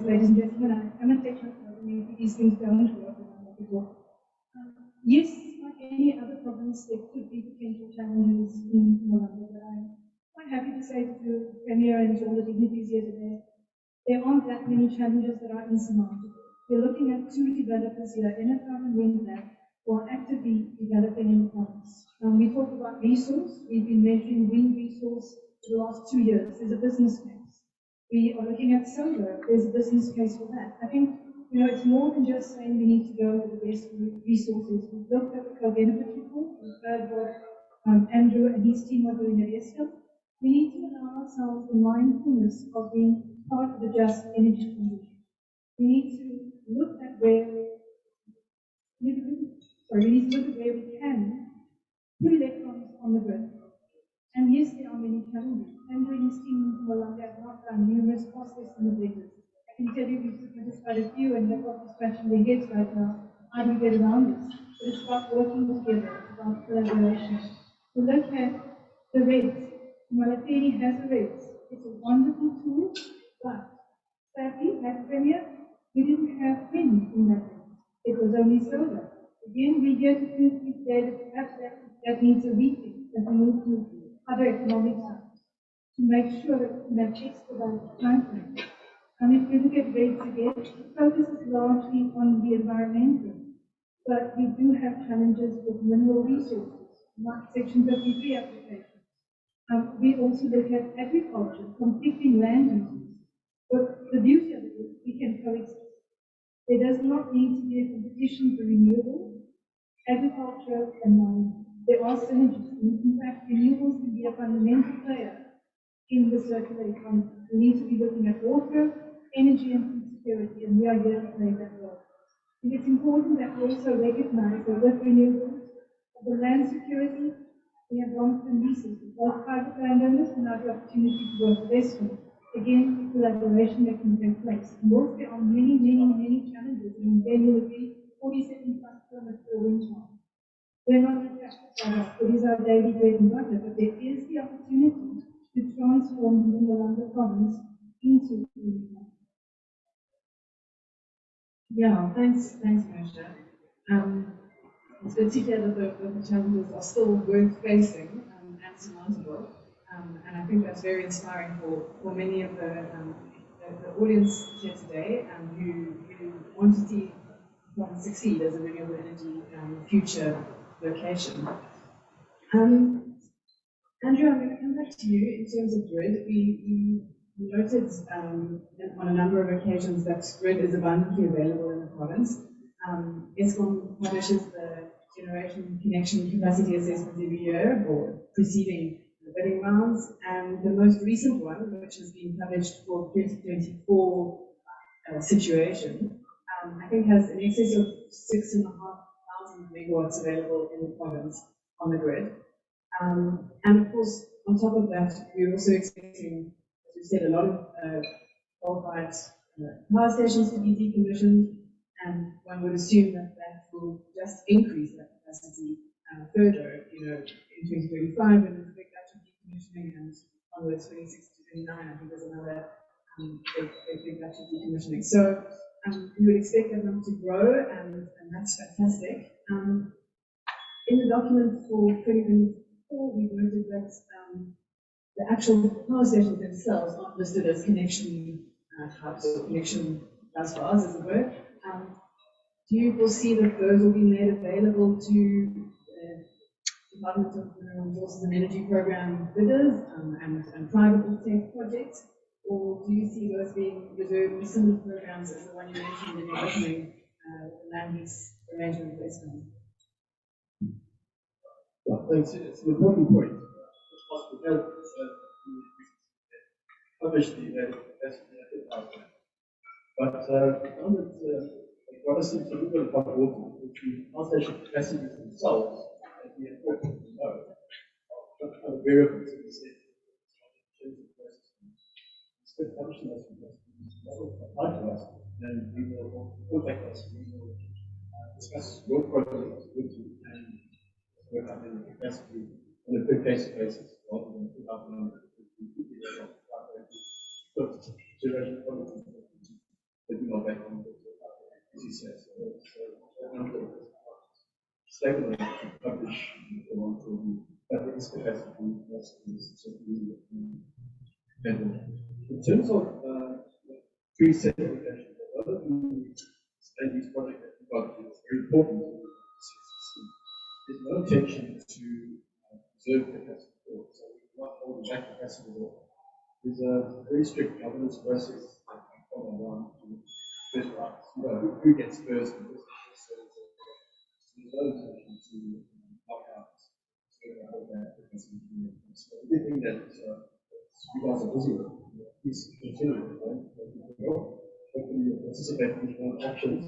Ladies and gentlemen, I'm a technocrat. These things don't work before. Yes, like any other province, there could be potential challenges in Mpumalanga, but I'm quite happy to say to the Premier and to all the dignitaries here today, there aren't that many challenges that are insurmountable. We're looking at 2 developers here, Enercon and Windlab, who are actively developing in the province. We talk about resource. We've been measuring wind resource for the last 2 years. There's a business case. We are looking at solar. There's a business case for that. I think, it's more than just saying we need to go with the best resources. We've looked at the co-benefit report. We've heard what Andrew and his team are doing at ESCO. We need to allow ourselves the mindfulness of being part of the just energy transition. We need to look at where we can put electrons on the grid. And yes, there are many challenges. Andrew and his team in Mpumalanga have not done numerous cost estimate letters. I can tell you we've submitted quite a few, and they've got to scratching their heads right now. How do we get around this? But it's about working together, it's about collaboration. To look at the rates. Malatheni has the rates. It's a wonderful tool, but sadly, at Premier, we didn't have wind in that rate. It was only solar. Again, we get to think that needs a rethink as we move to other economic sides to make sure that we have expedited time frames. And if you look at rates again, the focus is largely on the environmental, but we do have challenges with mineral resources, like Section 53 applications. We also look at agriculture, conflicting land uses. But the beauty of it is we can coexist. There does not need to be a competition for renewables, agriculture, and mining. There are synergies. In fact, renewables can be a fundamental player in the circular economy. We need to be looking at water, energy, and food security, and we are here to play that role. And it's important that we also recognize that with renewables, the land security, we have long-term leases. Both private landowners can have the opportunity to work with them. again, collaboration that can take place. And whilst there are many, many, many challenges, and Ben will agree, 47 plus permits for wind farm. We're not attached to that. It is our daily bread and butter, but there is the opportunity to transform the Mpumalanga province into a wind farm. Yeah, thanks, Marsha. It's good to hear that the challenges are still worth facing and surmountable. And I think that's very inspiring for many of the audience here today who want to see Mpumalanga succeed as a renewable energy future location. Andrew, I'm going to come back to you in terms of grid. We noted on a number of occasions that grid is abundantly available in the province. Eskom publishes the generation connection capacity assessment every year or preceding the bidding rounds, and the most recent one, which has been published for 2024 situation, I think has in excess of 6,500 megawatts available in the province on the grid. And of course, on top of that, we're also expecting, as we said, a lot of coal-fired power stations to be decommissioned, and one would assume that that will just increase that capacity further, in 2035, when we expect that to decommissioning, and onwards 26 to 29, I think there's another big batch of decommissioning. So we would expect that number to grow, and that's fantastic. In the document for 2024, we noted that the actual power stations themselves aren't listed as connection hubs or connection busbars, as it were. Do you foresee that those will be made available to Department of Mineral Resources and Energy Program bidders and private tech projects? Or do you see those being reserved for similar programs as the one you mentioned in your opening, the land lease arrangement with Eskom? Well, thanks. It's an important point. We have published the capacity out there. But on that, what is a little bit about water, the power station capacities themselves, as we have talked about, are variables in the state. It's function as likewise, then we will contact us, we will discuss your project with you and work out the capacity on a per case basis rather than put up a number generation policy that we not back on as you said. So stabilize to publish the one for you, but this capacity is certainly in terms of pre-certification, the other land use project that we got is very important to the CSCC. There's no intention to reserve capacity. So we're not holding back capacity at all. There's a very strict governance process that we follow around to first rights. Who gets first and first services. There's no intention to knock out that capacity. So everything that you guys are busy with, please continue. Hopefully, you'll participate in more options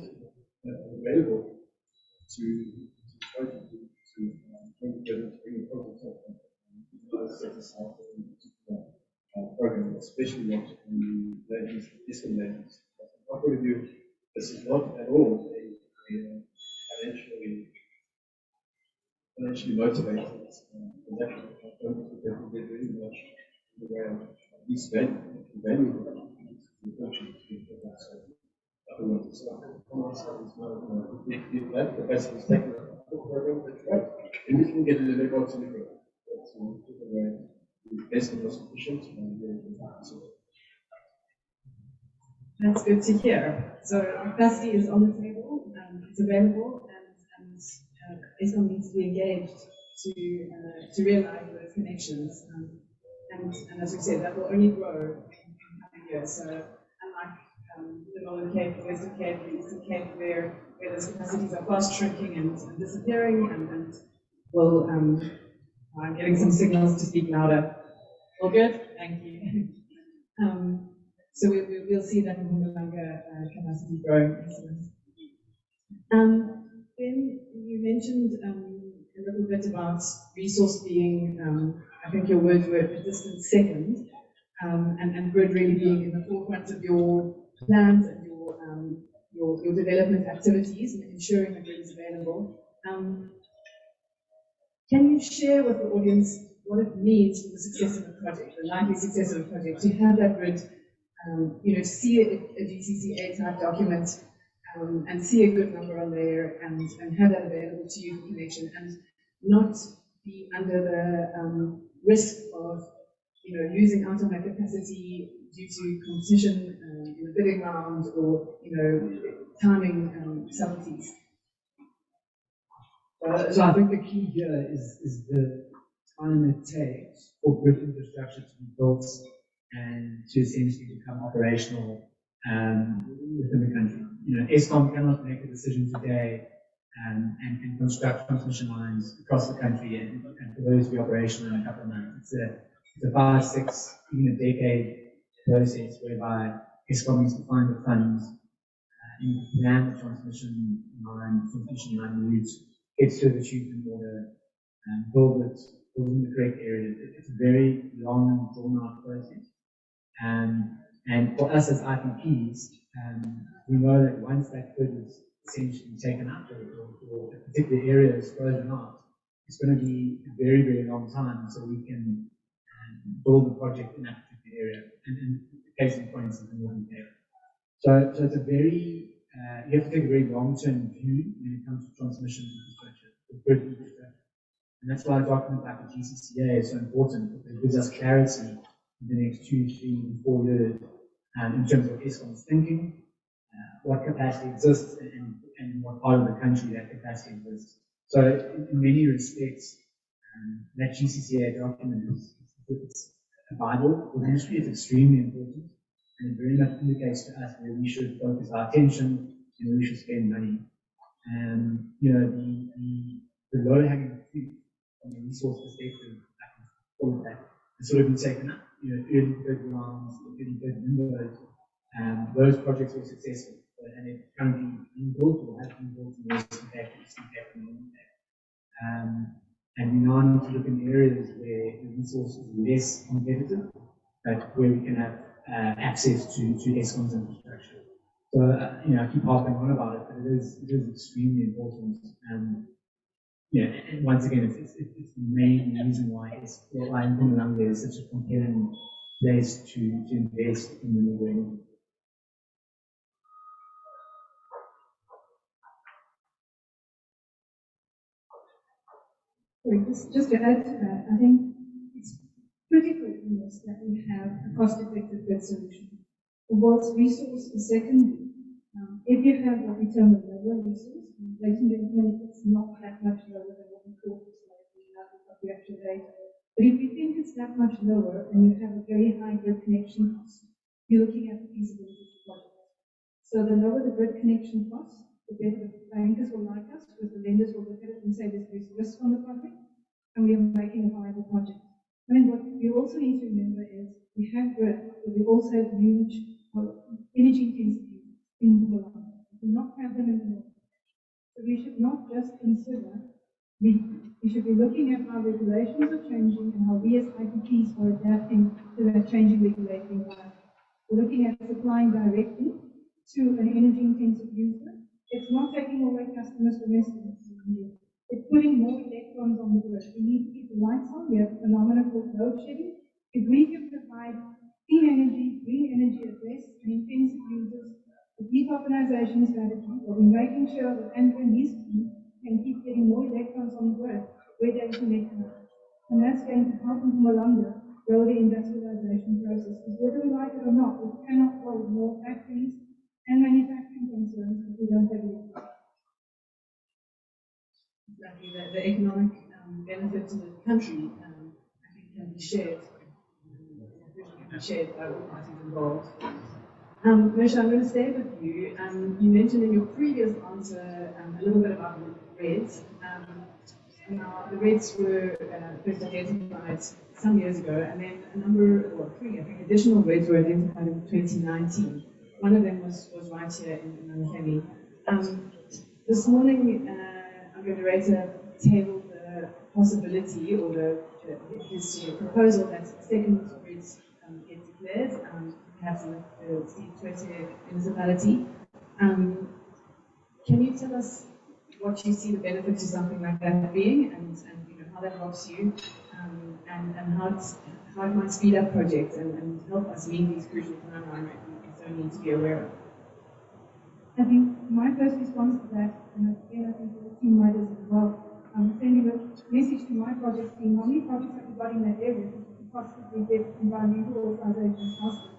available to try to bring the projects up set aside program, especially what the ladies, distant ladies. From my point of view, this is not at all a financially motivated transaction. I don't think that will get very much in the way of at least value if that capacity is taken up the program, that's right. And we can get a little bit to the growth. That's the way the best and most efficient and That's good to hear. So capacity is on the table, it's available, and Eskom needs to be engaged to realize those connections. And as we said, that will only grow in coming years. So unlike the Northern Cape, the Western Cape, the Eastern Cape, where those capacities are fast shrinking and disappearing, and well, I'm getting some signals to speak louder. All good? Thank you. So we'll see that in Mpumalanga capacity growing. Then you mentioned a little bit about resource being, I think your words were a distant second. and grid really being in the forefront of your plans and your development activities and ensuring that grid is available. Can you share with the audience what it means for the success of a project, the likely success of a project, to have that grid, see a GCCA type document and see a good number on there and have that available to you for connection and not be under the risk of losing out on that capacity due to competition in the bidding round or timing subtleties? So I think the key here is the time it takes for grid infrastructure to be built and to essentially become operational within the country. ESCOM cannot make a decision today and construct transmission lines across the country and for those to be operational in a couple of months. It's a 5, 6, even a decade process whereby ESCOM needs to find the funds and plan the transmission line routes, gets to the treatment order, build it in the correct area. It's a very long, drawn-out process. And for us as IPPs, we know that once that grid is essentially taken up or a particular area is frozen out, it's going to be a very, very long time until we can build a project in that particular area. And the case in point is the Northern Cape. So it's a very, you have to take a very long-term view when it comes to transmission infrastructure, the grid infrastructure. And that's why a document like the GCCA is so important, because it gives us clarity in the next 2, 3, 4 years in terms of ESCOM's thinking, what capacity exists, and what part of the country that capacity exists. So in many respects, that GCCA document it's a Bible for the industry. It's extremely important, and it very much indicates to us where we should focus our attention and where we should spend money. And the low-hanging fruit from a resource perspective, all of that has sort of been taken up. Early bid rounds, early bid windows, those projects were successful, and they're currently being built or have been built in the Western Cape, Eastern Cape, and Northern Cape. And we now need to look in areas where the resource is less competitive, but where we can have access to ESCOM's infrastructure. So, I keep harping on about it, but it is extremely important. And once again, it's the main reason why Mpumalanga is such a compelling place to invest in renewable energy. Just to add to that, I think it's critical in this that we have a cost-effective grid solution. Whilst resource is secondary, if you have what we term a lower resource, ladies and gentlemen, it's not that much lower than what we thought it was like the actual data. But if you think it's that much lower and you have a very high grid connection cost, you're looking at the feasibility of the project. So the lower the grid connection cost, the better the bankers will like us, because the lenders will look at it and say there's risk on the project, and we are making a viable project. I mean, what you also need to remember is we have grid, but we also have huge energy intensity in Mpumalanga. We do not have them in the north. So we should not just consider, we should be looking at how regulations are changing and how we as IPPs are adapting to that changing regulatory environment. We're looking at supplying directly to an energy intensive user. It's not taking away customers from estimates. It's putting more electrons on the grid. We need to keep the lights on. We have a phenomenon called load shedding. If we can provide clean energy, green energy at best, and intensive users, the decarbonization strategy, where we're making sure that Andrew and his team can keep getting more electrons on the grid, we're going to make them. And that's going to help Mpumalanga grow the industrialization process. Because whether we like it or not, we cannot build more factories and manufacturing concerns if we don't have electricity. Exactly, the economic benefit to the country, I think, can be shared. Shared by all parties involved. Mersha, I'm going to stay with you. You mentioned in your previous answer a little bit about the REDs. Now, the REDs were first identified some years ago, and then a number, or 3, I think, additional REDs were identified in 2019. One of them was right here in Mpumalanga. This morning, I'm going to raise a table the possibility or his proposal that second REDs get theirs, perhaps in the Steve Twitter municipality. Can you tell us what you see the benefit to something like that being, and how that helps you, and how it might speed up projects and help us meet these crucial timelines that we so need to be aware of? I think my first response to that, and again, I think the team might as well, sending a message to my project team, how many projects have we got in that area to possibly get environmental organizations faster.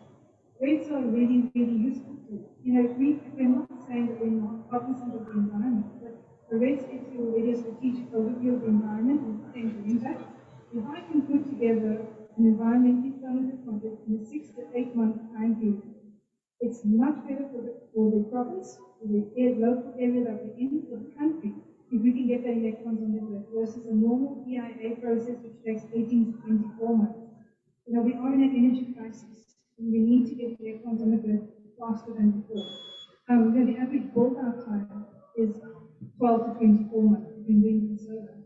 Rates are really, really useful. We're not saying that we're not cognizant of the environment, but the rates gives you already a strategic overview of the environment and potential impact. If I can put together an environmentally permanent project in a 6 to 8 month time period, it's much better for the province, for the local area that we're in, for the country, if we can get the electrons on the grid versus a normal EIA process which takes 18 to 24 months. We are in an energy crisis, and we need to get electrons on the grid faster than before. The average build-out time is 12 to 24 months between wind and solar.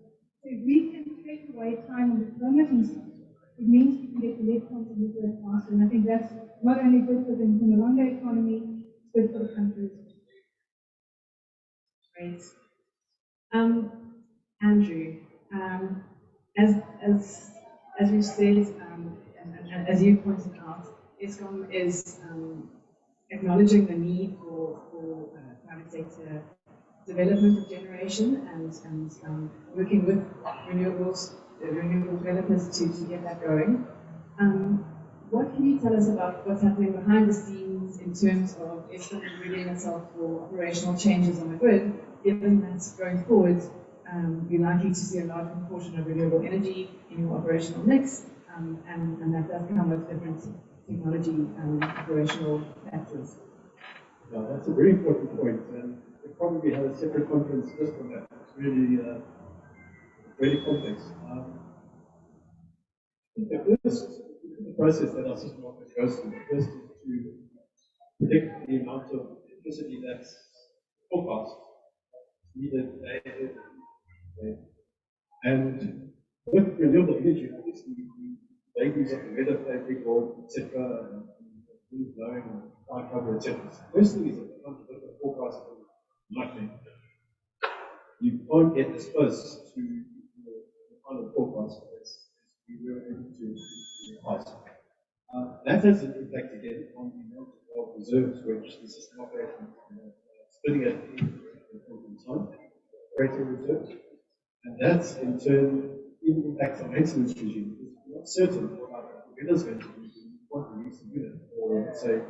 So if we can take away time on the permitting side, it means we can get electrons on the grid faster, and I think that's not only good for the Mpumalanga economy, it's good for the country as well. Great. Andrew, as we've said, and as you pointed out, Eskom is acknowledging the need for private sector development of generation and working with renewable developers to get that going. What can you tell us about what's happening behind the scenes in terms of Eskom readying itself for operational changes on the grid, given that going forward, you're likely to see a large proportion of renewable energy in your operational mix, and that does come with different technology operational factors? Yeah, that's a very important point, and we'll probably have a separate conference just on that. It's really, really complex. The process that our system office goes through, first is to predict the amount of electricity that's forecast, needed, and with renewable energy, obviously, the values of the weather play a big role, etc., and wind blowing, and cloud cover, etc. First thing is that you can't look at forecasting lightning. You can't get as close to the final forecast as we were able to in the past. That has an impact again on the amount of reserves which the system operating splitting at any point in time, operating reserves. And that in turn even impacts our maintenance regime because we're not certain about the weather's going to be what we use to do it, or let's say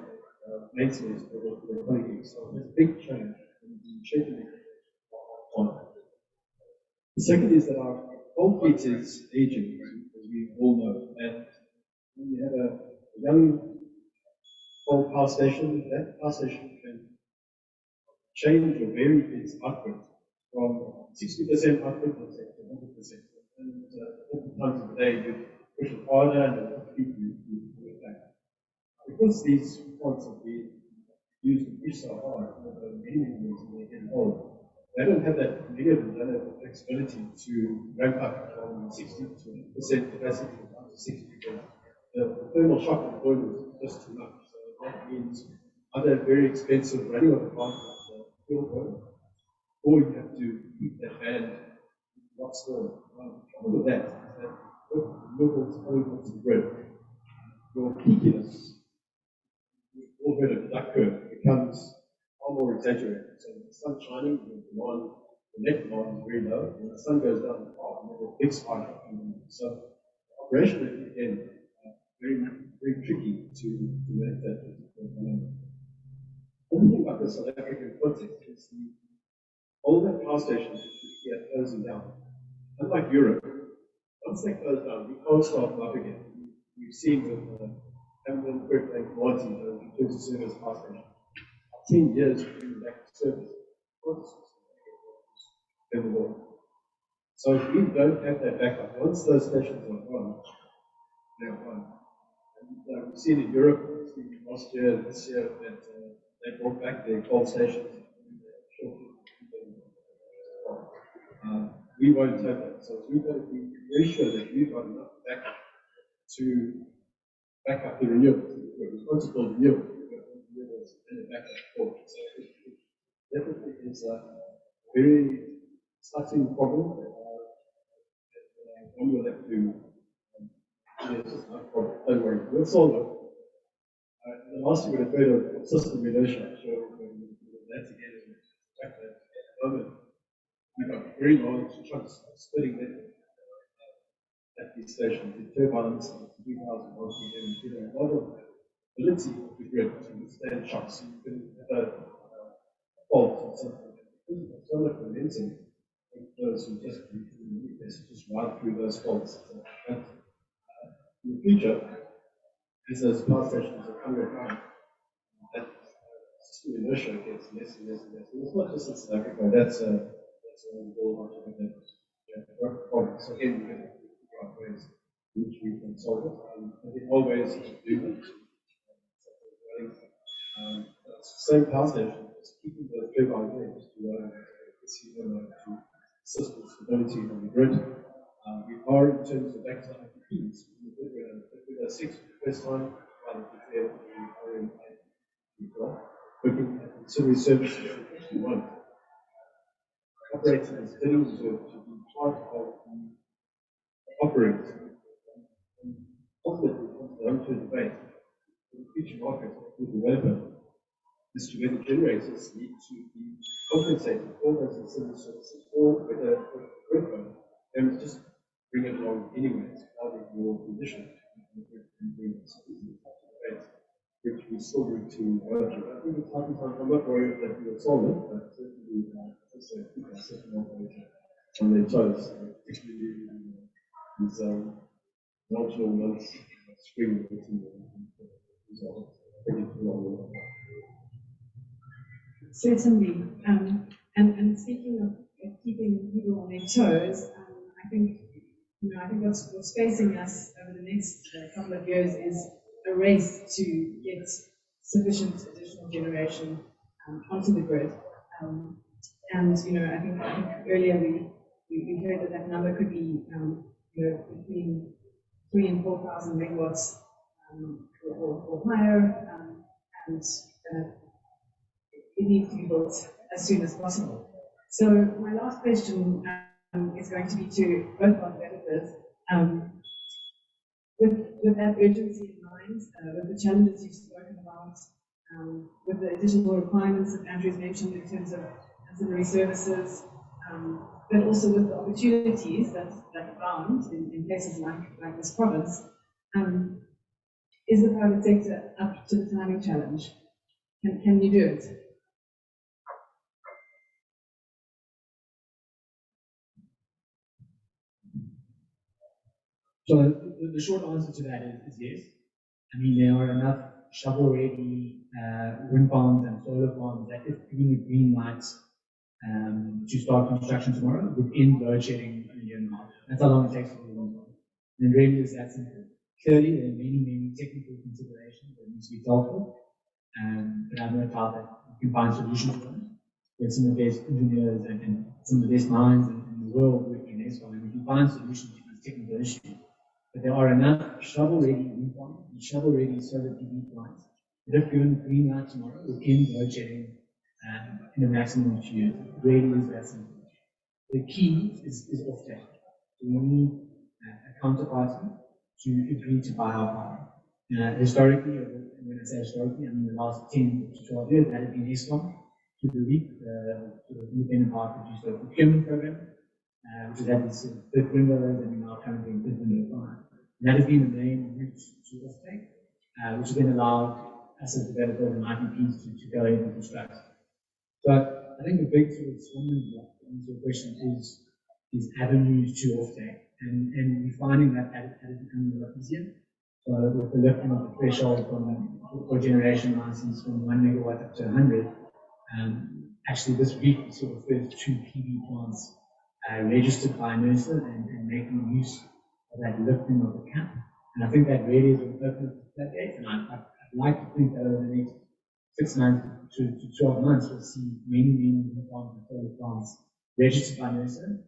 maintenance for the quality. So there's a big change in the scheduling on. The second is that our coal fleet is aging, as we all know, and when you have a young coal power station, that power station can change or vary its output from 60% output, let's say, to 100%. And different times of the day, you push it harder and it'll keep you it back. Because these plants have been used and pushed so hard over many years and they're getting old, they don't have that flexibility to ramp up from 60 to 100% capacity down to 60 because the thermal shock of the boiler is just too much. So that means either very expensive running of the plant like the fuel boiler, or you have to keep that band not smaller. The trouble with that is that with renewables going onto the grid, your peakiness, we've all heard of the duck curve, becomes far more exaggerated. So when the sun's shining, the net demand is very low. When the sun goes down, you have a big spike. So operationally, again, very, very tricky to manage that. One thing about the South African context is the older power stations which are closing down. Unlike Europe, once they close down, we can't start them up again. We've seen with Hamilton, Kirkland, Martin, the return to service power station. 10 years to bring them back to service. So if we don't have that backup, once those stations are gone, they're gone. And we've seen in Europe, we've seen last year, this year, that they brought back their coal stations. We won't have that. So we've got to be very sure that we've got enough backup to back up the renewables. We've got to build renewables and a backup for it. So it definitely is a very exciting problem that one will have to don't worry, we'll solve it. The last we're going to create a system inertia. So that together with the fact that at the moment we've got very large chunks of splitting at these stations, the turbines, 3,000 RPM, you know, a lot of ability of the grid to withstand shocks. So you can have a fault or something. Because of solar momentum, those who just ride through those faults. But in the future, as those power stations are coming around, that system inertia gets less and less and less. And it's not just in South Africa, that's a goal of that problem. So again, we're going to figure out ways in which we can solve it. And there are ways to do that. Same power station, just keeping the turbine there, just to to system stability on the grid. We are, in terms of active IPPs, with a 6 for the first time, rather prepared for the RMI. Looking at ancillary services for 51. Operating as bidding reserve to be part of the operator. And ultimately, it comes down to a debate for the future market of the developer is to whether generators need to be compensated for those ancillary services or whether the grid owner can just bring it along anyway as part of your position and bring it to which we still need to work with. I think it's hard to I'm not worried that we will solve it, but certainly also keep our system operator on their toes, particularly these marginal months, spring, resolve. Certainly. And speaking of keeping people on their toes, I think what's facing us over the next couple of years is a race to get sufficient additional generation onto the grid. And I think earlier we heard that number could be between 3,000 and 4,000 megawatts or higher, and it needs to be built as soon as possible. So my last question is going to be to both our developers. With that urgency in mind, with the challenges you've spoken about, with the additional requirements that Andrew's mentioned in terms of ancillary services, but also with the opportunities that abound in places like this province, is the private sector up to the timing challenge? Can you do it? So the short answer to that is yes. I mean, there are enough shovel-ready wind farms and solar farms that if given the green lights to start construction tomorrow within load shedding in a year and a half. That's how long it takes to build one farm. And it really is that simple. Clearly, there are many technical considerations that need to be dealt with, but I'm no doubt that you can find solutions for them. With some of the best engineers and some of the best minds in the world working in Eskom, and we can find solutions to these technical issues. But there are enough shovel-ready wind farms and shovel-ready solar PV plants that if given green light tomorrow within load shedding in a maximum of 2 years, it really is that simple. The key is offtake. So we need a counterparty to agree to buy our power. Historically, and when I say historically, I mean the last 10 to 12 years, that has been Eskom to the REAP, the Independent Power Producer Procurement Program, which has had these bid windows, and we're now currently in bid window 5. And that has been the main route to offtake, which has then allowed us as developers and IPPs to go ahead and construct. So I think the big sort of stumbling block to answer your question is avenues to offtake, and we're finding that is becoming a lot easier. So with the lifting of the threshold for generation license from 1 megawatt up to 100, actually this week we saw the first 2 PV plants registered by NERSA and making use of that lifting of the cap. And I think that really is an open floodgate, and I'd like to think that over the next 6 months to 12 months we'll see many wind farms and solar plants registered by NERSA,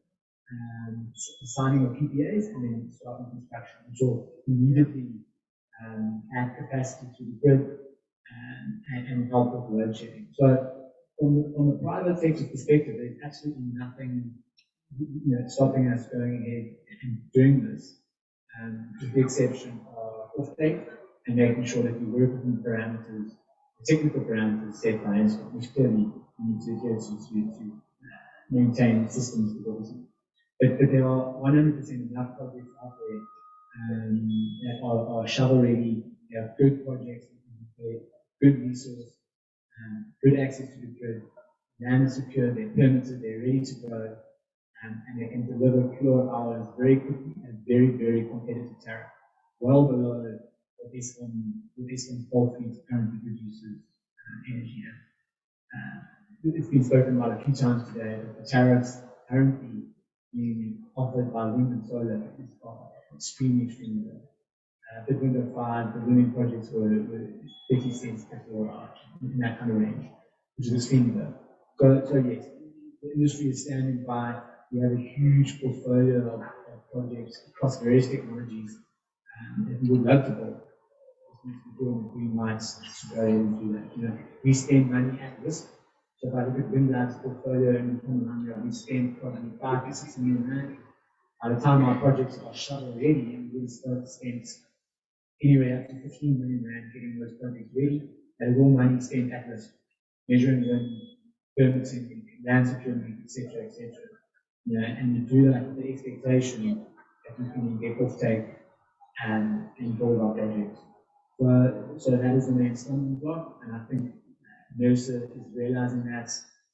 signing of PPAs, and then starting construction, which will immediately add capacity to the grid, and help with load shedding. So from the private sector perspective, there's absolutely nothing stopping us going ahead and doing this, with the exception of offtake and making sure that we work within parameters, technical parameters set by ESCOM, which clearly we need to adhere to maintain system stability. But there are 100% enough projects out there that are shovel ready. They have good projects, good resource, good access to the grid, land is secure, they're permitted, they're ready to go, and they can deliver kilowatt hours very quickly at a very, very competitive tariff, well below what ESCOM coal fleet currently produces energy at. It's been spoken about a few times today that the tariffs currently being offered by wind and solar is extremely low. The wind of 5, the winning projects were 30 cents per kilowatt hour, in that kind of range, which is extremely low. So yes, the industry is standing by. We have a huge portfolio of projects across various technologies that we would love to build. Doing the green lights to go and do that. We spend money at risk. So if I look at Windlight's portfolio in Mpumalanga, we spend probably 5 to 6 million rand. By the time our projects are shovel ready, and we'll start to spend anywhere up to 15 million rand getting those projects ready. That is all money spent at risk, measuring them, permitting, land securement, etc., etc. And you do that with the expectation that you can get offtake and build our projects. So that is the main stumbling block, and I think NERSA is realizing that,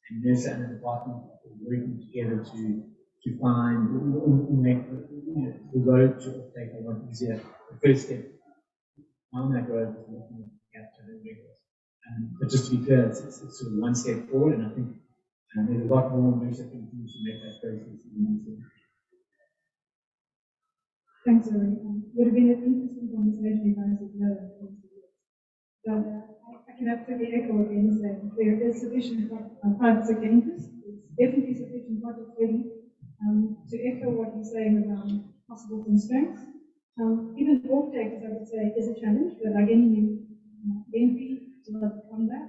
and NERSA and the department are working together to find, make the road to offtake a lot easier. The first step on that road is looking at capture and regulars. But just to be clear, it's sort of one step forward, and I think there's a lot more NERSA can do to make that process easier. Thanks, Zoe. Would have been an interesting conversation if I said no. But I can absolutely echo again saying there is sufficient private sector interest. There's definitely sufficient projects ready. To echo what you're saying around possible constraints, even offtake, as I would say, is a challenge, but like any new entry, will overcome that.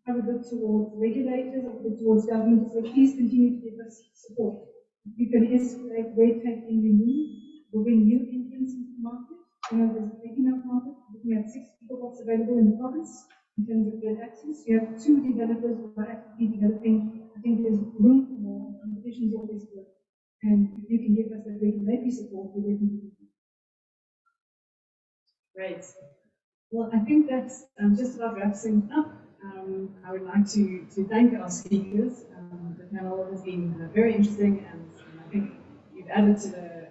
I would look towards regulators, I would look towards government, so please continue to give us support. You can escalate red tape in your need. We'll bring new entrants into the market. There's a big enough market. Looking at 6 gigawatts available in the province in terms of grid access. You have 2 developers who are actively developing. I think there's room for more. Competition is always good. And if you can give us that regulatory support, we'll definitely do that. Great. Well, I think that's just about wraps things up. I would like to thank our speakers. The panel has been very interesting, and I think you've added to the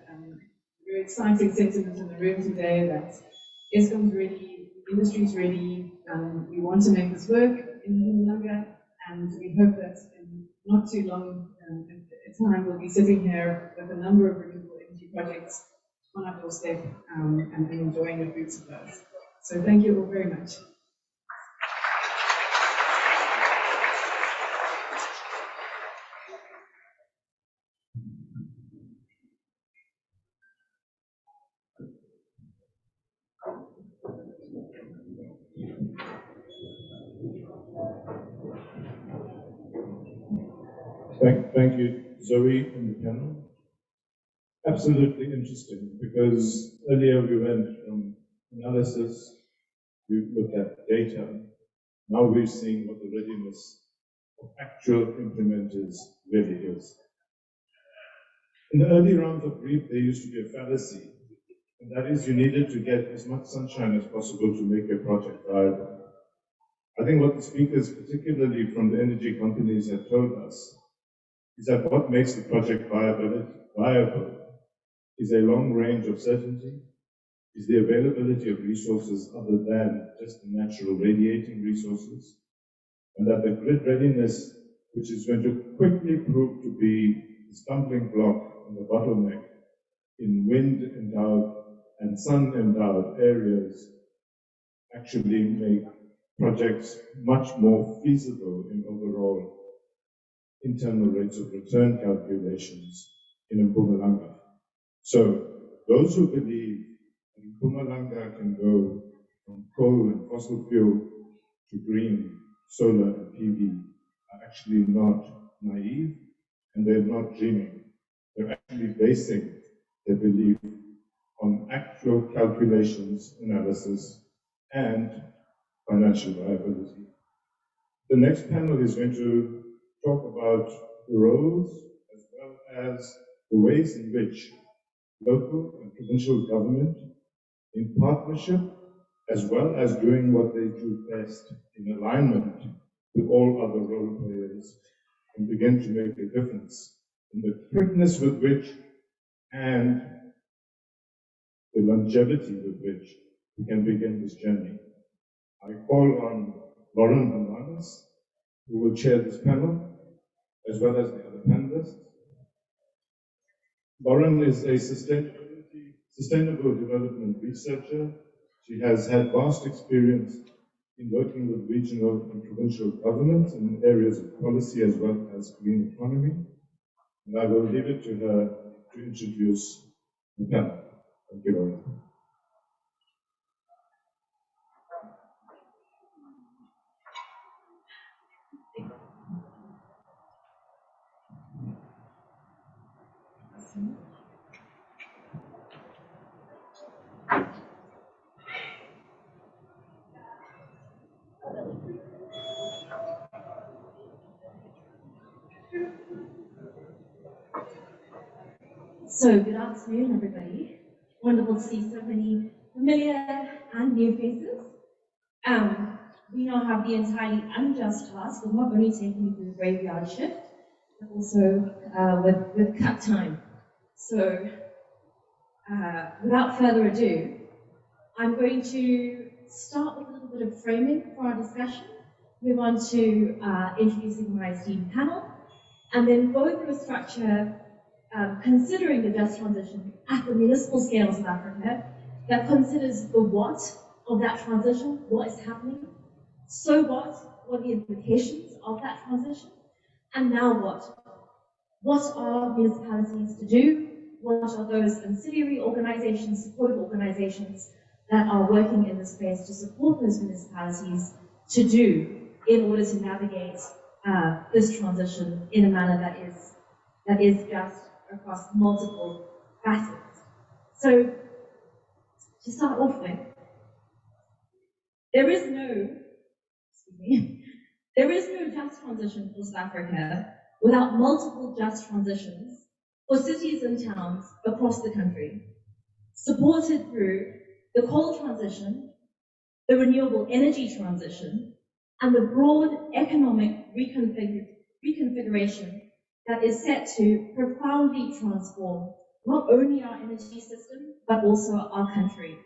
very exciting sentiment in the room today that ESCOM's ready, the industry's ready, we want to make this work in Mpumalanga, and we hope that in not too long a time we'll be sitting here with a number of renewable energy projects on our doorstep and enjoying the fruits of those. So thank you all very much. Thank you, Zoe and the panel. Absolutely interesting, because earlier we went from analysis, we looked at data, now we're seeing what the readiness of actual implementers really is. In the early rounds of brief, there used to be a fallacy, and that is you needed to get as much sunshine as possible to make a project viable. I think what the speakers, particularly from the energy companies, have told us is that what makes the project viable is a long range of certainty, is the availability of resources other than just the natural radiating resources, and that the grid readiness, which is going to quickly prove to be the stumbling block and the bottleneck in wind-endowed and sun-endowed areas, actually make projects much more feasible in overall internal rates of return calculations in Mpumalanga. So those who believe And Mpumalanga can go from coal and fossil fuel to green, solar, and PV are actually not naive, and they're not dreaming. They're actually basing their belief on actual calculations, analysis, and financial viability. The next panel is going to talk about the roles as well as the ways in which local and provincial government, in partnership, as well as doing what they do best in alignment with all other role players, can begin to make a difference in the quickness with which and the longevity with which we can begin this journey. I call on Lauren Bananas, who will chair this panel, as well as the other panelists. Lauren is a sustainable development researcher. She has had vast experience in working with regional and provincial governments in areas of policy as well as green economy. And I will leave it to her to introduce the panel. Thank you, Lauren. So, good afternoon, everybody. Wonderful to see so many familiar and new faces. We now have the entirely unjust task of not only taking you through the graveyard shift, but also with cut time. So, without further ado, I'm going to start with a little bit of framing for our discussion, move on to introducing my esteemed panel, and then go through a structure considering the just transition at the municipal scale of South Africa that considers the what of that transition, what is happening, so what are the implications of that transition, and now what? What are municipalities to do? What are those ancillary organizations, supportive organizations that are working in this space to support those municipalities to do in order to navigate this transition in a manner that is just across multiple facets. So, to start off with, there is no just transition for South Africa without multiple just transitions for cities and towns across the country, supported through the coal transition, the renewable energy transition, and the broad economic reconfiguration that is set to profoundly transform not only our energy system, but also our country.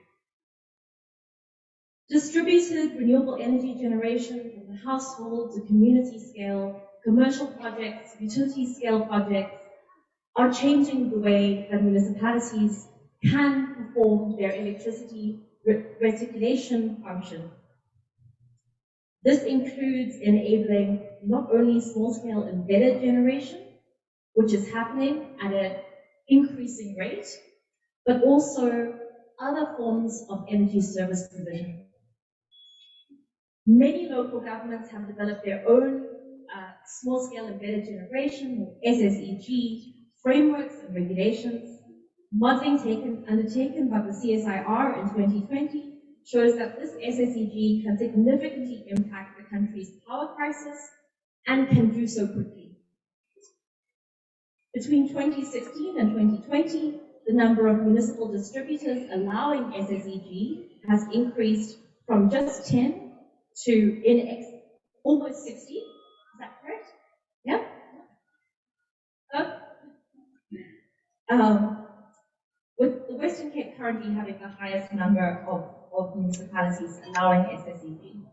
Distributed renewable energy generation from the household to community scale, commercial projects, utility scale projects are changing the way that municipalities can perform their electricity reticulation function. This includes enabling not only small-scale embedded generation, which is happening at an increasing rate, but also other forms of energy service provision. Many local governments have developed their own small-scale embedded generation, or SSEG, frameworks and regulations. Modeling undertaken by the CSIR in 2020 shows that this SSEG can significantly impact the country's power crisis and can do so quickly. Between 2016 and 2020, the number of municipal distributors allowing SSEG has increased from just 10 to almost 60. Is that correct? Yeah? With the Western Cape currently having the highest number of municipalities allowing SSEG.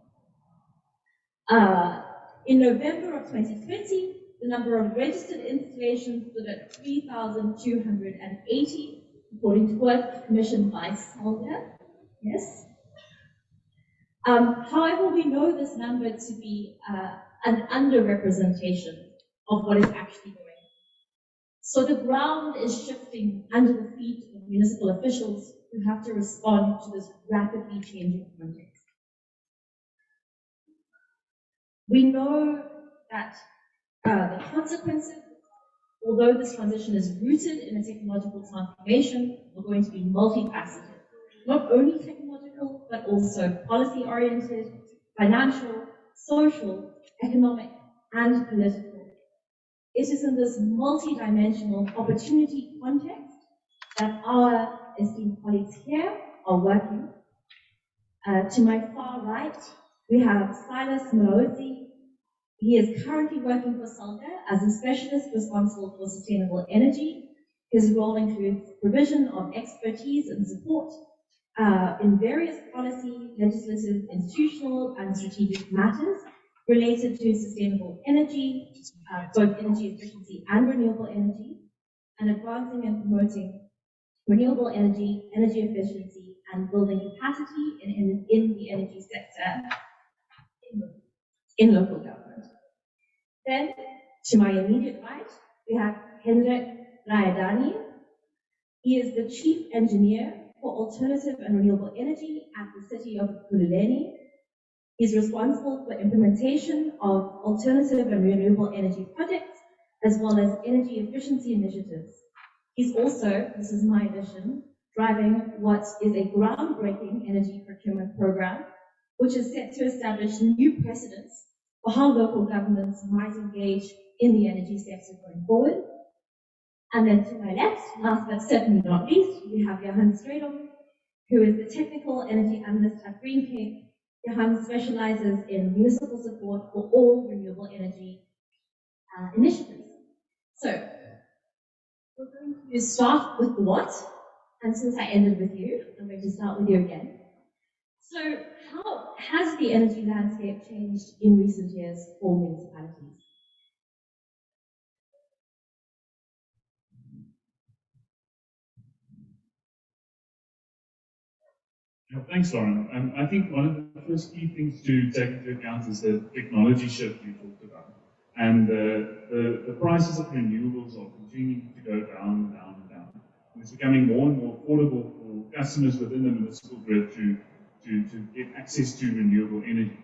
In November of 2020, the number of registered installations stood at 3,280, according to work commissioned by Salda. Yes. However, we know this number to be an underrepresentation of what is actually going on. So the ground is shifting under the feet of municipal officials who have to respond to this rapidly changing context. We know that the consequences, although this transition is rooted in a technological transformation, are going to be multifaceted. Not only technological, but also policy-oriented, financial, social, economic, and political. It is in this multi-dimensional opportunity context that our esteemed colleagues here are working. To my far right, we have Silas Mlozi. He is currently working for SALGA as a specialist responsible for sustainable energy. His role includes provision of expertise and support in various policy, legislative, institutional, and strategic matters related to sustainable energy, both energy efficiency and renewable energy, and advancing and promoting renewable energy, energy efficiency, and building capacity in the energy sector in local government. Then, to my immediate right, we have Hendrik Rayadani. He is the Chief Engineer for Alternative and Renewable Energy at the City of Kululeni. He's responsible for implementation of alternative and renewable energy projects, as well as energy efficiency initiatives. He's also, this is my addition, driving what is a groundbreaking energy procurement program, which is set to establish new precedents for how local governments might engage in the energy sector going forward. And then to my left, last but certainly not least, we have Johan Stradom, who is the technical energy analyst at Green Cape. Johan specializes in municipal support for all renewable energy initiatives. So, we're going to start with the what, and since I ended with you, I'm going to start with you again. So, how has the energy landscape changed in recent years for municipalities? Thanks, Lauren. I think one of the first key things to take into account is the technology shift we talked about. And the prices of renewables are continuing to go down and down and down. And it's becoming more and more affordable for customers within the municipal grid to get access to renewable energy.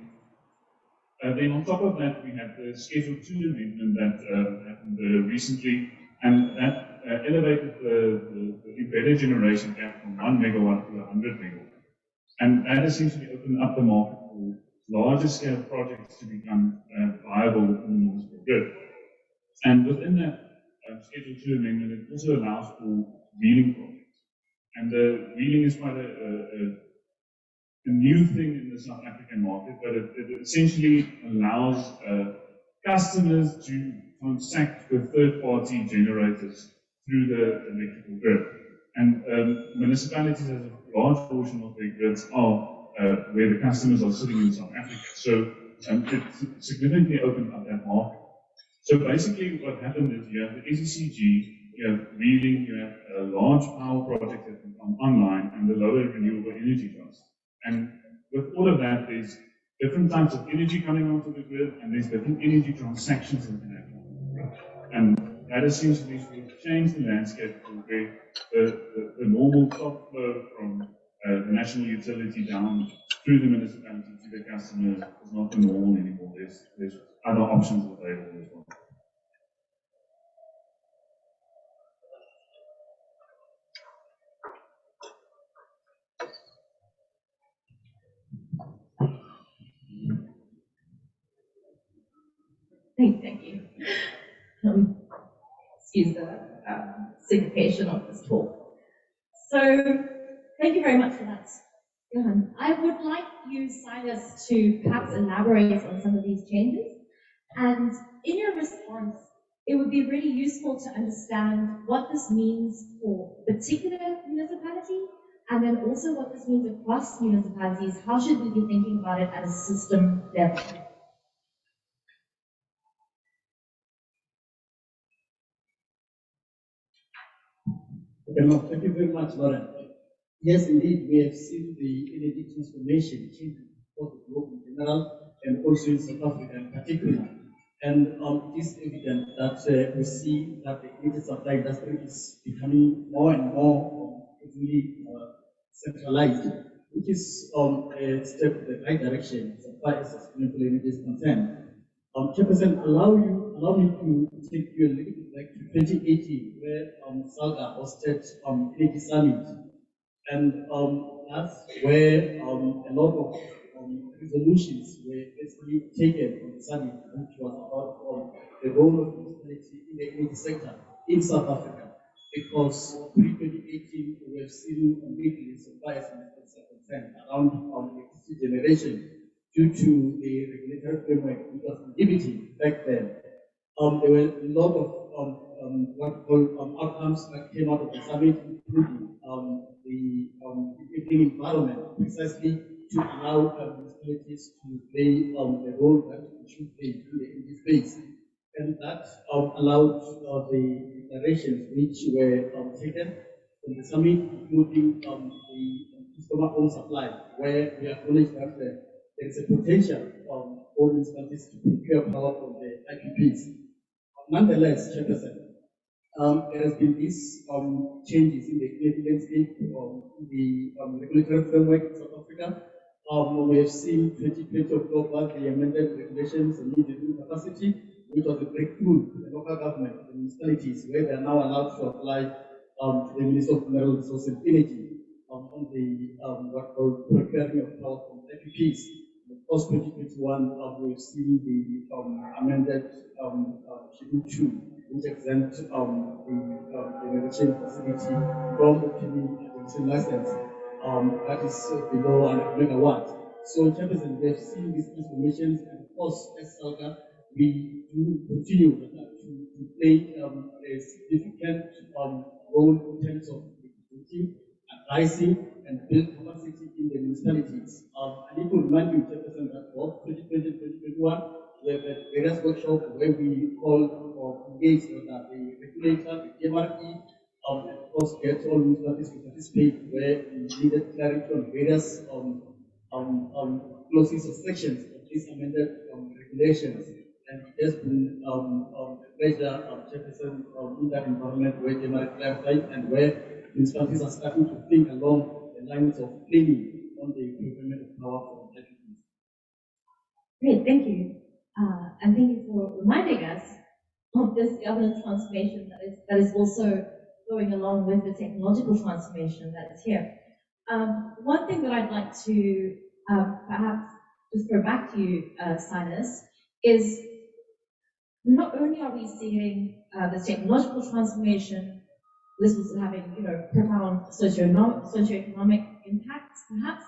Then on top of that, we have the Schedule 2 amendment that happened recently, and that elevated the embedded generation cap from 1 megawatt to 100 megawatt. And that essentially opened up the market for larger scale projects to become viable within the municipal grid. And within that Schedule 2 amendment, it also allows for wheeling projects. And the wheeling is quite a new thing in the South African market, but it essentially allows customers to transact with third-party generators through the electrical grid. And municipalities have a large portion of their grids are where the customers are sitting in South Africa. So it significantly opened up that market. So basically what happened is you have the SECG, you have wheeling, you have a large power project that can come online, and the lower renewable energy costs. And with all of that, there's different types of energy coming onto the grid, and there's different energy transactions that can happen. And that essentially will change the landscape to where the normal top flow from the national utility down through the municipality to the customer is not the normal anymore. There's other options available as well. Thank you. Excuse the syncopation of this talk. So, thank you very much for that, Johan. I would like you, Silas, to perhaps elaborate on some of these changes. And in your response, it would be really useful to understand what this means for a particular municipality, and then also what this means across municipalities. How should we be thinking about it at a system level? Okay, no, thank you very much, Lauren. Yes, indeed, we have seen the energy transformation changing both the globe in general and also in South Africa in particular. And it is evident that we see that the energy supply industry is becoming more and more really centralized, which is a step in the right direction as far as sustainable energy is concerned. Chairperson, allow me to take you a little bit back to 2018, where SALGA hosted Energy Summit. And that's where a lot of resolutions were basically taken on the summit, which was about the role of municipality in the energy sector in South Africa. Because pre-2018, we have seen a big bias concern around electricity generation due to the regulatory framework which was inhibiting back then. There were a lot of what we call outcomes that came out of the summit, including the enabling environment, precisely to allow municipalities to play the role that they should play in the energy space. And that allowed the declarations which were taken from the summit, including the customer own supply, where we acknowledge that there is a potential for municipalities to procure power from the IPPs. Nonetheless, Chairperson, there has been these changes in the energy landscape, the regulatory framework in South Africa. We have seen 2020 October the amended regulations and new capacity, which was a breakthrough for the local government, the municipalities, where they are now allowed to apply to the Minister of Mineral Resources and Energy on the what called procuring of power from IPPs. Of course, 2021, we've seen the amended Schedule 2, which exempt the generation facility from obtaining a generation license that is below 100 megawatts. So, Chairperson, we have seen these transformations, and of course, as SALGA, we do continue to play a significant role in terms of recruiting, advising, and build capacity in the municipalities. I need to remind you, Chairperson, that both 2020 and 2021, we have had various workshops where we called or engaged with the regulator, the MRE, and of course, get all municipalities to participate where we needed clarity on various clauses or sections of these amended regulations. And it has been a pleasure, Chairperson, in that environment where they might clarify and where municipalities are starting to think along the lines of planning on the procurement of power from IPPs. Great, thank you. And thank you for reminding us of this governance transformation that is also going along with the technological transformation that is here. One thing that I'd like to perhaps just go back to you, Sinus, is not only are we seeing this technological transformation, this is having profound socioeconomic impacts, perhaps,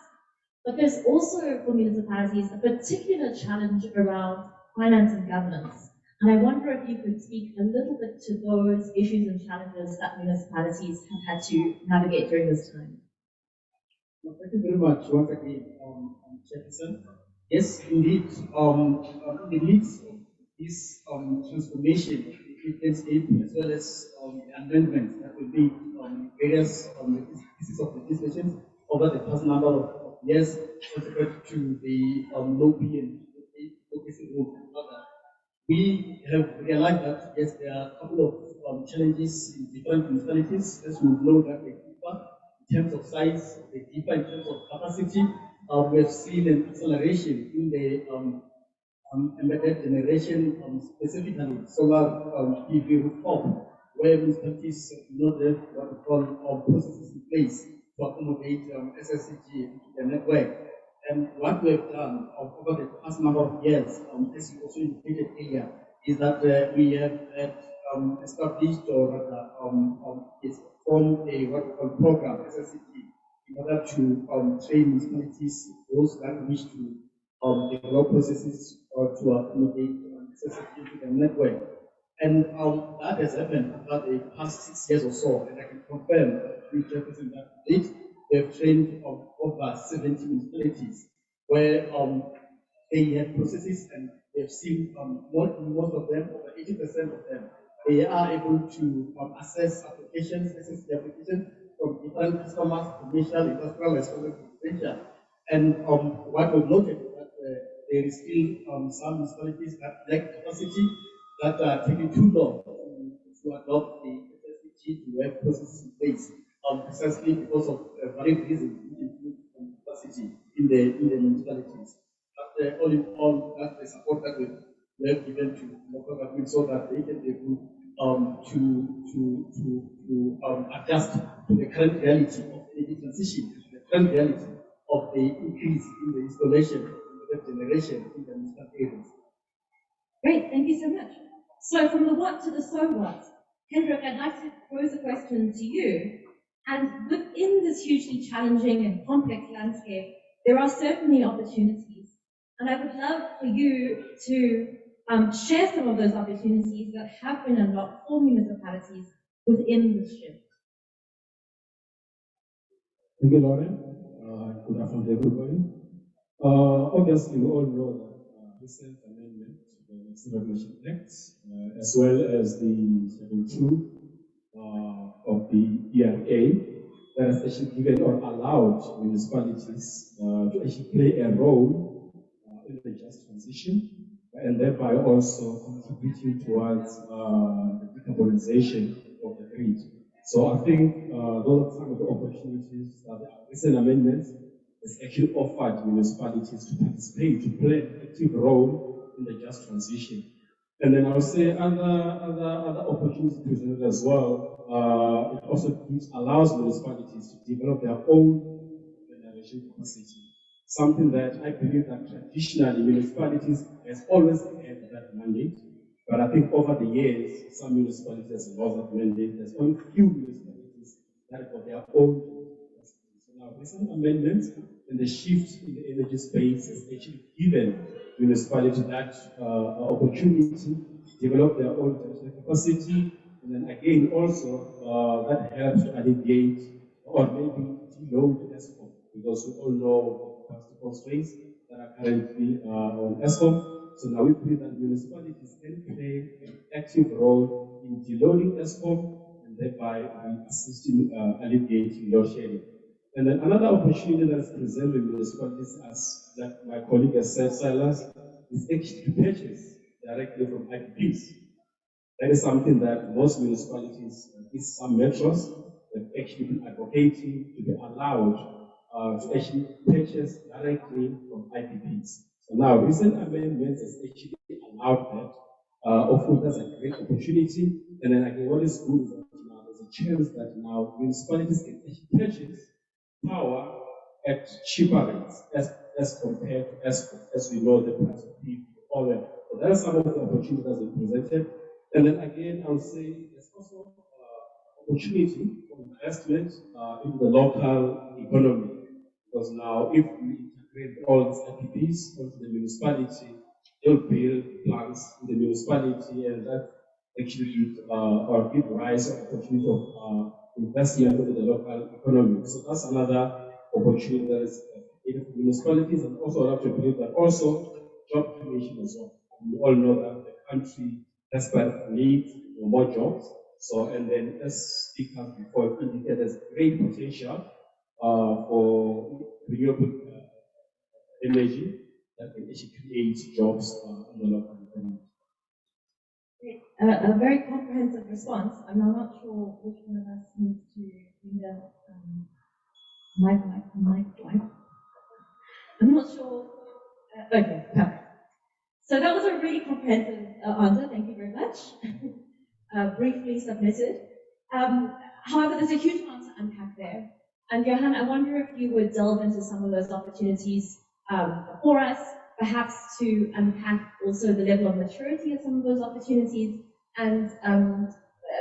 but there's also for municipalities a particular challenge around finance and governance. And I wonder if you could speak a little bit to those issues and challenges that municipalities have had to navigate during this time. Well, thank you very much once again, Chairperson. Yes, indeed, in the midst of this transformation of the landscape, as well as the amendments that will be various pieces of legislation over the past number of years, compared to the low P and low rules and other. We have realized that yes, there are a couple of challenges in different municipalities, as we know that they differ in terms of size, they differ in terms of capacity. We have seen an acceleration in the embedded generation, specifically solar PV rooftop, where municipalities do not have what we call processes in place to accommodate SSCG into the network. And what we have done over the past number of years, as you also indicated earlier, is that we have established or formed a what we call program, SSCG, in order to train municipalities, those that wish to develop processes or to accommodate SSCG into the network. And that has happened over the past 6 years or so, and I can confirm that they have trained over 70 municipalities where they have processes, and they have seen most of them, over 80% of them, they are able to assess applications, SSCG applications from different customers, commercial, industrial, as well as residential. And what we've noted is that there is still some municipalities that lack capacity, that are taking too long to adopt the SSCG to have processes in place, precisely because of valid reasons, adjust to the current reality of energy transition, to the current reality of the increase in the installation of generation in the municipal areas. Great, thank you so much. So from the what to the so what, Hendrik, I'd like to pose a question to you. And within this hugely challenging and complex landscape, there are certainly opportunities. And I would love for you to share some of those opportunities that have been unlocked for municipalities within this shift. Thank you, Lauren. Good afternoon, everybody. Obviously, we all know that recent amendment to the National Regulation Act, as well as the 72 of the ERA, that has actually given or allowed municipalities to actually play a role in the just transition, and thereby also contributing towards the decarbonization of the grid. So I think those are some of the opportunities that the recent amendments has actually offered municipalities to participate, to play an active role in the just transition. And then I would say other opportunities presented as well. It also allows municipalities to develop their own generation capacity. Something that I believe that traditionally municipalities has always had that mandate. But I think over the years, some municipalities have lost that mandate. There's only few municipalities that have got their own capacity. So now recent amendments and the shift in the energy space has actually given municipalities that opportunity to develop their own generation capacity. And then again, also that helps to alleviate or maybe deload ESCOM, because we all know the capacity constraints that are currently on ESCOM. So now we believe that municipalities can play an active role in deloading ESCOM and thereby assisting alleviating load shedding. And then another opportunity that is presented in municipalities, as that my colleague has said, Silas, is actually to purchase directly from IPPs. That is something that most municipalities, at least some metros, have actually been advocating to be allowed to actually purchase directly from IPPs. So now recent amendments has actually allowed that. Of course, that's a great opportunity. And then again, what is good is that now there's a chance that now municipalities can actually purchase power at cheaper rates as compared to as we know the price of people. So there are some of the opportunities that are presented. And then again, I would say there's also opportunity for investment in the local economy. Because now, if we integrate all these IPPs into the municipality, they'll build plants in the municipality, and that actually give rise to opportunity of investment into the local economy. So that's another opportunity that is in municipalities, and also I have to believe that also job creation as well. We all know that the country desperately needs more jobs. So, and then as speakers before indicated, there's great potential for renewable energy that can actually create jobs in the local economy. A very comprehensive response. I'm not sure which one of us needs to bring the mic. I'm not sure. Okay, perfect. So that was a really comprehensive answer. Thank you very much. Briefly submitted. However, there's a huge amount to unpack there. And Johan, I wonder if you would delve into some of those opportunities for us, perhaps to unpack also the level of maturity of some of those opportunities, and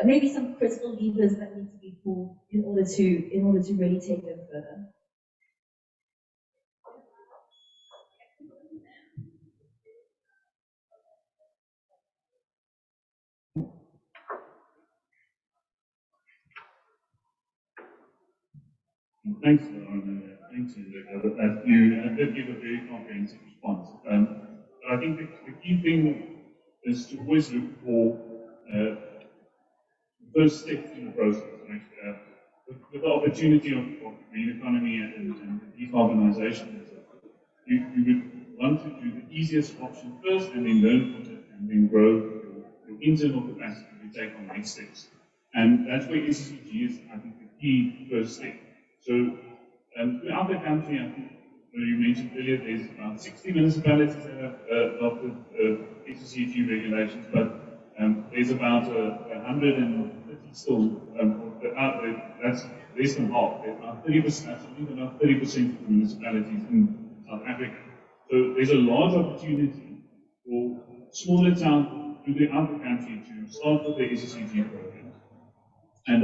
maybe some critical levers that need to be pulled in order to really take them further. Thanks, Lauren. Thanks, Hendrik. You did give a very comprehensive response. But I think the key thing is to always look for the first step in the process. Right? With the opportunity of green economy and decarbonisation, you would want to do the easiest option first, and then learn from it, and then grow your internal capacity to take on next steps. And that's where SCG is, I think, the key first step. So throughout the country, I think you mentioned earlier, there's about 60 municipalities that have adopted SCG regulations, but there's about 130 still, that's less than half. There's about 30%, actually, about 30% of the municipalities in South Africa. So there's a large opportunity for smaller towns throughout the country to start with the SSCG programs and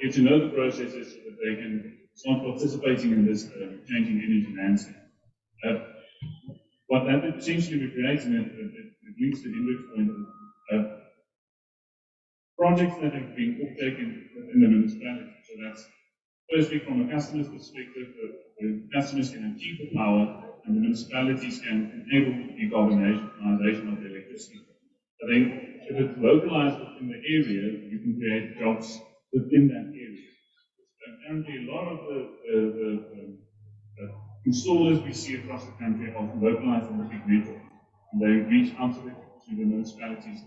get to know the processes so that they can start participating in this changing energy landscape. What that essentially we're creating, it links to Hendrik's point, projects that have been taken in the municipality. So that's firstly from a customer's perspective, the customers can have cheaper power and the municipalities can enable decarbonization of the electricity. But then if it's localized within the area, you can create jobs within that area. Currently, a lot of the installers we see across the country are localized in the big metro. And they reach out to the municipalities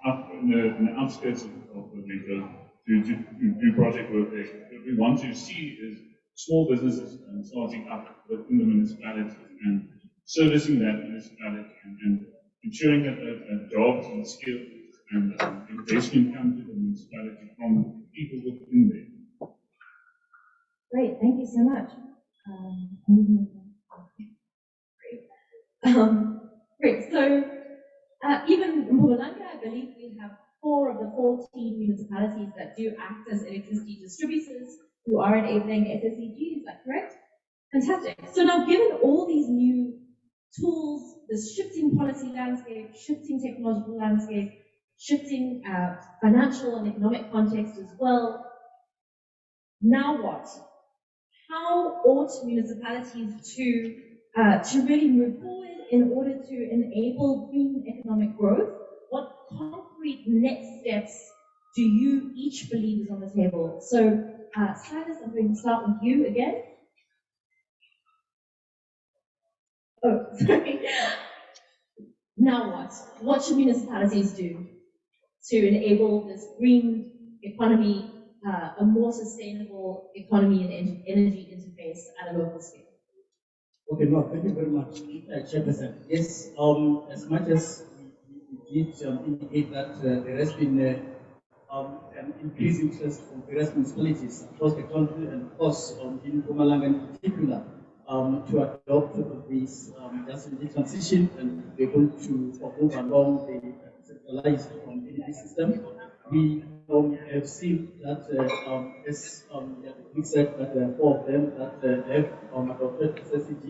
up in the outskirts of the metro to do project work there. What we want to see is small businesses starting up within the municipality and servicing that municipality and ensuring that jobs and skills and investment come to the municipality from people within there. Great, thank you so much. Great, so even in Mpumalanga, I believe we have 4 of the 14 municipalities that do act as electricity distributors who are enabling SSCG, is that correct? Fantastic. So now, given all these new tools, this shifting policy landscape, shifting technological landscape, shifting financial and economic context as well, now what? How ought municipalities to really move forward in order to enable green economic growth? What concrete next steps do you each believe is on the table? So, Silas, I'm going to start with you again. Oh, sorry. Now what? What should municipalities do to enable this green economy, a more sustainable economy and energy interface at a local scale? Okay, no, thank you very much, Chairperson. Yes, as much as we did indicate that there has been an increased interest from various municipalities across the country and of course in Mpumalanga in particular to adopt this just energy transition and be able to move along the centralized energy system. We have seen that as we said that there are 4 of them that have adopted SSCG,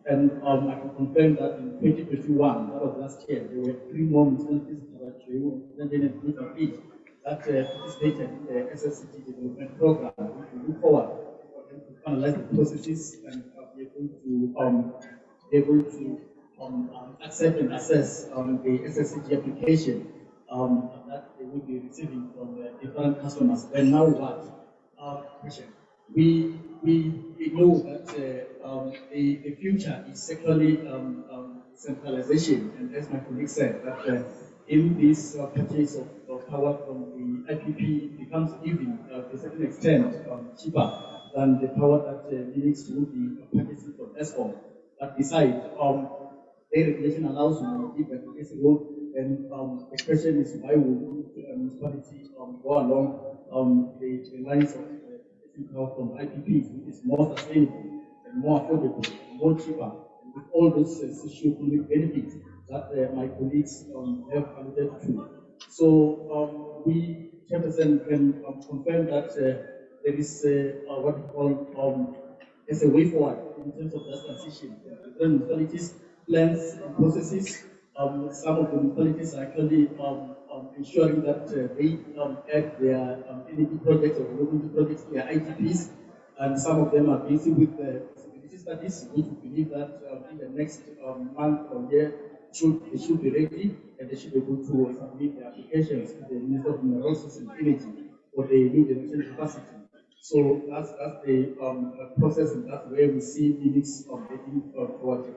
and I can confirm that in 2021, that was last year, there were 3 more municipalities that participated in the SSCG development program. We look forward to analyze the processes and be able to accept and assess the SSCG application that they will be receiving from different customers. And now what? Question. We know that the future is actually centralization, and as my colleague said, that in this purchase of power from the IPP, it becomes even to a certain extent cheaper than the power that Linux will be purchasing from ESCOM. But besides, the regulation allows you to give a role. And the question is why would municipality go along the lines of power from IPPs, which is more sustainable and more affordable, and more cheaper, and with all those socio-economic benefits that my colleagues have alluded to. So we, Chairperson, can confirm that there is what we call as a way forward in terms of that transition. Different municipalities, plans, and processes. Some of the municipalities are actually ensuring that they add their energy projects or renewable projects to their ITPs, and some of them are busy with the feasibility studies, which we believe that in the next month or year they should be ready and they should be able to submit their applications to the Minister of Mineral Resources and Energy for the new generation capacity. So that's the process, and that's where we see Linux getting forward.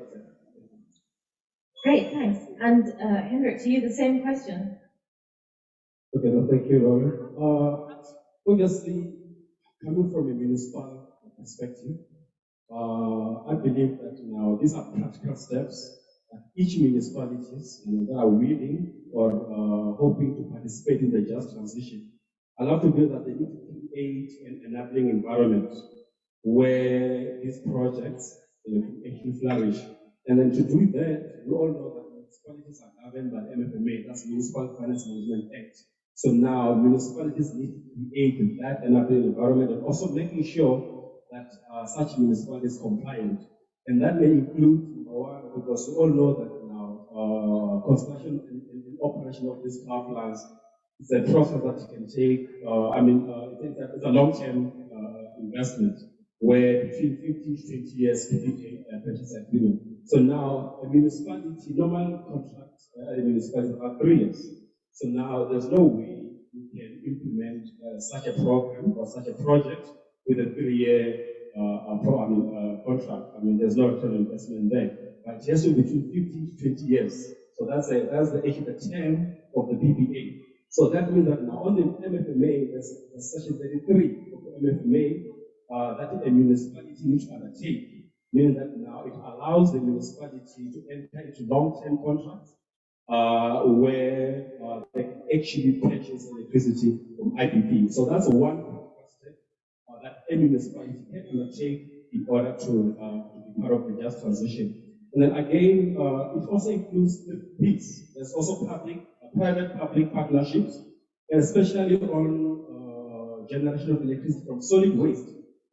Great, thanks. And Hendrik, to you the same question. Okay, no, thank you, Lauren. Obviously, coming from a municipal perspective, I believe that now these are practical steps that each municipalities that are willing or hoping to participate in the just transition I love to build that they need to create an enabling environment where these projects can actually flourish. And then to do that, we all know that municipalities are governed by MFMA, that's Municipal Finance Management Act. So now municipalities need to create that enabling environment and also making sure that such municipalities are compliant. And that may include, because we all know that now construction and operation of these power plants is a process that can take, it's a long-term investment where between 15 to 20 years PPA purchase agreement. So now a municipality, normal contracts a municipality are 3 years. So now there's no way you can implement such a program or such a project with a 3-year contract. I mean, there's no return on investment there. But it has to be between 15 to 20 years. So that's the term of the PPA. So that means that now on the MFMA, there's section 33 of the MFMA that a municipality needs to undertake, meaning that now it allows the municipality to enter into long-term contracts where they can actually purchase electricity from IPP. So that's one step that a municipality can undertake in order to be part of the just transition. And then again, it also includes the bids. There's also private-public partnerships, especially on generation of electricity from solid waste.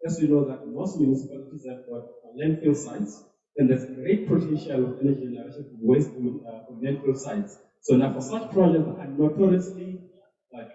As you know that most municipalities have got landfill sites, and there's great potential of energy generation from waste from landfill sites. So now for such projects that are notoriously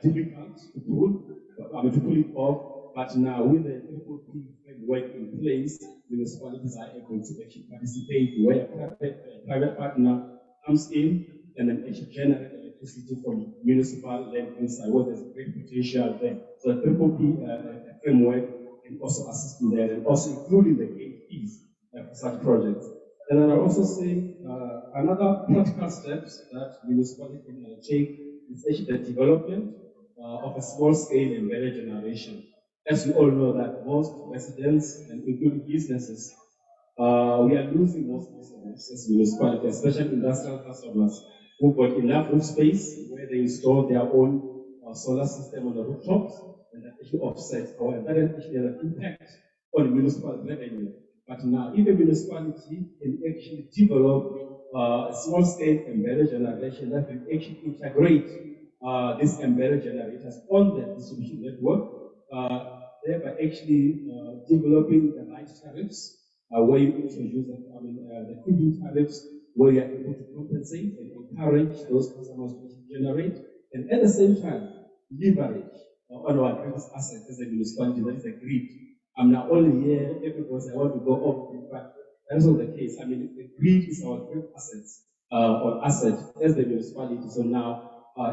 difficult to pull it off, but now with the PPP framework in place, municipalities are able to actually participate where a private partner comes in and then actually generate electricity from municipal landfill site where there's great potential there. So the PPP framework can also assist in that, and also including the gate fees for such projects. And then I also say another practical steps that municipalities can take is actually the development of a small-scale embedded generation. As we all know that most residents and including businesses, we are losing most businesses as municipalities, especially industrial customers who've got enough roof space where they install their own solar system on the rooftops, and that actually offsets and that actually has an impact on municipal revenue. But now, if a municipality can actually develop a small-scale embedded generation that will actually integrate these embedded generators on the distribution network, thereby actually developing the right tariffs, where you introduce the feed-in tariffs, where you are able to compensate and encourage those customers to generate, and at the same time, leverage on our greatest asset as a municipality, that is the grid. I'm now only here because I want to go off, but that's not the case. I mean, the grid is our great asset as the municipality. So now,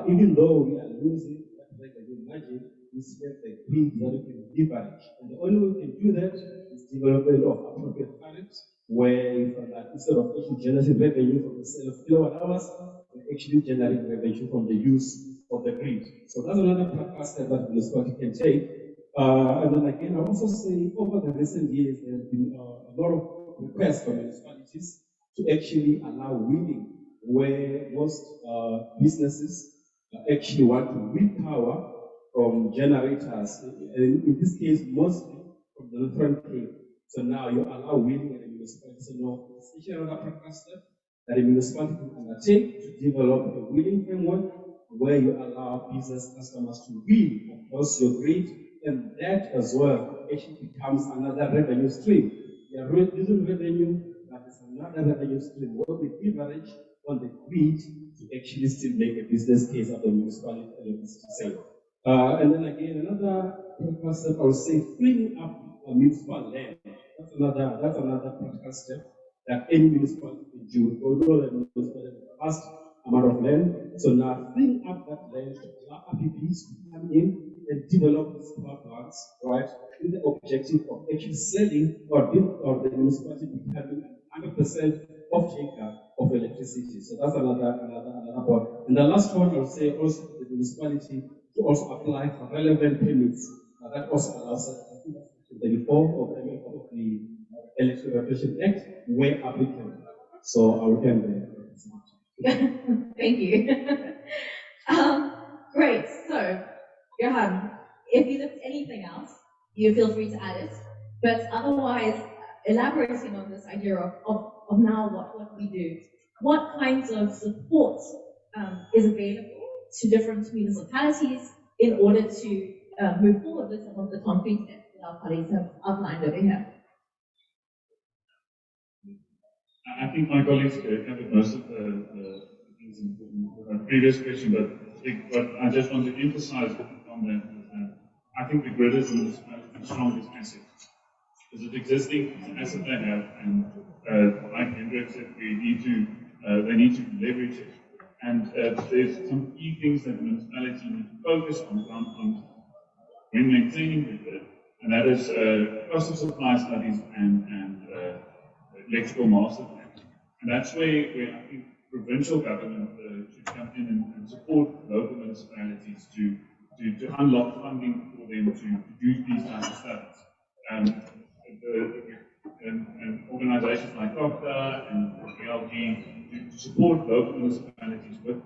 even though we are losing, like I can imagine, we still have the grid that we can leverage. And the only way we can do that is development of appropriate tariffs, where instead of actually generating revenue from the sale of kilowatt hours, we actually generate revenue from the use of the grid. So that's another practical step that the municipality can take. And then again, I also say over the recent years, there have been a lot of requests from municipalities to actually allow wheeling, where most businesses actually want to wheel power from generators, and in this case, mostly from the Northern Cape. So now you allow wheeling at a municipality. So now it's actually another practical step that a municipality can undertake to develop a wheeling framework where you allow business customers to wheel across your grid, and that as well actually becomes another revenue stream. You are using revenue, but it's another revenue stream where we leverage on the grid to actually still make a business case of the municipality electricity sale. And then again, another practical step, I would say, freeing up a municipal land. That's another practical step that any municipality can do. Although the municipality has a vast amount of land, so now freeing up that land to allow RPPs to come in and develop these power plants, right, with the objective of actually selling or the municipality becoming 100% off-taker of electricity. So that's another point. And the last one, I would say also the municipality to also apply for relevant permits. That also allows us the reform of the Electric Regulation Act where applicable. So I will end there. Thank you. Great. So Johan, if you look anything else, you feel free to add it. But otherwise, elaborating on this idea of now what we do, what kinds of support is available to different municipalities in order to move forward with some of the concrete steps that our colleagues have outlined over here. I think my colleagues covered most of the things in the previous question, but I just want to emphasize on that. I think the grid is the municipality's strongest asset. Because it's existing, it's an asset they have, and like Hendrik said, they need to leverage it. And there's some key things that the municipality need to focus on when maintaining the grid, and that is cost of supply studies and electrical master plan. And that's where I think provincial government should come in and support local municipalities to unlock funding for them to do these types of studies. And organizations like COPTA and PLG to support local municipalities with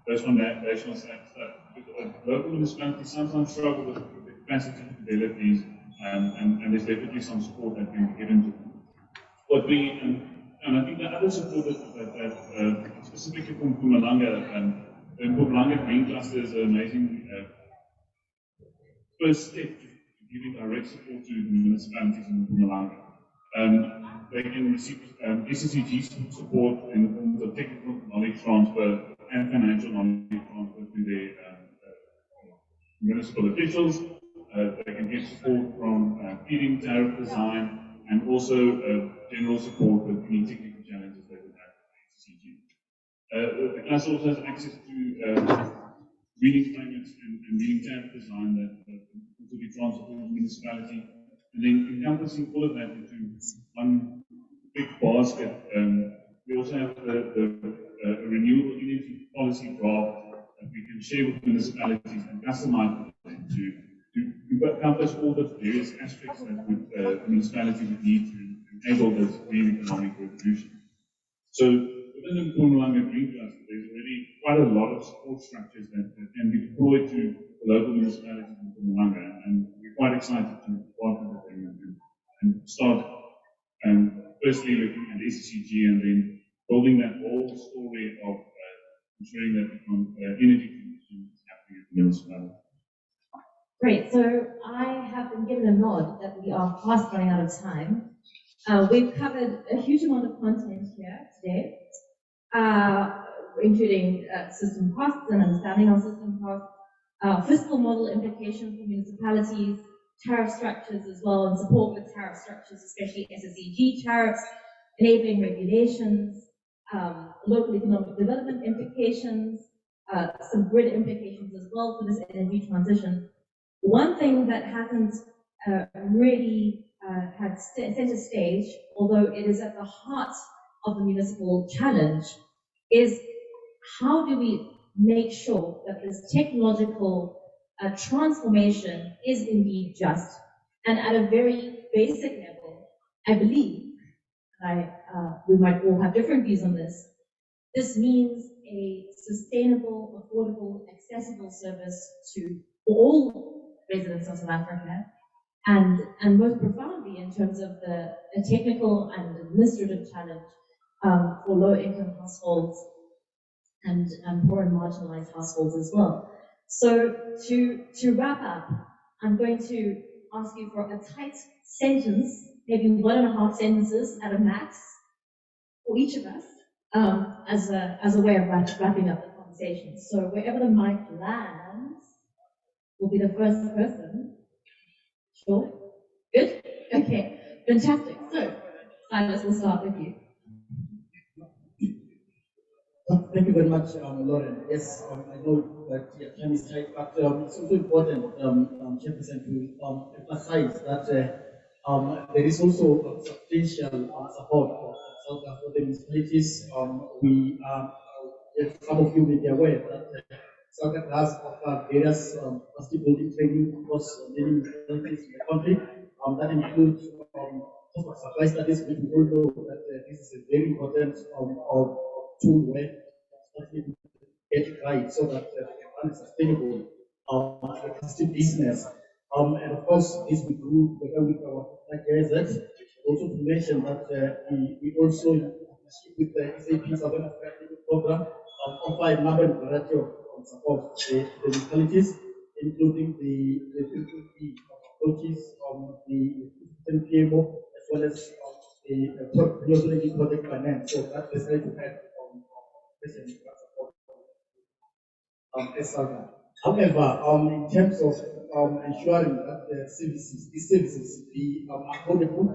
those foundational stuff. Because local municipalities sometimes struggle with the capacity to develop these, and there's definitely some support that can be given to them. And I think the other support that specifically from Mpumalanga, the Mpumalanga Green Cluster is an amazing first step to giving direct support to the municipalities in Mpumalanga. They can receive SCG support in the forms of technical knowledge transfer and financial knowledge transfer to their municipal officials. They can get support from feeding tariff design and also general support with any technical challenges they would have with SCG. The cluster also has access to reading frameworks and reading tariff design that will be transferred to the municipality, and then encompassing all of that into one big basket. We also have the renewable energy policy draft that we can share with municipalities and customize them to encompass all the various aspects that the municipality would need to enable this green economic revolution. So within the Mpumalanga Green Cluster, there's already quite a lot of support structures that can be deployed to the local municipalities in Mpumalanga, and we're quite excited to partner with them and start firstly looking at SCG and then building that whole story of ensuring that the energy transition is happening at the municipality. Great, so I have been given a nod that we are fast running out of time. We've covered a huge amount of content here today, including system costs and understanding of system costs, fiscal model implications for municipalities, tariff structures as well, and support with tariff structures, especially SSEG tariffs, enabling regulations, local economic development implications, some grid implications as well for this energy transition. One thing that hasn't really had center stage, although it is at the heart of the municipal challenge, is how do we make sure that this technological transformation is indeed just, and at a very basic level, I believe, we might all have different views on this, this means a sustainable, affordable, accessible service to all residents of South Africa, and most profoundly in terms of the technical and administrative challenge for low-income households and poor and marginalized households as well. So to wrap up, I'm going to ask you for a tight sentence, maybe 1.5 sentences at a max for each of us, as a way of wrapping up the conversation. So wherever the mic lands will be the first person. Sure? Good? Okay, fantastic. So, Silas, we'll start with you. Thank you very much, Lauren. Yes, I know that time is tight, but it's also important, Chairperson, to emphasize that there is also substantial support for the municipalities. Some of you may be aware that South Africa has offered various capacity building training across many municipalities in the country. That includes supply studies. We all know that this is a very important tool where get it right so that they can run sustainable existing business. And of course, this we do together with our GIZ. Also to mention that we also, with the SAP Southern Africa program, offer a number and variety of support to the localities, including the approaches on the PMO, as well as the project finance. So that is going to help support. However, in terms of ensuring that these services be affordable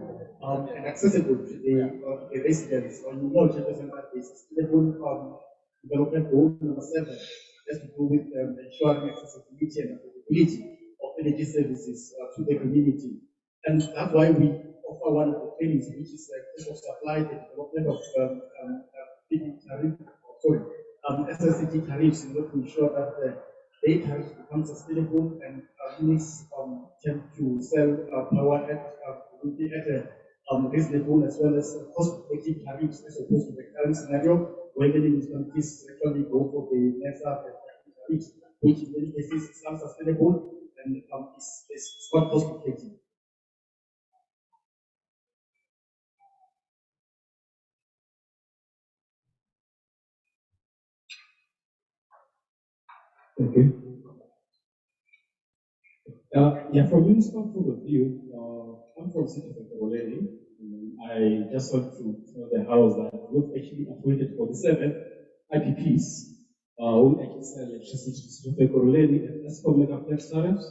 and accessible to the residents, you know, that the sustainable development goal number 7 has to do with ensuring accessibility and affordability of energy services to the community. And that's why we offer one of the trainings, which is of supply, the development of SSCT tariffs in order to ensure that they tariffs become sustainable and units tend to sell power at a reasonable as well as cost-effective tariffs as opposed to the current scenario where many municipalities actually go for the lesser tariffs, which in many cases is unsustainable and is not cost-effective. Thank you. Yeah, from municipal point of view, I'm from City of Ekurhuleni. I just want to tell the House that we've actually appointed 47 IPPs who actually sell electricity to City of Ekurhuleni and Eskom mega flex tariffs,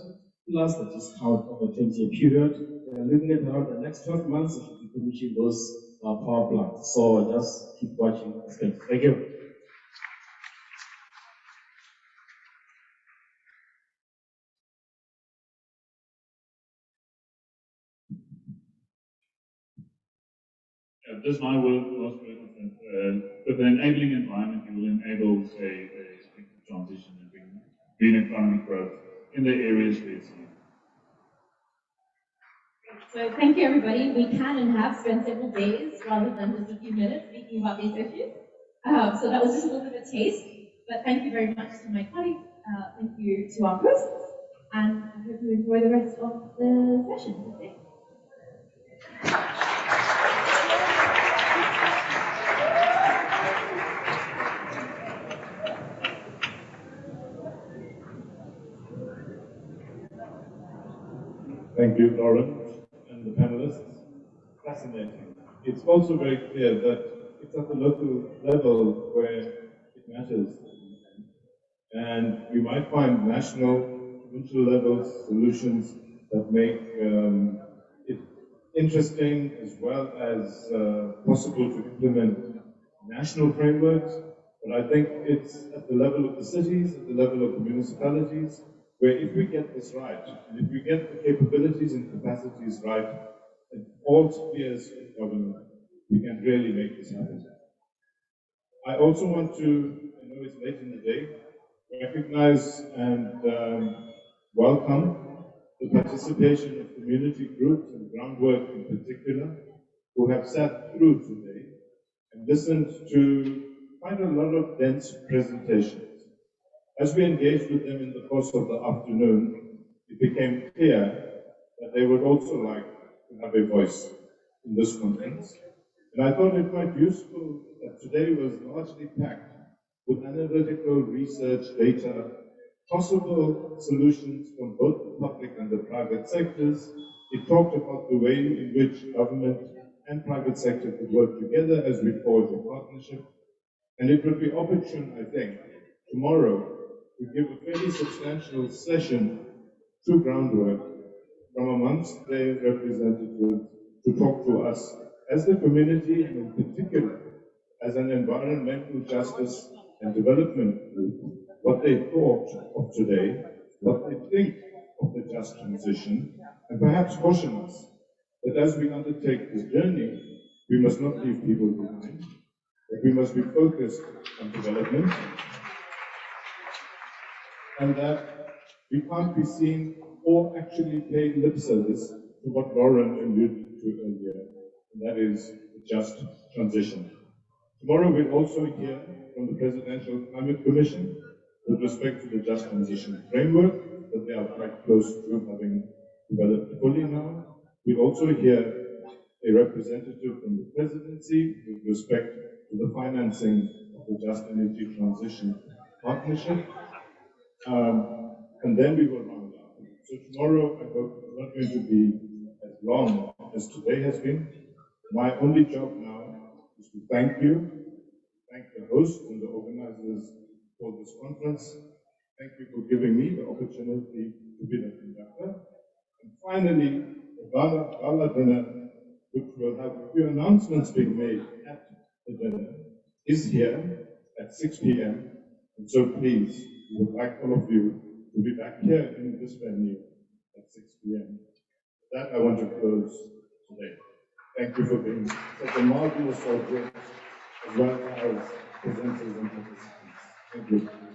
plus the discount of a 20-year period. Looking at around the next 12 months, we should be commissioning those power plants. So just keep watching. Thank you. Just my last word with an enabling environment, you will enable a transition and bring green economic growth in the areas where it's needed. So thank you, everybody. We can and have spent several days rather than just a few minutes speaking about these issues. So that was just a little bit of a taste. But thank you very much to my colleagues. Thank you to our hosts. And I hope you enjoy the rest of the session today. Thank you, Lauren, and the panelists. Fascinating. It's also very clear that it's at the local level where it matters. And we might find national, provincial level solutions that make it interesting as well as possible to implement national frameworks. But I think it's at the level of the cities, at the level of the municipalities, where if we get this right, and if we get the capabilities and capacities right, in all spheres of government, we can really make this happen. I also want to, I know it's late in the day, recognize and welcome the participation of community groups and groundwork in particular, who have sat through today and listened to quite a lot of dense presentations. As we engaged with them in the course of the afternoon, it became clear that they would also like to have a voice in this conference. And I thought it quite useful that today was largely packed with analytical research data, possible solutions from both the public and the private sectors. It talked about the way in which government and private sector could work together as we forge a partnership. And it would be opportune, I think, tomorrow to give a fairly substantial session to groundwork from amongst their representatives to talk to us as the community and in particular as an environmental justice and development group, what they thought of today, what they think of the just transition, and perhaps caution us that as we undertake this journey, we must not leave people behind, that we must be focused on development, and that we can't be seen or actually pay lip service to what Lauren alluded to earlier, and that is the just transition. Tomorrow we'll also hear from the Presidential Climate Commission with respect to the Just Transition Framework, that they are quite close to having developed fully now. We also hear a representative from the presidency with respect to the financing of the Just Energy Transition Partnership. And then we will round up. So tomorrow, I hope, is not going to be as long as today has been. My only job now is to thank you, thank the hosts and the organizers for this conference. Thank you for giving me the opportunity to be the conductor. And finally, the gala dinner, which will have a few announcements being made at the dinner, is here at 6 p.m. And so please, we would like all of you to be back here in this venue at 6 p.m. With that, I want to close today. Thank you for being such a marvelous audience, as well as presenters and participants. Thank you.